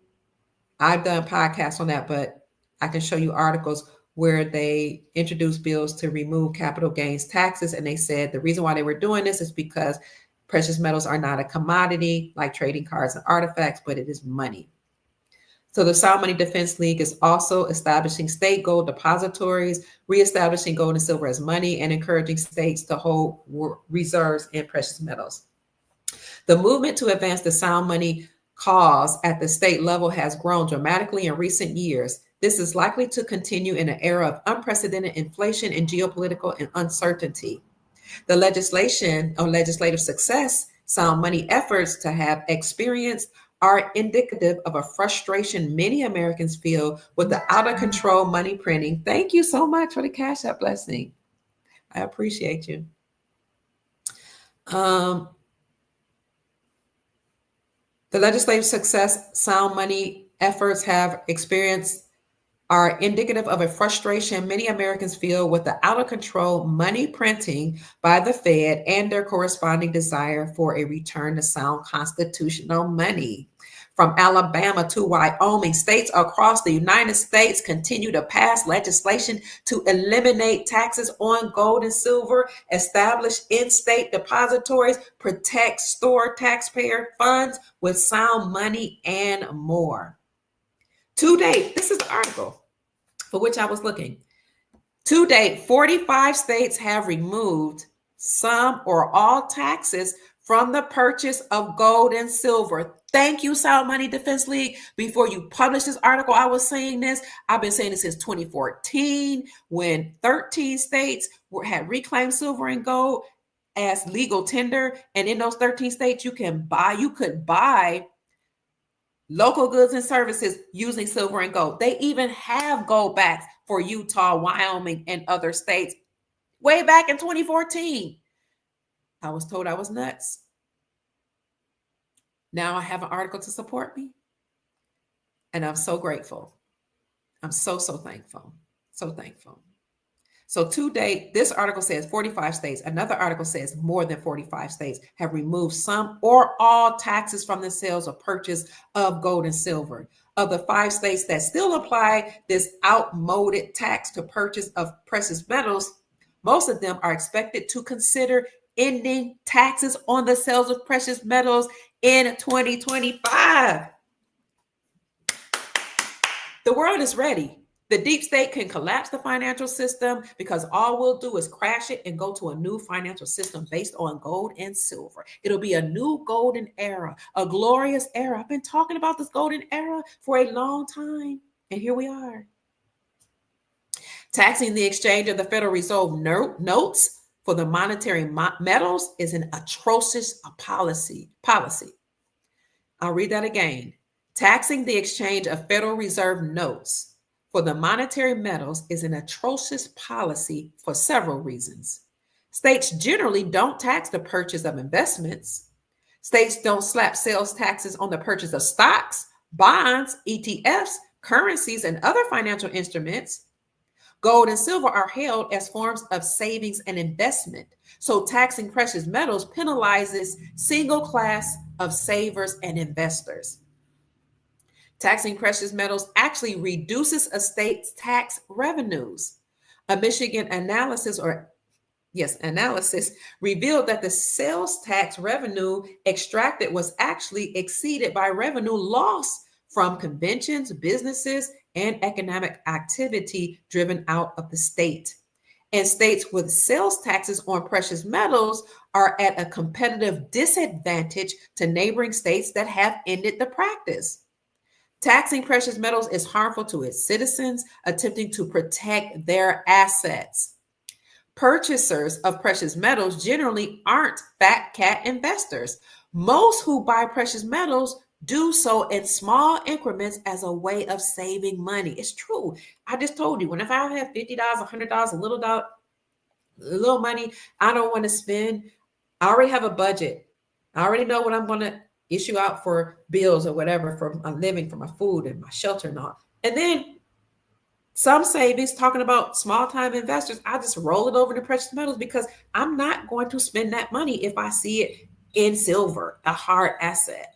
I've done podcasts on that, but I can show you articles where they introduced bills to remove capital gains taxes. And they said the reason why they were doing this is because precious metals are not a commodity like trading cards and artifacts, but it is money. So the Sound Money Defense League is also establishing state gold depositories, reestablishing gold and silver as money, and encouraging states to hold reserves in precious metals. The movement to advance the sound money cause at the state level has grown dramatically in recent years. This is likely to continue in an era of unprecedented inflation and geopolitical uncertainty. The legislation or legislative success sound money efforts to have experienced are indicative of a frustration many Americans feel with the out of control money printing. Thank you so much for the Cash App blessing. I appreciate you. The legislative success sound money efforts have experienced are indicative of a frustration many Americans feel with the out of control money printing by the Fed and their corresponding desire for a return to sound constitutional money. From Alabama to Wyoming, states across the United States continue to pass legislation to eliminate taxes on gold and silver, establish in-state depositories, protect store taxpayer funds with sound money, and more. To date, this is the article for which I was looking. To date, 45 states have removed some or all taxes from the purchase of gold and silver. Thank you, Sound Money Defense League. Before you publish this article, I was saying this. I've been saying this since 2014, when 13 states had reclaimed silver and gold as legal tender. And in those 13 states, you could buy local goods and services using silver and gold. They even have gold backs for Utah, Wyoming, and other states way back in 2014. I was told I was nuts. Now I have an article to support me. And I'm so grateful. I'm so thankful. So thankful. So to date, this article says 45 states. Another article says more than 45 states have removed some or all taxes from the sales or purchase of gold and silver. of the 5 states that still apply this outmoded tax to purchase of precious metals, most of them are expected to consider ending taxes on the sales of precious metals in 2025. The world is ready. The deep state can collapse the financial system because all we'll do is crash it and go to a new financial system based on gold and silver. It'll be a new golden era, a glorious era. I've been talking about this golden era for a long time, and here we are. Taxing the exchange of the Federal Reserve notes for the monetary metals is an atrocious policy. I'll read that again. Taxing the exchange of Federal Reserve notes for the monetary metals is an atrocious policy for several reasons. States generally don't tax the purchase of investments. States don't slap sales taxes on the purchase of stocks, bonds, ETFs, currencies, and other financial instruments. Gold and silver are held as forms of savings and investment. So taxing precious metals penalizes single class of savers and investors. Taxing precious metals actually reduces a state's tax revenues. A Michigan analysis revealed that the sales tax revenue extracted was actually exceeded by revenue loss from conventions, businesses, and economic activity driven out of the state. And states with sales taxes on precious metals are at a competitive disadvantage to neighboring states that have ended the practice. Taxing precious metals is harmful to its citizens attempting to protect their assets. Purchasers of precious metals generally aren't fat cat investors. Most who buy precious metals do so in small increments as a way of saving money. It's true. I just told you, when if I have $50, $100, a little money I don't want to spend, I already have a budget. I already know what I'm going to issue out for bills or whatever, for my living, for my food and my shelter and all. And then some savings, talking about small time investors, I just roll it over to precious metals because I'm not going to spend that money if I see it in silver, a hard asset.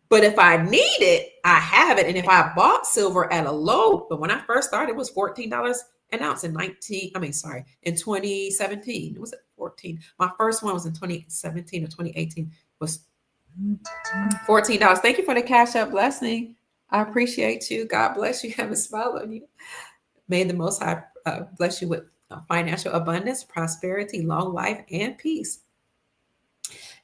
But if I need it, I have it. And if I bought silver at a low, but when I first started, it was $14 an ounce in 2017. Was it 14? My first one was in 2017 or 2018, was $14. Thank you for the Cash App blessing. I appreciate you. God bless you. Have a smile on you. May the Most High bless you with financial abundance, prosperity, long life, and peace.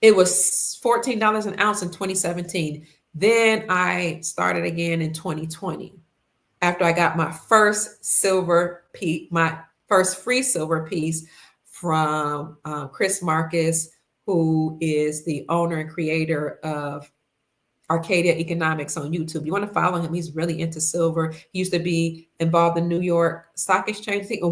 It was $14 an ounce in 2017. Then I started again in 2020 after I got my first silver piece, my first free silver piece from Chris Marcus, who is the owner and creator of Arcadia Economics on YouTube. You want to follow him. He's really into silver. He used to be involved in New York Stock Exchange. I think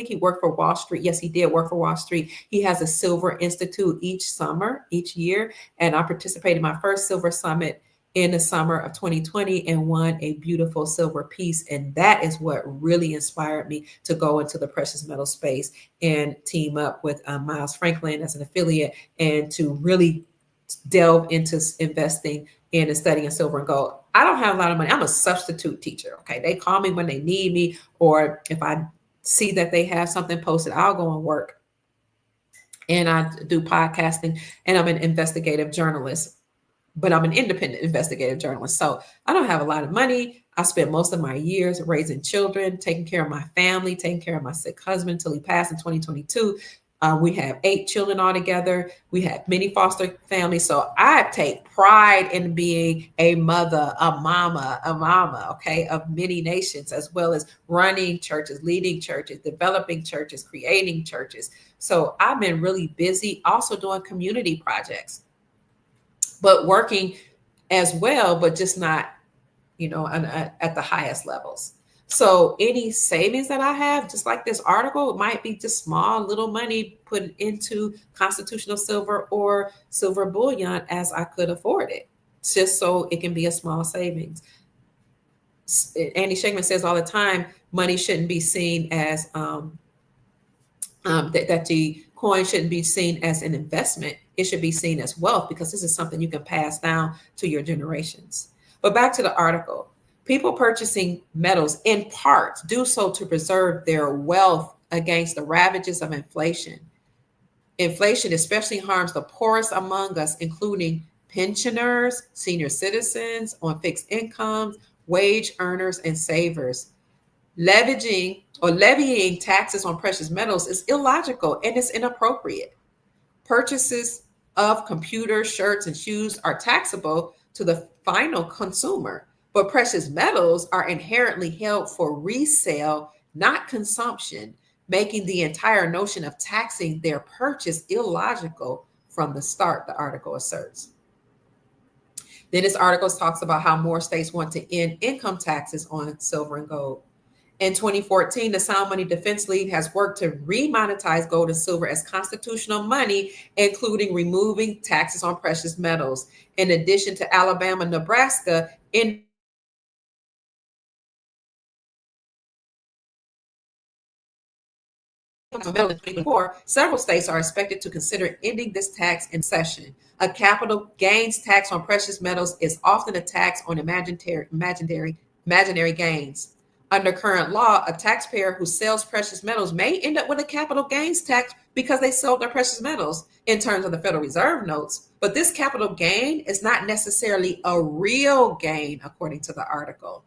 he worked for Wall Street. Yes, he did work for Wall Street. He has a Silver Institute each year. And I participated in my first silver summit in the summer of 2020 and won a beautiful silver piece. And that is what really inspired me to go into the precious metal space and team up with Miles Franklin as an affiliate and to really delve into investing in and studying silver and gold. I don't have a lot of money. I'm a substitute teacher. Okay. They call me when they need me, or if I see that they have something posted, I'll go and work. And I do podcasting, and I'm an investigative journalist, but I'm an independent investigative journalist. So I don't have a lot of money. I spent most of my years raising children, taking care of my family, taking care of my sick husband until he passed in 2022. We have 8 children altogether. We have many foster families. So I take pride in being a mother, a mama, okay, of many nations, as well as running churches, leading churches, developing churches, creating churches. So I've been really busy also doing community projects, but working as well, but just not, at the highest levels. So any savings that I have, just like this article, it might be just small little money put into constitutional silver or silver bullion as I could afford it, just so it can be a small savings. Andy Shankman says all the time, money shouldn't be seen as that the coin shouldn't be seen as an investment. It should be seen as wealth, because this is something you can pass down to your generations. But back to the article. People purchasing metals in part do so to preserve their wealth against the ravages of inflation. Inflation especially harms the poorest among us, including pensioners, senior citizens on fixed incomes, wage earners, and savers. Levying taxes on precious metals is illogical and it's inappropriate. Purchases of computers, shirts, and shoes are taxable to the final consumer, but precious metals are inherently held for resale, not consumption, making the entire notion of taxing their purchase illogical from the start, the article asserts. Then this article talks about how more states want to end income taxes on silver and gold. In 2014, the Sound Money Defense League has worked to remonetize gold and silver as constitutional money, including removing taxes on precious metals. In addition to Alabama, Nebraska, in several states are expected to consider ending this tax in session. A capital gains tax on precious metals is often a tax on imaginary gains. Under current law, a taxpayer who sells precious metals may end up with a capital gains tax because they sold their precious metals in terms of the Federal Reserve notes. But this capital gain is not necessarily a real gain, according to the article.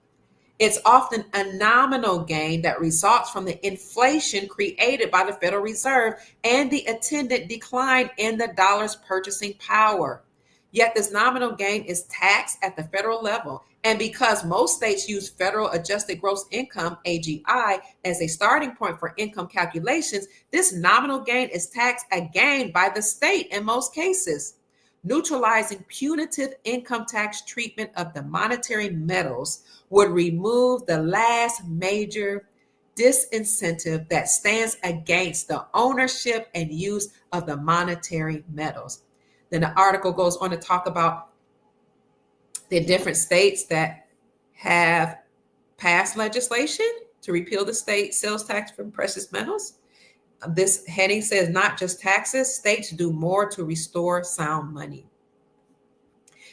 It's often a nominal gain that results from the inflation created by the Federal Reserve and the attendant decline in the dollar's purchasing power. Yet this nominal gain is taxed at the federal level. And because most states use federal adjusted gross income, AGI, as a starting point for income calculations, this nominal gain is taxed again by the state in most cases. Neutralizing punitive income tax treatment of the monetary metals would remove the last major disincentive that stands against the ownership and use of the monetary metals. Then the article goes on to talk about the different states that have passed legislation to repeal the state sales tax for precious metals. This heading says not just taxes, states do more to restore sound money.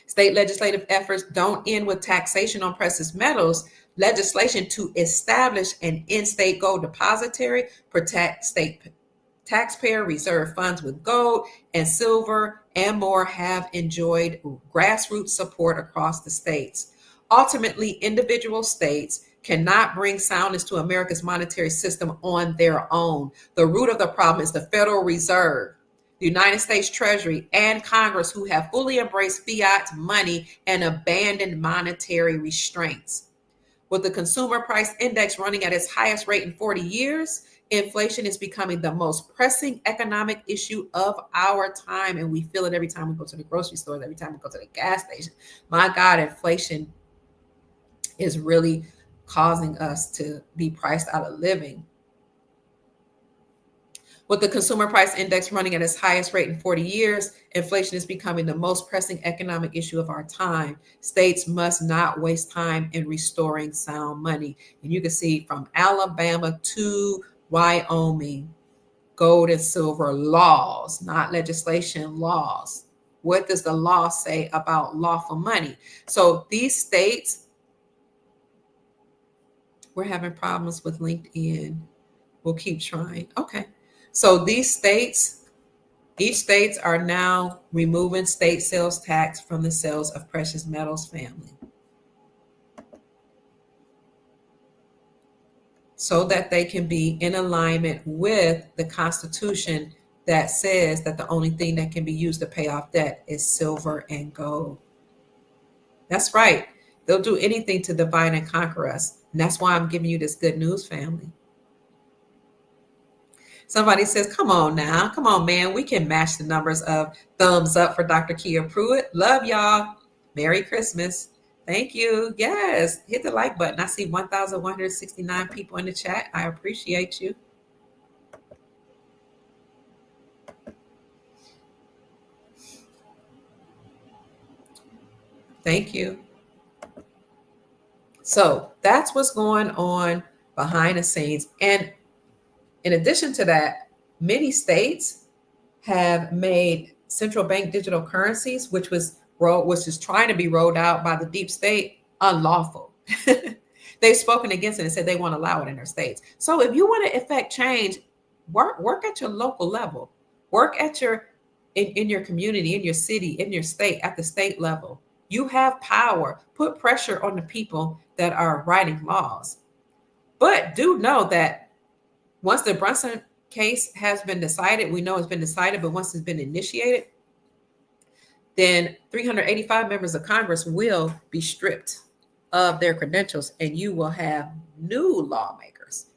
State legislative efforts don't end with taxation on precious metals. Legislation to establish an in-state gold depository, protect state taxpayer reserve funds with gold and silver and more have enjoyed grassroots support across the states. Ultimately, individual states cannot bring soundness to America's monetary system on their own. The root of the problem is the Federal Reserve, the United States Treasury, and Congress, who have fully embraced fiat money and abandoned monetary restraints. With the consumer price index running at its highest rate in 40 years, inflation is becoming the most pressing economic issue of our time. And we feel it every time we go to the grocery store, every time we go to the gas station. My God, inflation is really causing us to be priced out of living. With the consumer price index running at its highest rate in 40 years, inflation is becoming the most pressing economic issue of our time. States must not waste time in restoring sound money. And you can see from Alabama to Wyoming, gold and silver laws, not legislation, laws. What does the law say about lawful money? So these states, we're having problems with LinkedIn. We'll keep trying. Okay. So these states, each states are now removing state sales tax from the sales of precious metals, family, so that they can be in alignment with the Constitution that says that the only thing that can be used to pay off debt is silver and gold. That's right. They'll do anything to divide and conquer us. And that's why I'm giving you this good news, family. Somebody says, come on now. Come on, man. We can match the numbers of thumbs up for Dr. Kia Pruitt. Love y'all. Merry Christmas. Thank you. Yes. Hit the like button. I see 1,169 people in the chat. I appreciate you. Thank you. So that's what's going on behind the scenes. And in addition to that, many states have made central bank digital currencies, which was which is trying to be rolled out by the deep state, unlawful. They've spoken against it and said they won't allow it in their states. So if you want to effect change, work at your local level, work at in your community, in your city, in your state, at the state level. You have power. Put pressure on the people that are writing laws. But do know that once the Brunson case has been decided, we know it's been decided, but once it's been initiated, then 385 members of Congress will be stripped of their credentials, and you will have new lawmakers,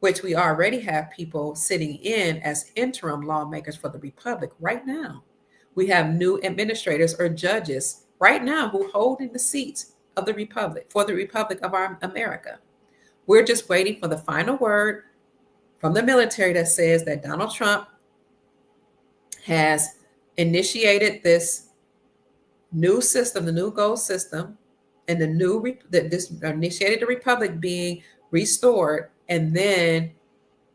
which we already have people sitting in as interim lawmakers for the Republic right now. We have new administrators or judges right now who hold in the seats of the Republic, for the Republic of our America. We're just waiting for the final word from the military that says that Donald Trump has initiated this new system, the new gold system, and this initiated the Republic being restored. And then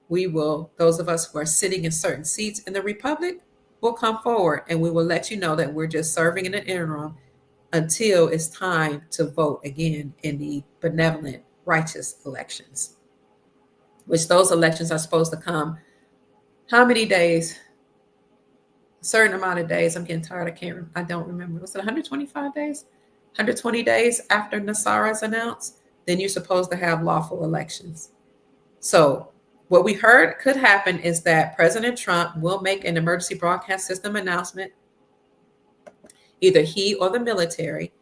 we will, those of us who are sitting in certain seats in the Republic, will come forward and we will let you know that we're just serving in an interim until it's time to vote again in the benevolent, righteous elections, which those elections are supposed to come how many days? A certain amount of days. I'm getting tired. I don't remember. Was it 125 days? 120 days after Nasara is announced, then you're supposed to have lawful elections. So what we heard could happen is that President Trump will make an emergency broadcast system announcement, either he or the military.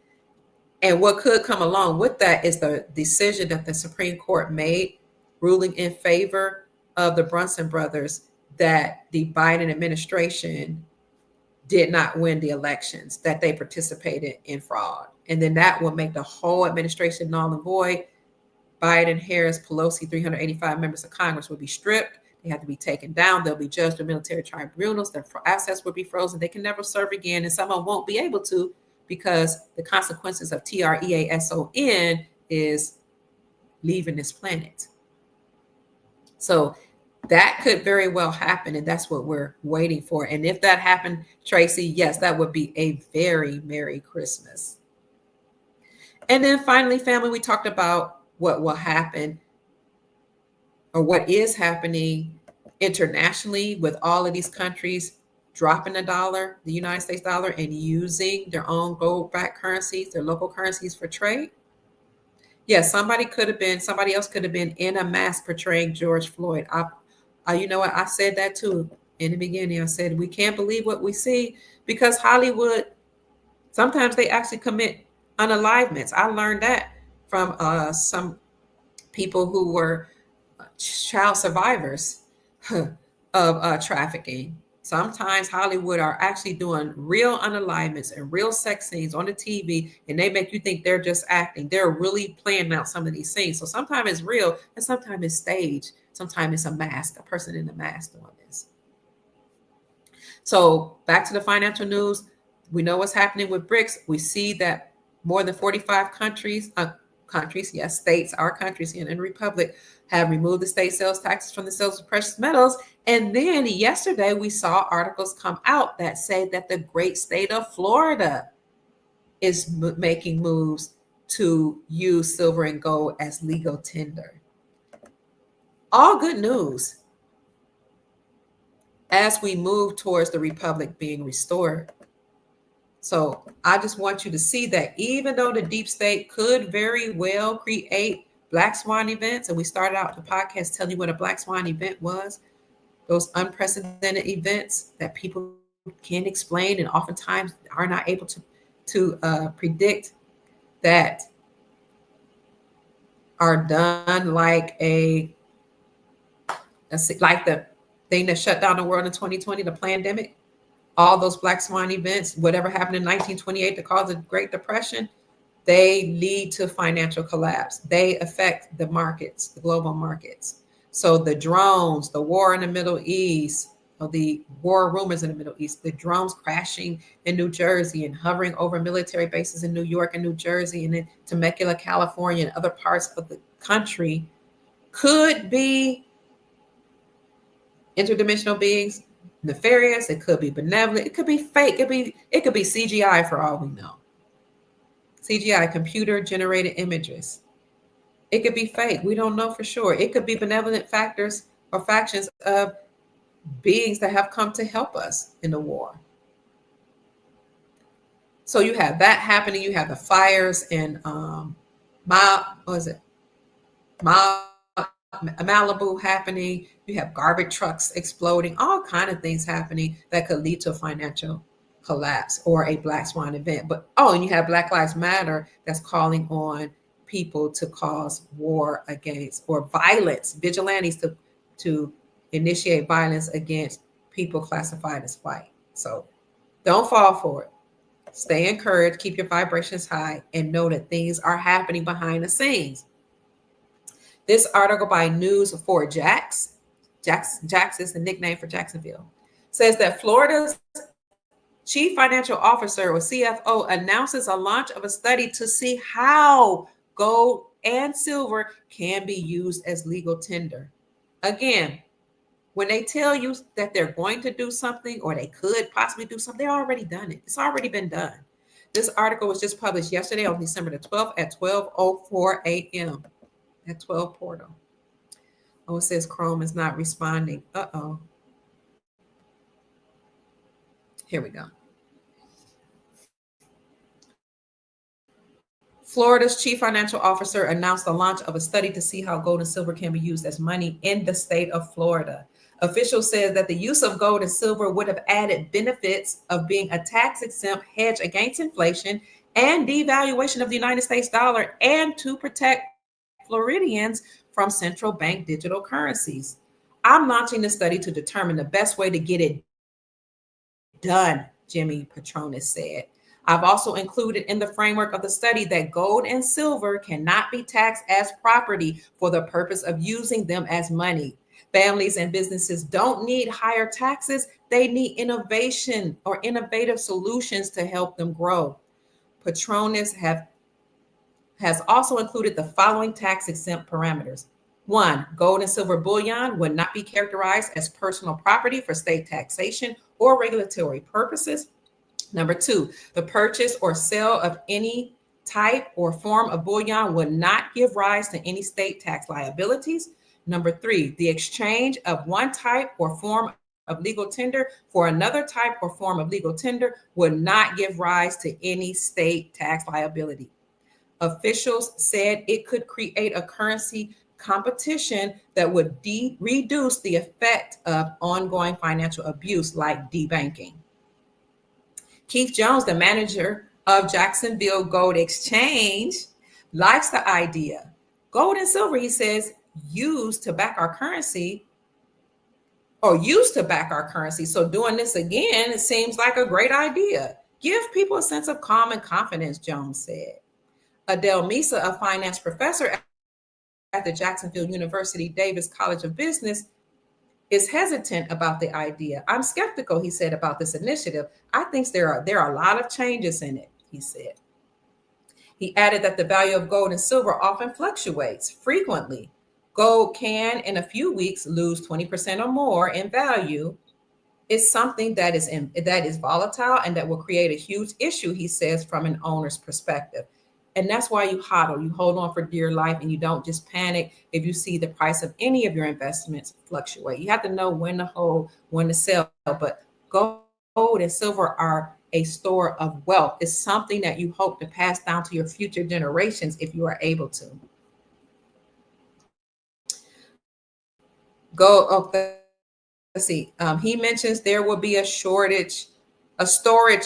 And what could come along with that is the decision that the Supreme Court made, ruling in favor of the Brunson brothers, that the Byeden administration did not win the elections, that they participated in fraud. And then that will make the whole administration null and void. Byeden, Harris, Pelosi, 385 members of Congress will be stripped. They have to be taken down. They'll be judged in military tribunals. Their assets will be frozen. They can never serve again. And someone won't be able to, because the consequences of TREASON is leaving this planet. So that could very well happen, and that's what we're waiting for. And if that happened, Tracy, yes, that would be a very Merry Christmas. And then finally, family, we talked about what will happen or what is happening internationally with all of these countries dropping the dollar, the United States dollar, and using their own gold-backed currencies, their local currencies for trade. Yes, somebody else could have been in a mask portraying George Floyd. You know what? I said that too in the beginning. I said, we can't believe what we see because Hollywood, sometimes they actually commit unalivements. I learned that from some people who were child survivors of trafficking. Sometimes Hollywood are actually doing real unalivements and real sex scenes on the TV, and they make you think they're just acting. They're really playing out some of these scenes. So sometimes it's real and sometimes it's staged. Sometimes it's a mask, a person in a mask doing this. So back to the financial news. We know what's happening with BRICS. We see that more than 45 states, our countries in the Republic, have removed the state sales taxes from the sales of precious metals. And then yesterday we saw articles come out that say that the great state of Florida is making moves to use silver and gold as legal tender. All good news as we move towards the Republic being restored. So I just want you to see that even though the deep state could very well create Black Swan events, and we started out the podcast telling you what a Black Swan event was, those unprecedented events that people can't explain and oftentimes are not able to predict, that are done like the thing that shut down the world in 2020, the pandemic. All those Black Swan events, whatever happened in 1928 to cause the Great Depression, they lead to financial collapse. They affect the markets, the global markets. So the drones, the war in the Middle East, or the war rumors in the Middle East, the drones crashing in New Jersey and hovering over military bases in New York and New Jersey and in Temecula, California, and other parts of the country could be interdimensional beings nefarious, it could be benevolent, it could be fake, it could be CGI for all we know. CGI, computer generated images. It could be fake. We don't know for sure. It could be benevolent factors or factions of beings that have come to help us in the war. So you have that happening. You have the fires in Malibu happening. You have garbage trucks exploding, all kind of things happening that could lead to a financial collapse or a Black Swan event. But and you have Black Lives Matter that's calling on people to cause war against or violence, vigilantes to initiate violence against people classified as white. So don't fall for it. Stay encouraged, keep your vibrations high, and know that things are happening behind the scenes. This article by News4Jax, Jax is the nickname for Jacksonville, says that Florida's Chief Financial Officer, or CFO, announces a launch of a study to see how gold and silver can be used as legal tender. Again, when they tell you that they're going to do something or they could possibly do something, they've already done it. It's already been done. This article was just published yesterday on December the 12th at 12:04 a.m. at 12 Portal. Oh, it says Chrome is not responding. Uh-oh. Here we go. Florida's Chief Financial Officer announced the launch of a study to see how gold and silver can be used as money in the state of Florida. Officials said that the use of gold and silver would have added benefits of being a tax-exempt hedge against inflation and devaluation of the United States dollar, and to protect Floridians from central bank digital currencies. I'm launching the study to determine the best way to get it done, Jimmy Patronis said. I've also included in the framework of the study that gold and silver cannot be taxed as property for the purpose of using them as money. Families and businesses don't need higher taxes. They need innovation or innovative solutions to help them grow. Patronis has also included the following tax-exempt parameters. 1, gold and silver bullion would not be characterized as personal property for state taxation or regulatory purposes. Number 2, the purchase or sale of any type or form of bullion would not give rise to any state tax liabilities. Number 3, the exchange of one type or form of legal tender for another type or form of legal tender would not give rise to any state tax liability. Officials said it could create a currency competition that would reduce the effect of ongoing financial abuse like debanking. Keith Jones, the manager of Jacksonville Gold Exchange, likes the idea. Gold and silver, he says, used to back our currency. So doing this again, it seems like a great idea. Give people a sense of calm and confidence, Jones said. Adele Mesa, a finance professor at the Jacksonville University Davis College of Business, is hesitant about the idea. I'm skeptical, he said, about this initiative. I think there are a lot of changes in it, he said. He added that the value of gold and silver often fluctuates frequently. Gold can, in a few weeks, lose 20% or more in value. It's something that is volatile and that will create a huge issue, he says, from an owner's perspective. And that's why you hodl, you hold on for dear life, and you don't just panic if you see the price of any of your investments fluctuate. You have to know when to hold, when to sell. But gold and silver are a store of wealth. It's something that you hope to pass down to your future generations if you are able to. Let's see. He mentions there will be a storage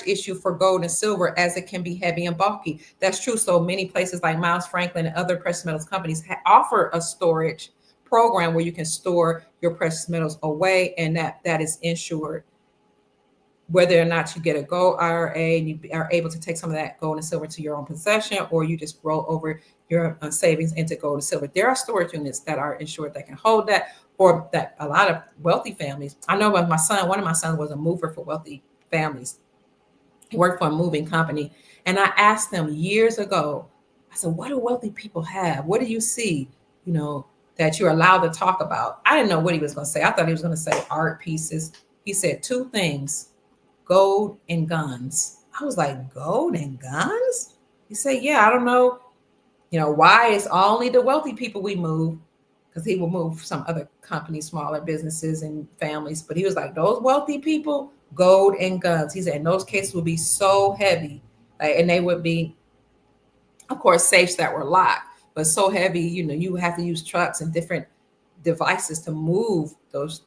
issue for gold and silver, as it can be heavy and bulky. That's true. So many places like Miles Franklin and other precious metals companies offer a storage program where you can store your precious metals away, and that is insured. Whether or not you get a gold IRA and you are able to take some of that gold and silver to your own possession, or you just roll over your savings into gold and silver. There are storage units that are insured that can hold that, or that a lot of wealthy families. I know one of my sons was a mover for wealthy families. He worked for a moving company. And I asked them years ago, I said, what do wealthy people have? What do you see, that you're allowed to talk about? I didn't know what he was going to say. I thought he was going to say art pieces, He said two things: gold and guns. I was like, gold and guns? He said, yeah, I don't know, why it's only the wealthy people we move, because he will move some other companies, smaller businesses and families. But he was like, those wealthy people, gold and guns. He said, in those cases would be so heavy. And they would be, of course, safes that were locked, but so heavy, you have to use trucks and different devices to move those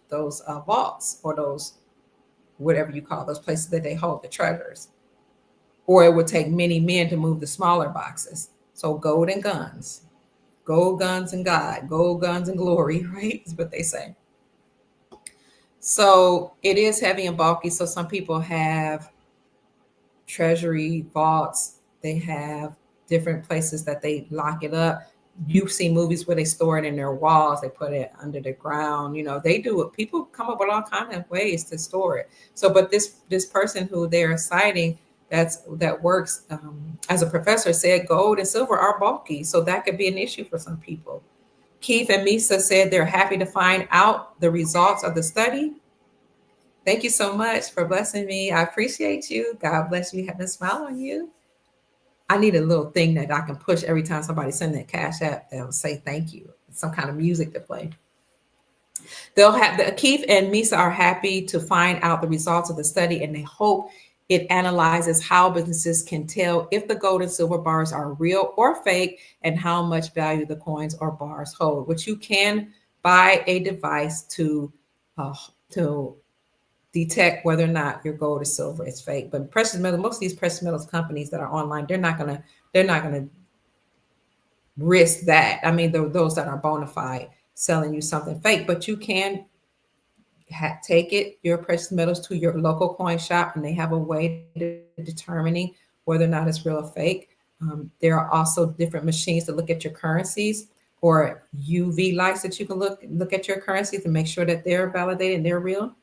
vaults, or those, whatever you call those places that they hold the treasures. Or it would take many men to move the smaller boxes. So gold and guns, gold, guns, and God, gold, guns, and glory, right? Is what they say. So it is heavy and bulky. So some people have treasury vaults. They have different places that they lock it up. You've seen movies where they store it in their walls. They put it under the ground. They do it. People come up with all kinds of ways to store it. So, but this person who they're citing, that works as a professor, said gold and silver are bulky. So that could be an issue for some people. Keith and Misa said they're happy to find out the results of the study. Thank you so much for blessing me. I appreciate you. God bless you. Have a smile on you. I need a little thing that I can push every time somebody sends that Cash App that'll say thank you. Some kind of music to play. Keith and Misa are happy to find out the results of the study, and they hope it analyzes how businesses can tell if the gold and silver bars are real or fake, and how much value the coins or bars hold, which you can buy a device to detect whether or not your gold or silver is fake. But precious metals, most of these precious metals companies that are online, they're not gonna risk that. I mean, those that are bona fide selling you something fake, but you can take your precious metals to your local coin shop, and they have a way to determining whether or not it's real or fake. There are also different machines to look at your currencies, or UV lights that you can look at your currencies to make sure that they're validated and they're real.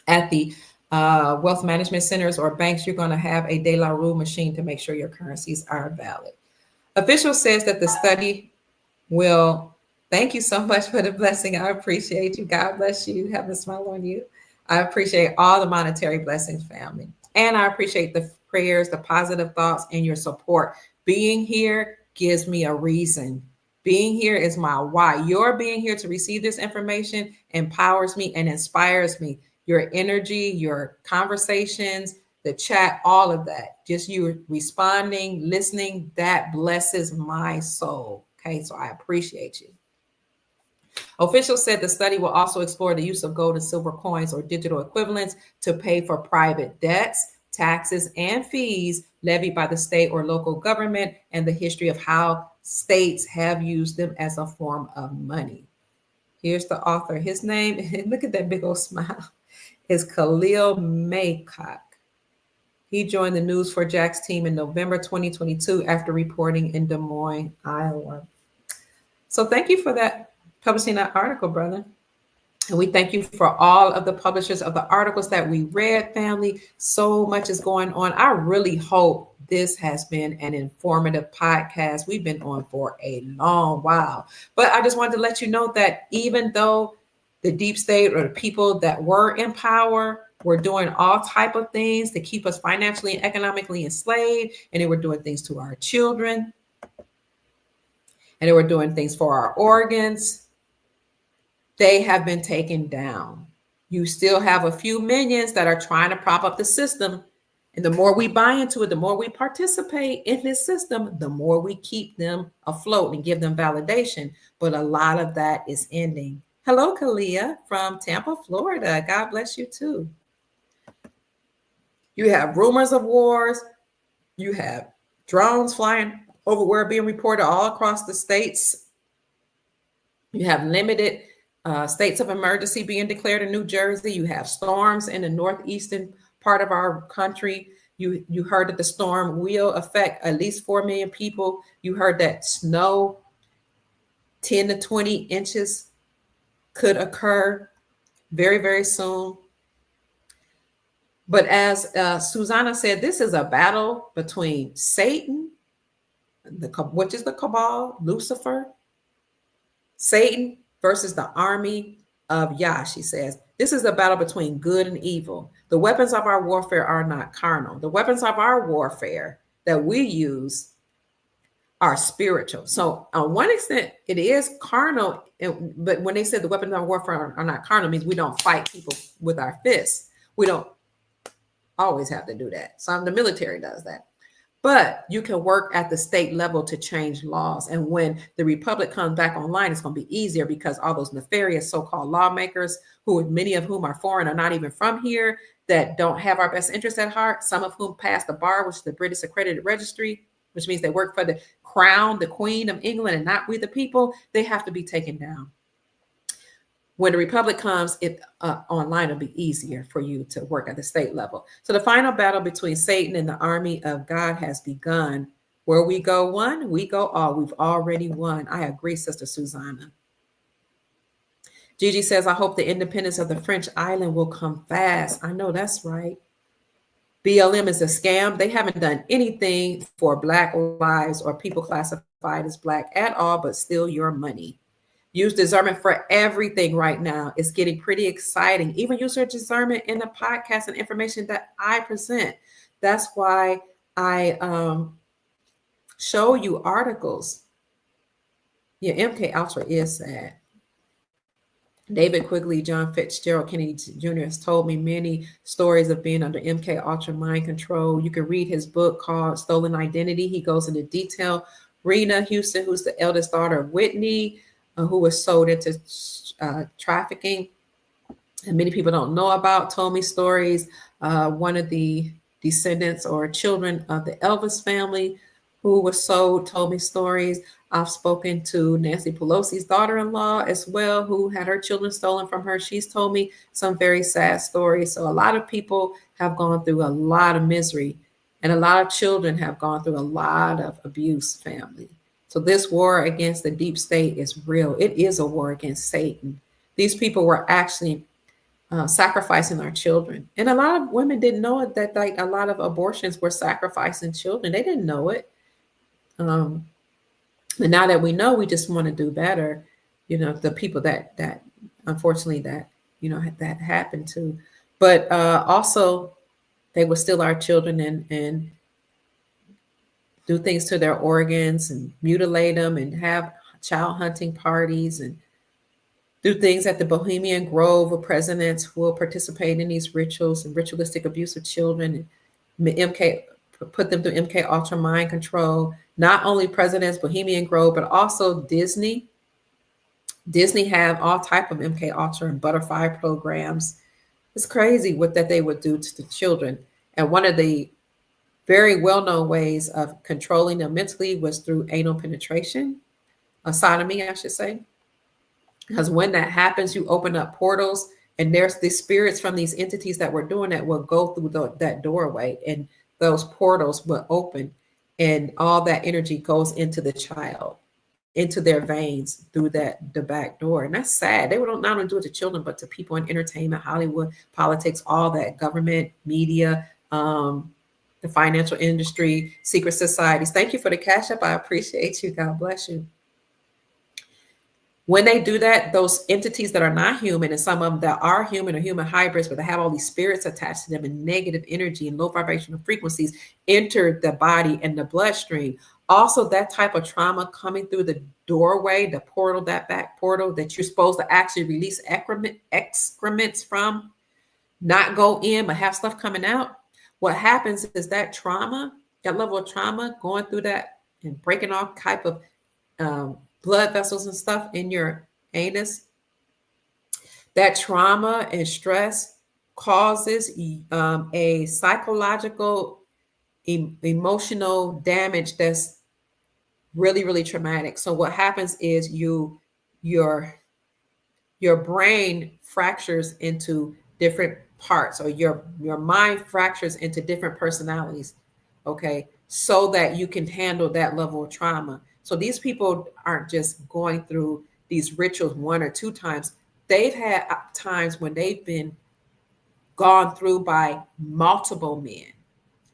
At the wealth management centers or banks, you're going to have a De La Rue machine to make sure your currencies are valid. Official says that the study will. Thank you so much for the blessing. I appreciate you. God bless you. Have a smile on you. I appreciate all the monetary blessings, family. And I appreciate the prayers, the positive thoughts, and your support. Being here gives me a reason. Being here is my why. Your being here to receive this information empowers me and inspires me. Your energy, your conversations, the chat, all of that. Just you responding, listening, that blesses my soul. Okay, so I appreciate you. Officials said the study will also explore the use of gold and silver coins or digital equivalents to pay for private debts, taxes, and fees levied by the state or local government, and the history of how states have used them as a form of money. Here's the author. His name, look at that big old smile, is Khalil Maycock. He joined the News4Jax team in November 2022 after reporting in Des Moines, Iowa. So thank you for that, publishing that article, brother. And we thank you for all of the publishers of the articles that we read, family. So much is going on. I really hope this has been an informative podcast. We've been on for a long while, but I just wanted to let you know that even though the deep state or the people that were in power were doing all type of things to keep us financially and economically enslaved, and they were doing things to our children, and they were doing things for our organs, they have been taken down. You still have a few minions that are trying to prop up the system. And the more we buy into it, the more we participate in this system, the more we keep them afloat and give them validation. But a lot of that is ending. Hello, Kalia from Tampa, Florida. God bless you too. You have rumors of wars. You have drones flying over where being reported all across the states. You have limited states of emergency being declared in New Jersey. You have storms in the northeastern part of our country. You heard that the storm will affect at least 4 million people. You heard that snow, 10 to 20 inches could occur very, very soon. But as Susanna said, this is a battle between Satan, which is the cabal, Lucifer, Satan versus the army of Yah, she says. This is a battle between good and evil. The weapons of our warfare are not carnal. The weapons of our warfare that we use are spiritual. So on one extent, it is carnal, but when they said the weapons of warfare are not carnal, means we don't fight people with our fists. We don't always have to do that. Some the military does that. But you can work at the state level to change laws. And when the republic comes back online, it's going to be easier because all those nefarious so-called lawmakers, who many of whom are foreign or not even from here, that don't have our best interests at heart, some of whom passed the bar, which is the British accredited registry, which means they work for the crown, the Queen of England, and not we the people, they have to be taken down. When the republic comes, it online will be easier for you to work at the state level. So the final battle between Satan and the army of God has begun. Where we go one, we go all. We've already won. I agree, Sister Susanna. Gigi says, I hope the independence of the French island will come fast. I know that's right. BLM is a scam. They haven't done anything for Black lives or people classified as Black at all, but steal your money. Use discernment for everything right now. It's getting pretty exciting. Even use your discernment in the podcast and information that I present. That's why I show you articles. Yeah, MK Ultra is sad. David Quigley, John Fitzgerald Kennedy Jr. has told me many stories of being under MK Ultra mind control. You can read his book called Stolen Identity. He goes into detail. Rena Houston, who's the eldest daughter of Whitney, who was sold into trafficking, and many people don't know about, told me stories. One of the descendants or children of the Elvis family who was sold told me stories. I've spoken to Nancy Pelosi's daughter-in-law as well, who had her children stolen from her. She's told me some very sad stories. So a lot of people have gone through a lot of misery, and a lot of children have gone through a lot of abuse, family. So this war against the deep state is real. It is a war against Satan. These people were actually sacrificing our children. And a lot of women didn't know it, that like a lot of abortions were sacrificing children. They didn't know it. But now that we know, we just want to do better. You know, the people that unfortunately that, you know, that happened to. But also they were still our children and do things to their organs and mutilate them and have child hunting parties and do things at the Bohemian Grove where presidents will participate in these rituals and ritualistic abuse of children, and put them through MK Ultra mind control. Not only presidents, Bohemian Grove, but also Disney. Disney have all type of MK Ultra and butterfly programs. It's crazy what that they would do to the children. And one of the very well-known ways of controlling them mentally was through anal penetration, sodomy, I should say. Because when that happens, you open up portals, and there's the spirits from these entities that were doing that will go through that doorway, and those portals will open, and all that energy goes into the child, into their veins through the back door. And that's sad. They would not only do it to children, but to people in entertainment, Hollywood, politics, all that, government, media, the financial industry, secret societies. Thank you for the cash up. I appreciate you. God bless you. When they do that, those entities that are not human, and some of them that are human or human hybrids, but they have all these spirits attached to them and negative energy and low vibrational frequencies enter the body and the bloodstream. Also, that type of trauma coming through the doorway, the portal, that back portal that you're supposed to actually release excrements from, not go in, but have stuff coming out. What happens is that trauma, that level of trauma, going through that and breaking off type of blood vessels and stuff in your anus, that trauma and stress causes a psychological, emotional damage that's really, really traumatic. So what happens is your brain fractures into different parts, or your mind fractures into different personalities, okay, so that you can handle that level of trauma. So these people aren't just going through these rituals one or two times. They've had times when they've been gone through by multiple men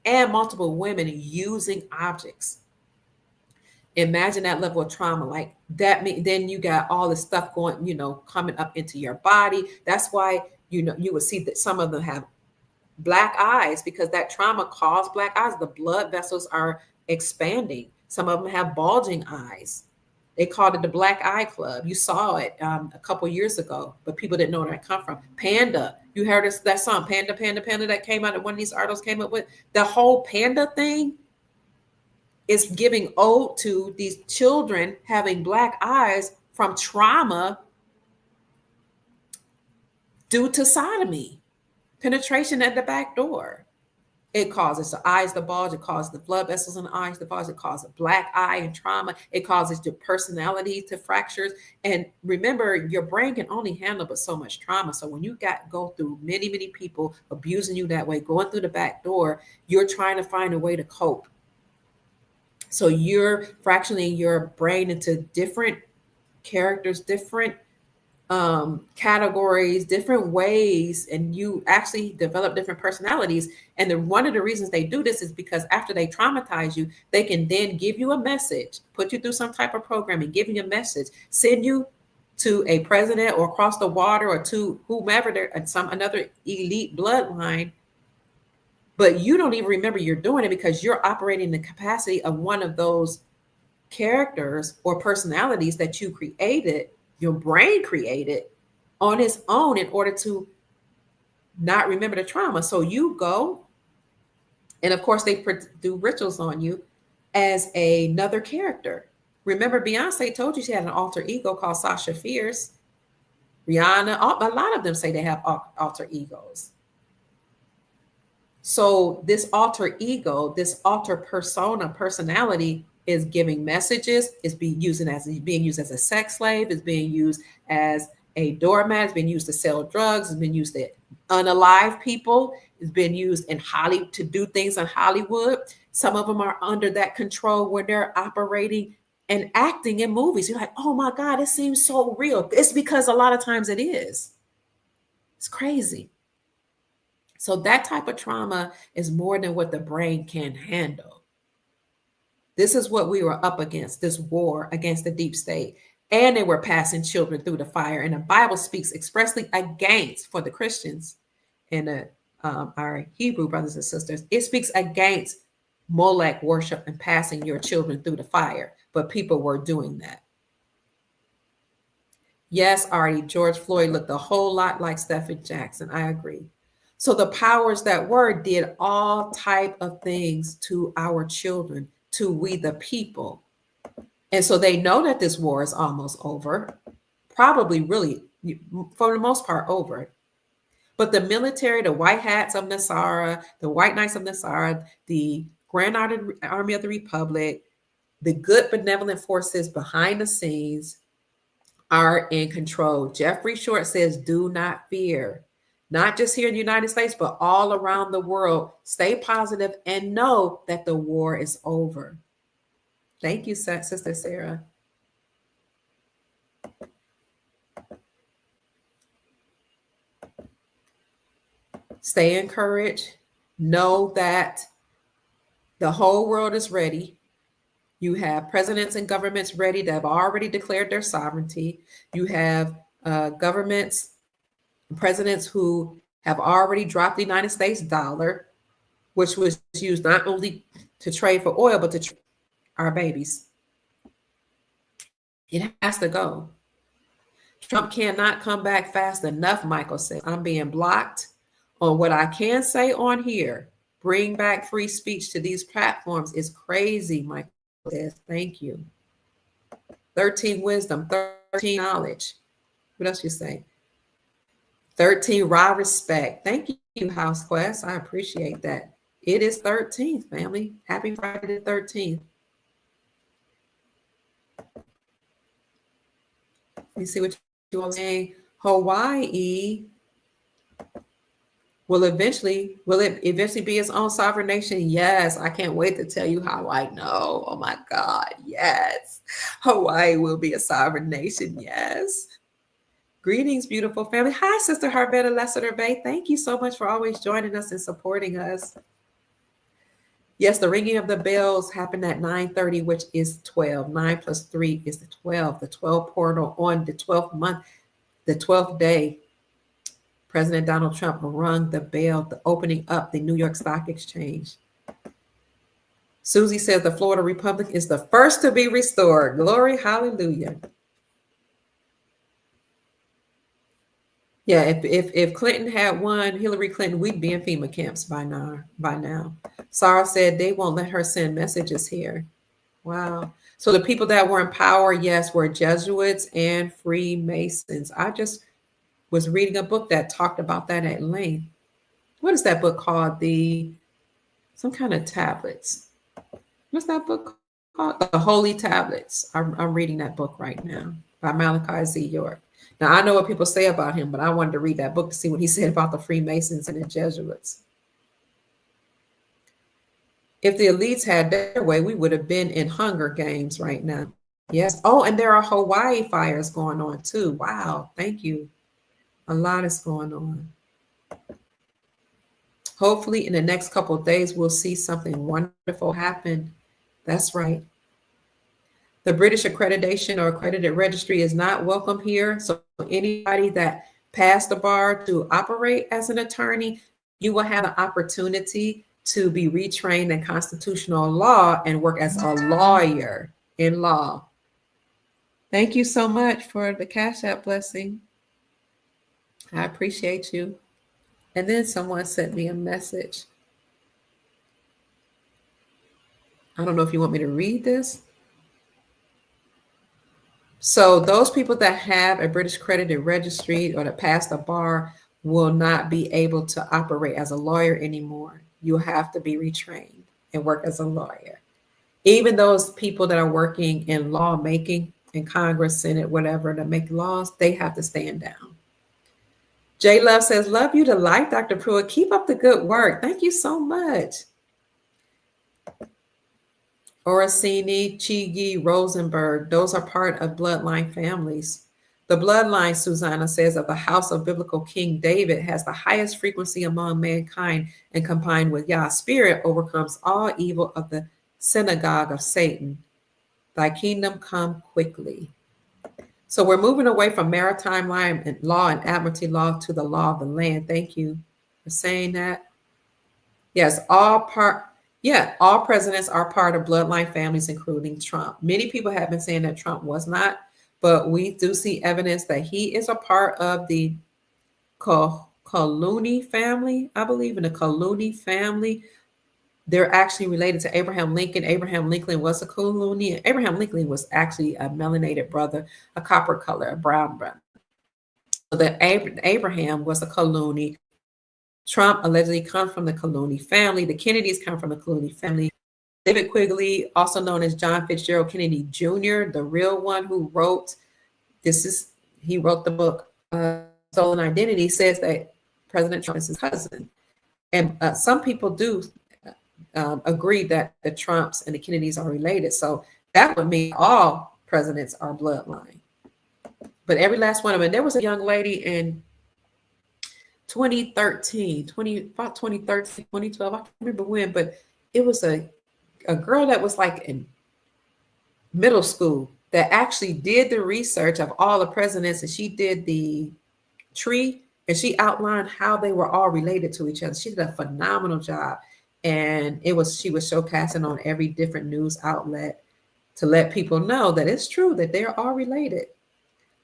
and multiple women using objects. Imagine that level of trauma like that. Then you got all this stuff going, you know, coming up into your body. That's why you would see that some of them have black eyes because that trauma caused black eyes. The blood vessels are expanding. Some of them have bulging eyes. They called it the Black Eye Club. You saw it a couple years ago, but people didn't know where that come from. Panda, you heard that song, Panda, Panda, Panda, that came out, and one of these artists came up with. The whole panda thing is giving ode to these children having black eyes from trauma due to sodomy, penetration at the back door. It causes the eyes to bulge. It causes the blood vessels in the eyes to bulge. It causes black eye and trauma. It causes your personality to fractures. And remember, your brain can only handle but so much trauma. So when you go through many, many people abusing you that way, going through the back door, you're trying to find a way to cope. So you're fractioning your brain into different characters, different categories, different ways, and you actually develop different personalities. And then one of the reasons they do this is because after they traumatize you, they can then give you a message, put you through some type of programming, give you a message, send you to a president or across the water or to whomever, another elite bloodline. But you don't even remember you're doing it because you're operating the capacity of one of those characters or personalities that you created, your brain created on its own in order to not remember the trauma. So you go, and of course they do rituals on you as another character. Remember, Beyonce told you she had an alter ego called Sasha Fierce. Rihanna, a lot of them say they have alter egos. So this alter ego, this alter persona, personality is giving messages, is being used as a sex slave, is being used as a doormat, it's been used to sell drugs, it's been used to unalive people, it's been used in Hollywood to do things in Hollywood. Some of them are under that control where they're operating and acting in movies. You're like, oh my God, it seems so real. It's because a lot of times it is. It's crazy. So that type of trauma is more than what the brain can handle. This is what we were up against, this war against the deep state. And they were passing children through the fire. And the Bible speaks expressly against, for the Christians and our Hebrew brothers and sisters, it speaks against Molech worship and passing your children through the fire. But people were doing that. Yes, Artie, George Floyd looked a whole lot like Stephen Jackson. I agree. So the powers that were did all type of things to our children, to we the people. And so they know that this war is almost over, probably really, for the most part, over. But the military, the white hats of Nasara, the white knights of Nasara, the Grand Army of the Republic, the good benevolent forces behind the scenes are in control. Jeffrey Short says, do not fear. Not just here in the United States, but all around the world. Stay positive and know that the war is over. Thank you, Sister Sarah. Stay encouraged. Know that the whole world is ready. You have presidents and governments ready that have already declared their sovereignty. You have governments, presidents who have already dropped the United States dollar, which was used not only to trade for oil, but to trade our babies. It has to go. Trump cannot come back fast enough, Michael said. I'm being blocked on what I can say on here. Bring back free speech to these platforms is crazy, Michael says. Thank you. 13 wisdom, 13 knowledge. What else you say? 13 raw respect. Thank you, House Quest. I appreciate that. It is 13th, family. Happy Friday the 13th. Let me see what you are saying. Hawaii will it eventually be its own sovereign nation? Yes. I can't wait to tell you how I know. Oh my God. Yes. Hawaii will be a sovereign nation. Yes. Greetings, beautiful family. Hi, Sister Harvetta Lessiter Bay. Thank you so much for always joining us and supporting us. Yes, the ringing of the bells happened at 9:30, which is 12. 9 plus 3 is the 12. The 12 portal on the 12th month, the 12th day. President Donald Trump rung the bell, opening up the New York Stock Exchange. Susie says the Florida Republic is the first to be restored. Glory, hallelujah. Yeah, if Clinton had won, Hillary Clinton, we'd be in FEMA camps by now. Sarah said they won't let her send messages here. Wow. So the people that were in power, yes, were Jesuits and Freemasons. I just was reading a book that talked about that at length. What is that book called? Some kind of tablets. What's that book called? The Holy Tablets. I'm reading that book right now by Malachi Z. York. Now, I know what people say about him, but I wanted to read that book to see what he said about the Freemasons and the Jesuits. If the elites had their way, we would have been in Hunger Games right now. Yes. Oh, and there are Hawaii fires going on too. Wow. Thank you. A lot is going on. Hopefully in the next couple of days, we'll see something wonderful happen. That's right. The British accreditation or accredited registry is not welcome here. So anybody that passed the bar to operate as an attorney, you will have the opportunity to be retrained in constitutional law and work as a lawyer in law. Thank you so much for the Cash App blessing. I appreciate you. And then someone sent me a message. I don't know if you want me to read this. So those people that have a British accredited registry or that passed the bar will not be able to operate as a lawyer anymore. You have to be retrained and work as a lawyer. Even those people that are working in lawmaking in Congress, Senate, whatever, to make laws, they have to stand down. J Love says, love you to life, Dr. Pruitt. Keep up the good work. Thank you so much. Orsini, Chigi, Rosenberg, those are part of bloodline families. The bloodline, Susanna says, of the house of biblical King David has the highest frequency among mankind, and combined with Yah's spirit overcomes all evil of the synagogue of Satan. Thy kingdom come quickly. So we're moving away from maritime law and admiralty law to the law of the land. Thank you for saying that. Yes, all presidents are part of bloodline families, including Trump. Many people have been saying that Trump was not, but we do see evidence that he is a part of the Clooney family. I believe in the Clooney family. They're actually related to Abraham Lincoln. Abraham Lincoln was a Clooney. Abraham Lincoln was actually a melanated brother, a copper color, a brown brother. So that Abraham was a Clooney. Trump allegedly comes from the Clooney family. The Kennedys come from the Clooney family. David Quigley, also known as John Fitzgerald Kennedy Jr., the real one who wrote he wrote the book Stolen Identity, says that President Trump is his cousin. And some people do agree that the Trumps and the Kennedys are related. So that would mean all presidents are bloodline. But every last one of them. And there was a young lady in 2013, 2012, I can't remember when, but it was a girl that was like in middle school that actually did the research of all the presidents, and she did the tree, and she outlined how they were all related to each other. She did a phenomenal job, and she was showcasing on every different news outlet to let people know that it's true that they're all related.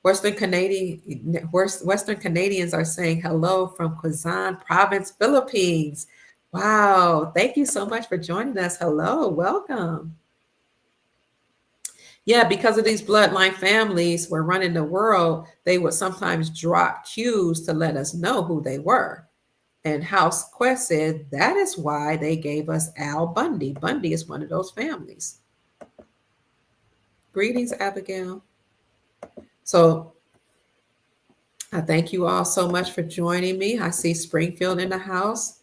Western Canadians are saying hello from Quezon Province, Philippines. Wow. Thank you so much for joining us. Hello. Welcome. Yeah, because of these bloodline families were running the world, they would sometimes drop cues to let us know who they were. And House Quest said that is why they gave us Al Bundy. Bundy is one of those families. Greetings, Abigail. So I thank you all so much for joining me. I see Springfield in the house.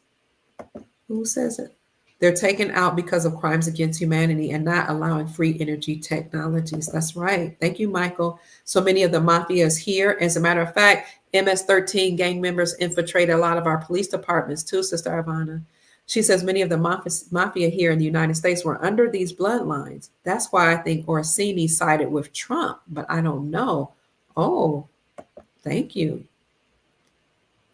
Who says it? They're taken out because of crimes against humanity and not allowing free energy technologies. That's right. Thank you, Michael. So many of the mafia is here. As a matter of fact, MS-13 gang members infiltrate a lot of our police departments too, Sister Ivana. She says many of the mafia here in the United States were under these bloodlines. That's why I think Orsini sided with Trump, but I don't know. Oh, thank you.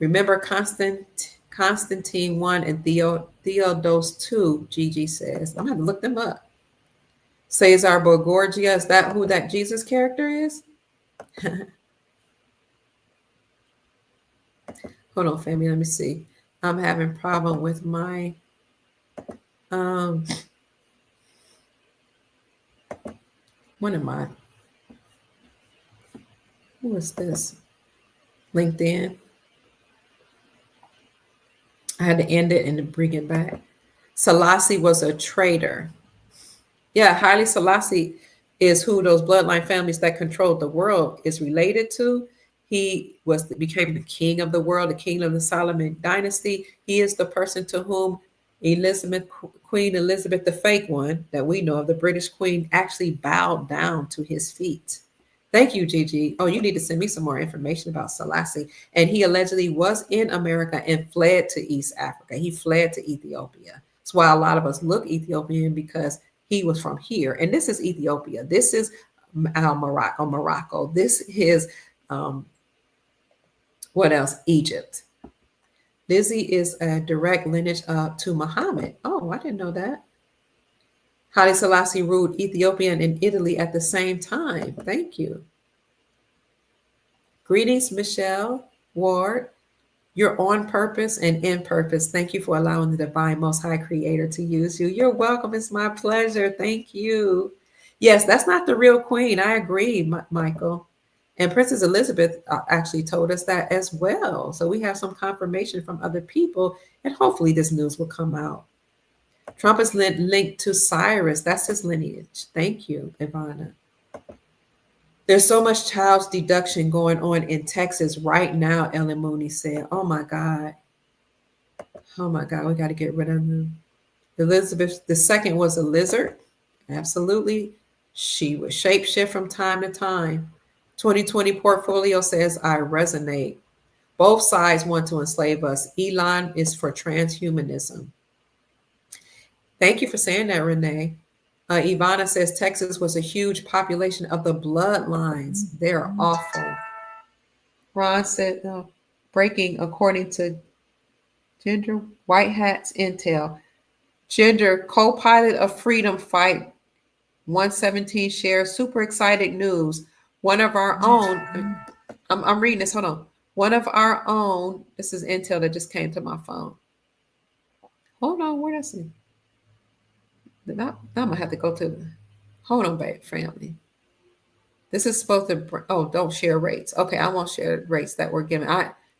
Remember Constantine 1 and Theodose 2, Gigi says. I'm going to look them up. Cesar Borgia, is that who that Jesus character is? Hold on, family, let me see. I'm having problem with my what am I? Who is this? LinkedIn. I had to end it and bring it back. Selassie was a traitor. Yeah, Haile Selassie is who those bloodline families that controlled the world is related to. He became the king of the world, the king of the Solomon dynasty. He is the person to whom Queen Elizabeth, the fake one that we know of, the British queen, actually bowed down to his feet. Thank you, Gigi. Oh, you need to send me some more information about Selassie. And he allegedly was in America and fled to East Africa. He fled to Ethiopia. That's why a lot of us look Ethiopian, because he was from here. And this is Ethiopia. This is Morocco. This is, what else? Egypt. Lizzie is a direct lineage to Muhammad. Oh, I didn't know that. Haile Selassie ruled Ethiopia and Italy at the same time. Thank you. Greetings, Michelle Ward. You're on purpose and in purpose. Thank you for allowing the divine Most High Creator to use you. You're welcome. It's my pleasure. Thank you. Yes, that's not the real queen. I agree, Michael. And Princess Elizabeth actually told us that as well. So we have some confirmation from other people, and hopefully this news will come out. Trump is linked to Cyrus. That's his lineage. Thank you, Ivana. There's so much child deduction going on in Texas right now, Ellen Mooney said. Oh, my God. Oh, my God. We got to get rid of them. Elizabeth II was a lizard. Absolutely. She would shapeshift from time to time. 2020 portfolio says, I resonate. Both sides want to enslave us. Elon is for transhumanism. Thank you for saying that, Renee. Ivana says Texas was a huge population of the bloodlines. They're awful. Ron said, breaking according to Ginger White Hat's intel. Ginger, co-pilot of Freedom Fight, 117 shares. Super excited news. One of our own, I'm reading this, hold on. One of our own, this is intel that just came to my phone. Hold on, where that's it? I'm gonna have to go to, hold on, babe, family. This is supposed to, don't share rates. Okay, I won't share rates that we're giving.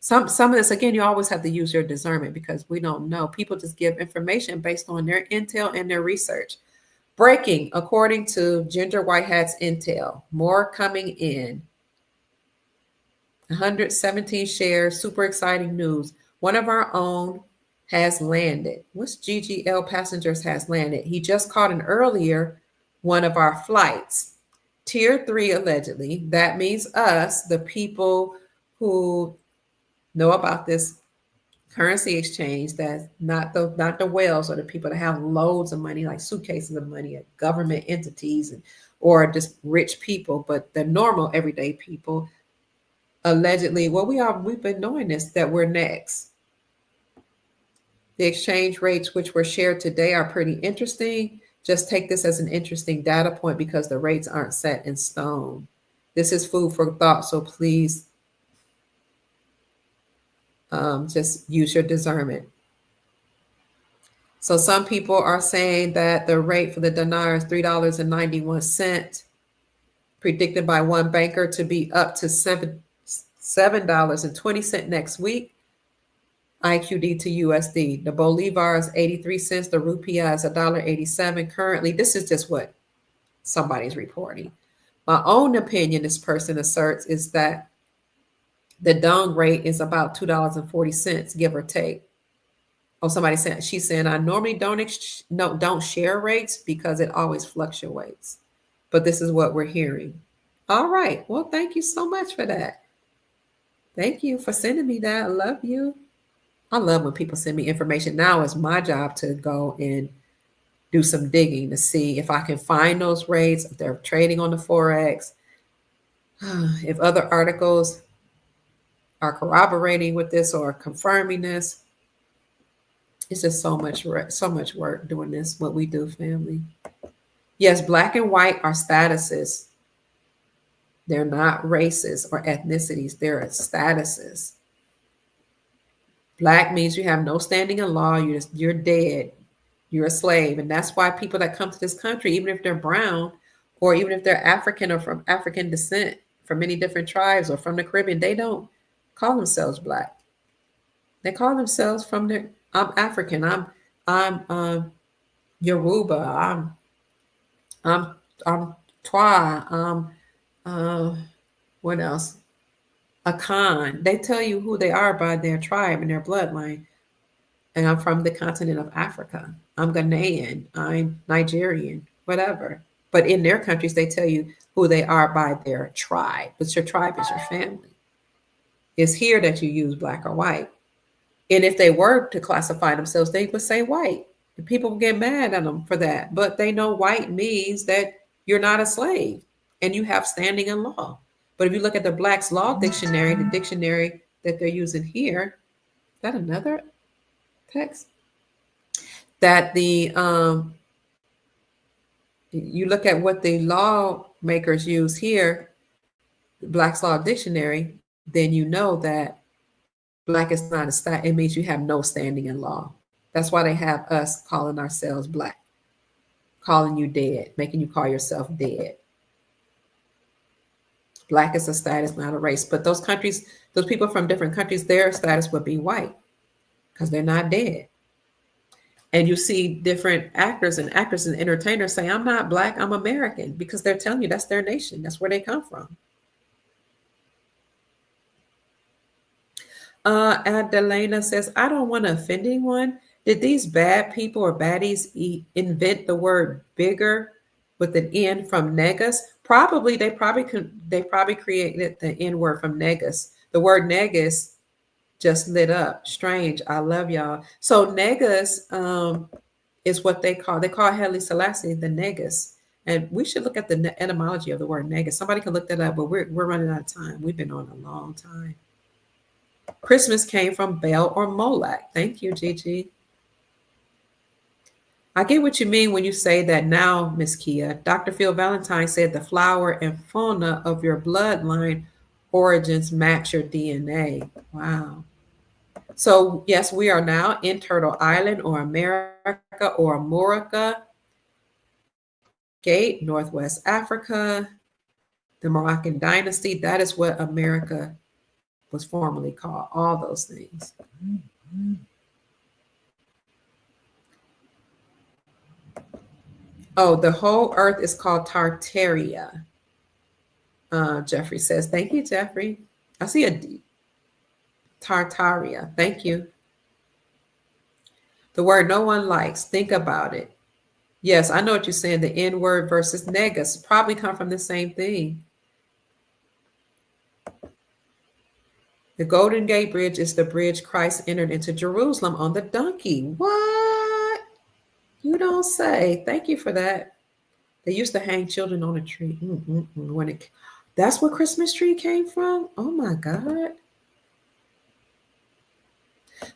Some of this, again, you always have to use your discernment because we don't know. People just give information based on their intel and their research. Breaking, according to Ginger White Hat's intel, more coming in. 117 shares, super exciting news. One of our own has landed. What's GGL passengers has landed? He just caught an earlier one of our flights. Tier 3 allegedly. That means us, the people who know about this currency exchange, that's not the whales or the people that have loads of money, like suitcases of money at government entities or just rich people, but the normal everyday people allegedly, we've been knowing this, that we're next. The exchange rates which were shared today are pretty interesting. Just take this as an interesting data point because the rates aren't set in stone. This is food for thought, so please just use your discernment. So some people are saying that the rate for the dinar is $3.91, predicted by one banker to be up to $7.20 next week. IQD to USD. The Bolivar is 83 cents. The Rupiah is $1.87 currently. This is just what somebody's reporting. My own opinion, this person asserts, is that the dong rate is about $2.40, give or take. Oh, somebody said, she's saying, I normally don't share rates because it always fluctuates. But this is what we're hearing. All right. Well, thank you so much for that. Thank you for sending me that. I love you. I love when people send me information. Now it's my job to go and do some digging to see if I can find those rates, if they're trading on the Forex, if other articles are corroborating with this or confirming this. It's just so much work doing this, what we do, family. Yes, black and white are statuses. They're not races or ethnicities. They're statuses. Black means you have no standing in law. You're dead. You're a slave. And that's why people that come to this country, even if they're brown, or even if they're African or from African descent, from many different tribes or from the Caribbean, they don't call themselves black. They call themselves I'm African. I'm Yoruba. I'm Twa. What else? Akan. They tell you who they are by their tribe and their bloodline. And I'm from the continent of Africa. I'm Ghanaian. I'm Nigerian, whatever. But in their countries, they tell you who they are by their tribe. But your tribe is your family. It's here that you use black or white. And if they were to classify themselves, they would say white. And people would get mad at them for that. But they know white means that you're not a slave and you have standing in law. But if you look at the Black's Law Dictionary, the dictionary that they're using here, is that another text? That you look at what the lawmakers use here, the Black's Law Dictionary, then you know that black is not a stat. It means you have no standing in law. That's why they have us calling ourselves black, calling you dead, making you call yourself dead. Black is a status, not a race. But those countries, those people from different countries, their status would be white because they're not dead. And you see different actors and entertainers say, I'm not black, I'm American, because they're telling you that's their nation. That's where they come from. Adelena says, I don't want to offend anyone. Did these bad people or baddies invent the word bigger with an N from negus? Probably. They probably created the N word from negus. The word negus just lit up. Strange. I love y'all. So negus is what they call Haile Selassie the negus. And we should look at the etymology of the word negus. Somebody can look that up, but we're running out of time. We've been on a long time. Christmas came from Bel or Moloch. Thank you, Gigi. I get what you mean when you say that now, Miss Kia. Dr. Phil Valentine said the flower and fauna of your bloodline origins match your DNA. Wow. So yes, we are now in Turtle Island or America or Amorica Gate, Northwest Africa, the Moroccan dynasty. That is what America was formerly called, all those things. Oh, the whole earth is called Tartaria. Jeffrey says, thank you, Jeffrey. I see a Tartaria. Thank you. The word no one likes. Think about it. Yes, I know what you're saying. The N word versus negus probably come from the same thing. The Golden Gate Bridge is the bridge Christ entered into Jerusalem on the donkey. What? You don't say. Thank you for that. They used to hang children on a tree. That's where Christmas tree came from? Oh my God.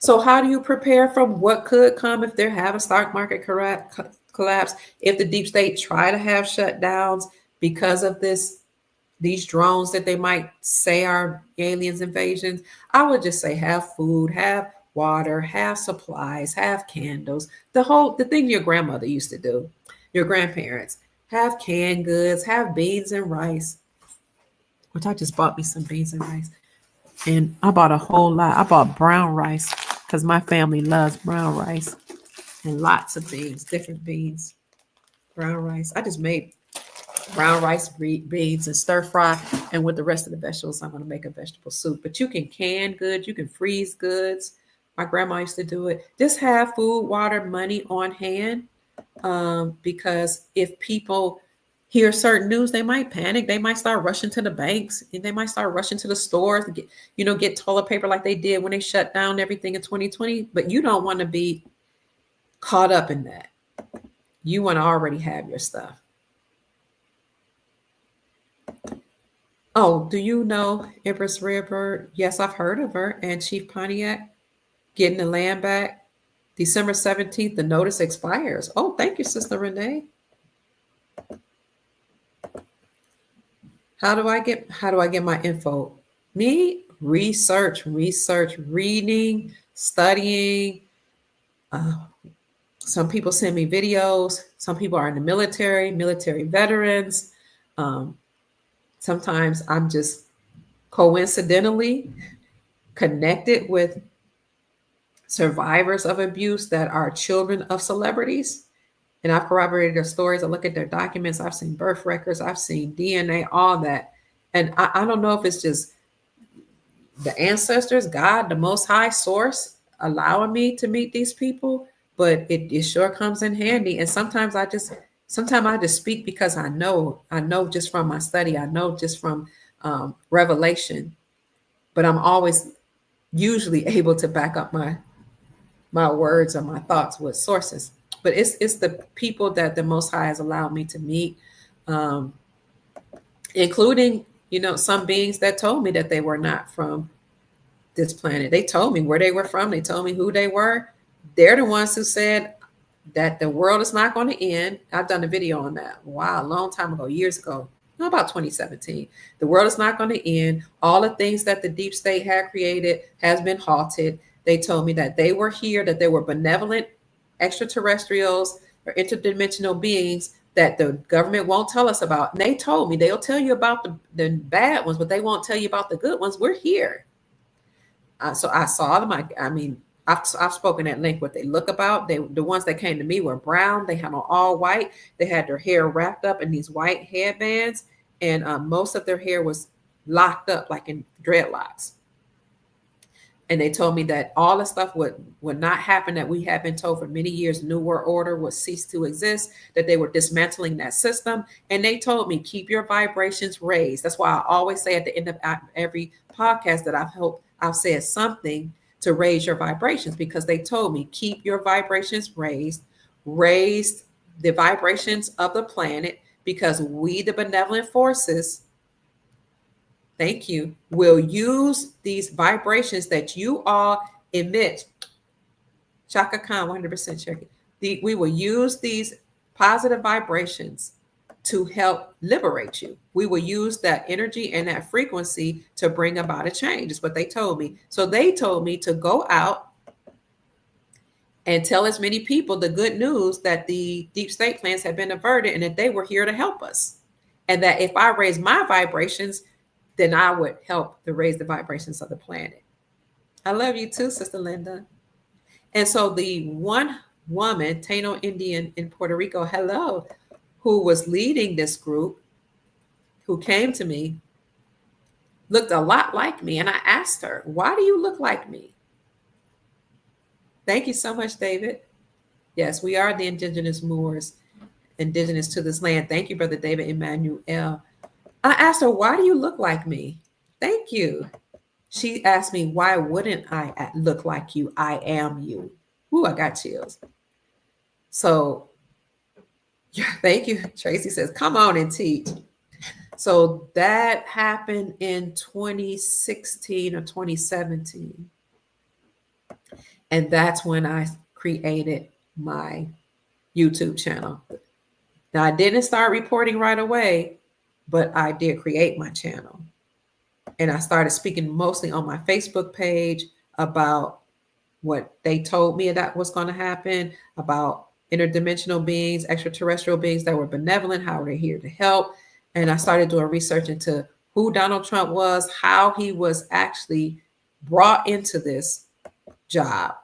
So how do you prepare for what could come if they have a stock market collapse? If the deep state try to have shutdowns because of these drones that they might say are aliens invasions, I would just say have food, have water, have supplies, have candles. The thing your grandmother used to do, your grandparents, have canned goods, have beans and rice. Which I just bought me some beans and rice. And I bought a whole lot. I bought brown rice because my family loves brown rice. And lots of beans, different beans. Brown rice. I just made brown rice, beans, and stir fry. And with the rest of the vegetables, I'm going to make a vegetable soup. But you can can goods. You can freeze goods. My grandma used to do it. Just have food, water, money on hand. Because if people hear certain news, they might panic. They might start rushing to the banks. And they might start rushing to the stores to get toilet paper like they did when they shut down everything in 2020. But you don't want to be caught up in that. You want to already have your stuff. Oh, do you know Empress Redbird? Yes, I've heard of her. And Chief Pontiac getting the land back. December 17th, the notice expires. Oh, thank you, Sister Renee. How do I get my info? Me, research, reading, studying. Some people send me videos. Some people are in the military veterans. Sometimes I'm just coincidentally connected with survivors of abuse that are children of celebrities. And I've corroborated their stories. I look at their documents. I've seen birth records. I've seen DNA, all that. And I don't know if it's just the ancestors, God, the Most High Source, allowing me to meet these people, but it sure comes in handy. And sometimes I just speak because I know just from my study, I know just from revelation, but I'm always usually able to back up my words or my thoughts with sources. But it's the people that the Most High has allowed me to meet, including, some beings that told me that they were not from this planet. They told me where they were from. They told me who they were. They're the ones who said that the world is not going to end. I've done a video on that. Wow, a long time ago, years ago, about 2017. The world is not going to end. All the things that the deep state had created has been halted. They told me that they were here, that they were benevolent extraterrestrials or interdimensional beings that the government won't tell us about. And they told me they'll tell you about the bad ones, but they won't tell you about the good ones. We're here. So I saw them. I've spoken at length what they look about. The ones that came to me were brown. They had on all white. They had their hair wrapped up in these white headbands, and most of their hair was locked up like in dreadlocks. And they told me that all the stuff would not happen that we have been told for many years. New World Order would cease to exist, that they were dismantling that system. And they told me, keep your vibrations raised. That's why I always say at the end of every podcast that I've said something to raise your vibrations, because they told me, keep your vibrations raised, raise the vibrations of the planet, because we, the benevolent forces, thank you, will use these vibrations that you all emit. Chaka Khan, 100% check it. We will use these positive vibrations to help liberate you. We will use that energy and that frequency to bring about a change, is what they told me. So they told me to go out and tell as many people the good news that the deep state plans have been averted and that they were here to help us. And that if I raise my vibrations, then I would help to raise the vibrations of the planet. I love you too, Sister Linda. And so the one woman, Taino Indian in Puerto Rico, hello, who was leading this group, who came to me, looked a lot like me. And I asked her, why do you look like me? Thank you so much, David. Yes, we are the indigenous Moors, indigenous to this land. Thank you, Brother David Emmanuel. I asked her, why do you look like me? Thank you. She asked me, why wouldn't I look like you? I am you. Ooh, I got chills. So, yeah, thank you. Tracy says, come on and teach. So that happened in 2016 or 2017. And that's when I created my YouTube channel. Now, I didn't start reporting right away, but I did create my channel. And I started speaking mostly on my Facebook page about what they told me that was going to happen, about interdimensional beings, extraterrestrial beings that were benevolent, how they're here to help. And I started doing research into who Donald Trump was, how he was actually brought into this job.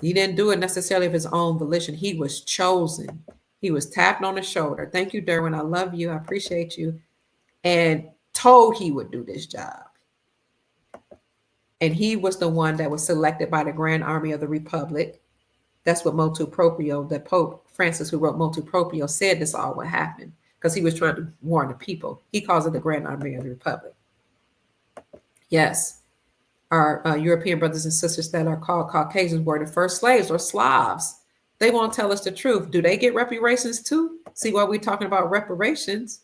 He didn't do it necessarily of his own volition. He was chosen. He was tapped on the shoulder. Thank you, Derwin. I love you. I appreciate you. And told he would do this job. And he was the one that was selected by the Grand Army of the Republic. That's what Motu Proprio, the Pope Francis, who wrote Motu Proprio, said this all would happen, because he was trying to warn the people. He calls it the Grand Army of the Republic. Yes. Our European brothers and sisters that are called Caucasians were the first slaves, or Slavs. They won't tell us the truth. Do they get reparations too? See why we're talking about reparations?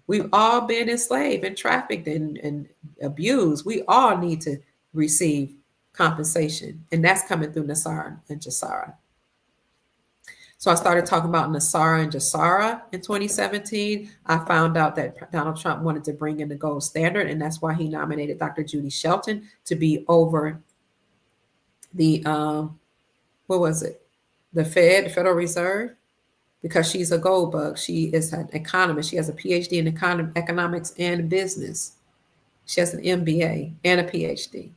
We've all been enslaved and trafficked and abused. We all need to receive compensation. And that's coming through Nasara and Jasara. So I started talking about Nasara and Jasara in 2017. I found out that Donald Trump wanted to bring in the gold standard, and that's why he nominated Dr. Judy Shelton to be over the, what was it? The Federal Reserve, because she's a gold bug. She is an economist. She has a PhD in economics and business. She has an MBA and a PhD.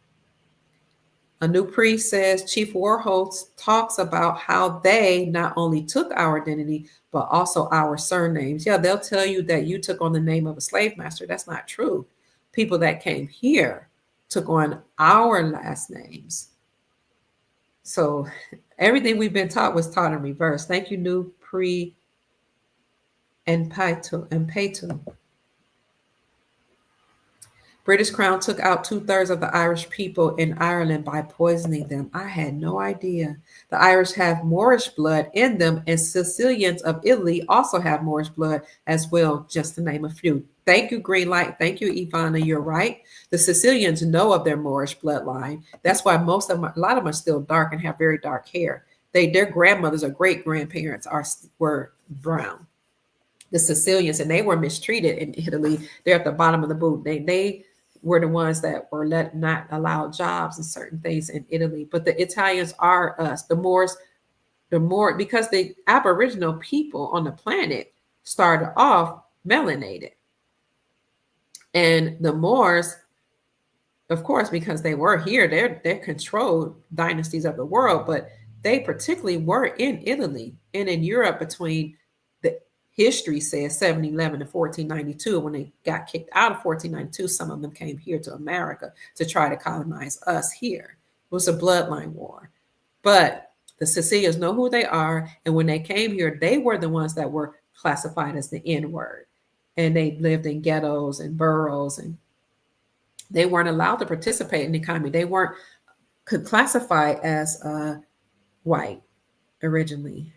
A new priest says Chief Warhol talks about how they not only took our identity, but also our surnames. Yeah, they'll tell you that you took on the name of a slave master. That's not true. People that came here took on our last names. So everything we've been taught was taught in reverse. Thank you, new pre and Payto. British Crown took out 2/3 of the Irish people in Ireland by poisoning them. I had no idea. The Irish have Moorish blood in them, and Sicilians of Italy also have Moorish blood as well, just to name a few. Thank you, Green Light. Thank you, Ivana. You're right. The Sicilians know of their Moorish bloodline. That's why most of them, a lot of them are still dark and have very dark hair. Their grandmothers or great grandparents were brown. The Sicilians, and they were mistreated in Italy. They're at the bottom of the boot. They were the ones that were not allowed jobs and certain things in Italy. But the Italians are us. The Moors, because the Aboriginal people on the planet started off melanated. And the Moors, of course, because they were here, they're controlled dynasties of the world, but they particularly were in Italy and in Europe between history says 1711 to 1492. When they got kicked out of 1492, some of them came here to America to try to colonize us here. It was a bloodline war. But the Sicilians know who they are. And when they came here, they were the ones that were classified as the N-word. And they lived in ghettos and boroughs, and they weren't allowed to participate in the economy. They could classify as white originally.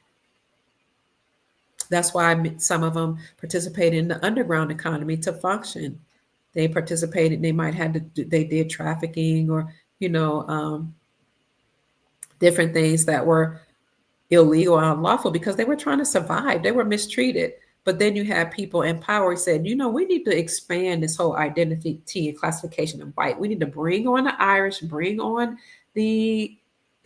That's why some of them participated in the underground economy to function. They participated, they might have they did trafficking or, different things that were illegal and unlawful because they were trying to survive. They were mistreated. But then you have people in power who said, we need to expand this whole identity and classification of white. We need to bring on the Irish, bring on the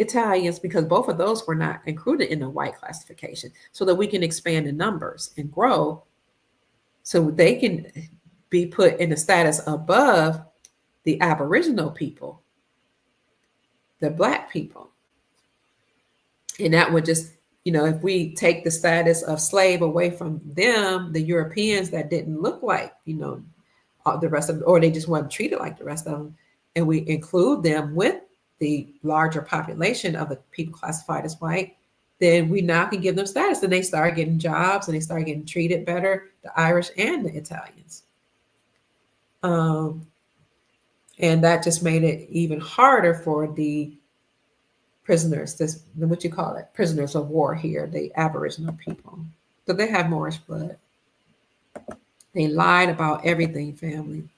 Italians, because both of those were not included in the white classification, so that we can expand the numbers and grow so they can be put in a status above the Aboriginal people, the Black people. And that would just, if we take the status of slave away from them, the Europeans that didn't look like, the rest of them, or they just weren't treated like the rest of them, and we include them with the larger population of the people classified as white, then we now can give them status. And they start getting jobs and they start getting treated better, the Irish and the Italians. And that just made it even harder for the prisoners, prisoners of war here, the Aboriginal people. So they have Moorish blood. They lied about everything, family.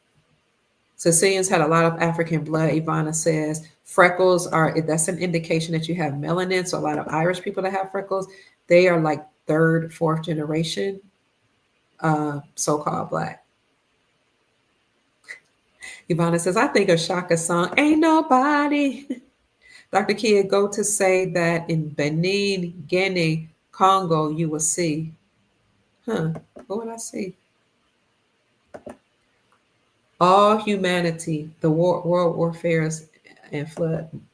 Sicilians had a lot of African blood, Ivana says. Freckles that's an indication that you have melanin. So a lot of Irish people that have freckles, they are like 3rd, 4th generation so-called Black. Ivana says, I think of Shaka's song, Ain't Nobody. Dr. Kia, go to say that in Benin, Guinea, Congo, you will see. What would I see? All humanity, the world warfares and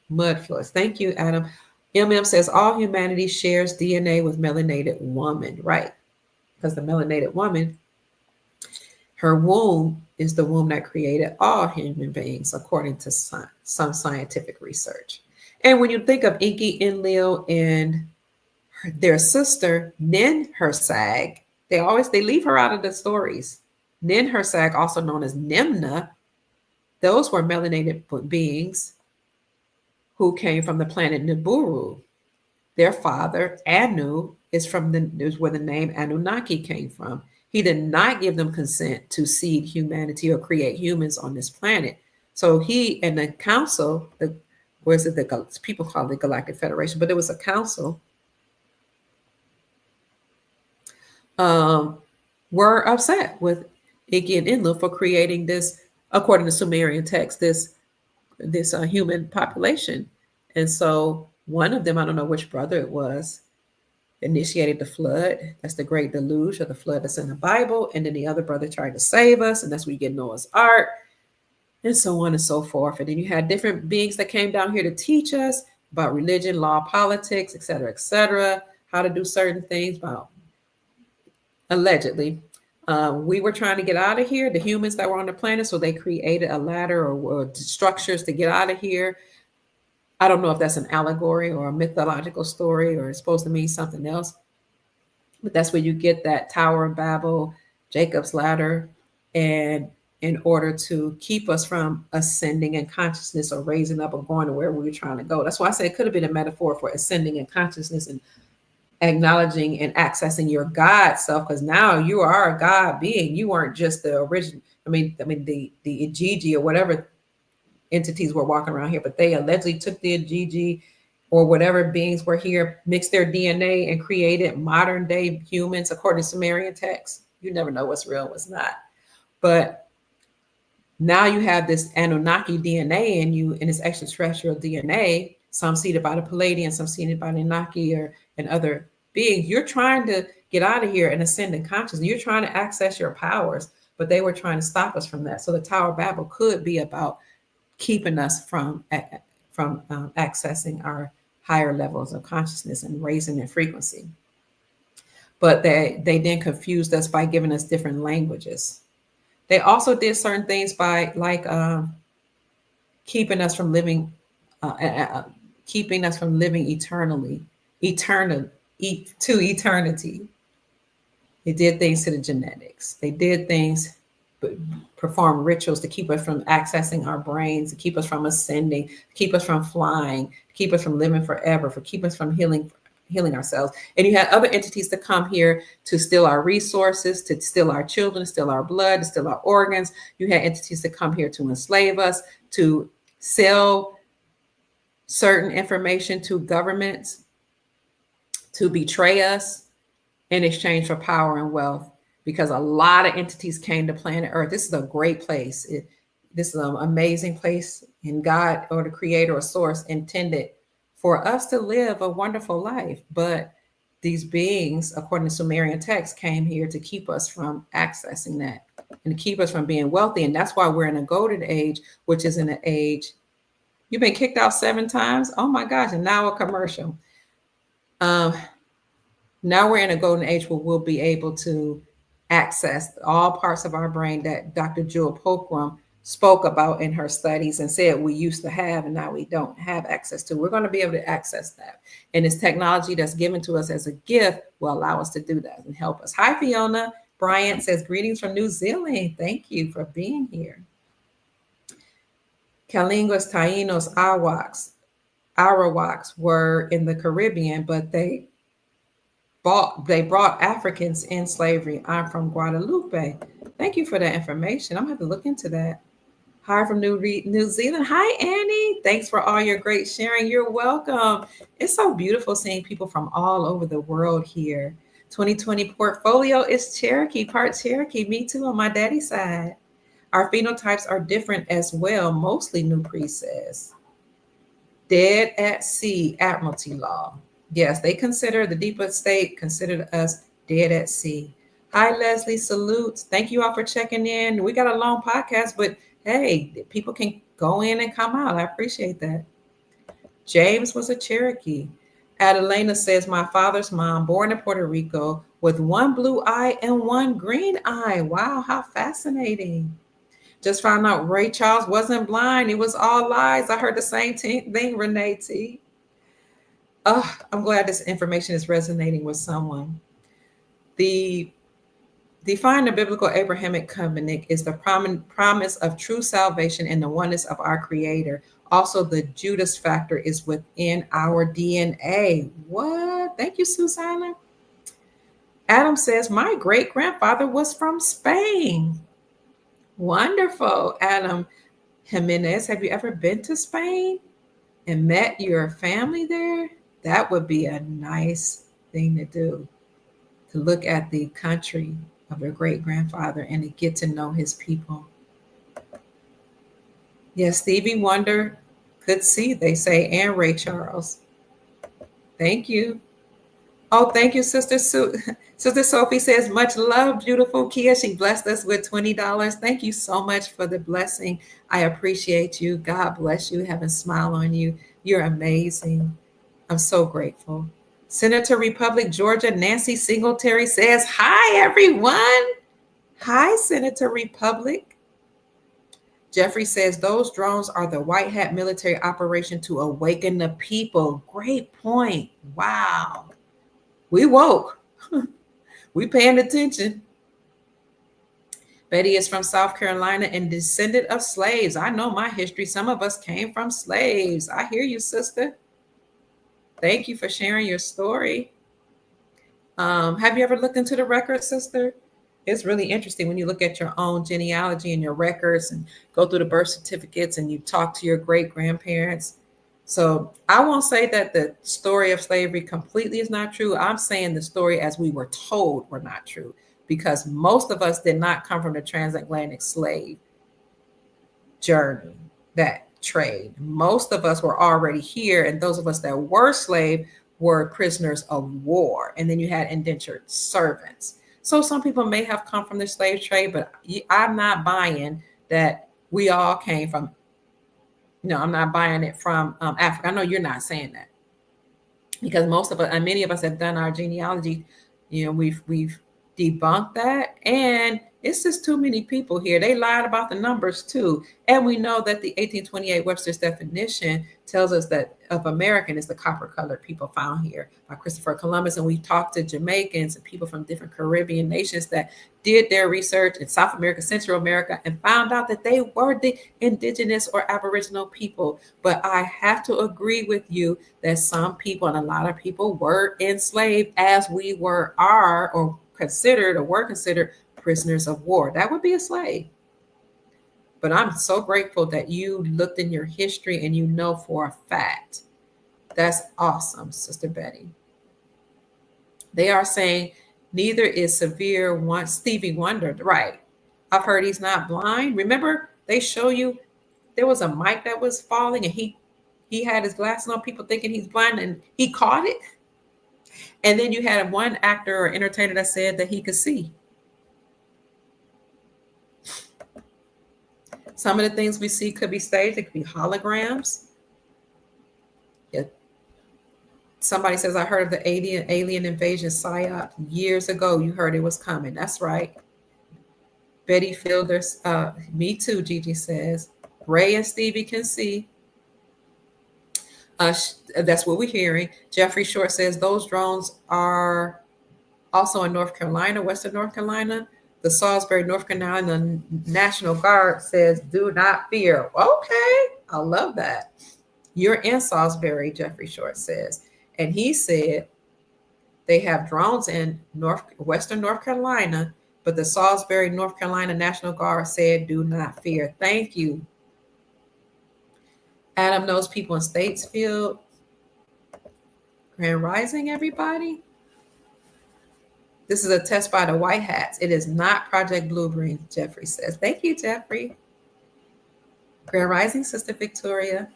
mud floods. Thank you, Adam. MM says all humanity shares DNA with melanated woman, right? Because the melanated woman, her womb is the womb that created all human beings, according to some scientific research. And when you think of Inky Enlil and their sister, Ninhursag, they leave her out of the stories. Ninhursag, also known as Nimna, those were melanated beings who came from the planet Nibiru. Their father, Anu, is where the name Anunnaki came from. He did not give them consent to seed humanity or create humans on this planet. So he and the council, people call it the Galactic Federation, but it was a council, were upset with Iggy and Enlil for creating this, according to Sumerian text, this human population. And so one of them, I don't know which brother it was, initiated the flood. That's the great deluge, or the flood that's in the Bible. And then the other brother tried to save us, and that's where you get Noah's Ark, and so on and so forth. And then you had different beings that came down here to teach us about religion, law, politics, et cetera, how to do certain things, about allegedly. We were trying to get out of here, the humans that were on the planet, so they created a ladder or structures to get out of here. I don't know if that's an allegory or a mythological story, or it's supposed to mean something else. But that's where you get that Tower of Babel, Jacob's ladder, and in order to keep us from ascending in consciousness or raising up or going to where we were trying to go. That's why I say it could have been a metaphor for ascending in consciousness and acknowledging and accessing your God self, because now you are a God being. You weren't just the original. the Igigi or whatever entities were walking around here, but they allegedly took the Igigi or whatever beings were here, mixed their DNA, and created modern day humans according to Sumerian texts. You never know what's real, what's not. But now you have this Anunnaki DNA in you, and it's extraterrestrial DNA. Some seeded by the Palladian, some seeded by the Anunnaki and other beings. You're trying to get out of here and ascend in consciousness. You're trying to access your powers, but they were trying to stop us from that. So the Tower of Babel could be about keeping us from accessing our higher levels of consciousness and raising their frequency. But they then confused us by giving us different languages. They also did certain things by keeping us from living eternally to eternity. They did things to the genetics. They did things, perform rituals to keep us from accessing our brains, to keep us from ascending, to keep us from flying, to keep us from living forever, for keep us from healing ourselves. And you had other entities to come here to steal our resources, to steal our children, to steal our blood, to steal our organs. You had entities to come here to enslave us, to sell certain information to governments, to betray us in exchange for power and wealth. Because a lot of entities came to planet Earth. This is a great place. This is an amazing place, and God, or the creator or source, intended for us to live a wonderful life. But these beings, according to Sumerian text, came here to keep us from accessing that and to keep us from being wealthy. And that's why we're in a golden age, which is in an age. You've been kicked out 7 times. Oh my gosh. And now a commercial. Now we're in a golden age where we'll be able to access all parts of our brain that Dr. Jewel Poperum spoke about in her studies and said we used to have and now we don't have access to. We're going to be able to access that. And this technology that's given to us as a gift will allow us to do that and help us. Hi, Fiona. Bryant says, greetings from New Zealand. Thank you for being here. Kalingas, Taínos, Arawaks were in the Caribbean, but they brought Africans in slavery. I'm from Guadalupe. Thank you for that information. I'm going to have to look into that. Hi from New Zealand. Hi, Annie. Thanks for all your great sharing. You're welcome. It's so beautiful seeing people from all over the world here. 2020 portfolio is Cherokee, part Cherokee. Me too on my daddy's side. Our phenotypes are different as well. Mostly, New Priest says. Dead at sea, Admiralty law. Yes, they consider the deeper state, considered us dead at sea. Hi, Leslie. Salutes. Thank you all for checking in. We got a long podcast, but hey, people can go in and come out. I appreciate that. James was a Cherokee. Adelena says, my father's mom, born in Puerto Rico, with one blue eye and one green eye. Wow, how fascinating. Just found out Ray Charles wasn't blind. It was all lies. I heard the same thing, Renee T. Oh, I'm glad this information is resonating with someone. Define the biblical Abrahamic covenant is the promise of true salvation and the oneness of our Creator. Also, the Judas factor is within our DNA. What? Thank you, Susanna. Adam says, my great-grandfather was from Spain. Wonderful. Adam Jimenez, have you ever been to Spain and met your family there? That would be a nice thing to do, to look at the country of your great-grandfather and to get to know his people. Yes, Stevie Wonder could see, they say, and Ray Charles. Thank you. Oh, thank you, Sister Sister Sophie says, much love, beautiful Kia. She blessed us with $20. Thank you so much for the blessing. I appreciate you. God bless you. Heaven smile on you. You're amazing. I'm so grateful. Senator Republic Georgia Nancy Singletary says, hi, everyone. Hi, Senator Republic. Jeffrey says, those drones are the white hat military operation to awaken the people. Great point. Wow. We woke. We paying attention. Betty is from South Carolina and descendant of slaves. I know my history. Some of us came from slaves. I hear you, sister. Thank you for sharing your story. Have you ever looked into the records, sister? It's really interesting when you look at your own genealogy and your records and go through the birth certificates and you talk to your great-grandparents. So I won't say that the story of slavery completely is not true. I'm saying the story as we were told were not true, because most of us did not come from the transatlantic slave journey, that trade. Most of us were already here, and those of us that were slave were prisoners of war. And then you had indentured servants. So some people may have come from the slave trade, but I'm not buying that we all came from, I'm not buying it from Africa. I know you're not saying that, because most of us, and many of us have done our genealogy. We've debunked that, and it's just too many people here. They lied about the numbers too. And we know that the 1828 Webster's definition tells us that of American is the copper-colored people found here by Christopher Columbus. And we talked to Jamaicans and people from different Caribbean nations that did their research in South America, Central America, and found out that they were the indigenous or aboriginal people. But I have to agree with you that some people, and a lot of people, were enslaved as we were were considered prisoners of war. That would be a slave. But I'm so grateful that you looked in your history and you know for a fact. That's awesome, Sister Betty. They are saying neither is severe one. Stevie Wonder, right? I've heard he's not blind. Remember, they show you there was a mic that was falling and he had his glasses on, people thinking he's blind, and he caught it. And then you had one actor or entertainer that said that he could see. Some of the things we see could be staged. It could be holograms. Yeah. Somebody says, I heard of the alien invasion psyop years ago. You heard it was coming. That's right. Betty Fielders, me too, Gigi says. Ray and Stevie can see. That's what we're hearing. Jeffrey Short says those drones are also in North Carolina, Western North Carolina. The Salisbury, North Carolina National Guard says, do not fear. Okay, I love that. You're in Salisbury, Jeffrey Short says. And he said they have drones in Western North Carolina, but the Salisbury, North Carolina National Guard said, do not fear. Thank you. Adam knows people in Statesfield. Grand Rising, everybody. This is a test by the White Hats. It is not Project Blueprint, Jeffrey says. Thank you, Jeffrey. Grand Rising, Sister Victoria.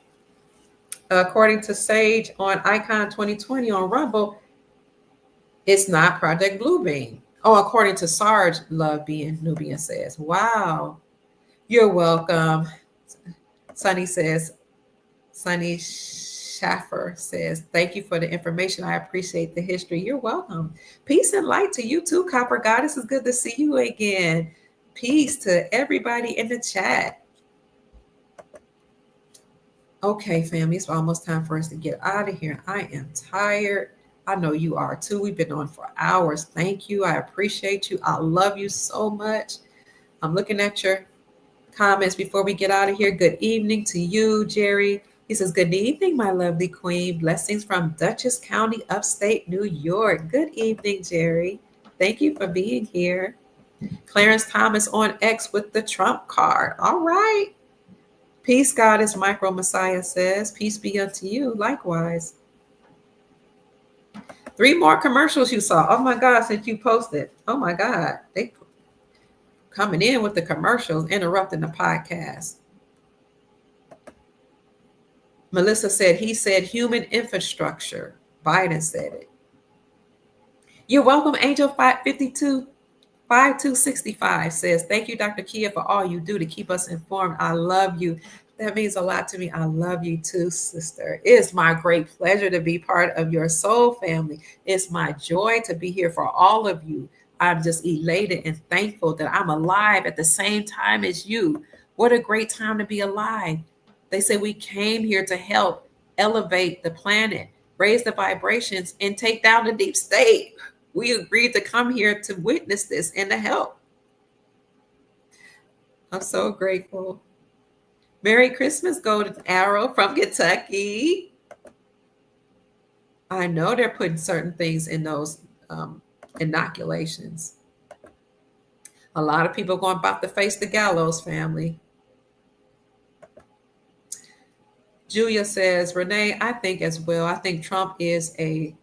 According to Sage on Icon 2020 on Rumble, it's not Project Bluebeam. Oh, according to Sarge Love Being Nubian says, wow, you're welcome. Sunny Schaffer says, thank you for the information. I appreciate the history. You're welcome. Peace and light to you too, Copper Goddess. It's good to see you again. Peace to everybody in the chat. Okay, family, it's almost time for us to get out of here. I am tired. I know you are too. We've been on for hours. Thank you. I appreciate you. I love you so much. I'm looking at your comments before we get out of here. Good evening to you, Jerry. He says, good evening, my lovely queen. Blessings from Dutchess County, upstate New York. Good evening, Jerry. Thank you for being here. Clarence Thomas on X with the Trump card. All right. Peace, Goddess Micro Messiah says, peace be unto you. Likewise. 3 more commercials you saw. Oh my God, since you posted. Oh my God. They coming in with the commercials, interrupting the podcast. Melissa said, he said human infrastructure. Byeden said it. You're welcome, Angel 552. 5265 says, thank you, Dr. Kia, for all you do to keep us informed. I love you. That means a lot to me. I love you too, sister. It's my great pleasure to be part of your soul family. It's my joy to be here for all of you. I'm just elated and thankful that I'm alive at the same time as you. What a great time to be alive. They say we came here to help elevate the planet, raise the vibrations, and take down the deep state. We agreed to come here to witness this and to help. I'm so grateful. Merry Christmas, Golden Arrow from Kentucky. I know they're putting certain things in those inoculations. A lot of people going about to face the gallows, family. Julia says, Renee, I think as well. I think Trump is a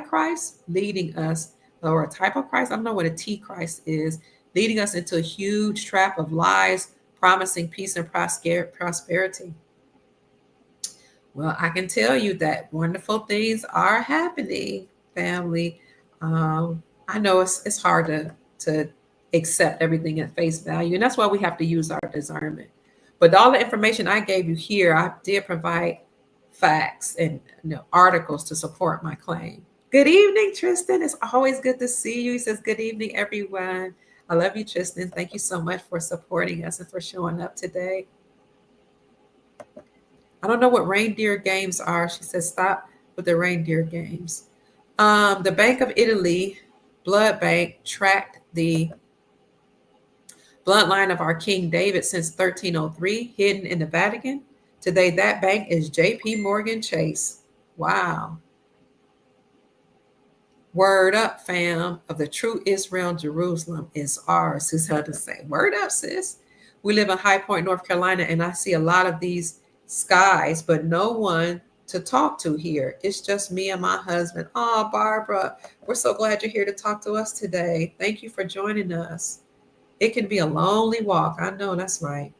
Christ leading us, or a type of Christ, I don't know what a T Christ is, leading us into a huge trap of lies, promising peace and prosperity. Well, I can tell you that wonderful things are happening, family. I know it's hard to accept everything at face value, and that's why we have to use our discernment. But all the information I gave you here, I did provide facts and articles to support my claim. Good evening, Tristan. It's always good to see you. He says, good evening, everyone. I love you, Tristan. Thank you so much for supporting us and for showing up today. I don't know what reindeer games are. She says, stop with the reindeer games. The Bank of Italy, Blood Bank, tracked the bloodline of our King David since 1303, hidden in the Vatican. Today, that bank is J.P. Morgan Chase. Wow. Word up, fam, of the true Israel, Jerusalem is ours, is how to say. Word up, sis. We live in High Point, North Carolina, and I see a lot of these skies, but no one to talk to here. It's just me and my husband. Oh, Barbara, we're so glad you're here to talk to us today. Thank you for joining us. It can be a lonely walk. I know, that's right.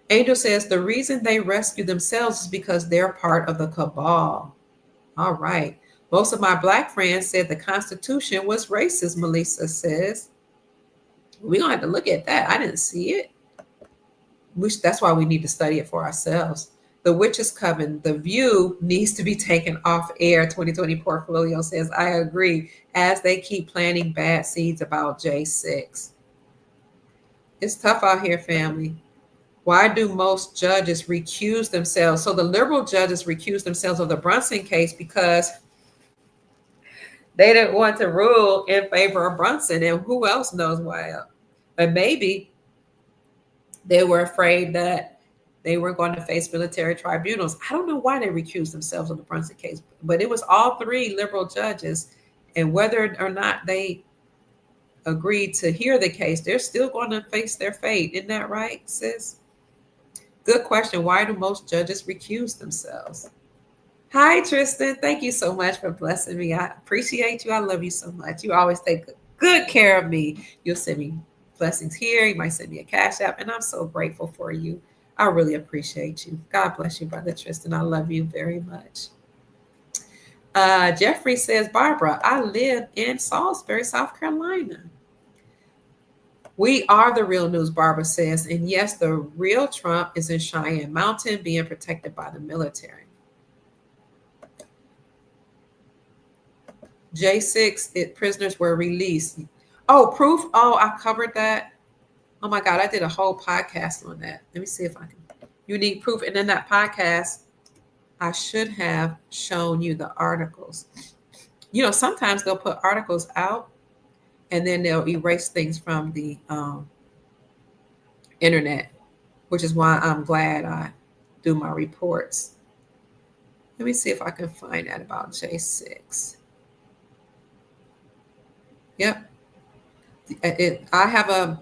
Angel says the reason they rescue themselves is because they're part of the cabal. All right. Most of my Black friends said the Constitution was racist, Melissa says. We're going to have to look at that. I didn't see it. That's why we need to study it for ourselves. The Witches Coven, The View needs to be taken off air. 2020 Portfolio says, I agree, as they keep planting bad seeds about J6. It's tough out here, family. Why do most judges recuse themselves? So the liberal judges recuse themselves of the Brunson case because they didn't want to rule in favor of Brunson. And who else knows why? But maybe they were afraid that they were going to face military tribunals. I don't know why they recused themselves of the Brunson case, but it was all 3 liberal judges. And whether or not they agreed to hear the case, they're still going to face their fate. Isn't that right, sis? Good question. Why do most judges recuse themselves? Hi, Tristan. Thank you so much for blessing me. I appreciate you. I love you so much. You always take good care of me. You'll send me blessings here. You might send me a cash app, and I'm so grateful for you. I really appreciate you. God bless you, Brother Tristan. I love you very much. Jeffrey says, Barbara, I live in Salisbury, South Carolina. We are the real news, Barbara says. And yes, the real Trump is in Cheyenne Mountain being protected by the military. J6, prisoners were released. Oh, proof. Oh, I covered that. Oh my God, I did a whole podcast on that. Let me see if I can. You need proof. And in that podcast, I should have shown you the articles. You know, sometimes they'll put articles out and then they'll erase things from the internet, which is why I'm glad I do my reports. Let me see if I can find that about J6. Yep. I have a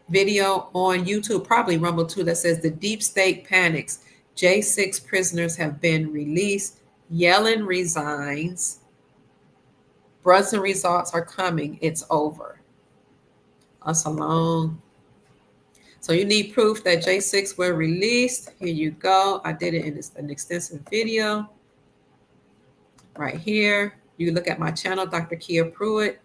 video on YouTube, probably Rumble too, that says the deep state panics. J6 prisoners have been released. Yellen resigns. Brunson results are coming. It's over. Us alone. So you need proof that J6 were released. Here you go. I did it in an extensive video right here. You look at my channel, Dr. Kia Pruitt.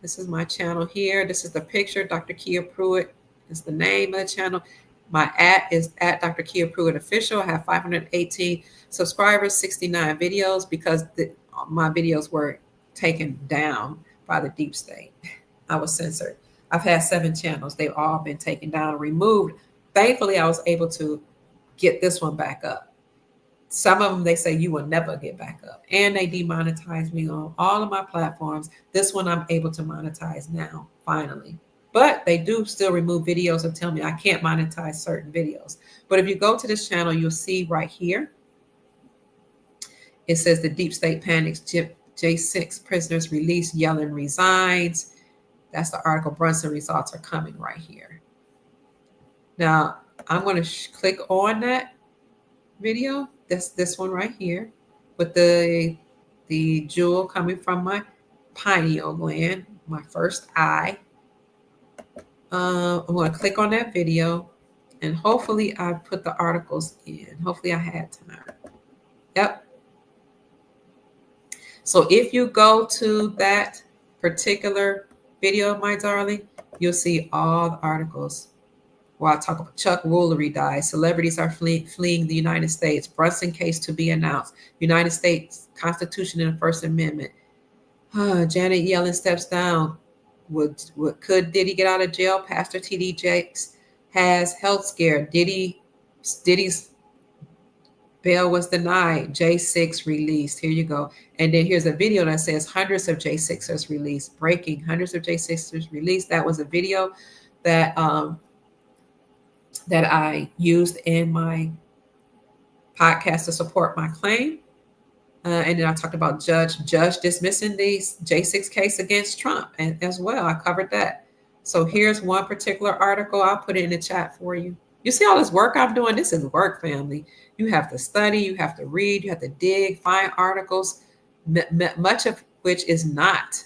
This is my channel here. This is the picture, Dr. Kia Pruitt is the name of the channel. My is at Dr. Kia Pruitt Official. I have 518 subscribers, 69 videos because my videos were taken down by the deep state. I was censored. I've had 7 channels. They've all been taken down and removed. Thankfully, I was able to get this one back up. Some of them, they say you will never get back up. And they demonetized me on all of my platforms. This one I'm able to monetize now, finally. But they do still remove videos and tell me I can't monetize certain videos. But if you go to this channel, you'll see right here, it says the deep state panics, J6 prisoners released, Yellen resigns. That's the article. Brunson results are coming right here. Now, I'm going to click on that video. That's this one right here with the jewel coming from my pineal gland, my first eye. I'm going to click on that video, and hopefully I put the articles in. Hopefully I had time. Yep. So if you go to that particular video, my darling, you'll see all the articles. While I talk about Chuck Woolery dies, celebrities are fleeing the United States, Brunson case to be announced, United States Constitution and the First Amendment. Janet Yellen steps down. Could Diddy get out of jail? Pastor T.D. Jakes has health scare. Diddy's bail was denied. J6 released. Here you go. And then here's a video that says hundreds of J6ers released. Breaking, hundreds of J6ers released. That was a video that that I used in my podcast to support my claim. And then I talked about judge dismissing the J6 case against Trump and as well. I covered that. So here's one particular article. I'll put it in the chat for you. You see all this work I'm doing? This is work, family. You have to study, you have to read, you have to dig, find articles, much of which is not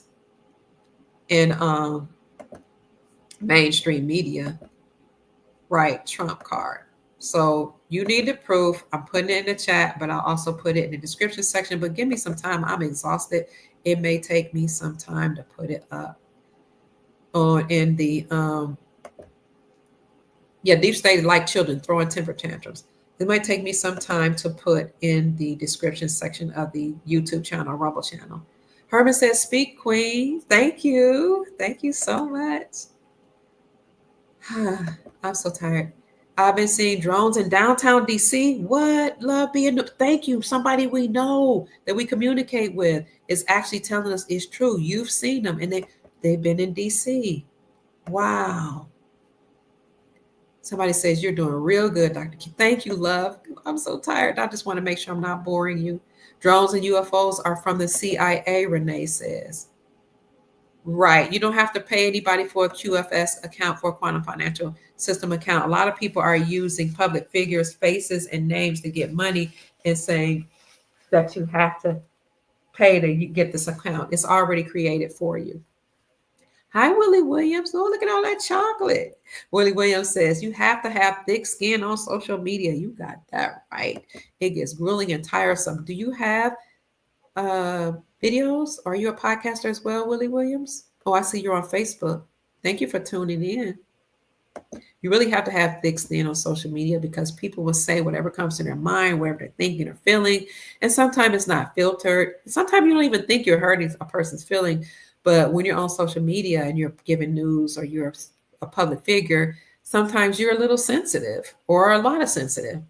in mainstream media. Right, Trump card. So you need the proof. I'm putting it in the chat, but I'll also put it in the description section. But give me some time. I'm exhausted. It may take me some time to put it up on in the deep state like children throwing temper tantrums. It might take me some time to put in the description section of the YouTube channel, Rumble channel. Herman says, "Speak, Queen." Thank you. Thank you so much. I'm so tired. I've been seeing drones in downtown DC. What? Love being. Thank you. Somebody we know that we communicate with is actually telling us it's true. You've seen them, and they've been in DC. Wow. Somebody says you're doing real good, Dr. Key. Thank you, love. I'm so tired. I just want to make sure I'm not boring you. Drones and UFOs are from the CIA, Renee says. Right. You don't have to pay anybody for a QFS account, for a quantum financial system account. A lot of people are using public figures, faces, and names to get money and saying that you have to pay to get this account. It's already created for you. Hi, Willie Williams. Oh, look at all that chocolate. Willie Williams says you have to have thick skin on social media. You got that right. It gets grueling and tiresome. Do you have videos? Are you a podcaster as well, Willie Williams? Oh, I see you're on Facebook. Thank you for tuning in. You really have to have thick skin on social media because people will say whatever comes to their mind, whatever they're thinking or feeling. And sometimes it's not filtered. Sometimes you don't even think you're hurting a person's feeling. But when you're on social media and you're giving news or you're a public figure, sometimes you're a little sensitive or a lot of sensitive.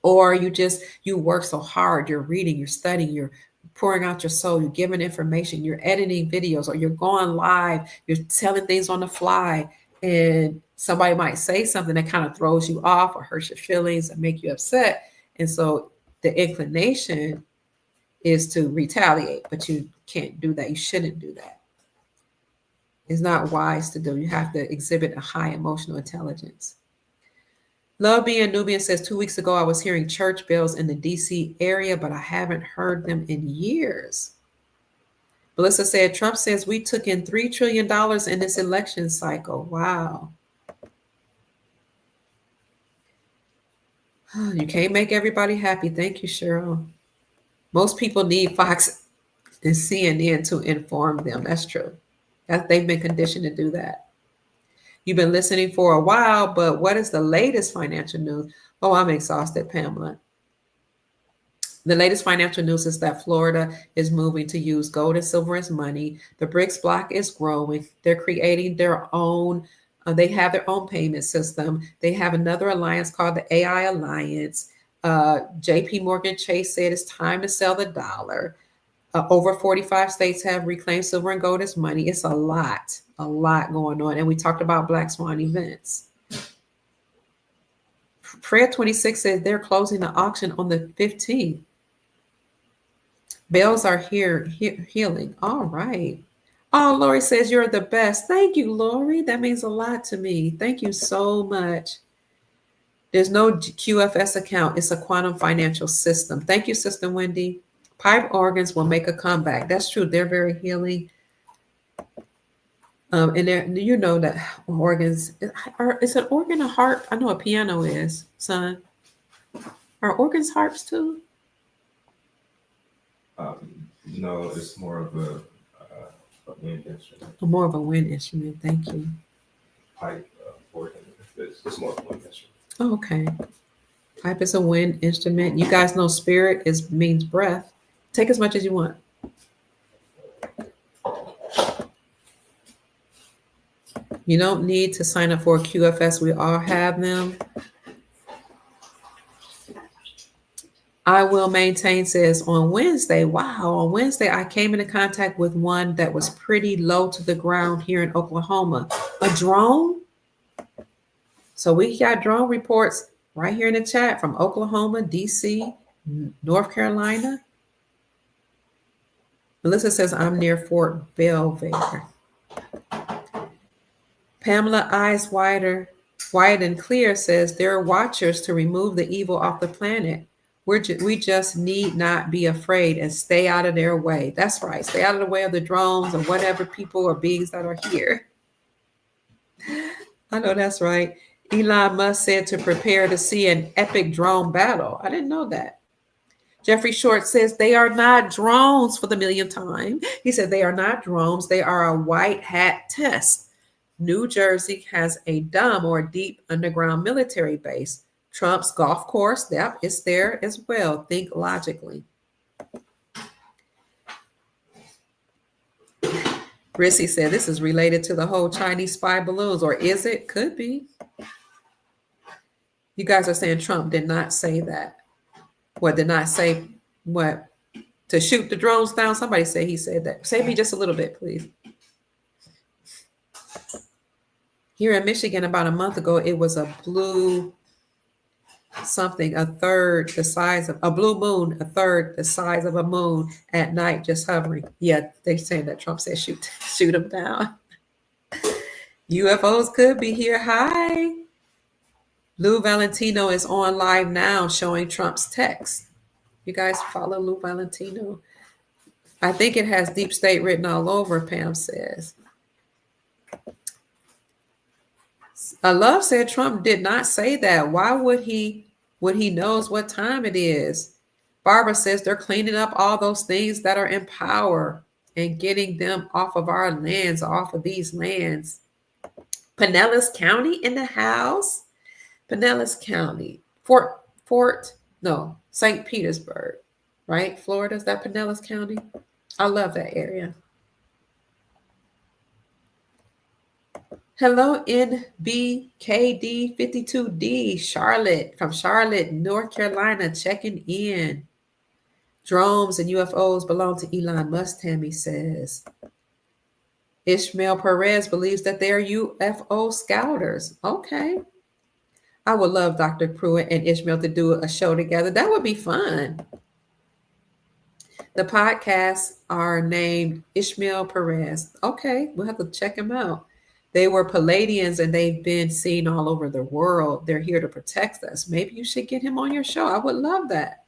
Or you work so hard, you're reading, you're studying, you're pouring out your soul, you're giving information, you're editing videos, or you're going live, you're telling things on the fly, and somebody might say something that kind of throws you off or hurts your feelings and make you upset. And so the inclination is to retaliate, but you can't do that. You shouldn't do that. It's not wise to do. You have to exhibit a high emotional intelligence. Love being Nubian says 2 weeks ago I was hearing church bells in the DC area, but I haven't heard them in years. Melissa said Trump says we took in $3 trillion in this election cycle. Wow. You can't make everybody happy. Thank you, Cheryl. Most people need Fox and CNN to inform them. That's true. They've been conditioned to do that. You've been listening for a while, but what is the latest financial news? Oh, I'm exhausted, Pamela. The latest financial news is that Florida is moving to use gold and silver as money. The BRICS bloc is growing. They're creating their own, they have their own payment system. They have another alliance called the AI Alliance. JP Morgan Chase said it's time to sell the dollar. Over 45 states have reclaimed silver and gold as money. It's a lot going on. And we talked about Black Swan events. Prayer 26 says they're closing the auction on the 15th. Bells are here healing. All right. Oh, Lori says you're the best. Thank you, Lori. That means a lot to me. Thank you so much. There's no QFS account. It's a quantum financial system. Thank you, Sister Wendy. Pipe organs will make a comeback. That's true. They're very healing. And there, you know that organs, is an organ a harp? I know a piano is, son. Are organs harps too? No, it's more of a wind instrument. More of a wind instrument. Thank you. Pipe organ. It's more of a wind instrument. Oh, okay. Pipe is a wind instrument. You guys know spirit means breath. Take as much as you want. You don't need to sign up for a QFS. We all have them. I will maintain says on Wednesday. Wow, on Wednesday, I came into contact with one that was pretty low to the ground here in Oklahoma. A drone. So we got drone reports right here in the chat from Oklahoma, DC, North Carolina. Melissa says, I'm near Fort Belvedere. Pamela Eyes Wide and Clear says, there are watchers to remove the evil off the planet. We just need not be afraid and stay out of their way. That's right. Stay out of the way of the drones or whatever people or beings that are here. I know that's right. Elon Musk said to prepare to see an epic drone battle. I didn't know that. Jeffrey Short says they are not drones for the millionth time. He said they are not drones. They are a white hat test. New Jersey has a dumb or deep underground military base. Trump's golf course, yep, it's there as well. Think logically. Rissy said this is related to the whole Chinese spy balloons, or is it? Could be. You guys are saying Trump did not say that. What, did not say what? To shoot the drones down? Somebody say he said that. Save me just a little bit, please. Here in Michigan, about a month ago, it was a blue something, a third the size of a blue moon, a third the size of a moon at night, just hovering. Yeah, they're saying that Trump said shoot them down. UFOs could be here. Hi. Lou Valentino is on live now showing Trump's text. You guys follow Lou Valentino? I think it has deep state written all over, Pam says. Love said Trump did not say that. Why would he when he knows what time it is? Barbara says they're cleaning up all those things that are in power and getting them off of our lands, off of these lands. Pinellas County in the house. Pinellas County. St. Petersburg, right? Florida, is that Pinellas County? I love that area. Hello, NBKD52D, Charlotte, from Charlotte, North Carolina, checking in. Drones and UFOs belong to Elon Musk, Tammy says. Ishmael Perez believes that they are UFO scouters. Okay. I would love Dr. Pruitt and Ishmael to do a show together. That would be fun. The podcasts are named Ishmael Perez. Okay, we'll have to check them out. They were Palladians and they've been seen all over the world. They're here to protect us. Maybe you should get him on your show. I would love that.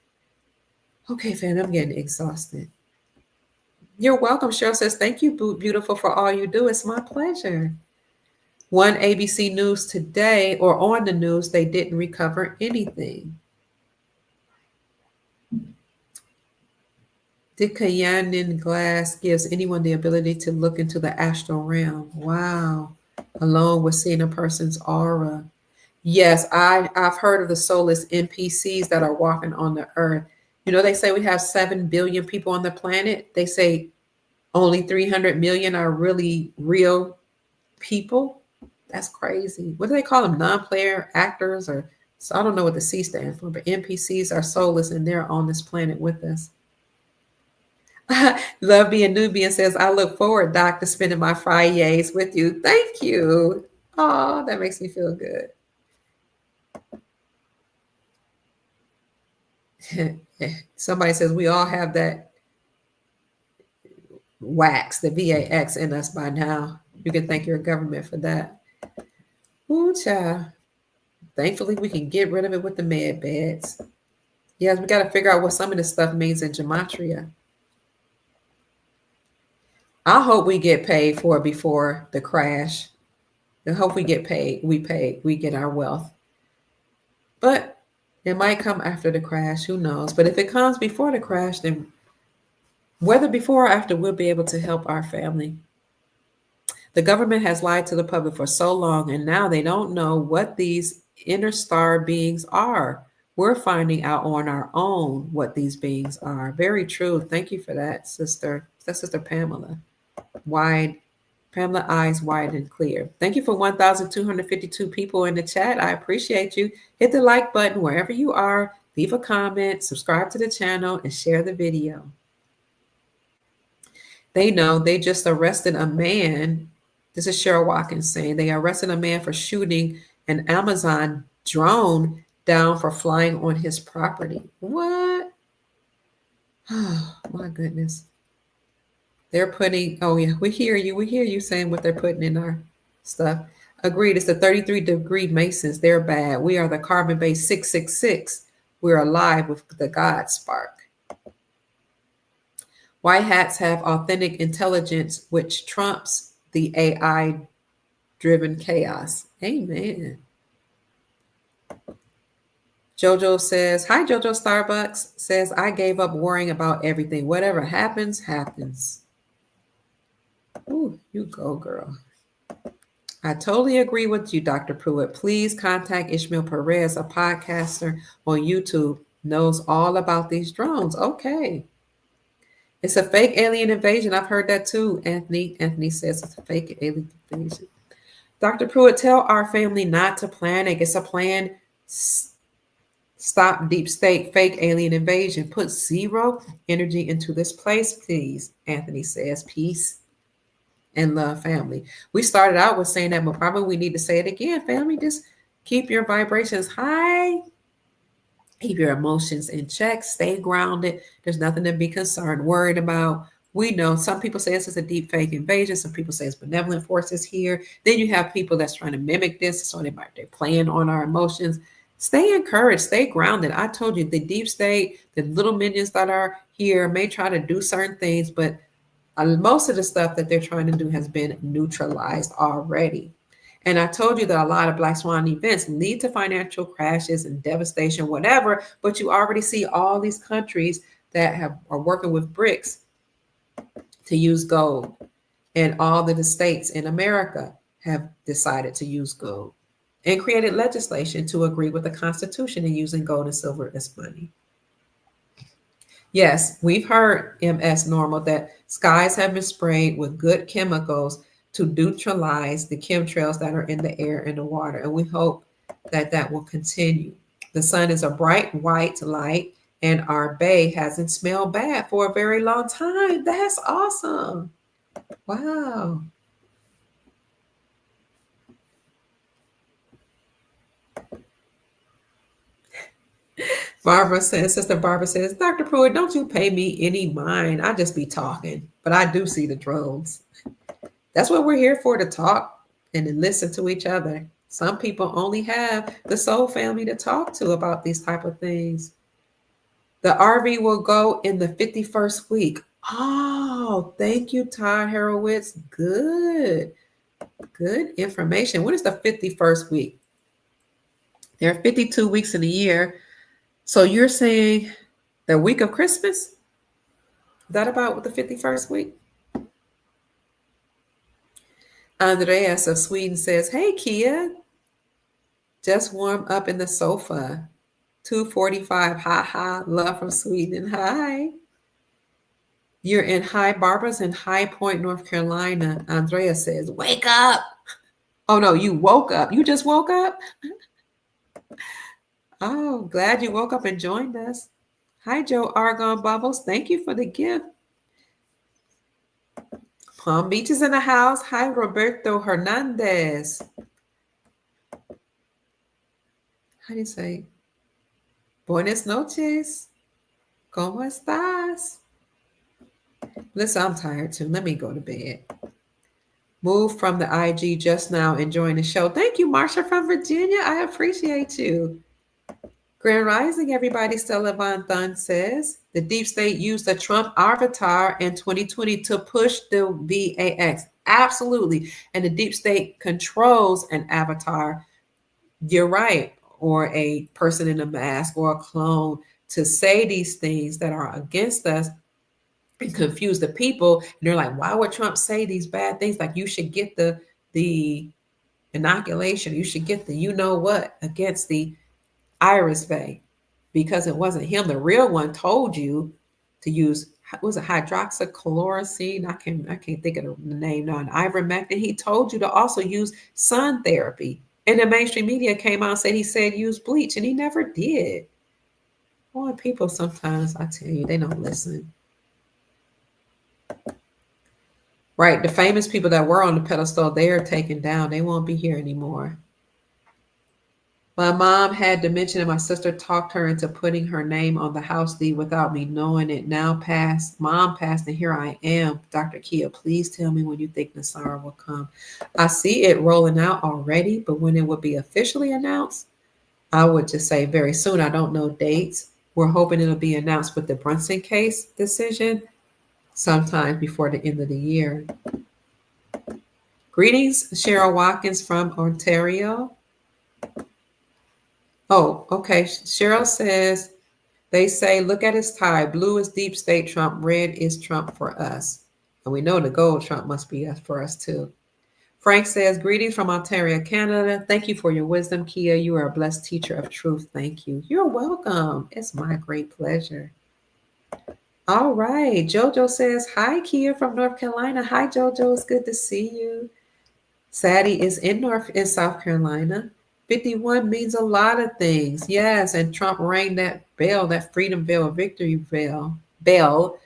Okay, fam, I'm getting exhausted. You're welcome. Cheryl says, thank you, beautiful, for all you do. It's my pleasure. One ABC News today, or on the news, they didn't recover anything. Dikayanin glass gives anyone the ability to look into the astral realm. Wow. Along with seeing a person's aura. Yes, I've heard of the soulless NPCs that are walking on the earth. You know, they say we have 7 billion people on the planet. They say only 300 million are really real people. That's crazy. What do they call them? Non-player actors, or so I don't know what the C stands for, but NPCs are soulless and they're on this planet with us. Love being Nubian says, I look forward, Doc, to spending my Fridays with you. Thank you. Oh, that makes me feel good. Somebody says we all have that wax, the VAX in us by now. You can thank your government for that. Ooh, child. Thankfully, we can get rid of it with the med beds. Yes, we got to figure out what some of this stuff means in gematria. I hope we get paid for it before the crash. I hope we get paid. We get our wealth. But it might come after the crash. Who knows? But if it comes before the crash, then whether before or after, we'll be able to help our family. The government has lied to the public for so long, and now they don't know what these interstar beings are. We're finding out on our own what these beings are. Very true. Thank you for that, sister. That's Sister Pamela. Pamela, eyes wide and clear. Thank you for 1,252 people in the chat. I appreciate you. Hit the like button wherever you are. Leave a comment, subscribe to the channel, and share the video. They know they just arrested a man. This is Cheryl Watkins saying they arrested a man for shooting an Amazon drone down for flying on his property. What? Oh, my goodness. They're putting, oh yeah, we hear you saying what they're putting in our stuff. Agreed, it's the 33-degree Masons. They're bad. We are the carbon-based 666. We're alive with the God spark. White hats have authentic intelligence, which trumps the AI-driven chaos. Amen. Jojo says, hi, Jojo Starbucks says, I gave up worrying about everything. Whatever happens, happens. Ooh, you go, girl. I totally agree with you, Dr. Pruitt. Please contact Ishmael Perez, a podcaster on YouTube, knows all about these drones. Okay. It's a fake alien invasion. I've heard that too, Anthony. Anthony says it's a fake alien invasion. Dr. Pruitt, tell our family not to panic. It's a planned stop deep state fake alien invasion. Put zero energy into this place, please. Anthony says, peace and love, family. We started out with saying that, but probably we need to say it again, family. Just keep your vibrations high. Keep your emotions in check. Stay grounded. There's nothing to be concerned, worried about. We know some people say this is a deep fake invasion. Some people say it's benevolent forces here. Then you have people that's trying to mimic this. So they're playing on our emotions. Stay encouraged. Stay grounded. I told you the deep state, the little minions that are here may try to do certain things, but most of the stuff that they're trying to do has been neutralized already. And I told you that a lot of Black Swan events lead to financial crashes and devastation, whatever, but you already see all these countries that are working with BRICS to use gold. And all the states in America have decided to use gold and created legislation to agree with the Constitution in using gold and silver as money. Yes, we've heard, MS Normal, that skies have been sprayed with good chemicals to neutralize the chemtrails that are in the air and the water. And we hope that that will continue. The sun is a bright white light, and our bay hasn't smelled bad for a very long time. That's awesome. Wow. Sister Barbara says, Dr. Pruitt, don't you pay me any mind. I just be talking, but I do see the drones. That's what we're here for, to talk and to listen to each other. Some people only have the soul family to talk to about these type of things. The RV will go in the 51st week. Oh, thank you, Todd Horowitz. Good information. What is the 51st week? There are 52 weeks in a year. So you're saying the week of Christmas? Is that about the 51st week? Andreas of Sweden says, hey, Kia, just warm up in the sofa. 2:45, ha, love from Sweden. Hi. You're in High Barbara's in High Point, North Carolina. Andrea says, wake up. Oh, no, you woke up. You just woke up? Oh, glad you woke up and joined us. Hi, Joe Argon Bubbles. Thank you for the gift. Palm Beach is in the house. Hi, Roberto Hernandez. How do you say? Buenas noches. ¿Cómo estás? Listen, I'm tired too. Let me go to bed. Moved from the IG just now, enjoying the show. Thank you, Marsha from Virginia. I appreciate you. Grand Rising, everybody. Stella Von Thun says, the deep state used the Trump avatar in 2020 to push the VAX. Absolutely. And the deep state controls an avatar. You're right. Or a person in a mask or a clone to say these things that are against us and confuse the people. And they're like, why would Trump say these bad things? Like, you should get the inoculation. You should get the you know what against the Iris Bay, because it wasn't him. The real one told you to use, was it hydroxychloroquine? I can't think of the name now. And ivermectin. He told you to also use sun therapy. And the mainstream media came out and said he said use bleach, and he never did. Boy, people sometimes, I tell you, they don't listen. Right, the famous people that were on the pedestal, they are taken down. They won't be here anymore. My mom had dementia, and my sister talked her into putting her name on the house deed without me knowing it. Now passed, mom passed, and here I am. Dr. Kia, please tell me when you think Nasara will come. I see it rolling out already, but when it will be officially announced, I would just say very soon. I don't know dates. We're hoping it'll be announced with the Brunson case decision sometime before the end of the year. Greetings, Cheryl Watkins from Ontario. Oh, okay. Cheryl says, they say, look at his tie. Blue is deep state Trump. Red is Trump for us. And we know the gold Trump must be for us too. Frank says, greetings from Ontario, Canada. Thank you for your wisdom, Kia. You are a blessed teacher of truth. Thank you. You're welcome. It's my great pleasure. All right. Jojo says, hi, Kia from North Carolina. Hi, Jojo. It's good to see you. Sadie is in South Carolina. 51 means a lot of things. Yes, and Trump rang that bell, that freedom bell, victory bell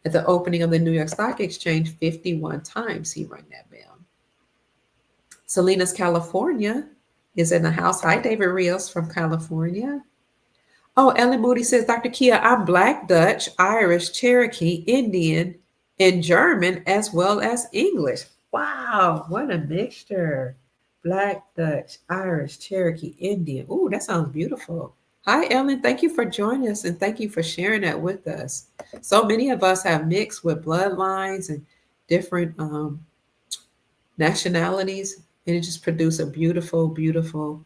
at the opening of the New York Stock Exchange 51 times. He rang that bell. Salinas, California is in the house. Hi, David Rios from California. Oh, Ellen Moody says, Dr. Kia, I'm Black, Dutch, Irish, Cherokee, Indian, and German, as well as English. Wow, what a mixture. Black, Dutch, Irish, Cherokee, Indian. Ooh, that sounds beautiful. Hi, Ellen. Thank you for joining us, and thank you for sharing that with us. So many of us have mixed with bloodlines and different nationalities, and it just produced a beautiful, beautiful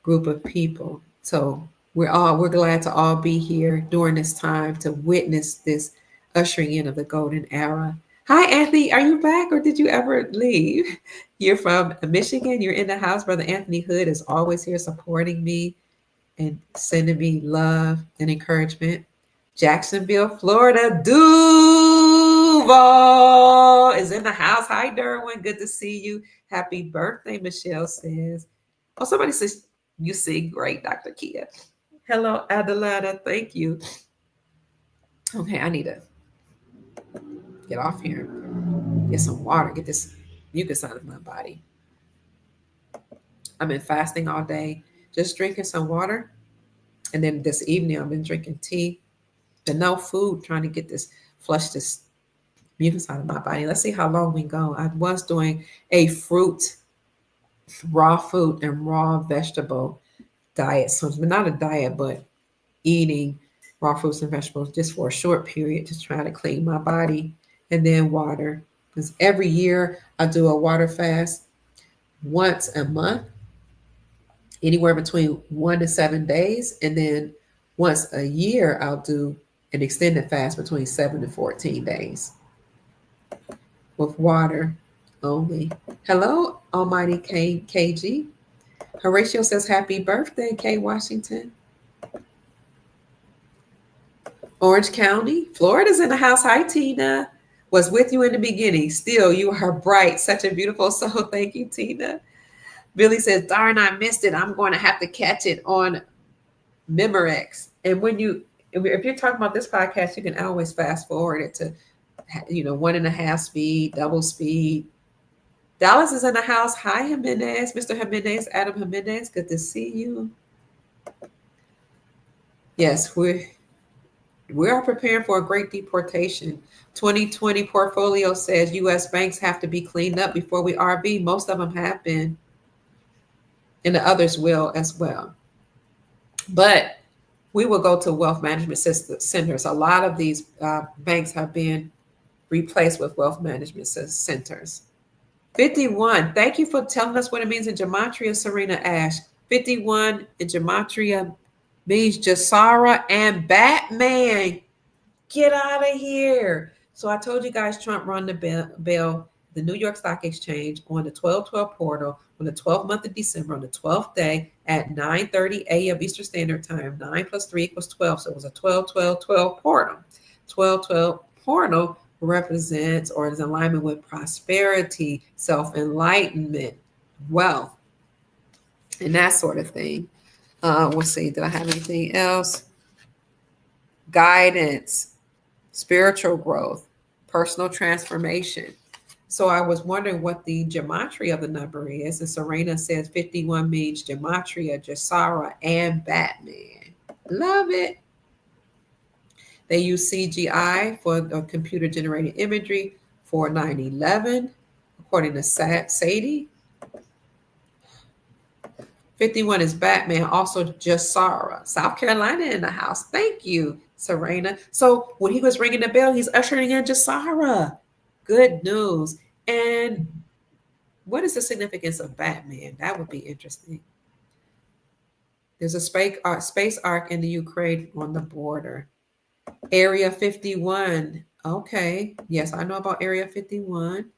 group of people. So we're glad to all be here during this time to witness this ushering in of the golden era. Hi, Anthony. Are you back, or did you ever leave? You're from Michigan. You're in the house. Brother Anthony Hood is always here supporting me and sending me love and encouragement. Jacksonville, Florida. Duval is in the house. Hi, Derwin. Good to see you. Happy birthday, Michelle says. Oh, somebody says you sing great, Dr. Kia. Hello, Adelada. Thank you. Okay, I need to get off here. Get some water. Get this mucus out of my body. I've been fasting all day, just drinking some water And then this evening, I've been drinking tea, but no food, trying to get this, flush this mucus out of my body. Let's see how long we go. I was doing a raw fruit and raw vegetable diet. So it's not a diet, but eating raw fruits and vegetables just for a short period to try to clean my body. And then water. Because every year I do a water fast once a month, anywhere between 1 to 7 days. And then once a year, I'll do an extended fast between 7 to 14 days with water only. Hello, Almighty KG. Horatio says, happy birthday, K. Washington. Orange County, Florida's in the house. Hi, Tina. Was with you in the beginning. Still, you are bright. Such a beautiful soul. Thank you, Tina. Billy says, darn, I missed it. I'm going to have to catch it on Memorex. And if you're talking about this podcast, you can always fast forward it to, 1.5 speed, double speed. Dallas is in the house. Hi, Jimenez. Mr. Jimenez, Adam Jimenez. Good to see you. Yes, we are preparing for a great deportation. 2020 portfolio says U.S. banks have to be cleaned up before we RV. Most of them have been, and the others will as well. But we will go to wealth management centers. A lot of these banks have been replaced with wealth management centers. 51. Thank you for telling us what it means in gematria, Serena Ash. 51 in gematria means Jasara and Batman. Get out of here. So I told you guys Trump rung the bell, the New York Stock Exchange on the 12/12 portal on the 12th month of December on the 12th day at 9:30 a.m. Eastern Standard Time. 9 plus 3 equals 12. So it was a 12/12/12 portal. 12/12 portal represents or is in alignment with prosperity, self-enlightenment, wealth, and that sort of thing. We'll see. Did I have anything else? Guidance, spiritual growth, personal transformation. So I was wondering what the gematria of the number is. And Serena says 51 means gematria, Jasara, and Batman. Love it. They use CGI for computer-generated imagery for 9/11, according to Sadie. 51 is Batman, also Jasara. South Carolina in the house. Thank you, Serena. So when he was ringing the bell, he's ushering in Jasara. Good news. And what is the significance of Batman? That would be interesting. There's a space ark in the Ukraine on the border. Area 51. Okay. Yes, I know about Area 51.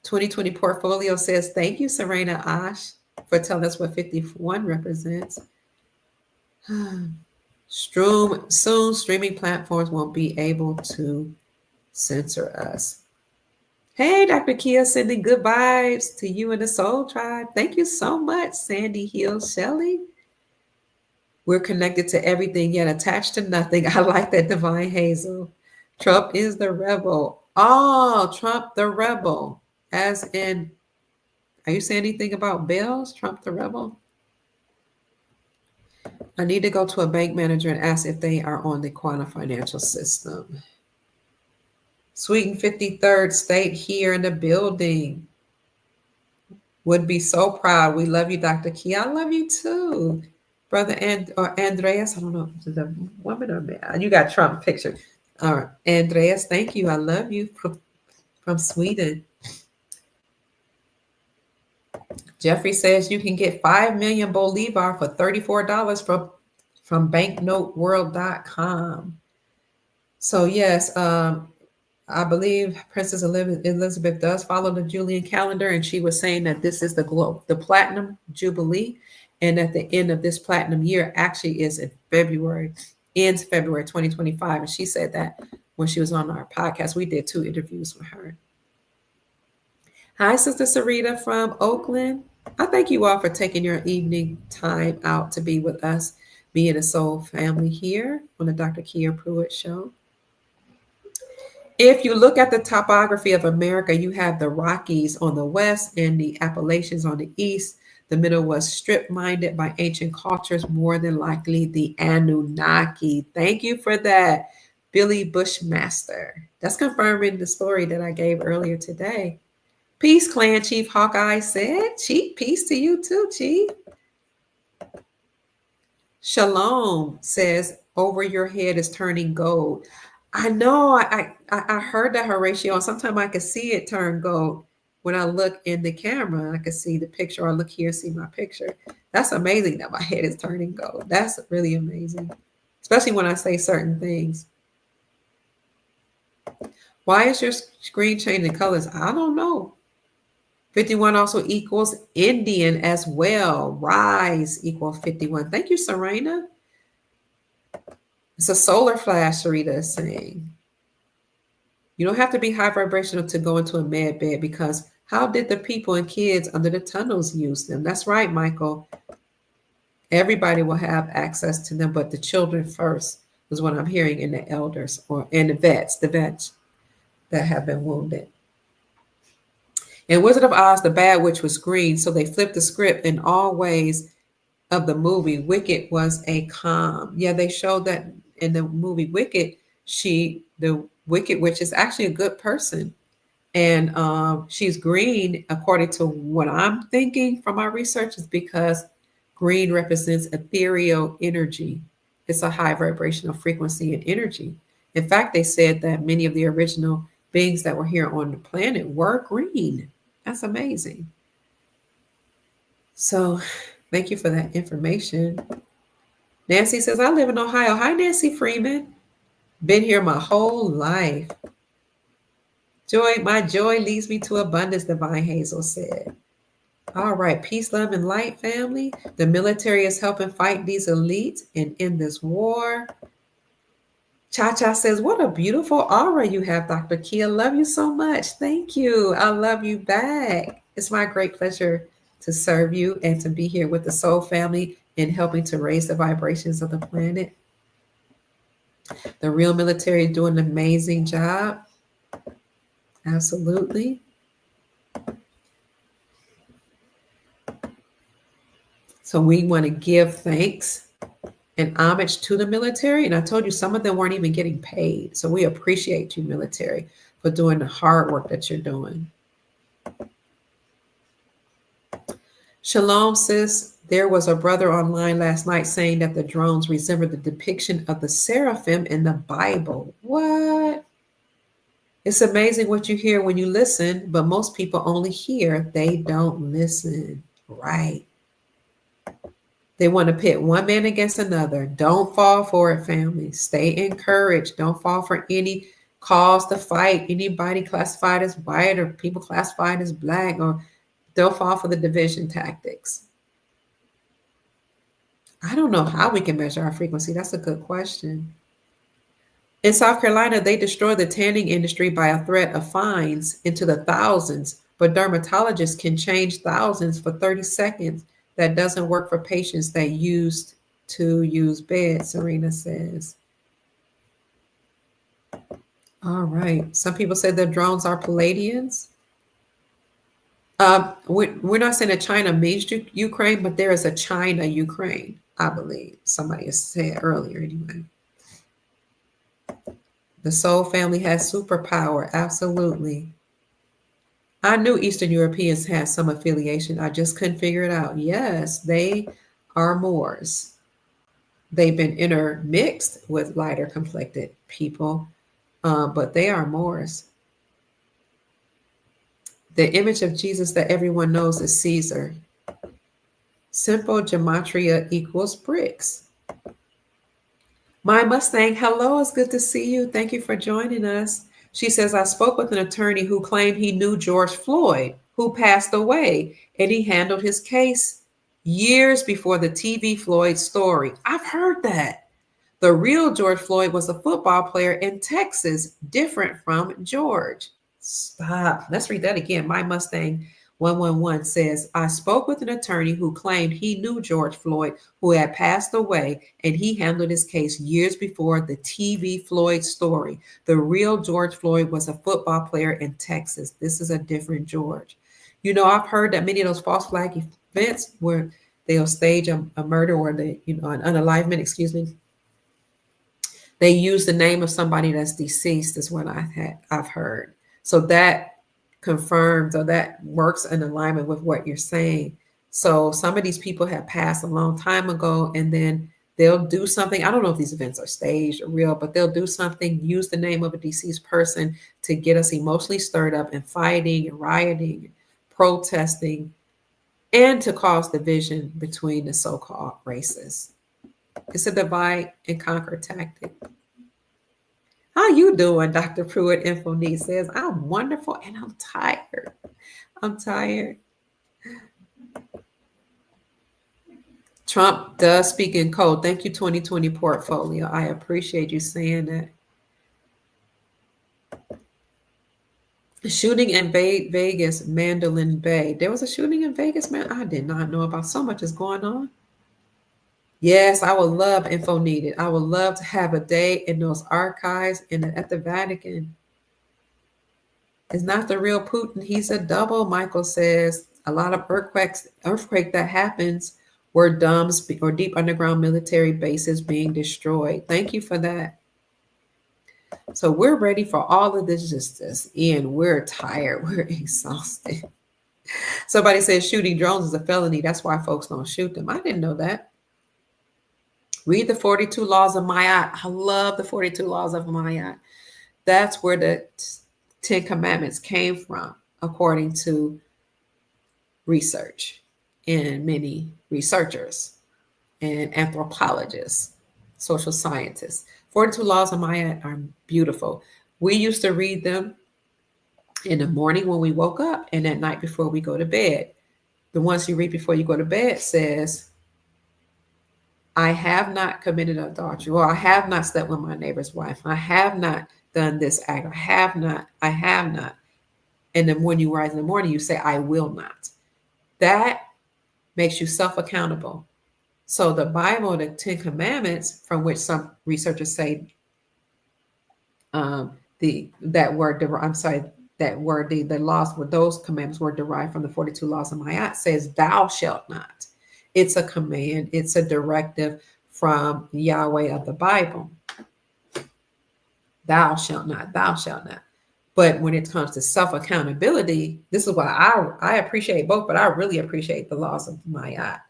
2020 portfolio says, thank you, Serena Ash, for telling us what 51 represents. Soon streaming platforms won't be able to censor us. Hey, Dr. Kia, sending good vibes to you and the Soul Tribe. Thank you so much, Sandy Hill Shelley. We're connected to everything yet attached to nothing. I like that, Divine Hazel. Trump is the rebel. Oh, Trump the rebel. As in, are you saying anything about bills? Trump the rebel? I need to go to a bank manager and ask if they are on the quantum financial system. Sweden 53rd state here in the building. Would be so proud. We love you, Dr. Key. I love you too. Brother Andreas, I don't know, is it a woman or man? You got Trump picture. All right, Andreas, thank you. I love you from Sweden. Jeffrey says you can get 5 million Bolivar for $34 from banknoteworld.com. So yes, I believe Princess Elizabeth does follow the Julian calendar, and she was saying that this is the platinum jubilee, and at the end of this platinum year actually is in February, ends February 2025. And she said that when she was on our podcast. We did 2 interviews with her. Hi, Sister Sarita from Oakland. I thank you all for taking your evening time out to be with us, me and the Soul family here on the Dr. Kia Pruitt Show. If you look at the topography of America, you have the Rockies on the west and the Appalachians on the east. The middle was strip-minded by ancient cultures, more than likely the Anunnaki. Thank you for that, Billy Bushmaster. That's confirming the story that I gave earlier today. Peace, Clan Chief Hawkeye said. Chief, peace to you too, Chief. Shalom says, over your head is turning gold. I know, I heard that, Horatio. Sometimes I can see it turn gold when I look in the camera. I can see the picture, or look here, see my picture. That's amazing that my head is turning gold. That's really amazing, especially when I say certain things. Why is your screen changing colors? I don't know. 51 also equals Indian as well. Rise equals 51. Thank you, Serena. It's a solar flash, Sarita is saying. You don't have to be high vibrational to go into a med bed, because how did the people and kids under the tunnels use them? That's right, Michael. Everybody will have access to them, but the children first is what I'm hearing, in the elders or in the vets that have been wounded. In Wizard of Oz, the bad witch was green, so they flipped the script in all ways of the movie. Wicked was a calm. Yeah, they showed that in the movie Wicked. The Wicked Witch is actually a good person, and she's green according to what I'm thinking from my research, is because green represents ethereal energy. It's a high vibrational frequency and energy. In fact, they said that many of the original beings that were here on the planet were green. That's amazing. So thank you for that information. Nancy says, I live in Ohio. Hi, Nancy Freeman. Been here my whole life. My joy leads me to abundance, Divine Hazel said. All right, peace, love, and light, family. The military is helping fight these elites and end this war. Cha-Cha says, what a beautiful aura you have, Dr. Kia. Love you so much. Thank you. I love you back. It's my great pleasure to serve you and to be here with the Soul family in helping to raise the vibrations of the planet. The real military is doing an amazing job. Absolutely. So we want to give thanks and homage to the military. And I told you, some of them weren't even getting paid. So we appreciate you, military, for doing the hard work that you're doing. Shalom, sis. There was a brother online last night saying that the drones resemble the depiction of the seraphim in the Bible. What? It's amazing what you hear when you listen, but most people only hear, they don't listen. Right. They want to pit one man against another. Don't fall for it, family. Stay encouraged. Don't fall for any cause to fight. Anybody classified as white or people classified as black, or don't fall for the division tactics. I don't know how we can measure our frequency. That's a good question. In South Carolina, they destroyed the tanning industry by a threat of fines into the thousands, but dermatologists can change thousands for 30 seconds. That doesn't work for patients that used to use beds, Serena says. All right. Some people say the drones are Palladians. We're not saying that China means Ukraine, but there is a China Ukraine, I believe. Somebody has said earlier anyway. The Soul family has superpower. Absolutely. I knew Eastern Europeans had some affiliation. I just couldn't figure it out. Yes, they are Moors. They've been intermixed with lighter complected people, but they are Moors. The image of Jesus that everyone knows is Caesar. Simple gematria equals BRICS. My Mustang, hello, it's good to see you. Thank you for joining us. She says, I spoke with an attorney who claimed he knew George Floyd, who passed away, and he handled his case years before the TV Floyd story. I've heard that. The real George Floyd was a football player in Texas, different from George. Stop. Let's read that again. My Mustang 111 says, I spoke with an attorney who claimed he knew George Floyd, who had passed away, and he handled his case years before the TV Floyd story. The real George Floyd was a football player in Texas. This is a different George. You know, I've heard that many of those false flag events where they'll stage a murder or an unalivement, excuse me. They use the name of somebody that's deceased is what I've heard. So that confirms or that works in alignment with what you're saying. So some of these people have passed a long time ago, and then they'll do something. I don't know if these events are staged or real, but they'll do something, use the name of a deceased person to get us emotionally stirred up and fighting and rioting, and protesting, and to cause division between the so-called races. It's a divide and conquer tactic. How you doing, Dr. Pruitt? Infoneed says, I'm wonderful and I'm tired. I'm tired. Trump does speak in code. Thank you, 2020 portfolio. I appreciate you saying that. Shooting in Vegas, Mandalay Bay. There was a shooting in Vegas, man. I did not know about. So much is going on. Yes, I would love info needed. I would love to have a day in those archives at the Vatican. It's not the real Putin. He's a double, Michael says. A lot of earthquake that happens were DUMBs or deep underground military bases being destroyed. Thank you for that. So we're ready for all of this just end. We're tired. We're exhausted. Somebody says shooting drones is a felony. That's why folks don't shoot them. I didn't know that. Read the 42 Laws of Ma'at. I love the 42 Laws of Ma'at. That's where the 10 Commandments came from, according to research and many researchers and anthropologists, social scientists. 42 Laws of Ma'at are beautiful. We used to read them in the morning when we woke up and at night before we go to bed. The ones you read before you go to bed says, I have not committed adultery, or I have not slept with my neighbor's wife. I have not done this act. I have not. And then when you rise in the morning, you say, I will not. That makes you self-accountable. So the Bible, the 10 Commandments, from which some researchers say the laws were, those commandments were derived from the 42 Laws of Ma'at, says, thou shalt not. It's a command. It's a directive from Yahweh of the Bible. Thou shalt not, thou shalt not. But when it comes to self-accountability, this is why I appreciate both, but I really appreciate the Laws of Ma'at,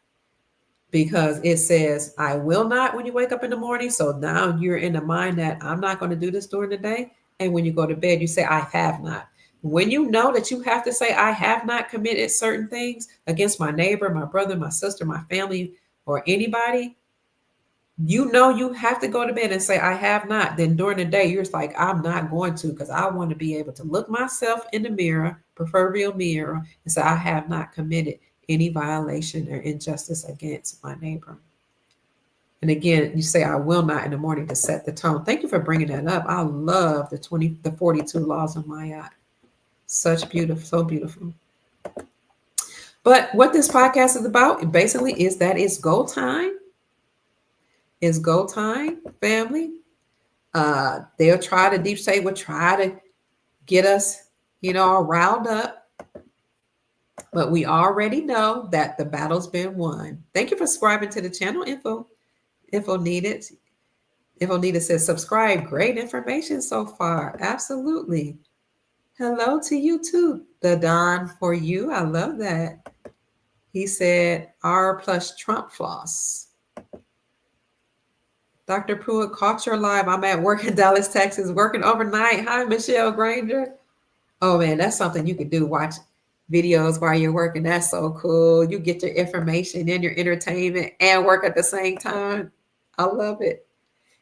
because it says, I will not when you wake up in the morning. So now you're in the mind that I'm not going to do this during the day. And when you go to bed, you say, I have not. When you know that you have to say, I have not committed certain things against my neighbor, my brother, my sister, my family, or anybody, you know you have to go to bed and say, I have not. Then during the day, you're just like, I'm not going to, because I want to be able to look myself in the mirror, proverbial mirror, and say, I have not committed any violation or injustice against my neighbor. And again, you say, I will not in the morning to set the tone. Thank you for bringing that up. I love the 42 Laws of Ma'at. Such beautiful, so beautiful. But what this podcast is about basically is that it's go time. It's go time, family. They'll try to, deep state will try to get us, all riled up. But we already know that the battle's been won. Thank you for subscribing to the channel. Info needed. Info needed says subscribe. Great information so far. Absolutely. Hello to you too, the Don for you. I love that. He said R plus Trump floss. Dr. Pruitt, caught your live. I'm at work in Dallas, Texas, working overnight. Hi, Michelle Granger. Oh man, that's something you could do. Watch videos while you're working. That's so cool. You get your information and your entertainment and work at the same time. I love it.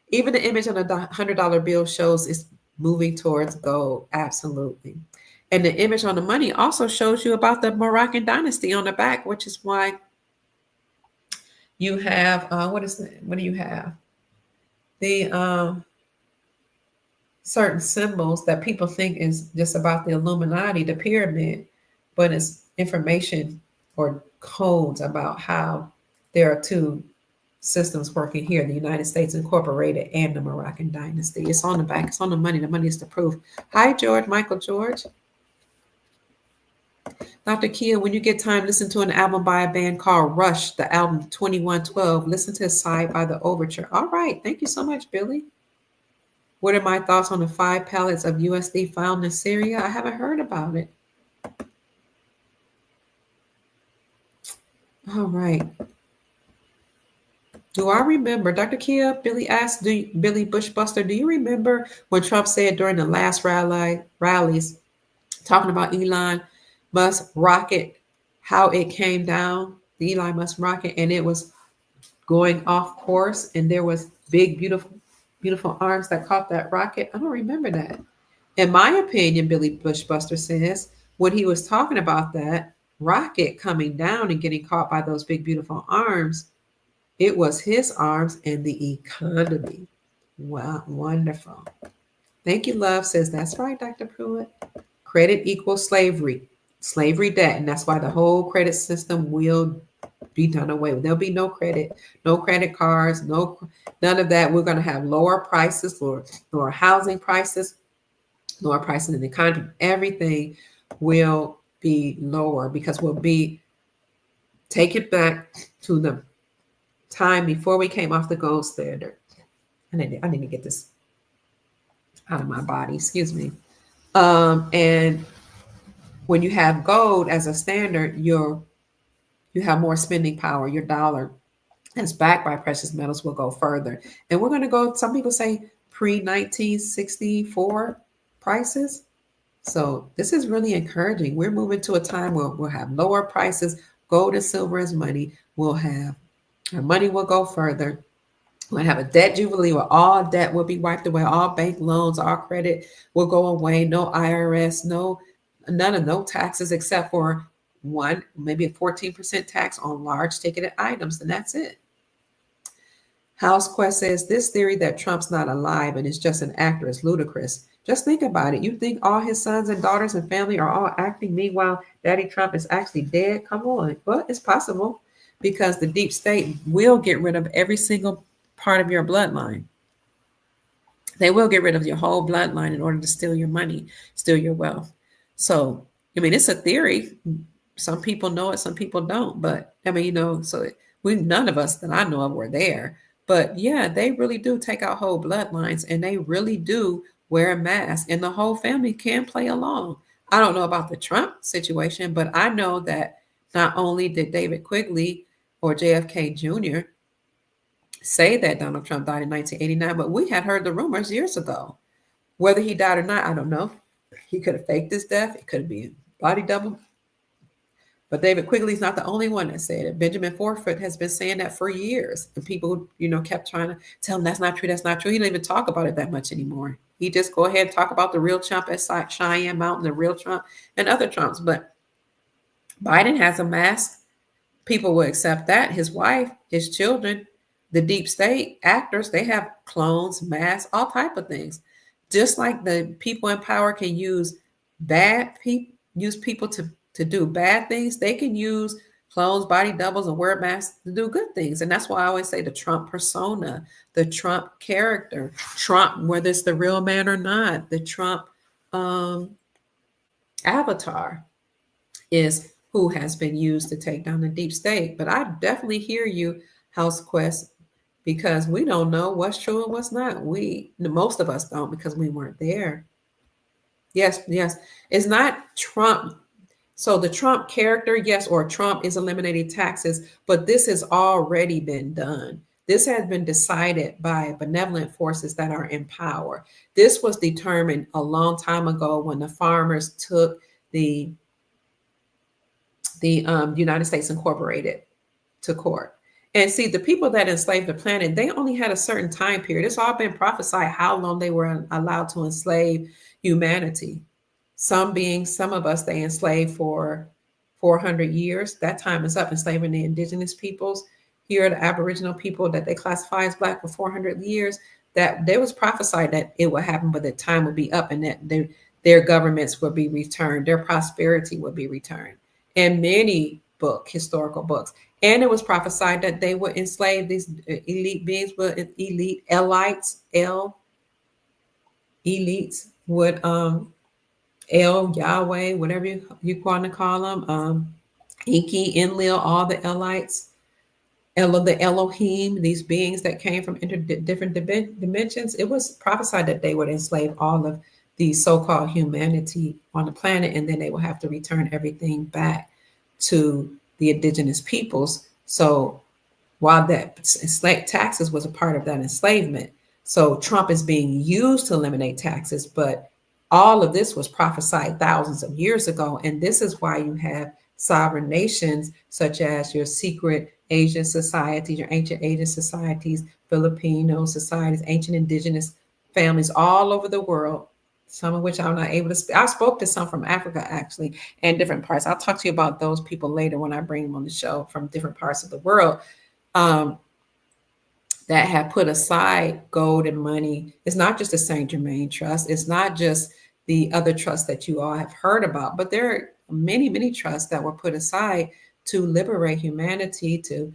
Even the image on a $100 bill shows it's moving towards gold. Absolutely. And the image on the money also shows you about the Moroccan dynasty on the back, which is why you have, what do you have? The certain symbols that people think is just about the Illuminati, the pyramid, but it's information or codes about how there are two systems working here, the United States Incorporated and the Moroccan dynasty. It's on the back. It's on the money. The money is the proof. Hi, George. Michael George. Dr. Kia, when you get time, listen to an album by a band called Rush, the album 2112. Listen to Side by the Overture. All right. Thank you so much, Billy. What are my thoughts on the 5 pallets of USD found in Syria? I haven't heard about it. All right. Do I remember, Dr. Kia, Billy asked, Billy Bushbuster, do you remember when Trump said during the last rallies, talking about Elon Musk rocket, how it came down, the Elon Musk rocket, and it was going off course, and there was big, beautiful arms that caught that rocket? I don't remember that. In my opinion, Billy Bushbuster says, when he was talking about that rocket coming down and getting caught by those big, beautiful arms, it was his arms and the economy. Wow, wonderful. Thank you, love. Says, that's right, Dr. Pruitt. Credit equals slavery debt. And that's why the whole credit system will be done away with. There'll be no credit cards, none of that. We're going to have lower prices, lower housing prices, lower prices in the economy. Everything will be lower because we'll take it back to the time before we came off the gold standard. I need to get this out of my body, excuse me. And when you have gold as a standard, you have more spending power. Your dollar that's backed by precious metals will go further. And we're going to go, some people say pre-1964 prices. So this is really encouraging. We're moving to a time where we'll have lower prices. Gold and silver is money. Our money will go further. We'll have a debt jubilee where all debt will be wiped away. All bank loans, all credit will go away. No IRS, no taxes except for one, maybe a 14% tax on large ticketed items, and that's it. House Quest says, this theory that Trump's not alive and is just an actor is ludicrous. Just think about it. You think all his sons and daughters and family are all acting, meanwhile Daddy Trump is actually dead? Come on. Well, it's possible because the deep state will get rid of every single part of your bloodline. They will get rid of your whole bloodline in order to steal your money, steal your wealth. So, I mean, it's a theory. Some people know it, some people don't. But I mean, so none of us that I know of were there. But yeah, they really do take out whole bloodlines, and they really do wear a mask, and the whole family can play along. I don't know about the Trump situation, but I know that not only did David Quigley or JFK Jr. say that Donald Trump died in 1989, but we had heard the rumors years ago. Whether he died or not, I don't know. He could have faked his death. It could have been body double. But David Quigley's not the only one that said it. Benjamin Forford has been saying that for years. And people, kept trying to tell him that's not true, that's not true. He don't even talk about it that much anymore. He just go ahead and talk about the real Trump at Cheyenne Mountain, the real Trump, and other Trumps. But Byeden has a mask. People will accept that. His wife, his children, the deep state actors, they have clones, masks, all type of things. Just like the people in power can use people to do bad things, they can use clones, body doubles, and wear masks to do good things. And that's why I always say the Trump persona, the Trump character, Trump, whether it's the real man or not, the Trump avatar is who has been used to take down the deep state. But I definitely hear you, House Quest, because we don't know what's true and what's not. Most of us don't, because we weren't there. Yes. It's not Trump. So the Trump character, yes, or Trump is eliminating taxes, but this has already been done. This has been decided by benevolent forces that are in power. This was determined a long time ago when the farmers took the United States Incorporated to court. And see, the people that enslaved the planet, they only had a certain time period. It's all been prophesied how long they were allowed to enslave humanity. Some of us, they enslaved for 400 years. That time is up. Enslaving the indigenous peoples. Here, the Aboriginal people that they classify as Black for 400 years, that there was prophesied that it would happen, but the time would be up and that their governments would be returned. Their prosperity would be returned. And many historical books. And it was prophesied that they would enslave these elite beings, elites would El, Yahweh, whatever you want to call them, Enki, Enlil, all the Elites, the Elohim, these beings that came from different dimensions. It was prophesied that they would enslave all of the so-called humanity on the planet, and then they will have to return everything back to the indigenous peoples. So while that taxes was a part of that enslavement, so Trump is being used to eliminate taxes, but all of this was prophesied thousands of years ago. And this is why you have sovereign nations such as your secret Asian societies, your ancient Asian societies, Filipino societies, ancient indigenous families all over the world, some of which I'm not able to speak. I spoke to some from Africa, actually, and different parts. I'll talk to you about those people later when I bring them on the show from different parts of the world. That have put aside gold and money. It's not just the Saint Germain Trust. It's not just the other trusts that you all have heard about, but there are many, many trusts that were put aside to liberate humanity, to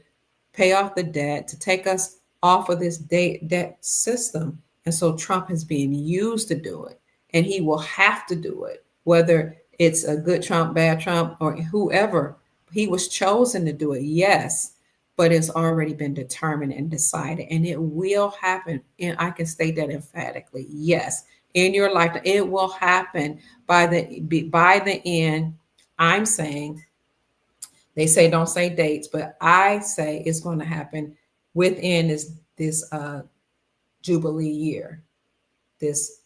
pay off the debt, to take us off of this debt system. And so Trump is being used to do it, and he will have to do it, whether it's a good Trump, bad Trump, or whoever. He was chosen to do it, yes, but it's already been determined and decided, and it will happen. And I can state that emphatically. Yes, in your lifetime, it will happen by the end. I'm saying, they say don't say dates, but I say it's going to happen within this Jubilee year, this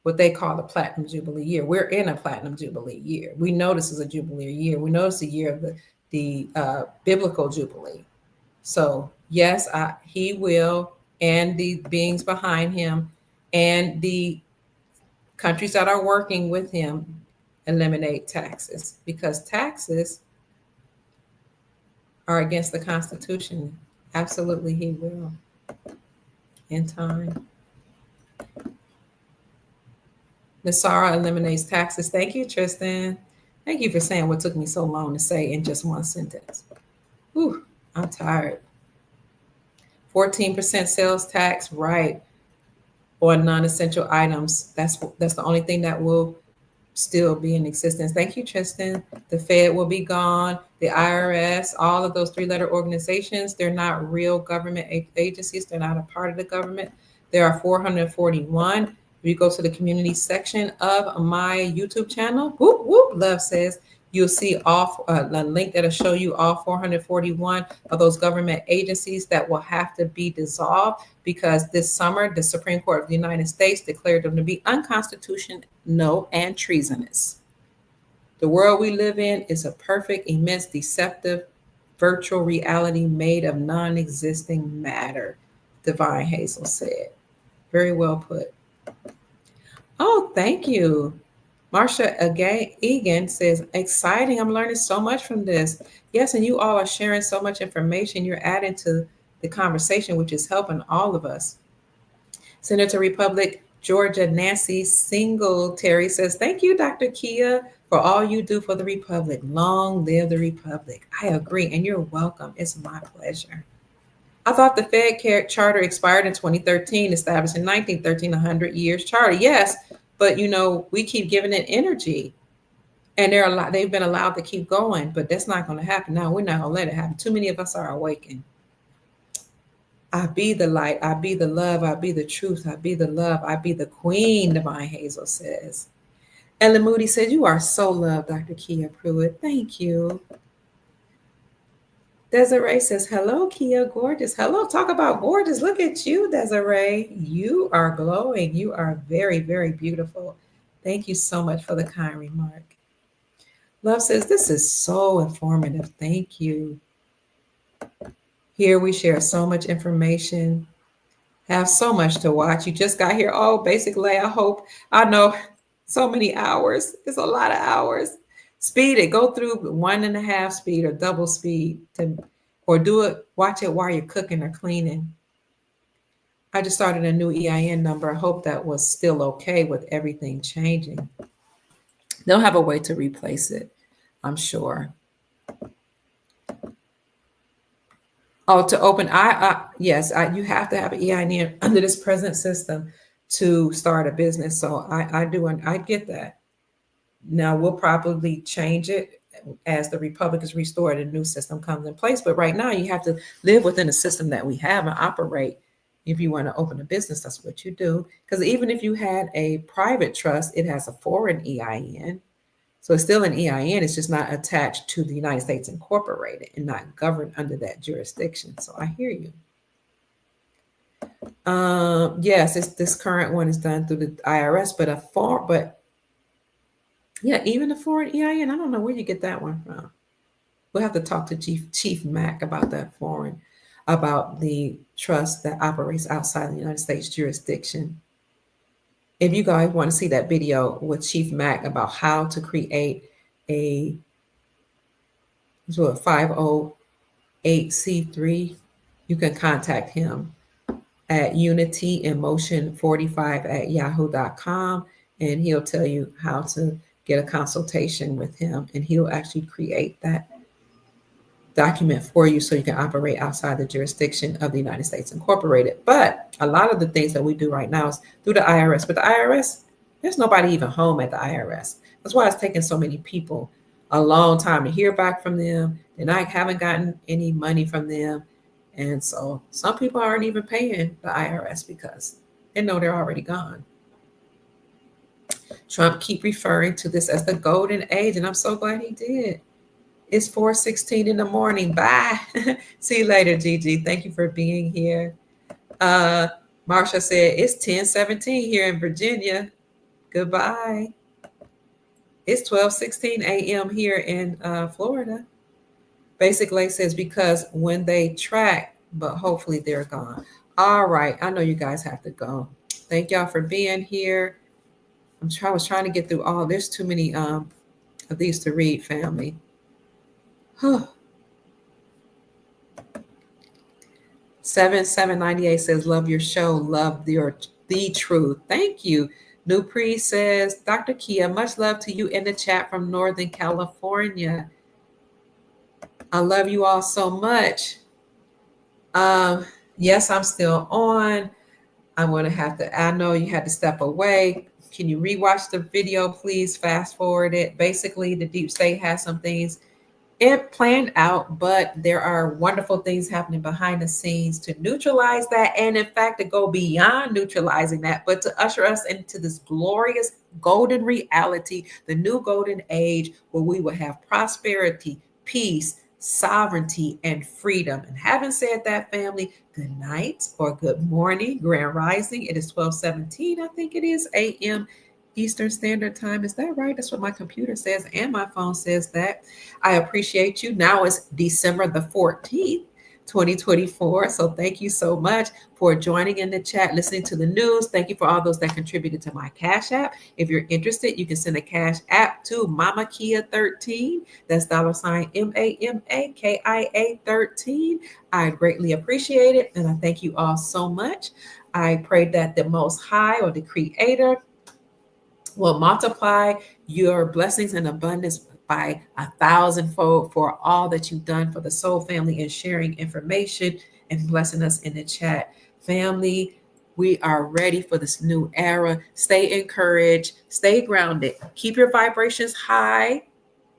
what they call the Platinum Jubilee year. We're in a Platinum Jubilee year. We know this is a Jubilee year. We know it's the year of the biblical Jubilee. So yes, he will, and the beings behind him and the countries that are working with him eliminate taxes, because taxes are against the Constitution. Absolutely, he will in time. Nasara eliminates taxes. Thank you, Tristan. Thank you for saying what took me so long to say in just one sentence. Whew, I'm tired. 14% sales tax, right, on non-essential items. That's the only thing that will still be in existence. Thank you, Tristan. The Fed will be gone. The IRS, all of those three-letter organizations, they're not real government agencies. They're not a part of the government. There are 441. If you go to the community section of my YouTube channel, whoop, whoop, Love says, you'll see a link that'll show you all 441 of those government agencies that will have to be dissolved, because this summer, the Supreme Court of the United States declared them to be unconstitutional and treasonous. The world we live in is a perfect, immense, deceptive, virtual reality made of non-existing matter, Divine Hazel said. Very well put. Oh, thank you. Marsha Egan says, exciting. I'm learning so much from this. Yes, and you all are sharing so much information. You're adding to the conversation, which is helping all of us. Senator Republic Georgia Nancy Singletary says, thank you, Dr. Kia, for all you do for the Republic. Long live the Republic. I agree, and you're welcome. It's my pleasure. I thought the Fed charter expired in 2013, established in 1913, 100 years charter. Yes, but we keep giving it energy, and they've been allowed to keep going, but that's not going to happen. Now, we're not going to let it happen. Too many of us are awakened. I be the light, I be the love, I be the truth, I be the love, I be the queen, Divine Hazel says. Ellen Moody said, you are so loved, Dr. Kia Pruitt. Thank you. Desiree says, hello, Kia, gorgeous. Hello, talk about gorgeous. Look at you, Desiree. You are glowing. You are very, very beautiful. Thank you so much for the kind remark. Love says, this is so informative. Thank you. Here we share so much information, have so much to watch. You just got here. Oh, basically, I know so many hours. It's a lot of hours. Speed it. Go through 1.5 speed or double speed, or watch it while you're cooking or cleaning. I just started a new EIN number. I hope that was still okay with everything changing. They'll have a way to replace it, I'm sure. Oh, to open, yes, you have to have an EIN under this present system to start a business. So I do, and I get that. Now we'll probably change it as the republic is restored and a new system comes in place. But right now you have to live within the system that we have and operate. If you want to open a business, that's what you do. Because even if you had a private trust, it has a foreign EIN. So it's still an EIN. It's just not attached to the United States Incorporated and not governed under that jurisdiction. So I hear you. Yes, this current one is done through the IRS, but yeah, even a foreign EIN, I don't know where you get that one from. We'll have to talk to Chief Mack about that about the trust that operates outside the United States jurisdiction. If you guys want to see that video with Chief Mack about how to create a 508c3, you can contact him at unityemotion45@yahoo.com, and he'll tell you how to get a consultation with him, and he'll actually create that document for you so you can operate outside the jurisdiction of the United States Incorporated. But a lot of the things that we do right now is through the IRS. But the IRS, there's nobody even home at the IRS. That's why it's taking so many people a long time to hear back from them. And I haven't gotten any money from them. And so some people aren't even paying the IRS because they know they're already gone. Trump keep referring to this as the golden age, and I'm so glad he did. It's 4:16 in the morning. Bye. See you later, Gigi. Thank you for being here. Marsha said it's 10:17 here in Virginia. Goodbye. It's 12:16 a.m. here in Florida. Basic Lake says because when they track, but hopefully they're gone. All right. I know you guys have to go. Thank y'all for being here. I was trying to get through all. There's too many of these to read, family. 7798 says, love your show, love the truth. Thank you. New Priest says, Dr. Kia, much love to you in the chat from Northern California. I love you all so much. Yes, I'm still on. I'm going to have to, I know you had to step away. Can you rewatch the video, please? Fast forward it. Basically, the deep state has some things planned out, but there are wonderful things happening behind the scenes to neutralize that, and in fact to go beyond neutralizing that, but to usher us into this glorious golden reality, the new golden age, where we will have prosperity, peace, sovereignty, and freedom. And having said that, family, good night or good morning, grand rising. It is 12:17, I think it is, a.m. Eastern Standard Time. Is that right? That's what my computer says, and my phone says that. I appreciate you. Now it's December the 14th, 2024. So thank you so much for joining in the chat, listening to the news. Thank you for all those that contributed to my Cash App. If you're interested, you can send a Cash App to Mama Kia 13. That's $MAMAKIA 13. I greatly appreciate it, and I thank you all so much. I pray that the Most High, or the Creator, will multiply your blessings and abundance by 1,000-fold for all that you've done for the Soul Family and sharing information and blessing us in the chat. Family, we are ready for this new era. Stay encouraged, stay grounded, keep your vibrations high.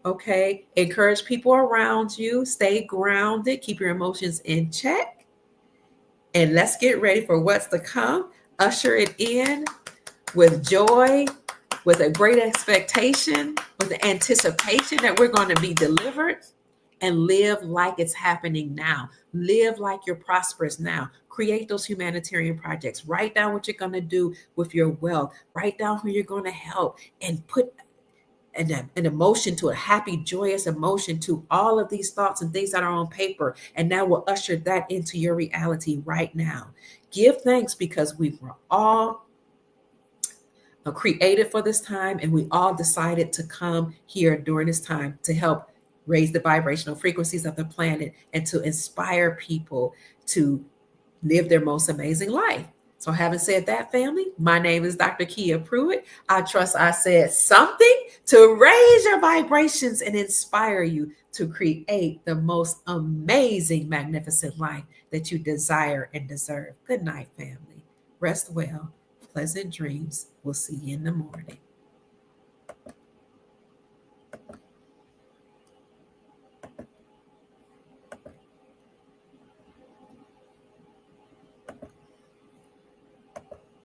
Okay, encourage people around you, stay grounded, keep your emotions in check, and let's get ready for what's to come. Usher it in with joy, with a great expectation, with the anticipation that we're going to be delivered, and live like it's happening now. Live like you're prosperous now. Create those humanitarian projects. Write down what you're going to do with your wealth. Write down who you're going to help, and put an emotion to a happy, joyous emotion to all of these thoughts and things that are on paper. And now we'll usher that into your reality right now. Give thanks because we were all created for this time, and we all decided to come here during this time to help raise the vibrational frequencies of the planet and to inspire people to live their most amazing life. So having said that, family, my name is Dr. Kia Pruitt. I trust I said something to raise your vibrations and inspire you to create the most amazing, magnificent life that you desire and deserve. Good night, family. Rest well. Pleasant dreams. We'll see you in the morning.